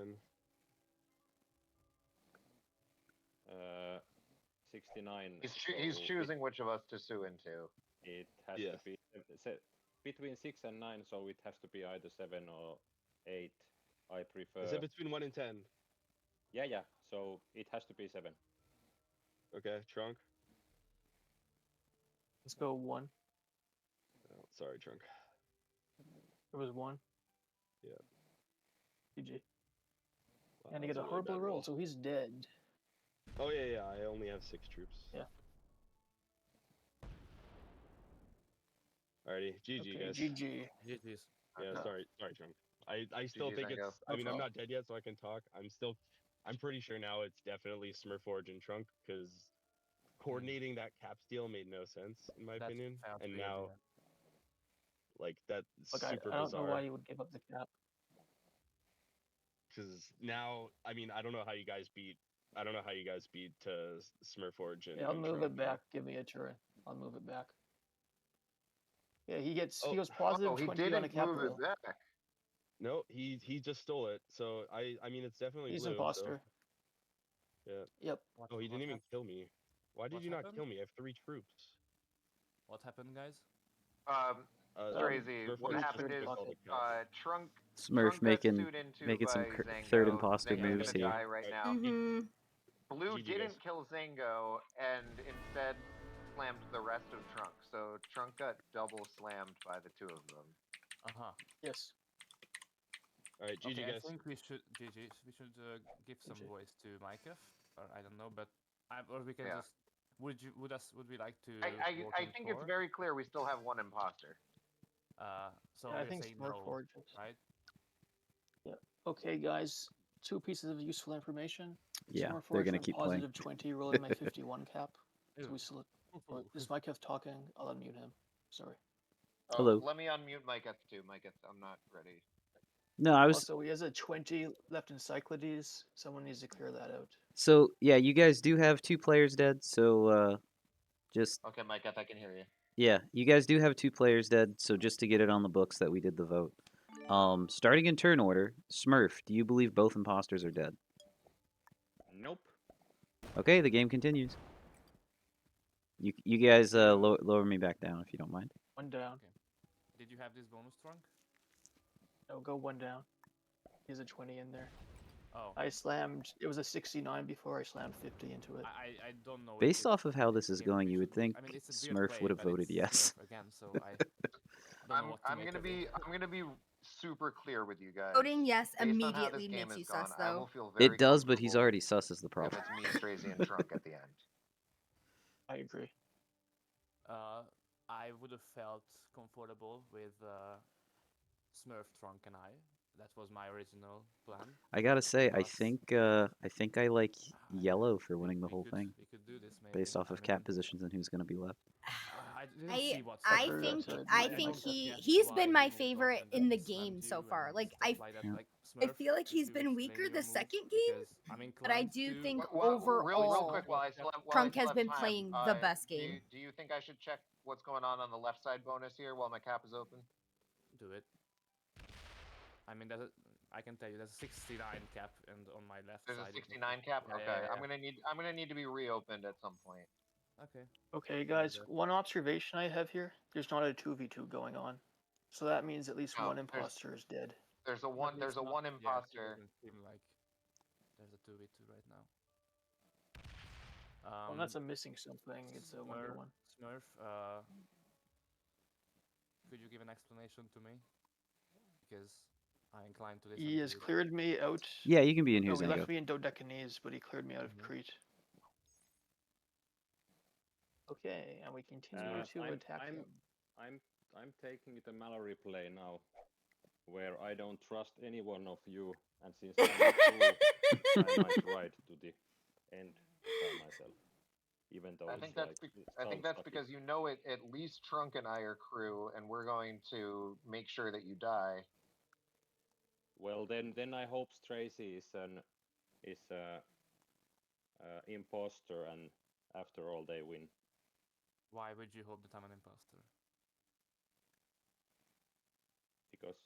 69. He's choosing which of us to sue into. It has to be between 6 and 9, so it has to be either 7 or 8. I prefer. Is it between 1 and 10? Yeah. So it has to be 7. Okay, Trunk. Let's go 1. Oh, sorry, Trunk. It was 1. Yeah. GG. And he got a horrible roll, so he's dead. Oh yeah. I only have 6 troops. Yeah. Alrighty, GG guys. GG. GG's. Yeah, sorry, Trunk. I still think it's. I mean, I'm not dead yet, so I can talk. I'm pretty sure now it's definitely Smurforge and Trunk because coordinating that cap steal made no sense in my opinion, and now, like that's super bizarre. I don't know why you would give up the cap. Because now, I mean, I don't know how you guys beat to Smurforge and. Yeah, I'll move it back. Give me a turn. I'll move it back. Yeah, he goes positive 20 on a cap roll. No, he just stole it. So I mean, it's definitely he's blue. Imposter. So, yeah. Yep. Oh, he didn't even kill me. Why did you not kill me? I have 3 troops. What happened, guys? StraYzie, what happened is Trunk Smurf making some third imposter moves here. Right now. Blue didn't kill Zango and instead slammed the rest of Trunk. So Trunk got double slammed by the 2 of them. Yes. All right, GG guys. I think we should give some voice to Minecraft, or I don't know, but or we can just. Would we like to? I think it's very clear we still have 1 imposter. So I think Smurforge, right? Yeah. Okay, guys. 2 pieces of useful information. Yeah, they're gonna keep playing. Positive 20, rolling my 51 cap. So is Minecraft talking? I'll unmute him. Sorry. Hello. Let me unmute Minecraft too. Minecraft, I'm not ready. No, I was. Also, he has a 20 left in Cyclades. Someone needs to clear that out. So yeah, you guys do have 2 players dead. So just. Okay, Minecraft, I can hear you. Yeah, you guys do have 2 players dead. So just to get it on the books that we did the vote. Starting in turn order, Smurf, do you believe both imposters are dead? Nope. Okay, the game continues. You guys lower me back down if you don't mind. 1 down. Okay. Did you have this bonus Trunk? No, go 1 down. Here's a 20 in there. Oh. I slammed. It was a 69 before I slammed 50 into it. I don't know. Based off of how this is going, you would think Smurf would have voted yes. Again, so I'm gonna be super clear with you guys. Voting yes immediately makes you sus, though. It does, but he's already sus is the problem. If it's me, StraYzie, and Trunk at the end. I agree. I would have felt comfortable with Smurf, Trunk, and I. That was my original plan. I gotta say, I think I like yellow for winning the whole thing. We could do this maybe. Based off of cap positions and who's gonna be left. I think he's been my favorite in the game so far. Like I feel like he's been weaker the second game, but I do think overall Trunk has been playing the best game. Do you think I should check what's going on the left side bonus here while my cap is open? Do it. I mean, I can tell you there's a 69 cap and on my left side. There's a 69 cap? Okay. Yeah. I'm gonna need to be reopened at some point. Okay. Okay, guys. One observation I have here: there's not a 2v2 going on, so that means at least 1 imposter is dead. There's a one imposter. Seem like there's a 2v2 right now. Well, that's a missing something. It's a 1v1. Smurf, could you give an explanation to me? Because I'm inclined to listen. He has cleared me out. Yeah, you can be in here, No, he Zango. left me in Dodecanese, but he cleared me out of Crete. Okay, and we continue to attack him. I'm taking the Mallory play now, where I don't trust any one of you, and since I'm a crew, I might ride to the end by myself. Even though I think that's because you know it. At least Trunk and I are crew, and we're going to make sure that you die. Well, then I hope StraYzie is an imposter, and after all, they win. Why would you hope that I'm an imposter? Because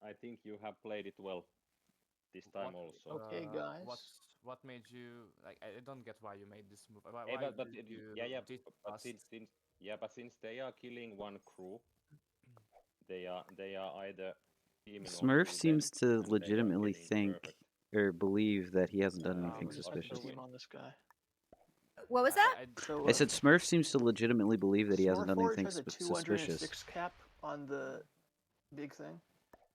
I think you have played it well this time also. Okay, guys. What made you like? I don't get why you made this move. Why but since they are killing one crew, they are either Smurf seems to legitimately think or believe that he hasn't done anything suspicious. On this guy. What was that? I said Smurf seems to legitimately believe that he hasn't done anything suspicious. Smurforge has a 206 cap on the big thing.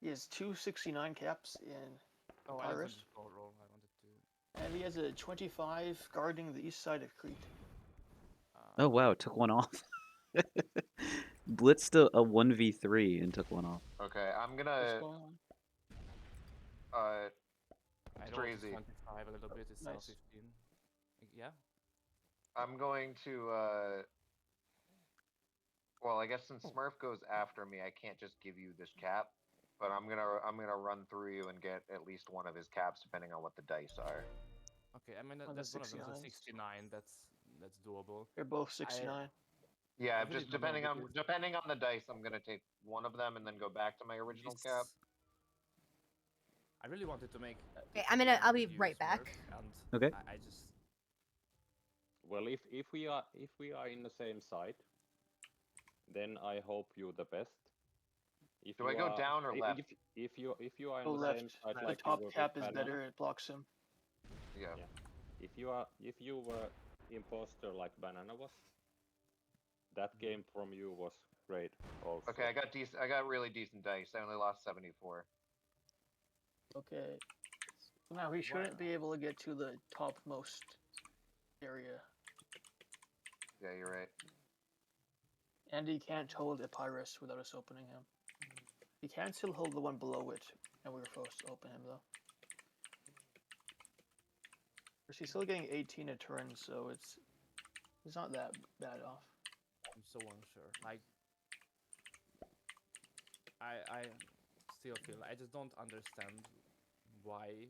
He has 269 caps in Papyrus. And he has a 25 guarding the east side of Crete. Oh wow, took one off. Blitzed a 1v3 and took one off. Okay, I'm gonna StraYzie. A little bit, it's nice. 15. Yeah. I'm going to well, I guess since Smurf goes after me, I can't just give you this cap, but I'm gonna run through you and get at least one of his caps, depending on what the dice are. Okay, I mean that's one of them's a 69. That's doable. They're both 69. Yeah, just depending on the dice, I'm gonna take one of them and then go back to my original cap. I really wanted to make. Okay, I'll be right back. Okay. I just. Well, if we are in the same side, then I hope you the best. Do I go down or left? If you are Go in the left. same side, The like top you were cap is with better. Banana. It blocks him. Yeah. If you were imposter like Banana was, that game from you was great. Also. Okay, I got really decent dice. I only lost 74. Okay. Now he shouldn't be able to get to the topmost area. Yeah, you're right. And he can't hold Epirus without us opening him. He can still hold the one below it, and we were forced to open him though. He's still getting 18 a turn, so it's not that bad off. I'm so unsure. Like, I still feel I just don't understand why.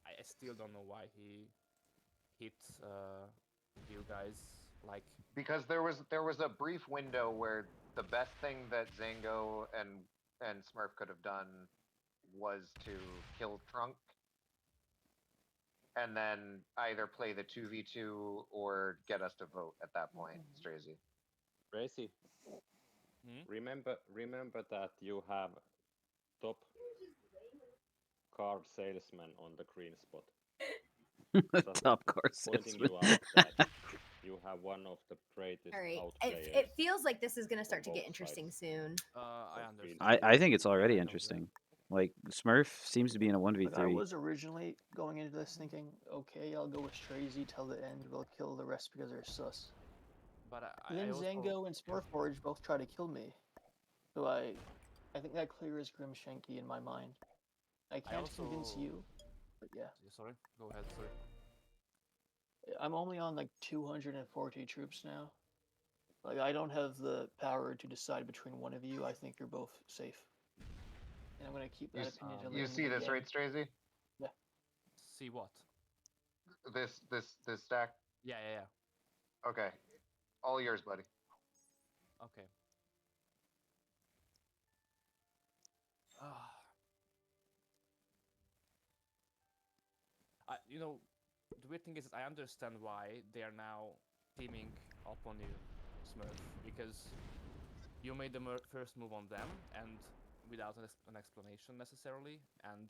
I still don't know why he hit you guys like. Because there was a brief window where the best thing that Zango and Smurf could have done was to kill Trunk, and then either play the 2v2 or get us to vote at that point. StraYzie. StraYzie. Remember that you have top car salesman on the green spot. Top car salesman. You out that you have one of the greatest. All right. It feels like this is gonna start to get interesting soon. I understand. I think it's already interesting. Like Smurf seems to be in a 1v3. Like I was originally going into this thinking, okay, I'll go with StraYzie till the end. We'll kill the rest because they're sus. But then Zango and Smurforge both try to kill me. So I think that clears Grimshanky in my mind. I can't convince you, but yeah. Sorry, go ahead. Sorry. I'm only on like 240 troops now. Like I don't have the power to decide between one of you. I think you're both safe. And I'm gonna keep that opinion till the You end see of the this, game. right, StraYzie? Yeah. See what? This stack. Yeah. Okay, all yours, buddy. Okay. You know, the weird thing is that I understand why they are now teaming up on you, Smurf, because you made the first move on them, and without an explanation necessarily, and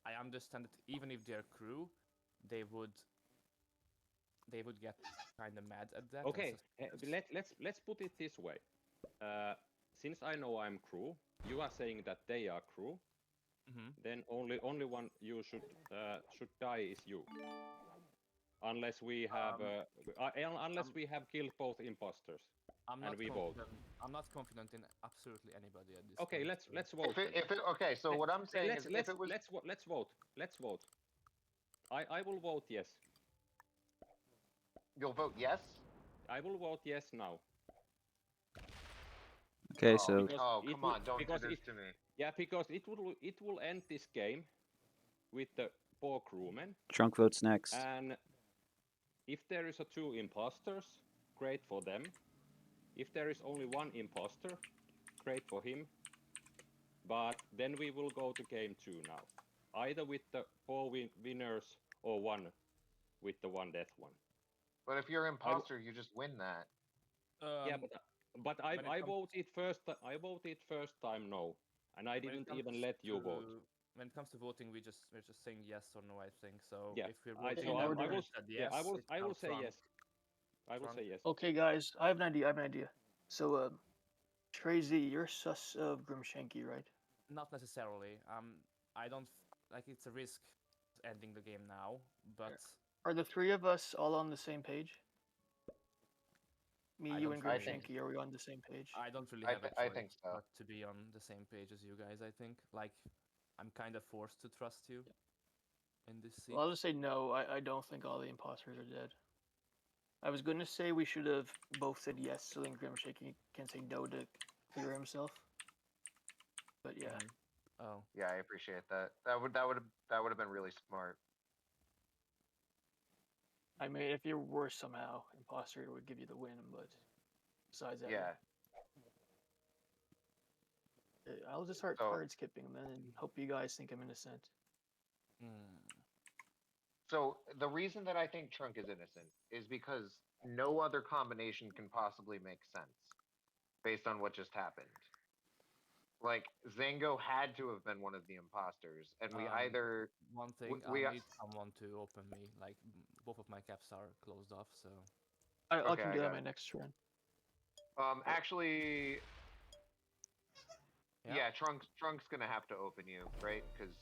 I understand that even if they're crew, they would they would get kind of mad at that. Okay, let's put it this way. Since I know I'm crew, you are saying that they are crew. Then only one you should die is you. Unless we have we have killed both imposters. I'm not confident in absolutely anybody at this. Okay, point, let's vote. Okay, so what I'm saying is, if it was, let's vote. Let's vote. I will vote yes. You'll vote yes. I will vote yes now. Okay, so come on, don't do this to me. Yeah, because it will end this game with the 4 crewmen. Trunk votes next. And if there is 2 imposters, great for them. If there is only 1 imposter, great for him. But then we will go to game 2 now. Either with the 4 winners or 1 with the 1 death one. But if you're imposter, you just win that. Yeah, but I voted first. I voted first time no, and I didn't even let you vote. When it comes to voting, we're just saying yes or no. I think so. Yeah, if we're I will say yes. I will say yes. Okay, guys, I have an idea. So, StraYzie, you're sus of Grimshanky, right? Not necessarily. I don't like it's a risk ending the game now, but are the 3 of us all on the same page? Me, you, and Grimshanky, are we on the same page? I don't really have a choice I think so. but to be on the same page as you guys. I think like I'm kind of forced to trust you in this scene. Well, I'll just say no. I don't think all the imposters are dead. I was going to say we should have both said yes, so then Grimshanky can say no to clear himself. But yeah. Oh. Yeah, I appreciate that. That would have been really smart. I mean, if you're worse somehow, imposter would give you the win, but besides that, yeah. I'll just start card skipping then and hope you guys think I'm innocent. So the reason that I think Trunk is innocent is because no other combination can possibly make sense based on what just happened. Like, Zango had to have been one of the imposters, and we either... One thing, I need someone to open me. Like, both of my caps are closed off, so... I can do that my next turn. Actually... Yeah, Trunk's gonna have to open you, right? Because...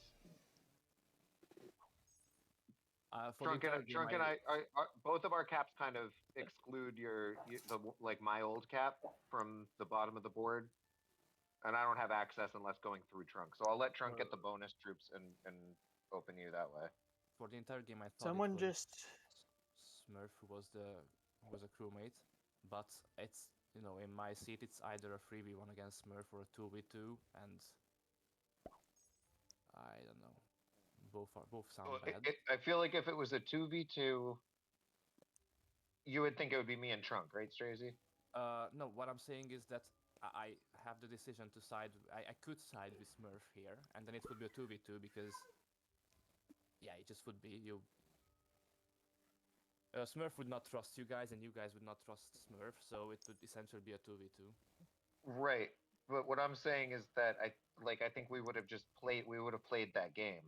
Trunk and I both of our caps kind of exclude my old cap from the bottom of the board. And I don't have access unless going through Trunk. So I'll let Trunk get the bonus troops and open you that way. For the entire game, I thought someone just Smurf who was a crewmate, but it's in my seat it's either a 3v1 against Smurf or a 2v2, and I don't know. Both sound bad. I feel like if it was a 2v2, you would think it would be me and Trunk, right, StraYzie? No, what I'm saying is that I have the decision to side. I could side with Smurf here, and then it would be a 2v2 because, yeah, it just would be you. Smurf would not trust you guys, and you guys would not trust Smurf, so it would essentially be a 2v2. Right, but what I'm saying is that I think we would have played that game.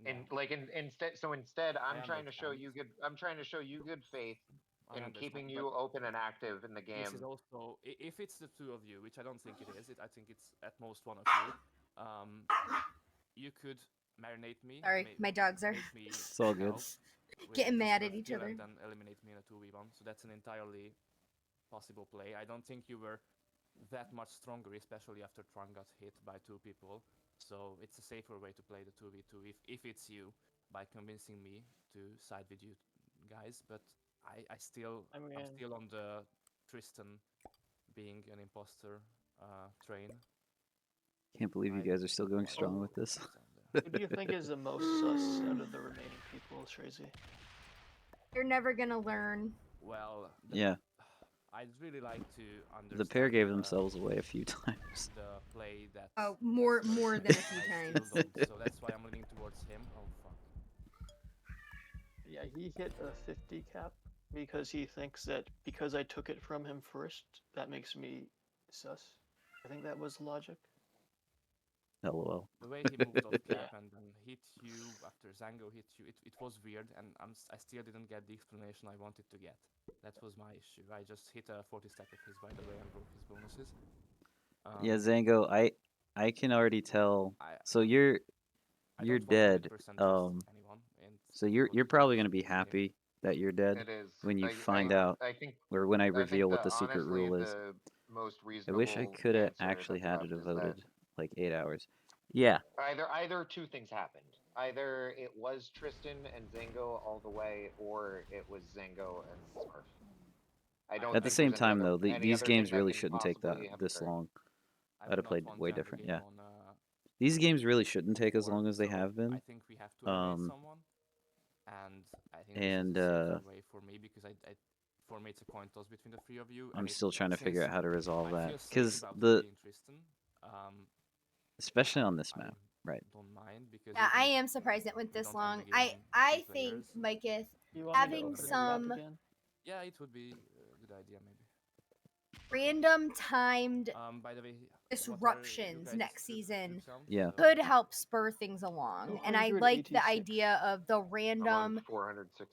Yeah. Instead, I'm trying to show you good faith. And keeping you open and active in the game. This is also, if it's the 2 of you, which I don't think it is, I think it's at most 1 of you. You could marinate me. Sorry, my dogs are so good. Getting mad at each other. And then eliminate me in a 2v1. So that's an entirely possible play. I don't think you were that much stronger, especially after Trunk got hit by 2 people. So it's a safer way to play the 2v2 if it's you, by convincing me to side with you guys. But I'm still on the Tristan being an imposter train. Can't believe you guys are still going strong with this. Who do you think is the most sus out of the remaining people, StraYzie? You're never gonna learn. Well, yeah. I'd really like to understand. The pair gave themselves away a few times. The play that. Oh, more than a few times. So that's why I'm leaning towards him. Oh fuck. Yeah, he hit a 50 cap. Because he thinks that because I took it from him first, that makes me sus. I think that was logic. LOL. The way he moved off cap and then hit you after Zango hit you, it was weird, and I still didn't get the explanation I wanted to get. That was my issue. I just hit a 40 stack of his, by the way, and broke his bonuses. Yeah, Zango, I can already tell. So you're dead. So you're probably gonna be happy that you're dead It is. when you find out, I think, or when I I think reveal what that the secret honestly rule is. the most I reasonable wish I could have answer actually that's had left it is that voted like 8 hours. Yeah. either two things happened. Either it was Tristan and Zango all the way, or it was Zango and Smurf. I don't. At the think same there's any time, other, though, any these other thing games that really can shouldn't take possibly have this occurred. long. I I'd have would not played want way to end the different. game Yeah. on, These games really shouldn't take as 4, long as they so have been. I think we have to eliminate someone, and I think this and is a safer way for me because for me it's a coin toss between the three of you. I'm still trying to figure out how to resolve that because Tristan, especially on this map, right? Don't mind because yeah, I am surprised it went this long. I think, Micah, having some yeah, it would be a good idea maybe. Random timed by the way, disruptions next season yeah. could help spur things along. And I like the idea of the random,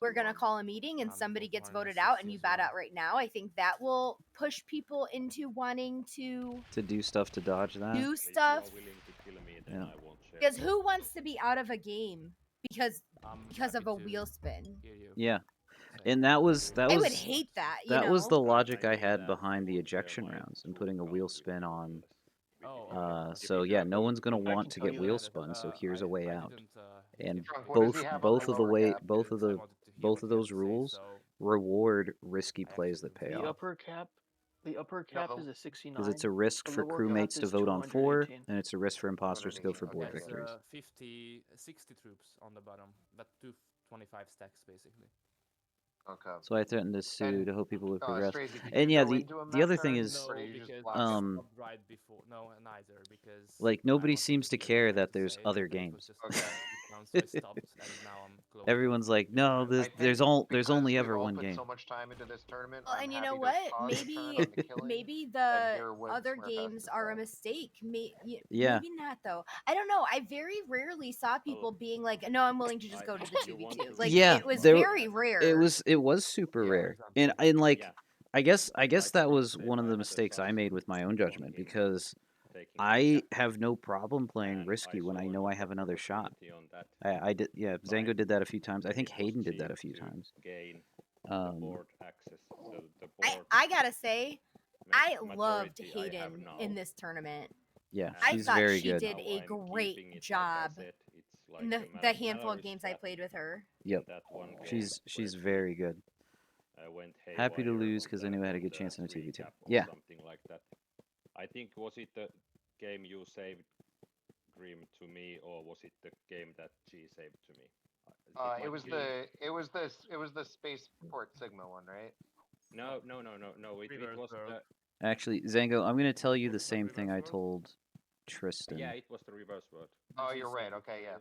we're going to call a meeting and somebody gets voted out and you bat out right now. I think that will push people into wanting to do stuff to dodge that. Do stuff. Yeah. Because who wants to be out of a game because of a wheel spin? Yeah. And that was I would hate that. That was the logic I had behind the ejection rounds and putting a wheel spin on. So yeah, no one's gonna want to get wheel spun. So here's a way out. And both of those rules reward risky plays that pay off. The upper cap is a 69. Because it's a risk for crewmates to vote on 4, and it's a risk for imposters to go for board victories. 60 troops on the bottom, but 225 stacks basically. Okay. So I threatened to sue to hope people would progress. And yeah, the other thing is, right before, no, neither, because like nobody seems to care that there's other games. Everyone's like, no, there's only ever one game. So much time into this tournament. Well, and you know what? Maybe the other games are a mistake. Maybe not though. I don't know. I very rarely saw people being like, "No, I'm willing to just go to the 2v2." Like, it was very rare. It was super rare, and like, I guess that was one of the mistakes I made with my own judgment because I have no problem playing risky when I know I have another shot. I did, yeah. Zango did that a few times. I think Hayden did that a few times. I gotta say, I loved Hayden in this tournament. Yeah, I thought very she good. did a great job in the handful of games I played with her. Yep, she's very good. Happy to lose because I knew I had a good chance in a 2v2. Yeah. Something like that. I think was it the game you saved Grim to me, or was it the game that she saved to me? It was the Spaceport Sigma one, right? No. It was the... Actually, Zango, I'm gonna tell you the same thing I told Tristan. Yeah, it was the reverse world. Oh, you're right. Okay, yeah.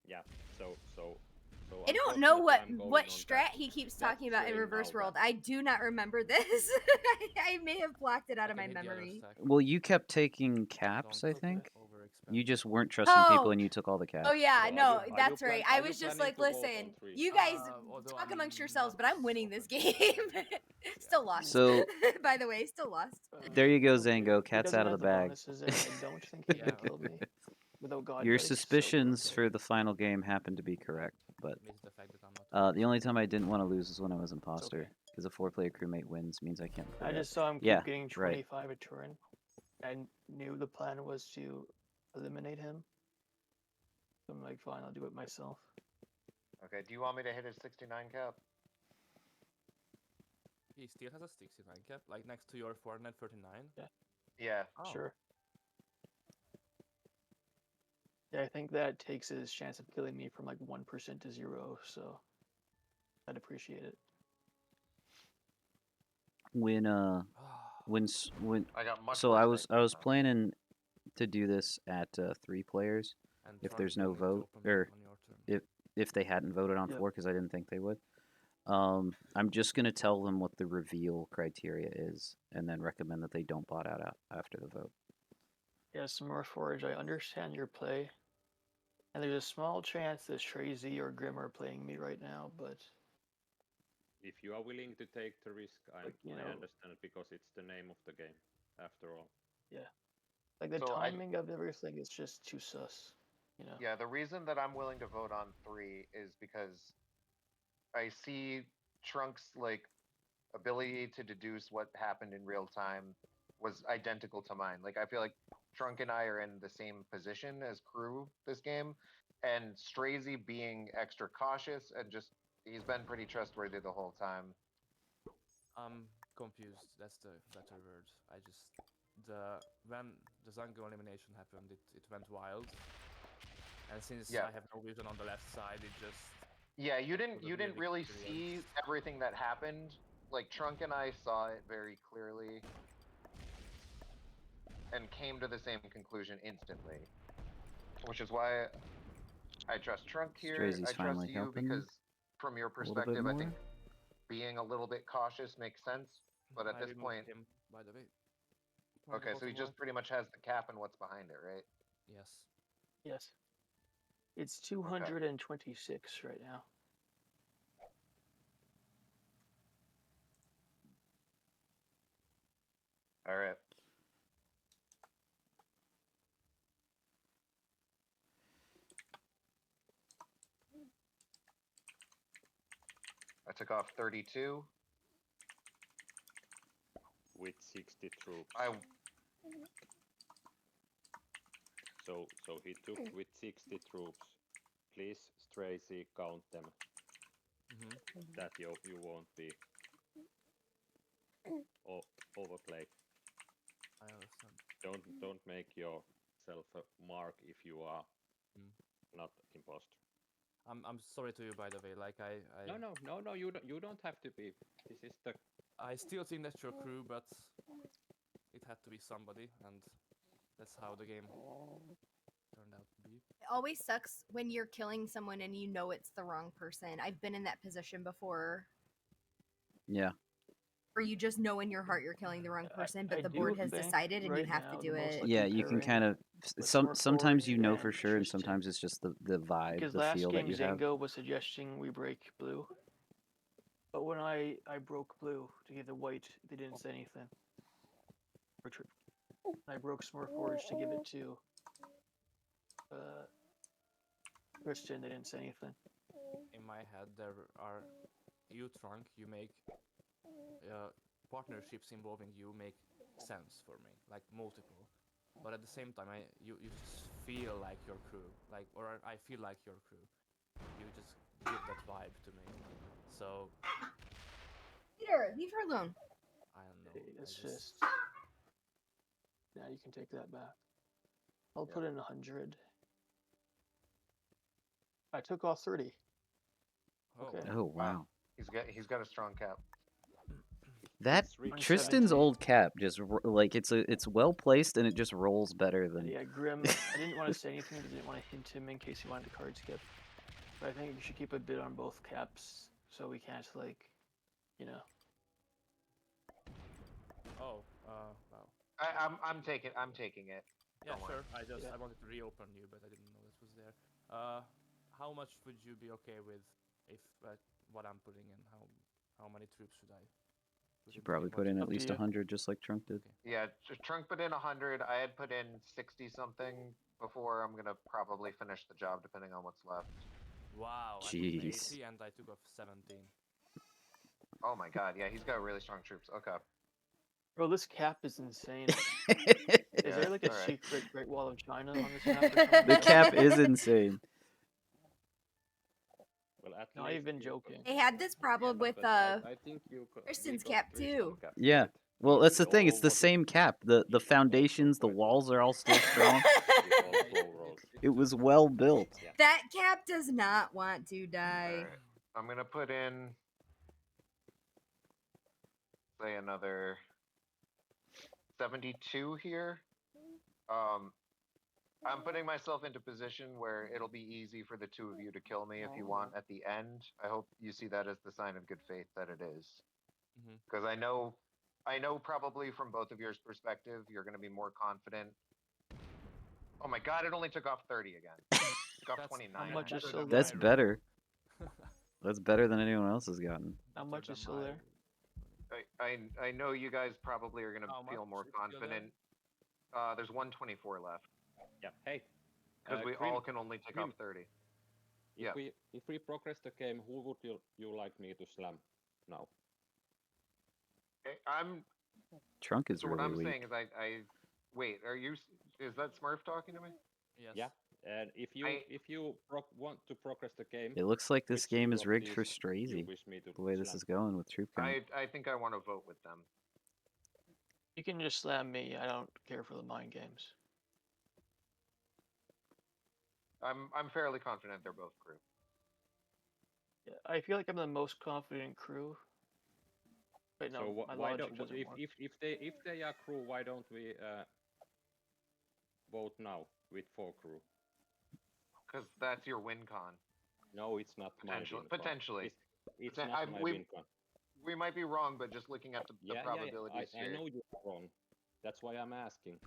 Yeah. So I don't know what strat he keeps talking about in Reverse World. I do not remember this. I may have blocked it out of my memory. Well, you kept taking caps, I think. You just weren't trusting people and you took all the caps. Oh yeah, no, that's right. I was just like, listen, you guys talk amongst yourselves, but I'm winning this game. Still lost. So, by the way, still lost. There you go, Zango. Cat's out of the bag. Don't think he can kill me. Your suspicions for the final game happened to be correct, but the only time I didn't want to lose is when I was imposter, because a 4-player crewmate wins means I can't. I just saw him keep getting 25 a turn, and knew the plan was to eliminate him. So I'm like, fine, I'll do it myself. Okay, do you want me to hit his 69 cap? He still has a 69 cap, like next to your 439? Yeah. Yeah. Oh. Sure. Yeah, I think that takes his chance of killing me from like 1% to 0, so I'd appreciate it. When I got much so I was planning to do this at 3 players if there's no vote, or if they hadn't voted on 4, because I didn't think they would. I'm just gonna tell them what the reveal criteria is, and then recommend that they don't bot out after the vote. Yeah, Smurforge, I understand your play. And there's a small chance that StraYzie or Grim are playing me right now, but... If you are willing to take the risk, I understand it because it's the name of the game, after all. Yeah. Like, the timing of everything is just too sus, you know? Yeah, the reason that I'm willing to vote on 3 is because I see Trunk's, like, ability to deduce what happened in real time was identical to mine. Like, I feel like Trunk and I are in the same position as crew this game, and StraYzie being extra cautious and just he's been pretty trustworthy the whole time. I'm confused. That's the better word. When the Zango elimination happened, it went wild, and since I have no vision on the left side, it just you didn't really see everything that happened. Like Trunk and I saw it very clearly and came to the same conclusion instantly, which is why I trust Trunk here. StraYzie's I trust you because from your perspective, I think being a little bit cautious makes sense. But at this point, him, by the way. Okay, so he just pretty much has the cap and what's behind it, right? Yes. Yes. It's 226 right now. All right. I took off 32. With 60 troops. So he took with 60 troops. Please, StraYzie, count them. That you won't be overplayed. I understand. Don't make yourself a mark if you are not imposter. I'm sorry to you, by the way. Like No. You don't have to be. This is the. I still think that's your crew, but it had to be somebody, and that's how the game turned out to be. It always sucks when you're killing someone and you know it's the wrong person. I've been in that position before. Yeah. Where you just know in your heart you're killing the wrong person, but the board has decided and you have to do it. Yeah, you can kind of sometimes you know for sure, and sometimes it's just the vibe, because the feel that you have. Last game Zango was suggesting we break blue, but when I broke blue to give the white, they didn't say anything. I broke Smurforge to give it to Tristan, they didn't say anything. In my head, there are you Trunk. You make partnerships involving you make sense for me, like multiple. But at the same time, you just feel like your crew, or I feel like your crew. You just give that vibe to me. So. Peter, leave her alone. I don't know. It's just. Yeah, you can take that back. I'll put in 100. I took off 30. Okay. Oh wow. He's got a strong cap. That Tristan's old cap just like it's well placed and it just rolls better than. Yeah, Grim. I didn't want to say anything, but didn't want to hint him in case he wanted a card skip. But I think we should keep a bid on both caps so we can't Oh, wow. I'm taking it. Yeah, sure. I wanted to reopen you, but I didn't know this was there. How much would you be okay with if what I'm putting in? How many troops should I? Should probably put in at least 100, just like Trunk did. Okay. Yeah, Trunk put in 100. I had put in 60 something before. I'm gonna probably finish the job depending on what's left. Wow. Jeez. I put 80 and I took off 17. Oh my god, yeah, he's got really strong troops. Okay. Bro, this cap is insane. Is there like a secret Great Wall of China on this map or something? The cap is insane. Well, not even joking. They had this problem with I think Tristan's cap too. Yeah. Well, that's the thing. It's the same cap. The foundations, the walls are all still strong. It was well built. That cap does not want to die. Right. I'm gonna put in, say, another 72 here. I'm putting myself into position where it'll be easy for the two of you to kill me if you want at the end. I hope you see that as the sign of good faith that it is. Because I know probably from both of your perspective, you're going to be more confident Oh my god, it only took off 30 again. It took off 29. How much is still That's there? better. That's better than anyone else has gotten. How much is still there? I know you guys probably are gonna feel more Is still confident. There's 124 left. Yeah. Hey. Because we Grim, all can only take off 30. Yeah. If we progress the game, who would you like me to slam now? Okay, Trunk is so really what I'm weak. saying is wait, is that Smurf talking to me? Yes. Yeah. And if you want to progress the game, It looks like this which game two is of rigged these for you StraYzie. wish me to The way this slam? is going with troop count. I think I want to vote with them. You can just slam me. I don't care for the mind games. I'm fairly confident they're both crew. Yeah, I feel like I'm the most confident crew. Wait, no, So my why logic don't doesn't work. if they are crew, why don't we vote now with 4 crew? Because that's your win con. No, it's not my win con. Potentially. It's not my win con. We might be wrong, but just looking at the probabilities I know you're wrong. That's why I'm asking.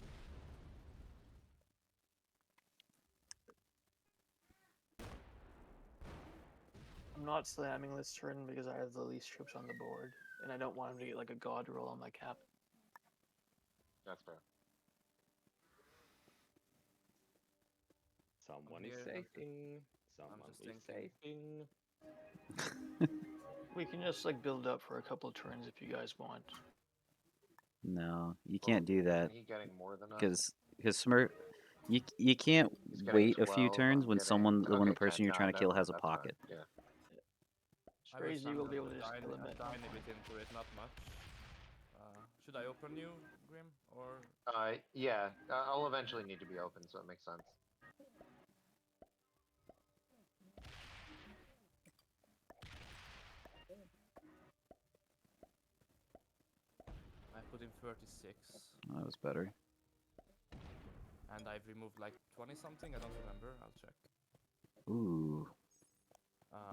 I'm not slamming this turn because I have the least troops on the board, and I don't want him to get like a god roll on my cap. That's fair. Someone is saving. Someone is saving. We can just like build up for a couple of turns if you guys want. No, you can't do that. He getting more than because Smurf, you can't wait a few turns when when the person you're trying to kill has a pocket. Yeah. StraYzie will be able to just kill him at tiny bit into it, not much. Should I open you, Grim, or? Yeah, I'll eventually need to be open, so it makes sense. I put in 36. That was better. And I've removed like 20 something. I don't remember. I'll check. Ooh.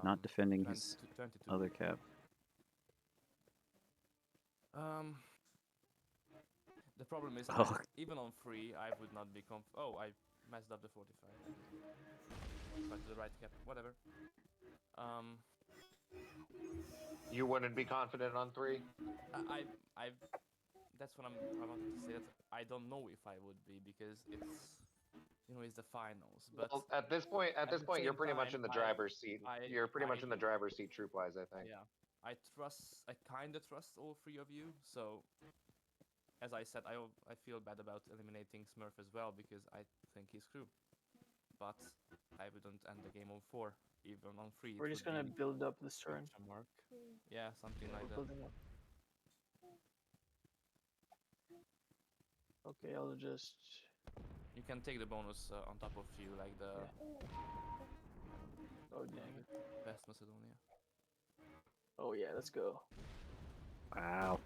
Not defending his 22. other cap. The problem is, even on free, I would not be Oh, I messed up the 45. Back to the right cap, whatever. You wouldn't be confident on 3? That's what I wanted to say. That I don't know if I would be because it's the finals. But well, at this point, you're pretty much in the driver's seat. You're pretty much in the driver's seat, troop-wise, I think. Yeah, I kind of trust all 3 of you. So, as I said, I feel bad about eliminating Smurf as well because I think he's crew. But I wouldn't end the game on 4, even on 3. We're just gonna build up this turn. Yeah, something like that. Okay, I'll just. You can take the bonus on top of you, like the. Oh dang it! Best Macedonia. Oh yeah, let's go. Wow.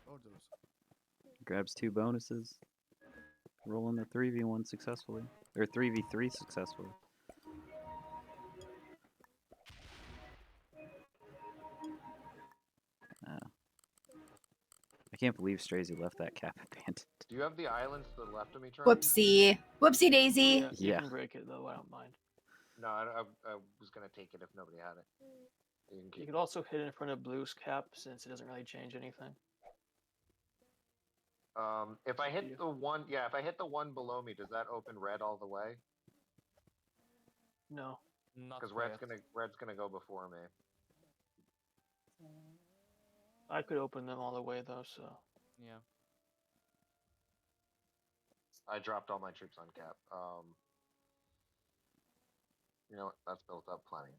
Orders. Grabs 2 bonuses. Rolling the 3v1 successfully. Or 3v3 successfully. I can't believe StraYzie left that cap abandoned. Do you have the islands to the left of me, Charlie? Whoopsie. Whoopsie daisy. You can break it though, I don't mind. No, I was gonna take it if nobody had it. You could also hit in front of blue's cap since it doesn't really change anything. If I hit the one, if I hit the one below me, does that open red all the way? No. Because red's gonna go before me. I could open them all the way though, so. Yeah. I dropped all my troops on cap. You know what? That's built up plenty.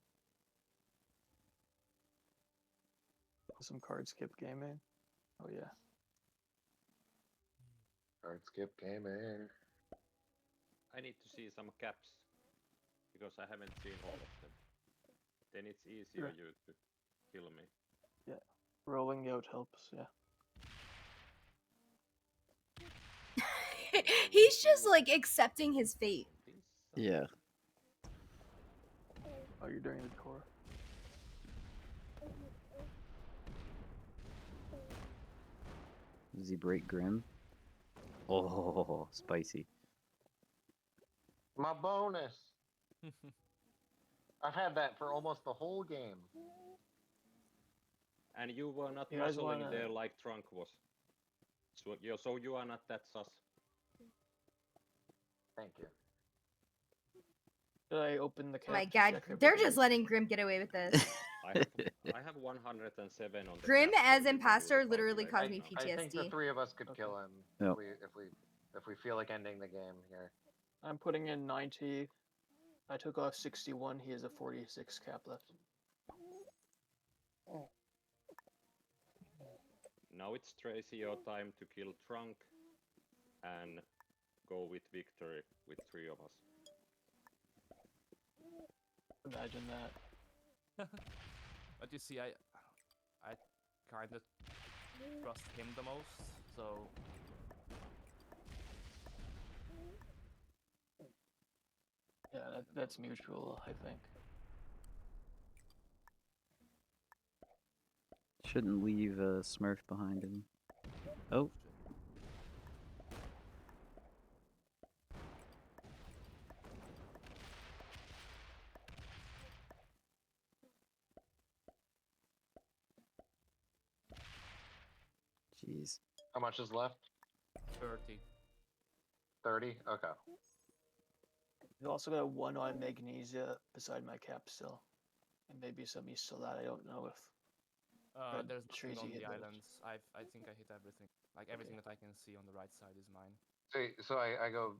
Some card skip gaming. Oh yeah. Card skip gaming. I need to see some caps because I haven't seen all of them. Then it's easier you to kill me. Yeah. Rolling out helps, yeah. He's just like accepting his fate. Yeah. Oh, you're doing the core. Does he break Grim? Oh, spicy. My bonus. I've had that for almost the whole game. And you were not muscling there like Trunk was. So you are not that sus. Thank you. Did I open the cap? Oh my god, they're just letting Grim get away with this. I have 107 on the Grim cap, as so you can do imposter the literally caused me calculation I think the PTSD. 3 of us could kill him Yep. if we feel like ending the game here. I'm putting in 90. I took off 61. He has a 46 cap left. Now it's StraYzie your time to kill Trunk and go with victory with 3 of us. Imagine that. But you see, I kind of trust him the most, so Yeah, that's mutual, I think. Shouldn't leave Smurf behind him. Oh. Jeez. How much is left? 30. 30? Okay. I've also got 1 on Magnesia beside my cap still. And maybe some east of that, I don't know if... There's nothing on hit the those. islands. I think I hit everything. Like everything that I can see on the right side is mine. So I go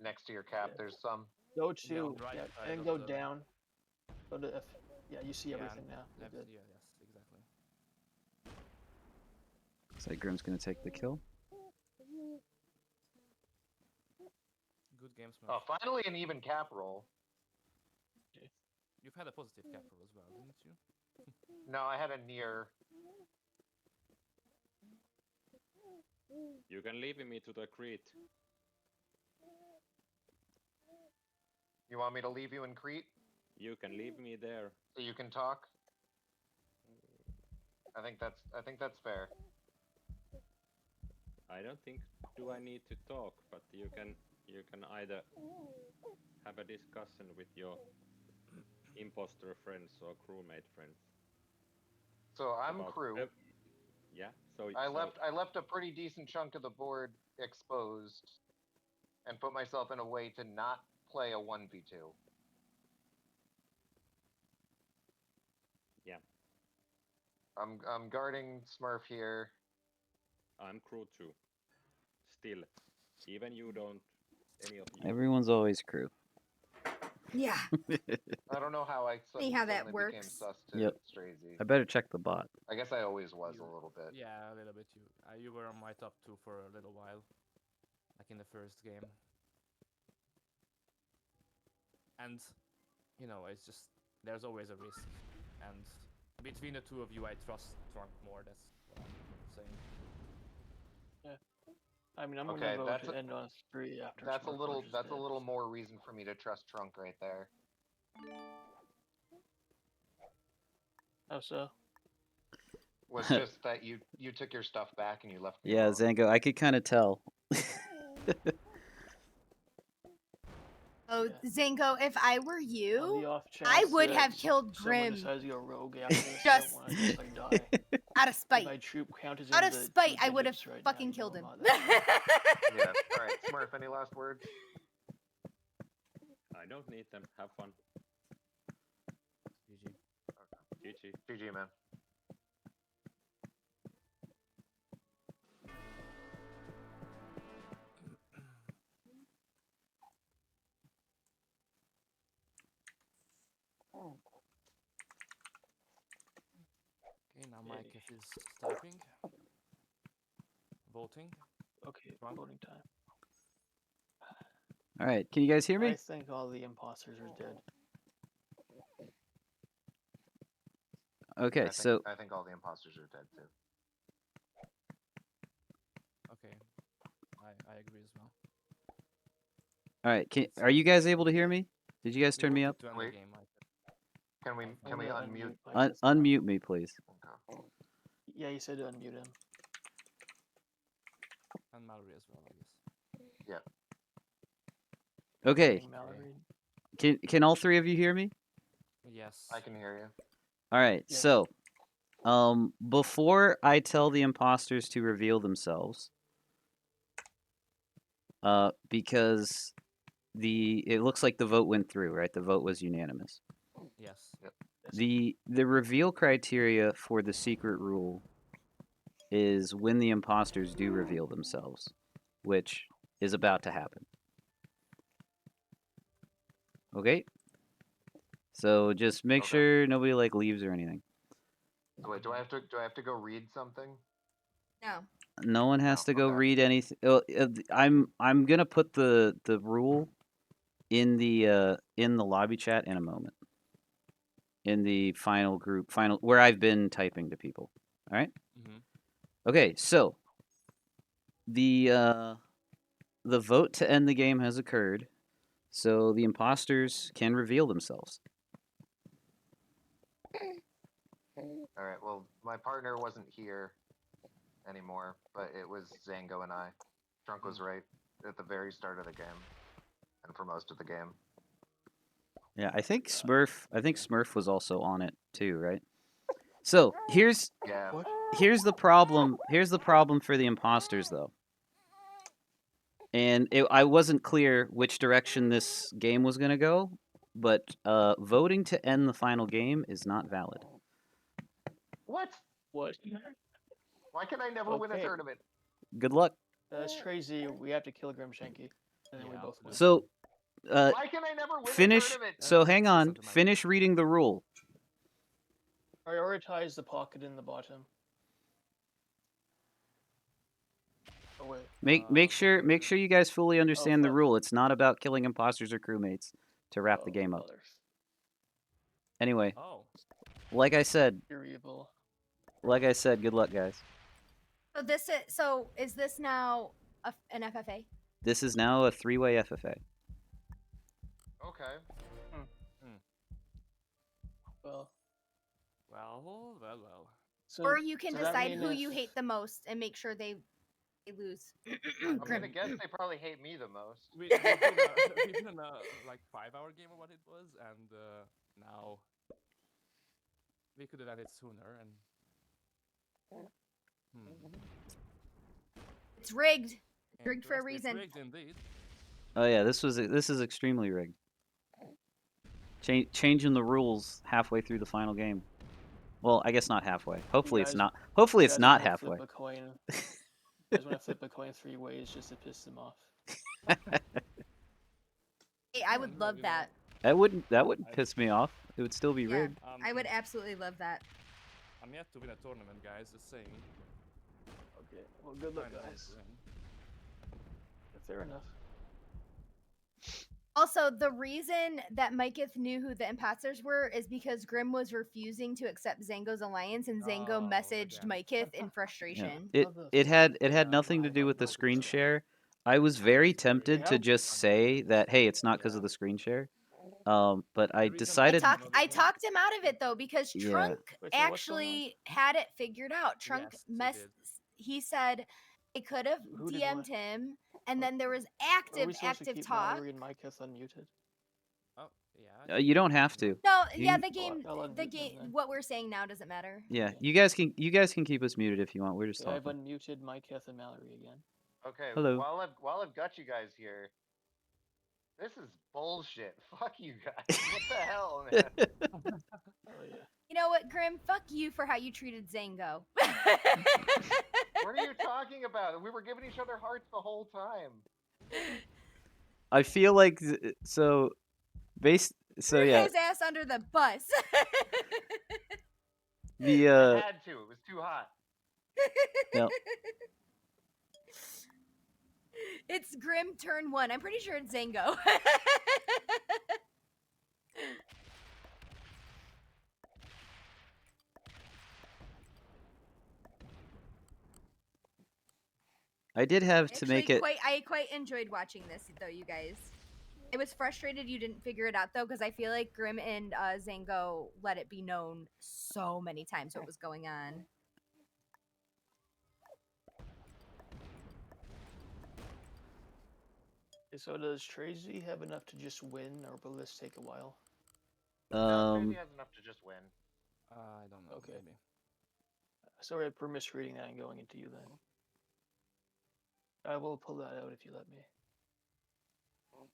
next to your cap. Yeah. There's some. Go Yeah, to... on the right Yeah, side and of go the- down. Go to F... Yeah, you see Yeah, everything now. You're good. Yeah, yes, exactly. Looks like Grim's gonna take the kill. Good game, Smurf. Oh, finally an even cap roll. You've had a positive cap roll as well, didn't you? No, I had a near. You can leave me to the Crete. You want me to leave you in Crete You can leave me there. so you can talk? I think that's fair. I don't think do I need to talk, but you can either have a discussion with your imposter friends or crewmate friends. So I'm about- crew. Yeah. So I left a pretty decent chunk of the board exposed and put myself in a way to not play a 1v2. Yeah. I'm guarding Smurf here. I'm crew too. Still, even you don't. Any of you. Everyone's always crew. Yeah. I don't know how I Funny how that suddenly became works. sus to Yep. StraYzie. I better check the bot. I guess I always was a little bit. Yeah, a little bit. You were on my top 2 for a little while, like in the first game. And you know, it's just there's always a risk. And between the 2 of you, I trust Trunk more. That's what I'm saying. I mean, I'm Okay, gonna that's vote to a- end on 3 after. That's a little. Smurforge is That's a dead. little more reason for me to trust Trunk right there. How so? Was just that you took your stuff back and you left me Yeah, alone. Zango, I could kind of tell. Oh, Yeah. Zango, if I were On you, the off I chance would that have killed someone Grim decides to go rogue after this, Just- I don't want to just like die. out of spite. My troop count is Out in of the spite, I would have digits right now, fucking you know killed him. about that. Yeah. All right, Smurf. Any last words? I don't need them. Have fun. GG. GG. GG, man. Okay, now Mike is typing, voting. Okay, Wrong. voting time. All right, can you guys hear I me? think all the imposters are dead. Okay, so I think all the imposters are dead too. Okay, I agree as well. all right, are you guys able to hear me? Did you guys turn me up? To end the Wait. game, Mike. Can we gonna unmute? my system. Unmute me, please. Okay. Yeah, you said to unmute him. and Mallory as well, I guess. Yeah. Okay. Can all three of you hear me? Yes. I can hear you. All right. Yes. So, before I tell the imposters to reveal themselves, because it looks like the vote went through, right? The vote was unanimous. Yes. Yep. The reveal criteria for the secret rule is when the imposters do reveal themselves, which is about to happen. Okay? So just make sure nobody like leaves or anything. So wait, do I have to go read something? No. No one has to go read anything. I'm gonna put the rule in the lobby chat in a moment. In the final where I've been typing to people. All right. Okay, so the vote to end the game has occurred, so the imposters can reveal themselves. All right. Well, my partner wasn't here anymore, but it was Zango and I. Trunk was right at the very start of the game, and for most of the game. Yeah, I think Smurf was also on it too, right? So here's the problem. Here's the problem for the imposters, though. And I wasn't clear which direction this game was going to go, but voting to end the final game is not valid. What? What? Why can I never win a tournament? Good luck. StraYzie, we have to kill Grimshanky, and then we both win. So, why can I never win a tournament? So hang on. Finish reading the rule. Prioritize the pocket in the bottom. Oh, wait. Make sure you guys fully understand the rule. It's not about killing imposters or crewmates to wrap the game up. Anyway, like I said, good luck, guys. So is this now an FFA? This is now a 3-way FFA. Okay. Well. So, or you can decide who you hate the most and make sure they lose. I'm gonna guess they probably hate me the most. We did a like 5-hour game of what it was, and now we could have done it sooner. And it's rigged. Rigged for a reason. Rigged indeed. Oh yeah, this is extremely rigged. Changing the rules halfway through the final game. Well, I guess not halfway. Hopefully it's not. Hopefully it's not halfway. You guys want to flip a coin 3 ways just to piss them off? Hey, I would love that. That wouldn't piss me off. It would still be rigged. I would absolutely love that. I'm yet to win a tournament, guys. Just saying. Okay. Well, good luck, guys. Fair enough. Also, the reason that Miketh knew who the imposters were is because Grim was refusing to accept Zango's alliance, and Zango messaged Miketh in frustration. Yeah. It had nothing to do with the screen share. I was very tempted to just say that, hey, it's not because of the screen share. But I decided. I talked him out of it though, because Trunk actually had it figured out. Trunk he said it could have DM'd him, and then there was active talk. Mallory and Miketh unmuted? Oh yeah. You don't have to. No, the game. What we're saying now doesn't matter. Yeah, you guys can keep us muted if you want. We're just talking. I've unmuted Miketh and Mallory again. Okay. Hello. While I've got you guys here, this is bullshit. Fuck you guys. What the hell, man? Oh yeah. You know what, Grim? Fuck you for how you treated Zango. What are you talking about? We were giving each other hearts the whole time. I feel like so yeah. His ass under the bus. I had to. It was too hot. Yep. It's Grim turn 1. I'm pretty sure it's Zango. I did have to make it. I quite enjoyed watching this, though, you guys. I was frustrated you didn't figure it out, though, because I feel like Grim and Zango let it be known so many times what was going on. So does StraYzie have enough to just win, or will this take a while? No, StraYzie has enough to just win. I don't know. Okay. Maybe. Sorry for misreading that and going into you then. I will pull that out if you let me. Well,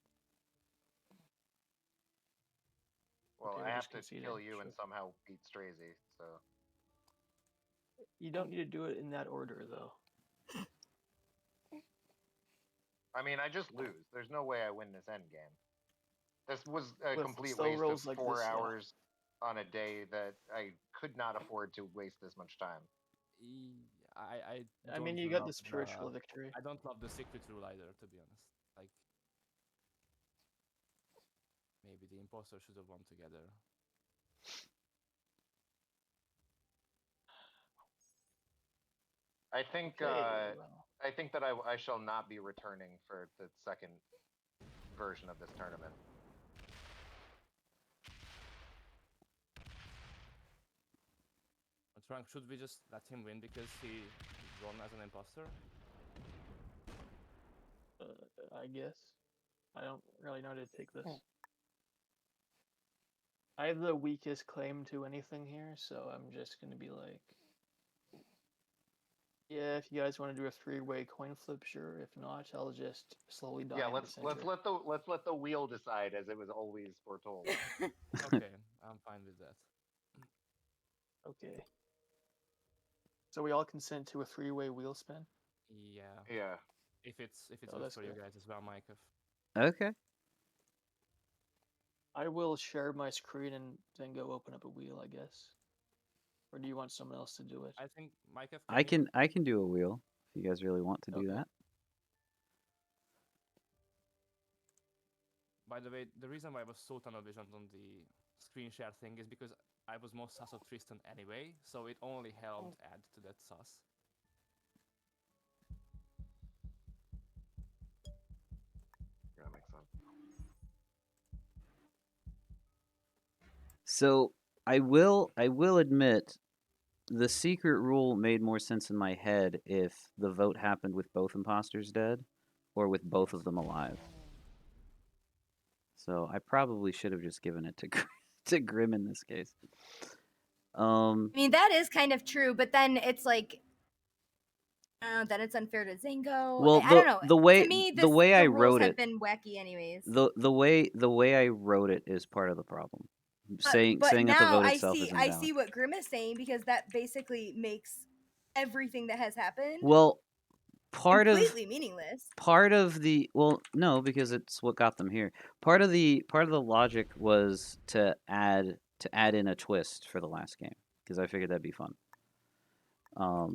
Okay, I we're have just to conceding, kill you sure. and somehow beat StraYzie, so... You don't need to do it in that order, though. I mean, I just lose. There's no way I win this endgame. This was a With complete slow waste of rolls like 4 this, yeah. hours on a day that I could not afford to waste this much time. I mean, you got the spiritual victory. I don't love the secret rule either, to be honest. Like, maybe the imposter should have won together. I think Okay, I think that I shall not be returning for the second version of this tournament. Trunk, should we just let him win because he won as an imposter? I guess. I don't really know how to take this. I have the weakest claim to anything here, so I'm just gonna be like, yeah, if you guys want to do a 3-way coin flip, sure. If not, I'll just slowly die. Yeah, in let's let the wheel decide, as it was always foretold. Okay, I'm fine with that. Okay. So we all consent to a 3-way wheel spin? Yeah. Yeah. If it's Oh, good for you good. guys as well, Mike. Okay. I will share my screen and then go open up a wheel, I guess. Or do you want someone else to do it? I think Mike. I can do a wheel if you guys really want to do that. By the way, the reason why I was so tunnel visioned on the screen share thing is because I was most sus of Tristan anyway, so it only helped add to that sus. Yeah, that makes sense. So I will admit, the secret rule made more sense in my head if the vote happened with both imposters dead, or with both of them alive. So I probably should have just given it to Grim in this case. I mean, that is kind of true, but then it's like, then it's unfair to Zango. Well, I don't know. The way to me, the way I the rules wrote have it, been wacky anyways. the way I wrote it is part of the problem. Saying but that the now vote itself is invalid. I see what Grim is saying, because that basically makes everything that has happened Well, completely meaningless. Part of the no, because it's what got them here. Part of the logic was to add in a twist for the last game, because I figured that'd be fun. All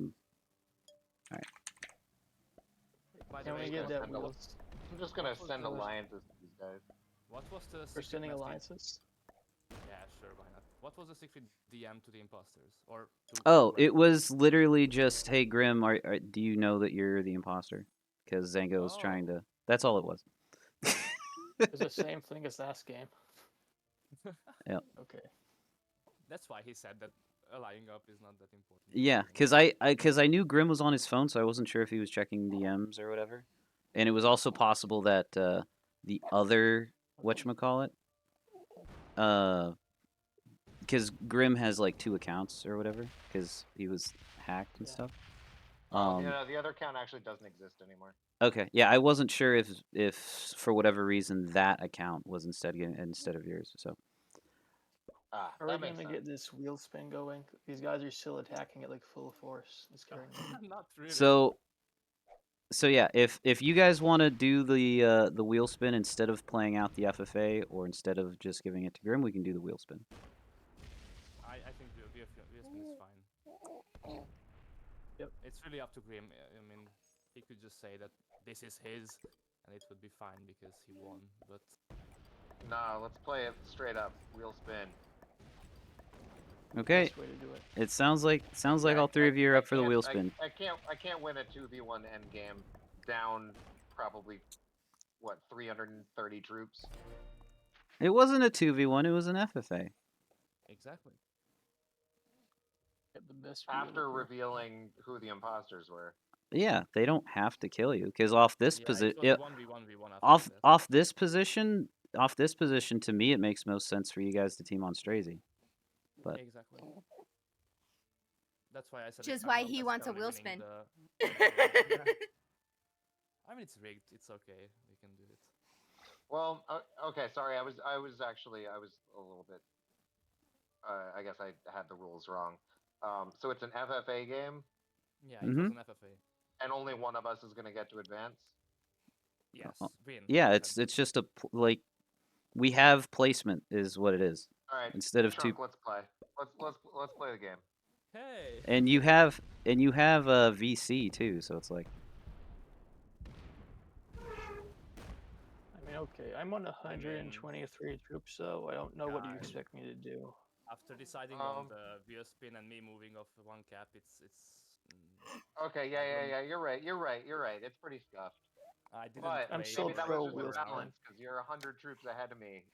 right. Can we get that wheel? I'm just gonna send alliances to these guys. What was the For sending alliances? Yeah, sure, why not? What was the secret DM to the imposters? Or it was literally just, hey Grim, do you know that you're the imposter? Because Zango was trying to. That's all it was. It's the same thing as last game. Yeah. Okay. That's why he said that allying up is not that important. Yeah, because I knew Grim was on his phone, so I wasn't sure if he was checking DMs or whatever. And it was also possible that the other whatchamacallit, because Grim has like 2 accounts or whatever, because he was hacked and stuff. The other account actually doesn't exist anymore. Okay, yeah, I wasn't sure if for whatever reason that account was instead of yours. So. Are we gonna get this wheel spin going? These guys are still attacking it like full force. It's Not really. So yeah, if you guys want to do the wheel spin instead of playing out the FFA, or instead of just giving it to Grim, we can do the wheel spin. I think the wheel spin is fine. Yep. It's really up to Grim. I mean, he could just say that this is his, and it would be fine because he won. But nah, let's play it straight up. Wheel spin. Okay. It sounds like all 3 of you are up for the wheel spin. I can't win a 2v1 endgame down probably 330 troops. It wasn't a 2v1, it was an FFA. Exactly. The best After revealing who the imposters were. Yeah, they don't have to kill you because off this position, it was 1v1v1 after off this position, to me, it makes most sense for you guys to team on StraYzie. But exactly. That's why I said. Which is why he wants a wheel spin. I mean, it's rigged. It's okay. We can do it. Well, okay. Sorry, I was a little bit. I guess I had the rules wrong. So it's an FFA game. Yeah, it was an FFA. And only one of us is gonna get to advance. Yes, win. Yeah, it's just a we have placement is what it is. All right. Instead of Trunk, two. let's play. Let's play the game. Hey. And you have a VC too, so it's like. I mean, okay, I'm on 123 troops, so I don't know what you expect me to do. After deciding on the wheel spin and me moving off one cap, it's. Okay, yeah. You're right. It's pretty scuffed. I didn't. But I'm still maybe that pro was just wheel a spin. balance because you're 100 troops ahead of me.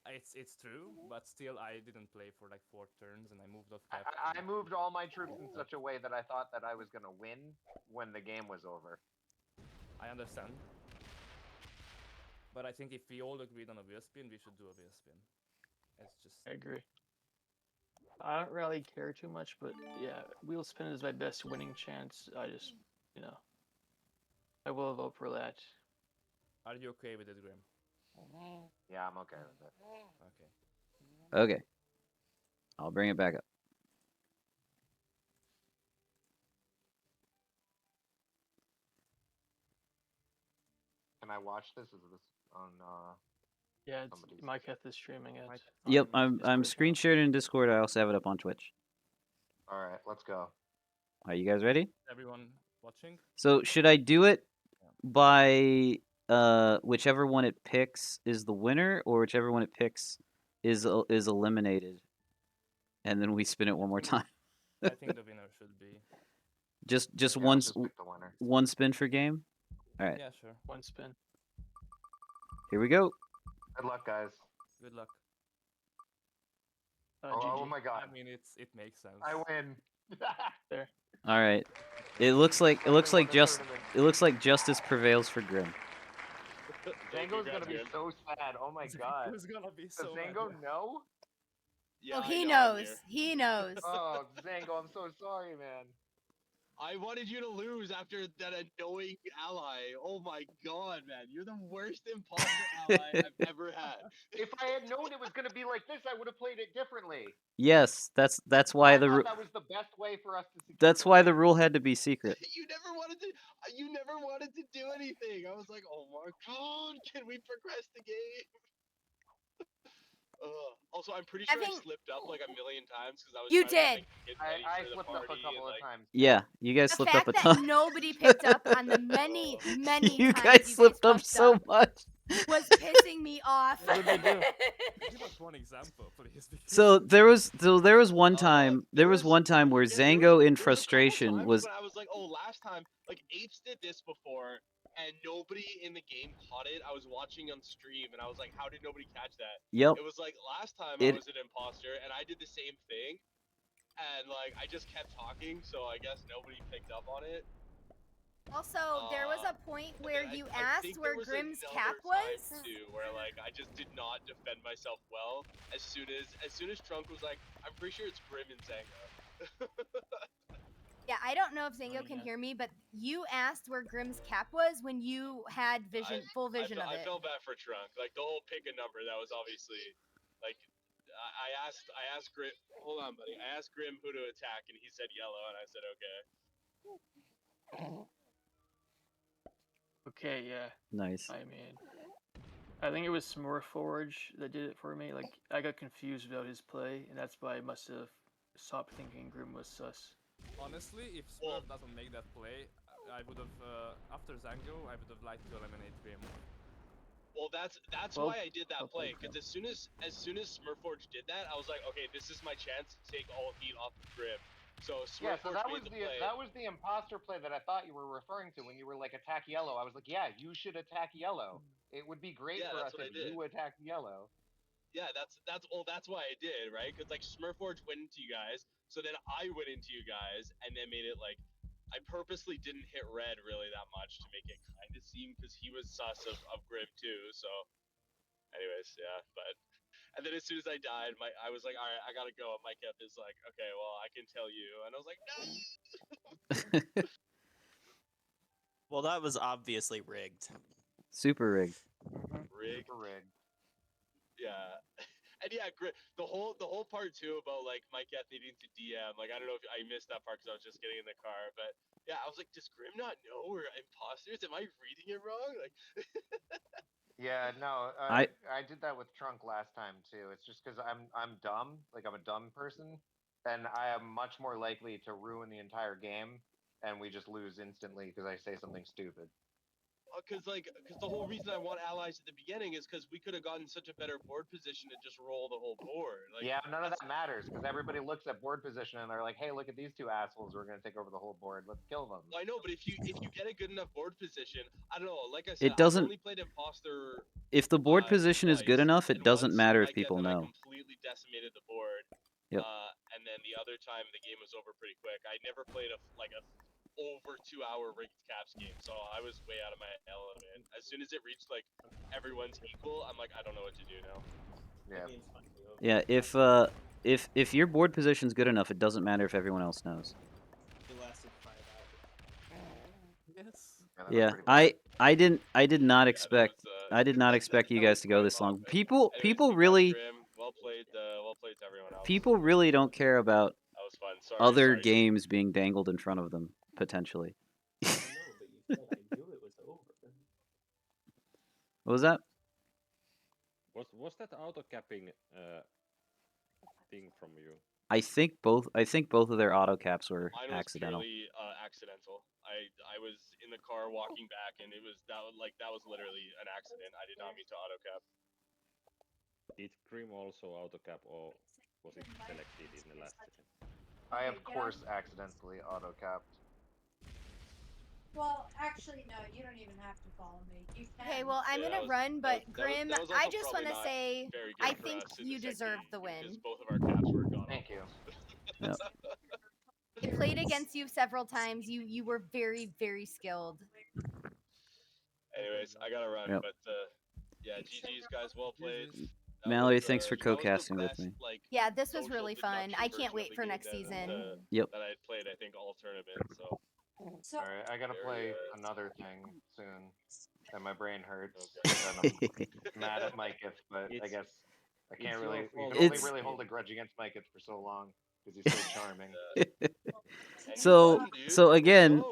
It's true, but still, I didn't play for like 4 turns, and I moved off cap. I moved all my troops in such a way that I thought that I was gonna win when the game was over. I understand. But I think if we all agreed on a wheel spin, we should do a wheel spin. It's just. I agree. I don't really care too much, but yeah, wheel spin is my best winning chance. I just, I will vote for that. Are you okay with it, Grim? Yeah, I'm okay with it. Okay. Okay. I'll bring it back up. Can I watch this? Is this on? Yeah, Mike Heth is streaming it. Yep, I'm screen shared in Discord. I also have it up on Twitch. All right, let's go. Are you guys ready? Everyone watching? So should I do it by whichever one it picks is the winner, or whichever one it picks is eliminated, and then we spin it one more time? I think the winner should be. Just Yeah, one let's just pick the winner. one spin for game. All right. Yeah, sure. One spin. Here we go. Good luck, guys. Good luck. Oh my god. I mean, it makes sense. I win. There. All right. It looks like justice prevails for Grim. Zango's gonna be so sad. Oh my god. Who's gonna be so Does Zango know? Yeah, he knows. He knows. Oh, Zango, I'm so sorry, man. I wanted you to lose after that annoying ally. Oh my god, man. You're the worst imposter ally I've ever had. If I had known it was going to be like this, I would have played it differently. Yes, that's why that was the best way for us to succeed. That's why the rule had to be secret. You never wanted to do anything. I was like, "Oh my god, can we progress the game?" Also, I'm pretty sure I slipped up like a million times because I was. You did. I slipped up a couple of times. Yeah, you guys slipped up a The ton. fact that nobody picked up on the many You times guys slipped up so much. was pissing me off. What did they do? Give us one example, please. So there was one time where Zango in frustration was. I was like, "Oh, last time, like Apes did this before." And nobody in the game caught it. I was watching on stream, and I was like, "How did nobody catch that?" Yep. It was like last time I was an imposter, and I did the same thing, and like I just kept talking, so I guess nobody picked up on it. Also, there was a point where you asked where Grim's cap was. Too, where like I just did not defend myself well. As soon as Trunk was like, "I'm pretty sure it's Grim and Zango." Yeah, I don't know if Zango can hear me, but you asked where Grim's cap was when you had full vision of it. I felt bad for Trunk. Like the whole pick a number, that was obviously like I asked Grim. Hold on, buddy. I asked Grim who to attack, and he said yellow, and I said okay. Okay, yeah. Nice. I mean, I think it was Smurforge that did it for me. Like I got confused about his play, and that's why I must have stopped thinking Grim was sus. Honestly, if Smurf doesn't make that play, I would have after Zango, I would have liked to eliminate Grim. Well, that's why I did that play, because as soon as Smurforge did that, I was like, okay, this is my chance to take all heat off of Grim. So Smurforge made the play. That was the imposter play that I thought you were referring to when you were like attack yellow. I was like, yeah, you should attack yellow. It would be great for us if you attacked yellow. Yeah, that's why I did, right? Because like Smurforge went into you guys, so then I went into you guys, and then made it like I purposely didn't hit red really that much to make it kind of seem because he was sus of Grim too. So, anyways, yeah. But and then as soon as I died, I was like, all right, I gotta go. And Mike F is like, okay, well, I can tell you. And I was like, no. Well, that was obviously rigged. Super rigged. Rigged. Super rigged. Yeah. And yeah, the whole part too about like Mike F needing to DM. Like I don't know if I missed that part because I was just getting in the car, but yeah, I was like, does Grim not know we're imposters? Am I reading it wrong? Like. Yeah, no, I did that with Trunk last time too. It's just because I'm dumb, like I'm a dumb person, and I am much more likely to ruin the entire game, and we just lose instantly because I say something stupid. Because the whole reason I want allies at the beginning is because we could have gotten such a better board position to just roll the whole board. Like, yeah, none of that matters because everybody looks at board position and they're like, "Hey, look at these two assholes. We're gonna take over the whole board. Let's kill them." Well, I know, but if you get a good enough board position, I don't know. Like I It said, doesn't. I've only played imposter. If the board position is good enough, it doesn't matter if people know. I completely decimated the board. Yep. And then the other time the game was over pretty quick. I never played a over 2-hour rigged caps game, so I was way out of my element. As soon as it reached like everyone's equal, I'm like, I don't know what to do now. Yeah. If your board position's good enough, it doesn't matter if everyone else knows. It lasted 5 hours. Yes. Yeah, I did not expect you guys to go this long. People really well played to everyone else. People really don't care about That was fun. Sorry, other games being dangled in front of them potentially. I know, but you said I knew it was over. What was that? Was that auto capping thing from you? I think both of their auto caps were Mine was accidental. purely accidental. I was in the car walking back, and that was literally an accident. I did not mean to auto cap. Did Grim also auto cap, or was it selected in the last second? I of course accidentally auto capped. Well, actually, no. You don't even have to follow me. You can. Okay, well, I'm gonna run, but Grim, I just want to say, I think you deserve the win. Both of our caps were gone. Thank you. Yep. I played against you several times. You were very, very skilled. Anyways, I gotta run, Yep. but yeah, GG's guys, well played. Mallory, thanks for co-casting with me. Yeah, this was really fun. I can't wait for next season. Yep. That I had played, I think, all tournaments. So. All right, I gotta play another thing soon, and my brain hurts. And I'm mad at Mike but I guess I can't really. You can only really hold a grudge against Mike for so long because he's so charming. So again,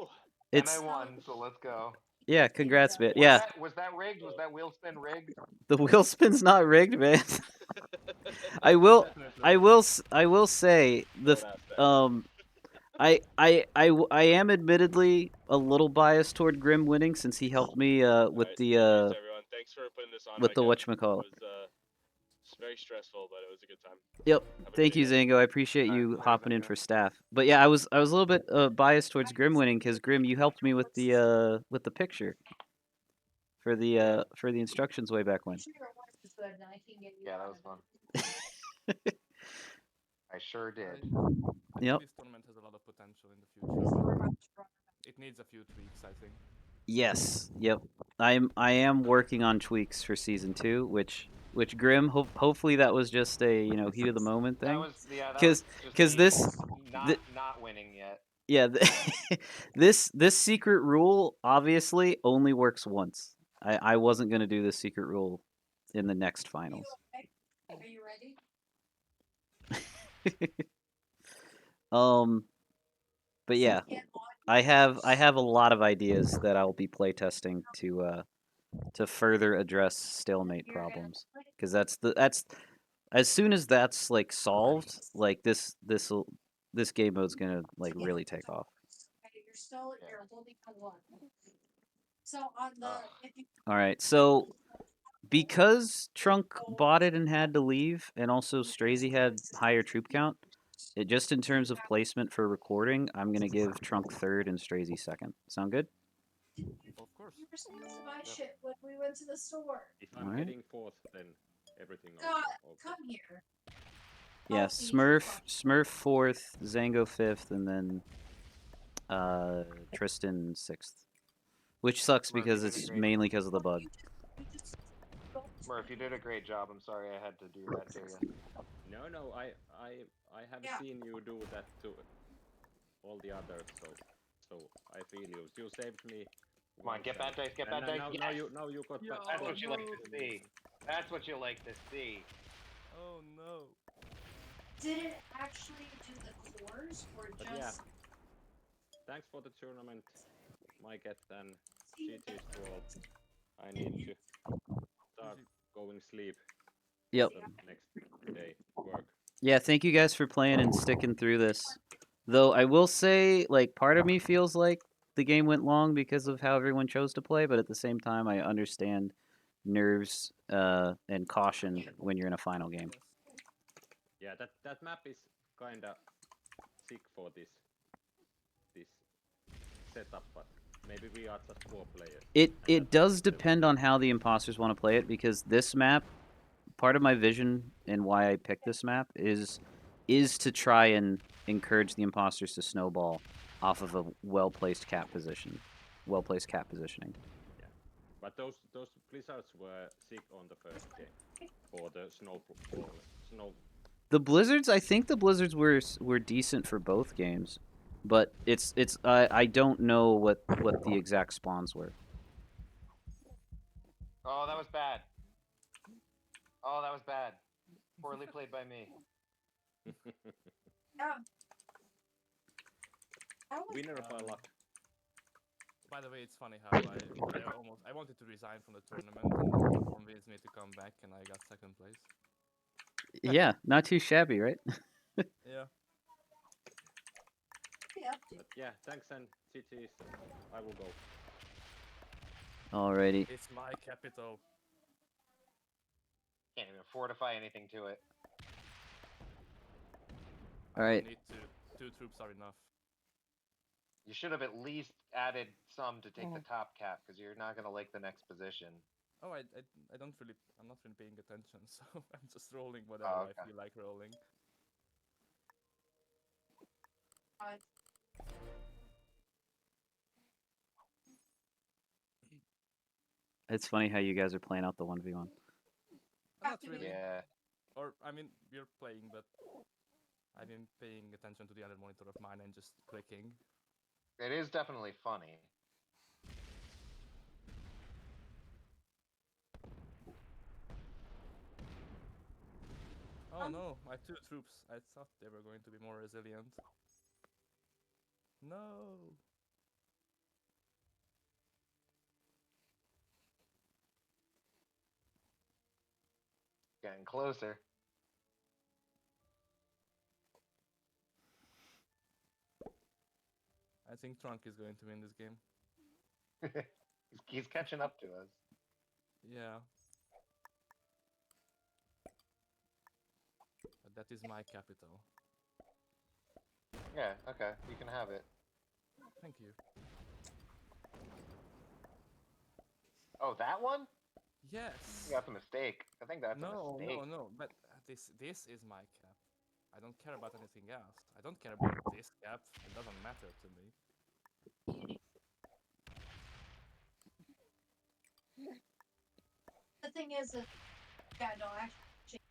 and I won, so let's go. Yeah, congrats, man. Yeah. Was that rigged? Was that wheel spin rigged? The wheel spin's not rigged, man. I will say I am admittedly a little biased toward Grim winning since he helped me with the Thanks for putting this on. with the whatchamacallit. It's very stressful, but it was a good time. Yep. Thank you, Zango. I appreciate you hopping in for staff. But yeah, I was a little bit biased towards Grim winning because Grim, you helped me with the picture for the instructions way back when. Yeah, that was fun. I sure did. Yep. This tournament has a lot of potential in the future. It needs a few tweaks, I think. Yes. Yep. I am working on tweaks for season 2, which Grim, hopefully that was just a heat of the moment thing. Because this not winning yet. Yeah, this secret rule obviously only works once. I wasn't gonna do this secret rule in the next finals. Are you ready? But yeah, I have a lot of ideas that I'll be playtesting to further address stalemate problems, because that's as soon as that's like solved, like this game mode's gonna like really take off. You're holding on one. So on the All right, so because Trunk bought it and had to leave, and also StraYzie had higher troop count, just in terms of placement for recording, I'm gonna give Trunk 3rd and StraYzie 2nd. Sound good? Of course. You were supposed to buy shit when we went to the store. If I'm getting 4th, then everything else God, is okay. come here. Yeah, Smurf 4th, Zango 5th, and then Tristan 6th. Which sucks because it's mainly because of the bug. Murph, you did a great job. I'm sorry I had to do that to you. No, I have seen you do that to all the others, so I feel you. You saved me. Come on, get bad dice, get bad dice. Now you got bad. That's what you like to see. That's what you like to see. Oh no. Did it actually do the cores or But just? yeah. Thanks for the tournament, Mike and GG's to all. I need to start going sleep. Yep. Next day work. Yeah, thank you guys for playing and sticking through this. Though I will say, like, part of me feels like the game went long because of how everyone chose to play, but at the same time, I understand nerves and caution when you're in a final game. Yeah, that map is kinda sick for this setup, but maybe we are just 4 players. It does depend on how the imposters want to play it, because this map, part of my vision and why I picked this map is to try and encourage the imposters to snowball off of a well-placed cap positioning. Yeah, but those blizzards were sick on the first game for the snow. The blizzards, I think the blizzards were decent for both games, but I don't know what the exact spawns were. Oh, that was bad. Oh, that was bad. Poorly played by me. Winner of our luck. By the way, it's funny how I wanted to resign from the tournament and he convinced me to come back and I got 2nd place. Yeah, not too shabby, right? Yeah. But yeah, thanks and GG's. I will go. Alrighty. It's my capital. Can't even fortify anything to it. Alright. I need 2 troops are enough. You should have at least added some to take the top cap, because you're not gonna like the next position. Oh, I'm not really paying attention, so I'm just rolling whatever I feel like rolling. It's funny how you guys are playing out the 1v1. Not really. Yeah. Or, I mean, we're playing, but I've been paying attention to the other monitor of mine and just clicking. It is definitely funny. Oh no, my 2 troops. I thought they were going to be more resilient. No! Getting closer. I think Trunk is going to win this game. He's catching up to us. Yeah. But that is my capital. Yeah, okay, you can have it. Thank you. Oh, that one? Yes. I think that's a mistake. I think that's a mistake. No, but this is my cap. I don't care about anything else. I don't care about this cap. It doesn't matter to me. The thing is that, yeah, no, actually,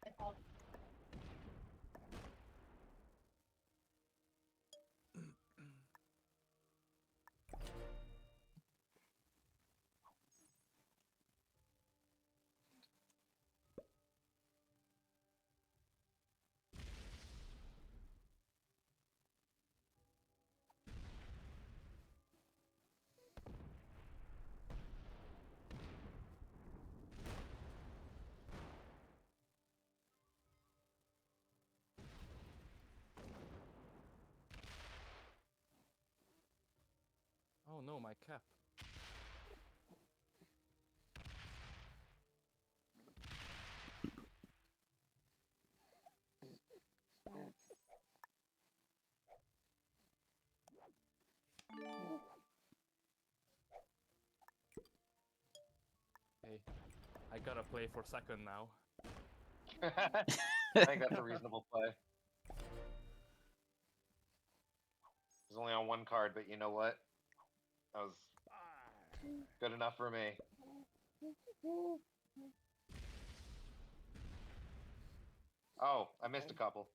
Oh no, my cap. Hey, I gotta play for 2nd now. I think that's a reasonable play. As was only on one card, but you know what? That was good enough for me. Oh, I missed a couple.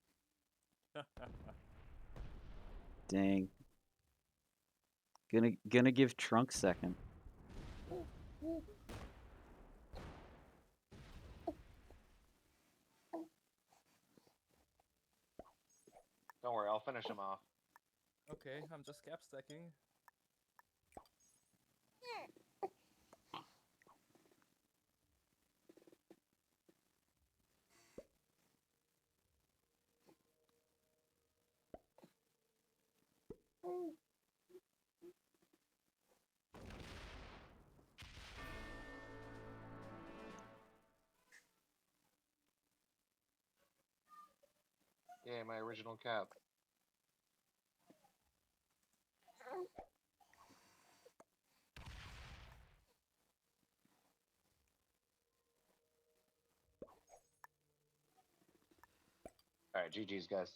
Dang. Gonna give Trunk second. Don't worry, I'll finish him off. Okay, I'm just cap stacking. Yeah, my original cap. All right, GG's, guys.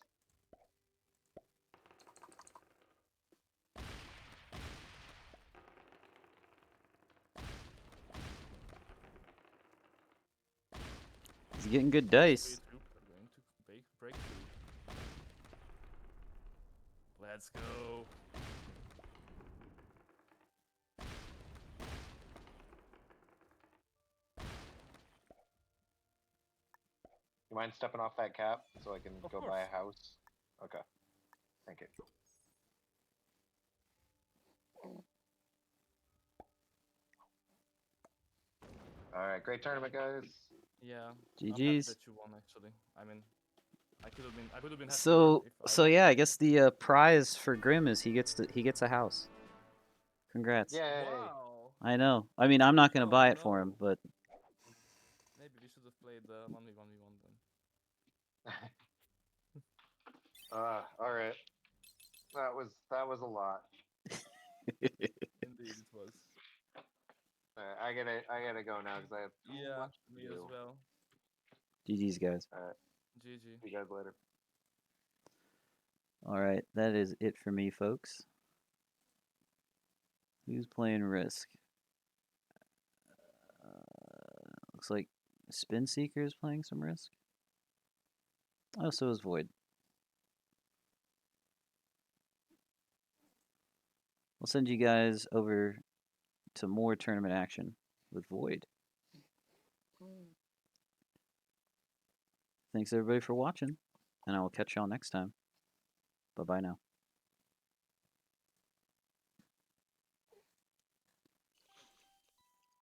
He's getting good dice. Going to break through. Let's go. You mind stepping off that cap so I can Of go course. buy a house? Okay. Thank you. All right, great tournament, guys. Yeah. GG's. I'm happy that you won, actually. I mean, I could have been happier So yeah, I guess the prize for Grim is he gets a house. Congrats. Yay! Wow. I know. I mean, I'm not gonna Oh, buy it for him, no. but Maybe we should have played the 1v1v1 then. All right. That was a lot. Indeed, it was. I gotta go now because I have too much to me do. as well. GG's, guys. All right. GG. See you guys later. All right, that is it for me, folks. Who's playing Risk? Looks like Spin Seeker is playing some Risk. Oh, so is Void. We'll send you guys over to more tournament action with Void. Thanks everybody for watching, and I will catch y'all next time. Bye-bye now.